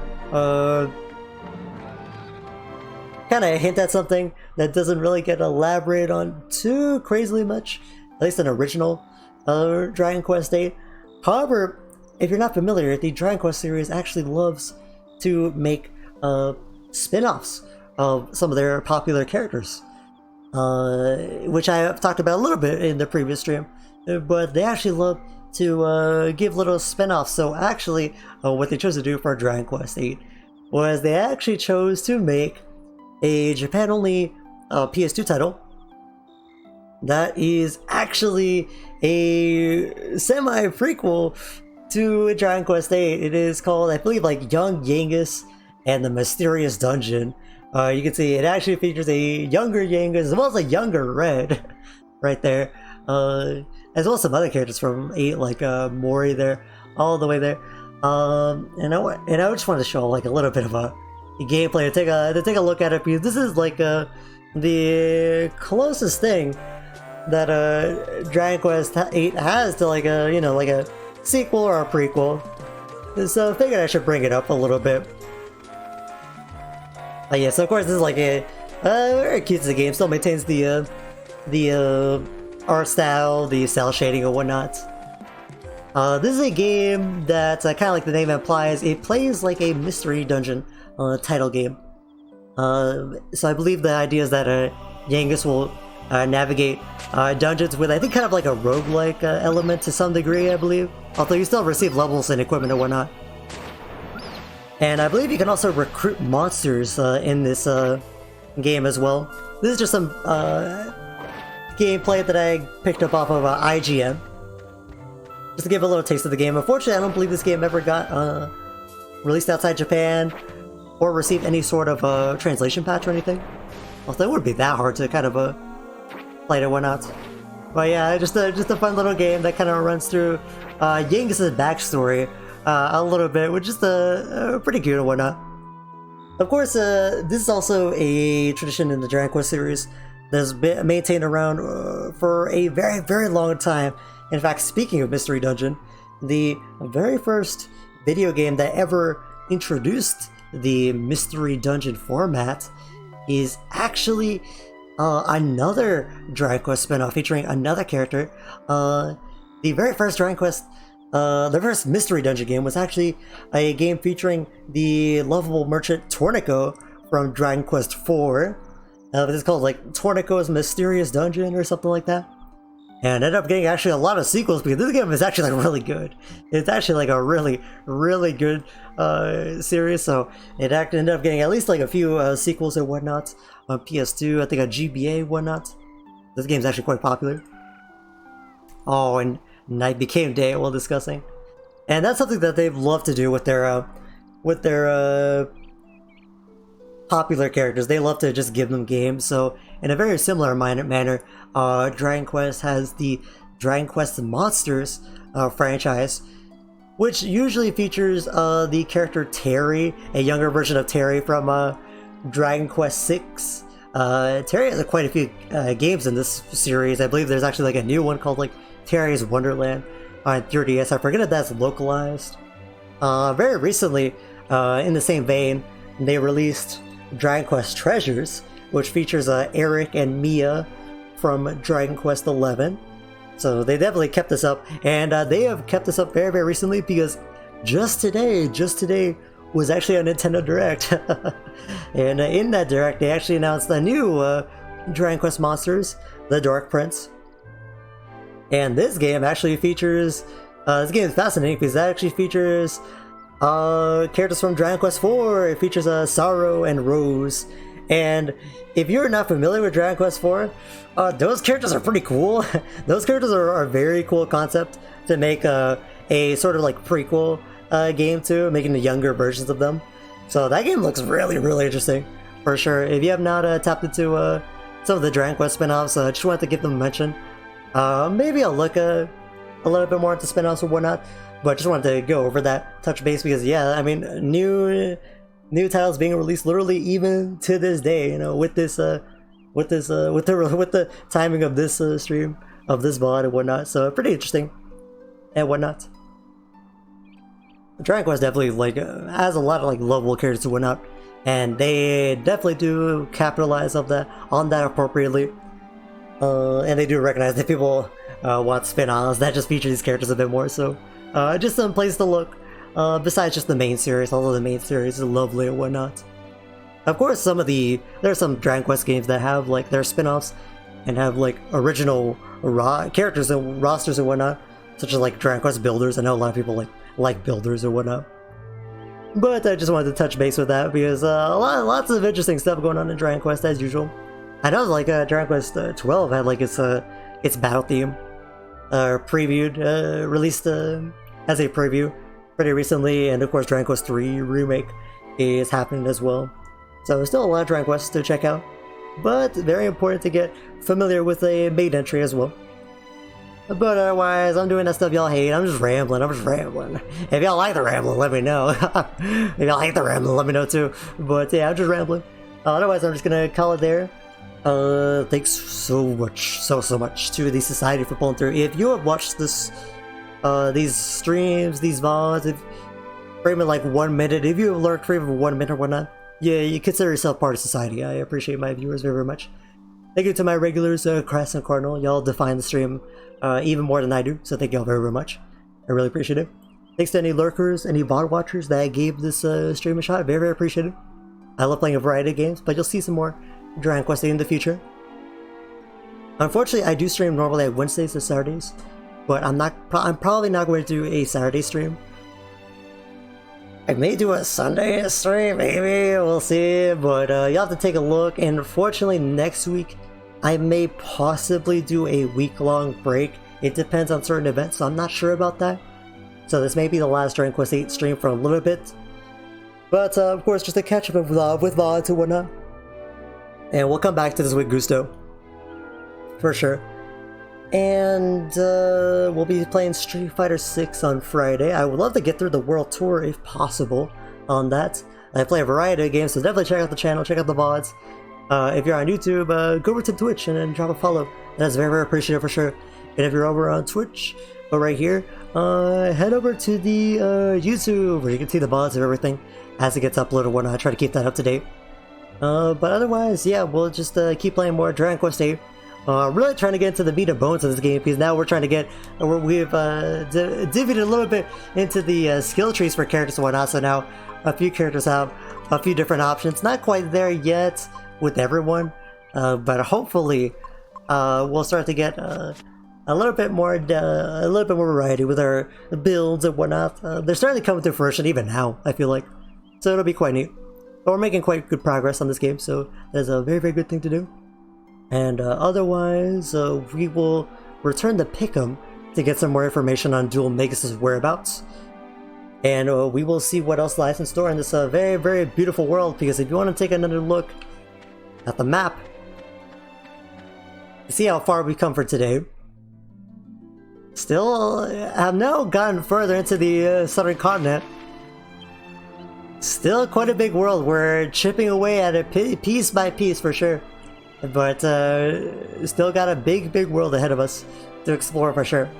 kind of hint at something that doesn't really get elaborated on too crazily much, at least in original Dragon Quest VIII. However, if you're not familiar, the Dragon Quest series actually loves to make spin-offs of some of their popular characters, which I have talked about a little bit in the previous stream, but they actually love to give little spin-offs. So actually, what they chose to do for Dragon Quest VIII was they actually chose to make a Japan-only PS2 title that is actually a semi-prequel to Dragon Quest VIII. It is called, I believe, like Young Yangus and the Mysterious Dungeon. You can see it actually features a younger Yangus as well as a younger Red right there, as well as some other characters from 8, like Morrie there, all the way there. And I just wanted to show like a little bit of a gameplay to take a look at it, because this is like the closest thing that Dragon Quest VIII has to like a, you know, like a sequel or a prequel. So I figured I should bring it up a little bit. Yeah, so of course this is like a very cute as a game. Still maintains the art style, the cel shading and whatnot. This is a game that, kind of like the name implies, it plays like a mystery dungeon title game. So I believe the idea is that Yangus will navigate dungeons with, I think, kind of like a roguelike element to some degree, I believe. Although you still receive levels and equipment and whatnot. And I believe you can also recruit monsters in this game as well. This is just some gameplay that I picked up off of IGN. Just to give a little taste of the game. Unfortunately, I don't believe this game ever got released outside Japan or received any sort of translation patch or anything. Although it wouldn't be that hard to kind of play it and whatnot. But yeah, just a fun little game that kind of runs through Yangus' backstory a little bit, which is pretty cute and whatnot. Of course, this is also a tradition in the Dragon Quest series that's been maintained around for a very, very long time. In fact, speaking of Mystery Dungeon, the very first video game that ever introduced the Mystery Dungeon format is actually another Dragon Quest spinoff featuring another character. The very first Dragon Quest, the first Mystery Dungeon game was actually a game featuring the lovable merchant Tornico from Dragon Quest IV. It's called like Tornico's Mysterious Dungeon or something like that. And ended up getting actually a lot of sequels because this game is actually like really good. It's actually like a really, really good series. So it ended up getting at least like a few sequels and whatnot on PS2. I think on GBA and whatnot. This game's actually quite popular. Oh, and night became day while discussing. And that's something that they've loved to do with their popular characters. They love to just give them games. So in a very similar manner, Dragon Quest has the Dragon Quest Monsters franchise, which usually features the character Terry, a younger version of Terry from Dragon Quest VI. Terry has quite a few games in this series. I believe there's actually like a new one called like Terry's Wonderland on 3DS. I forget if that's localized. Very recently, in the same vein, they released Dragon Quest Treasures, which features Eric and Mia from Dragon Quest XI. So they definitely kept this up, and they have kept this up very, very recently because just today was actually a Nintendo Direct. And in that Direct, they actually announced a new Dragon Quest Monsters, the Dark Prince. And this game actually features, this game is fascinating because it actually features characters from Dragon Quest IV. It features Sorrow and Rose. And if you're not familiar with Dragon Quest IV, those characters are pretty cool. Those characters are a very cool concept to make a sort of like prequel game to, making the younger versions of them. So that game looks really, really interesting, for sure. If you have not tapped into some of the Dragon Quest spin-offs, I just wanted to give them a mention. Maybe I'll look a little bit more into spin-offs or whatnot, but just wanted to go over that, touch base, because yeah, I mean, new titles being released literally even to this day, you know, with the timing of this stream, of this VOD and whatnot. So pretty interesting and whatnot. Dragon Quest definitely like has a lot of like lovable characters and whatnot, and they definitely do capitalize on that appropriately. And they do recognize that people want spin-offs that just feature these characters a bit more. So just some place to look. Besides just the main series, although the main series is lovely and whatnot. Of course, there's some Dragon Quest games that have like their spin-offs and have like original characters and rosters and whatnot, such as like Dragon Quest Builders. I know a lot of people like Builders or whatnot. But I just wanted to touch base with that because lots of interesting stuff going on in Dragon Quest as usual. I know like Dragon Quest XII had like its battle theme previewed, released as a preview pretty recently, and of course Dragon Quest III Remake is happening as well. So there's still a lot of Dragon Quests to check out, but very important to get familiar with a main entry as well. But otherwise, I'm doing that stuff y'all hate. I'm just rambling. If y'all like the rambling, let me know. If y'all hate the rambling, let me know too. But yeah, I'm just rambling. Otherwise, I'm just gonna call it there. Thanks so much to the Society for pulling through. If you have watched this, these streams, these VODs, if frame it like 1 minute, if you have learned frame of 1 minute or whatnot, yeah, you consider yourself part of society. I appreciate my viewers very, very much. Thank you to my regulars, Crest and Cardinal. Y'all define the stream even more than I do, so thank y'all very, very much. I really appreciate it. Thanks to any lurkers, any VOD watchers that gave this stream a shot. Very, very appreciated. I love playing a variety of games, but you'll see some more Dragon Quest VIII in the future. Unfortunately, I do stream normally at Wednesdays and Saturdays, but I'm probably not going to do a Saturday stream. I may do a Sunday stream, maybe, we'll see, but you'll have to take a look. And unfortunately, next week, I may possibly do a week-long break. It depends on certain events, so I'm not sure about that. So this may be the last Dragon Quest VIII stream for a little bit. But of course, just a catch up with VODs and whatnot. And we'll come back to this with gusto. For sure. And we'll be playing Street Fighter VI on Friday. I would love to get through the World Tour if possible on that. I play a variety of games, so definitely check out the channel, check out the VODs. If you're on YouTube, go over to Twitch and drop a follow. That's very, very appreciated for sure. And if you're over on Twitch, right here, head over to the YouTube where you can see the VODs of everything as it gets uploaded and whatnot. I try to keep that up to date. But otherwise, yeah, we'll just keep playing more Dragon Quest VIII. Really trying to get into the meat and bones of this game, because now we're trying to get, we've divvied a little bit into the skill trees for characters and whatnot, so now a few characters have a few different options. Not quite there yet with everyone, but hopefully we'll start to get a little bit more variety with our builds and whatnot. They're starting to come to fruition even now, I feel like, so it'll be quite neat. But we're making quite good progress on this game, so that's a very, very good thing to do. And otherwise, we will return to Pickham to get some more information on Dual Magus' whereabouts. And we will see what else lies in store in this very, very beautiful world, because if you want to take another look at the map, see how far we've come for today. Still have now gotten further into the southern continent. Still quite a big world. We're chipping away at it piece by piece for sure. But still got a big, big world ahead of us to explore for sure.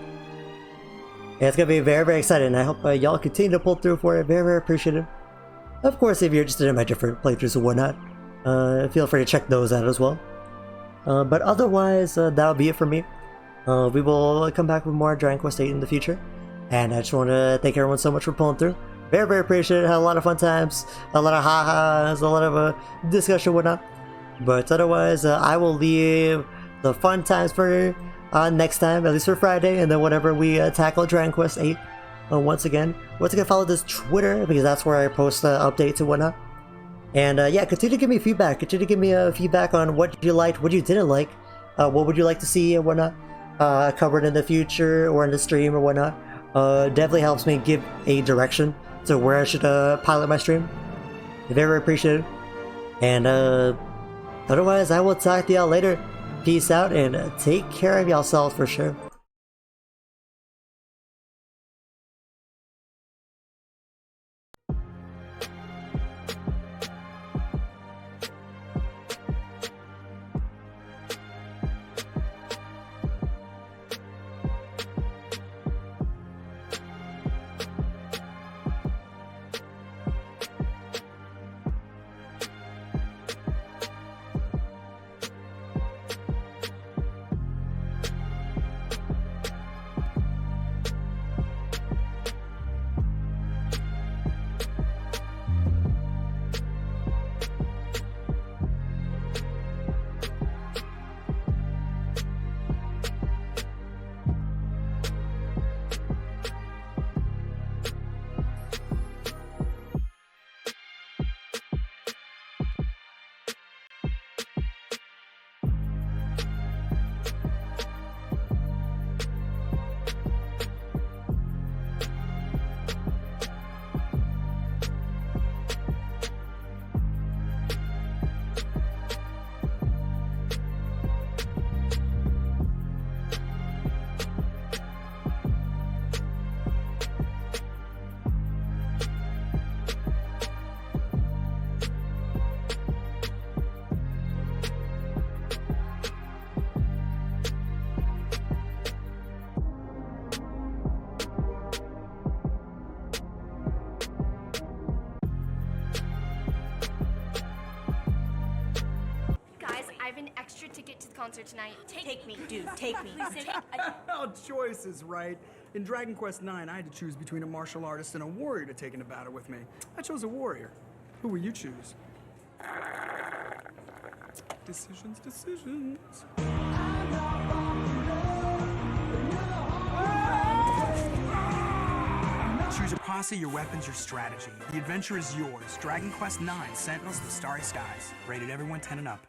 And it's going to be very, very exciting. I hope y'all continue to pull through for it. Very, very appreciative. Of course, if you're interested in my different playthroughs and whatnot, feel free to check those out as well. But otherwise, that'll be it for me. We will come back with more Dragon Quest VIII in the future. And I just want to thank everyone so much for pulling through. Very, very appreciative. Had a lot of fun times. A lot of ha-has. A lot of discussion and whatnot. But otherwise, I will leave the fun times for next time, at least for Friday, and then whenever we tackle Dragon Quest VIII once again. Follow this Twitter, because that's where I post updates and whatnot. And yeah, continue to give me feedback. Continue to give me feedback on what you liked, what you didn't like, what would you like to see and whatnot covered in the future or in the stream or whatnot. Definitely helps me give a direction to where I should pilot my stream. Very, very appreciated. And otherwise, I will talk to y'all later. Peace out and take care of yourselves for sure. Concert tonight. Take me, dude. Take me. Oh, choice is right. In Dragon Quest IX, I had to choose between a martial artist and a warrior to take into battle with me. I chose a warrior. Who will you choose? Decisions. Choose your posse, your weapons, your strategy. The adventure is yours. Dragon Quest IX, Sentinels of the Starry Skies. Rated everyone 10 and up.